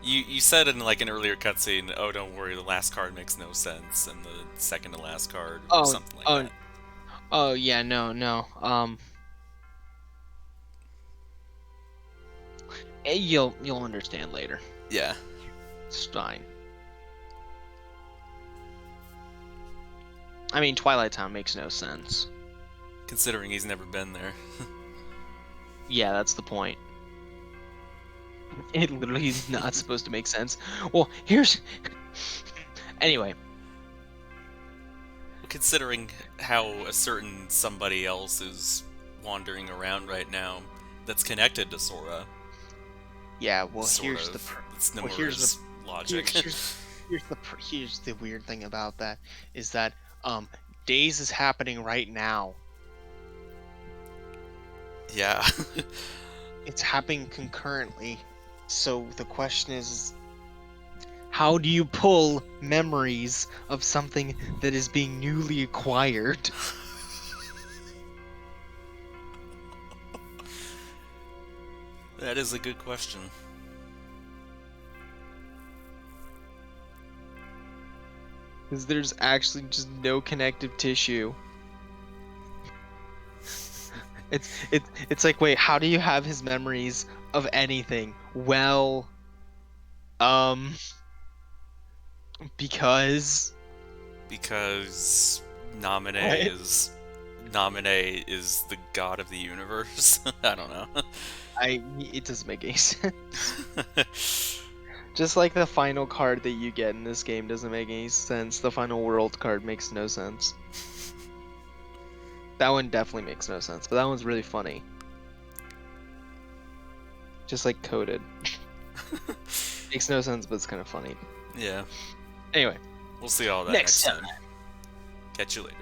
You said in like an earlier cutscene, oh don't worry, the last card makes no sense, and the second to last card or something like that. Oh yeah, no. You'll understand later. Yeah. It's fine. I mean, Twilight Town makes no sense. Considering he's never been there. Yeah, that's the point. It literally is not supposed to make sense. Well, here's... Anyway. Considering how a certain somebody else is wandering around right now that's connected to Sora. Yeah, well, Sort here's of. the... It's Well, Nomura's logic. Here's the weird thing about that, is that, Days is happening right now. Yeah. It's happening concurrently. So the question is, how do you pull memories of something that is being newly acquired? That is a good question. Because there's actually just no connective tissue. It's like, wait, how do you have his memories of anything? Well, because Namine is the god of the universe. I don't know. It doesn't make any sense. Just like the final card that you get in this game doesn't make any sense. The final world card makes no sense. That one definitely makes no sense, but that one's really funny. Just like coded. Makes no sense, but it's kind of funny. Yeah. Anyway. We'll see all that next time. Catch you later.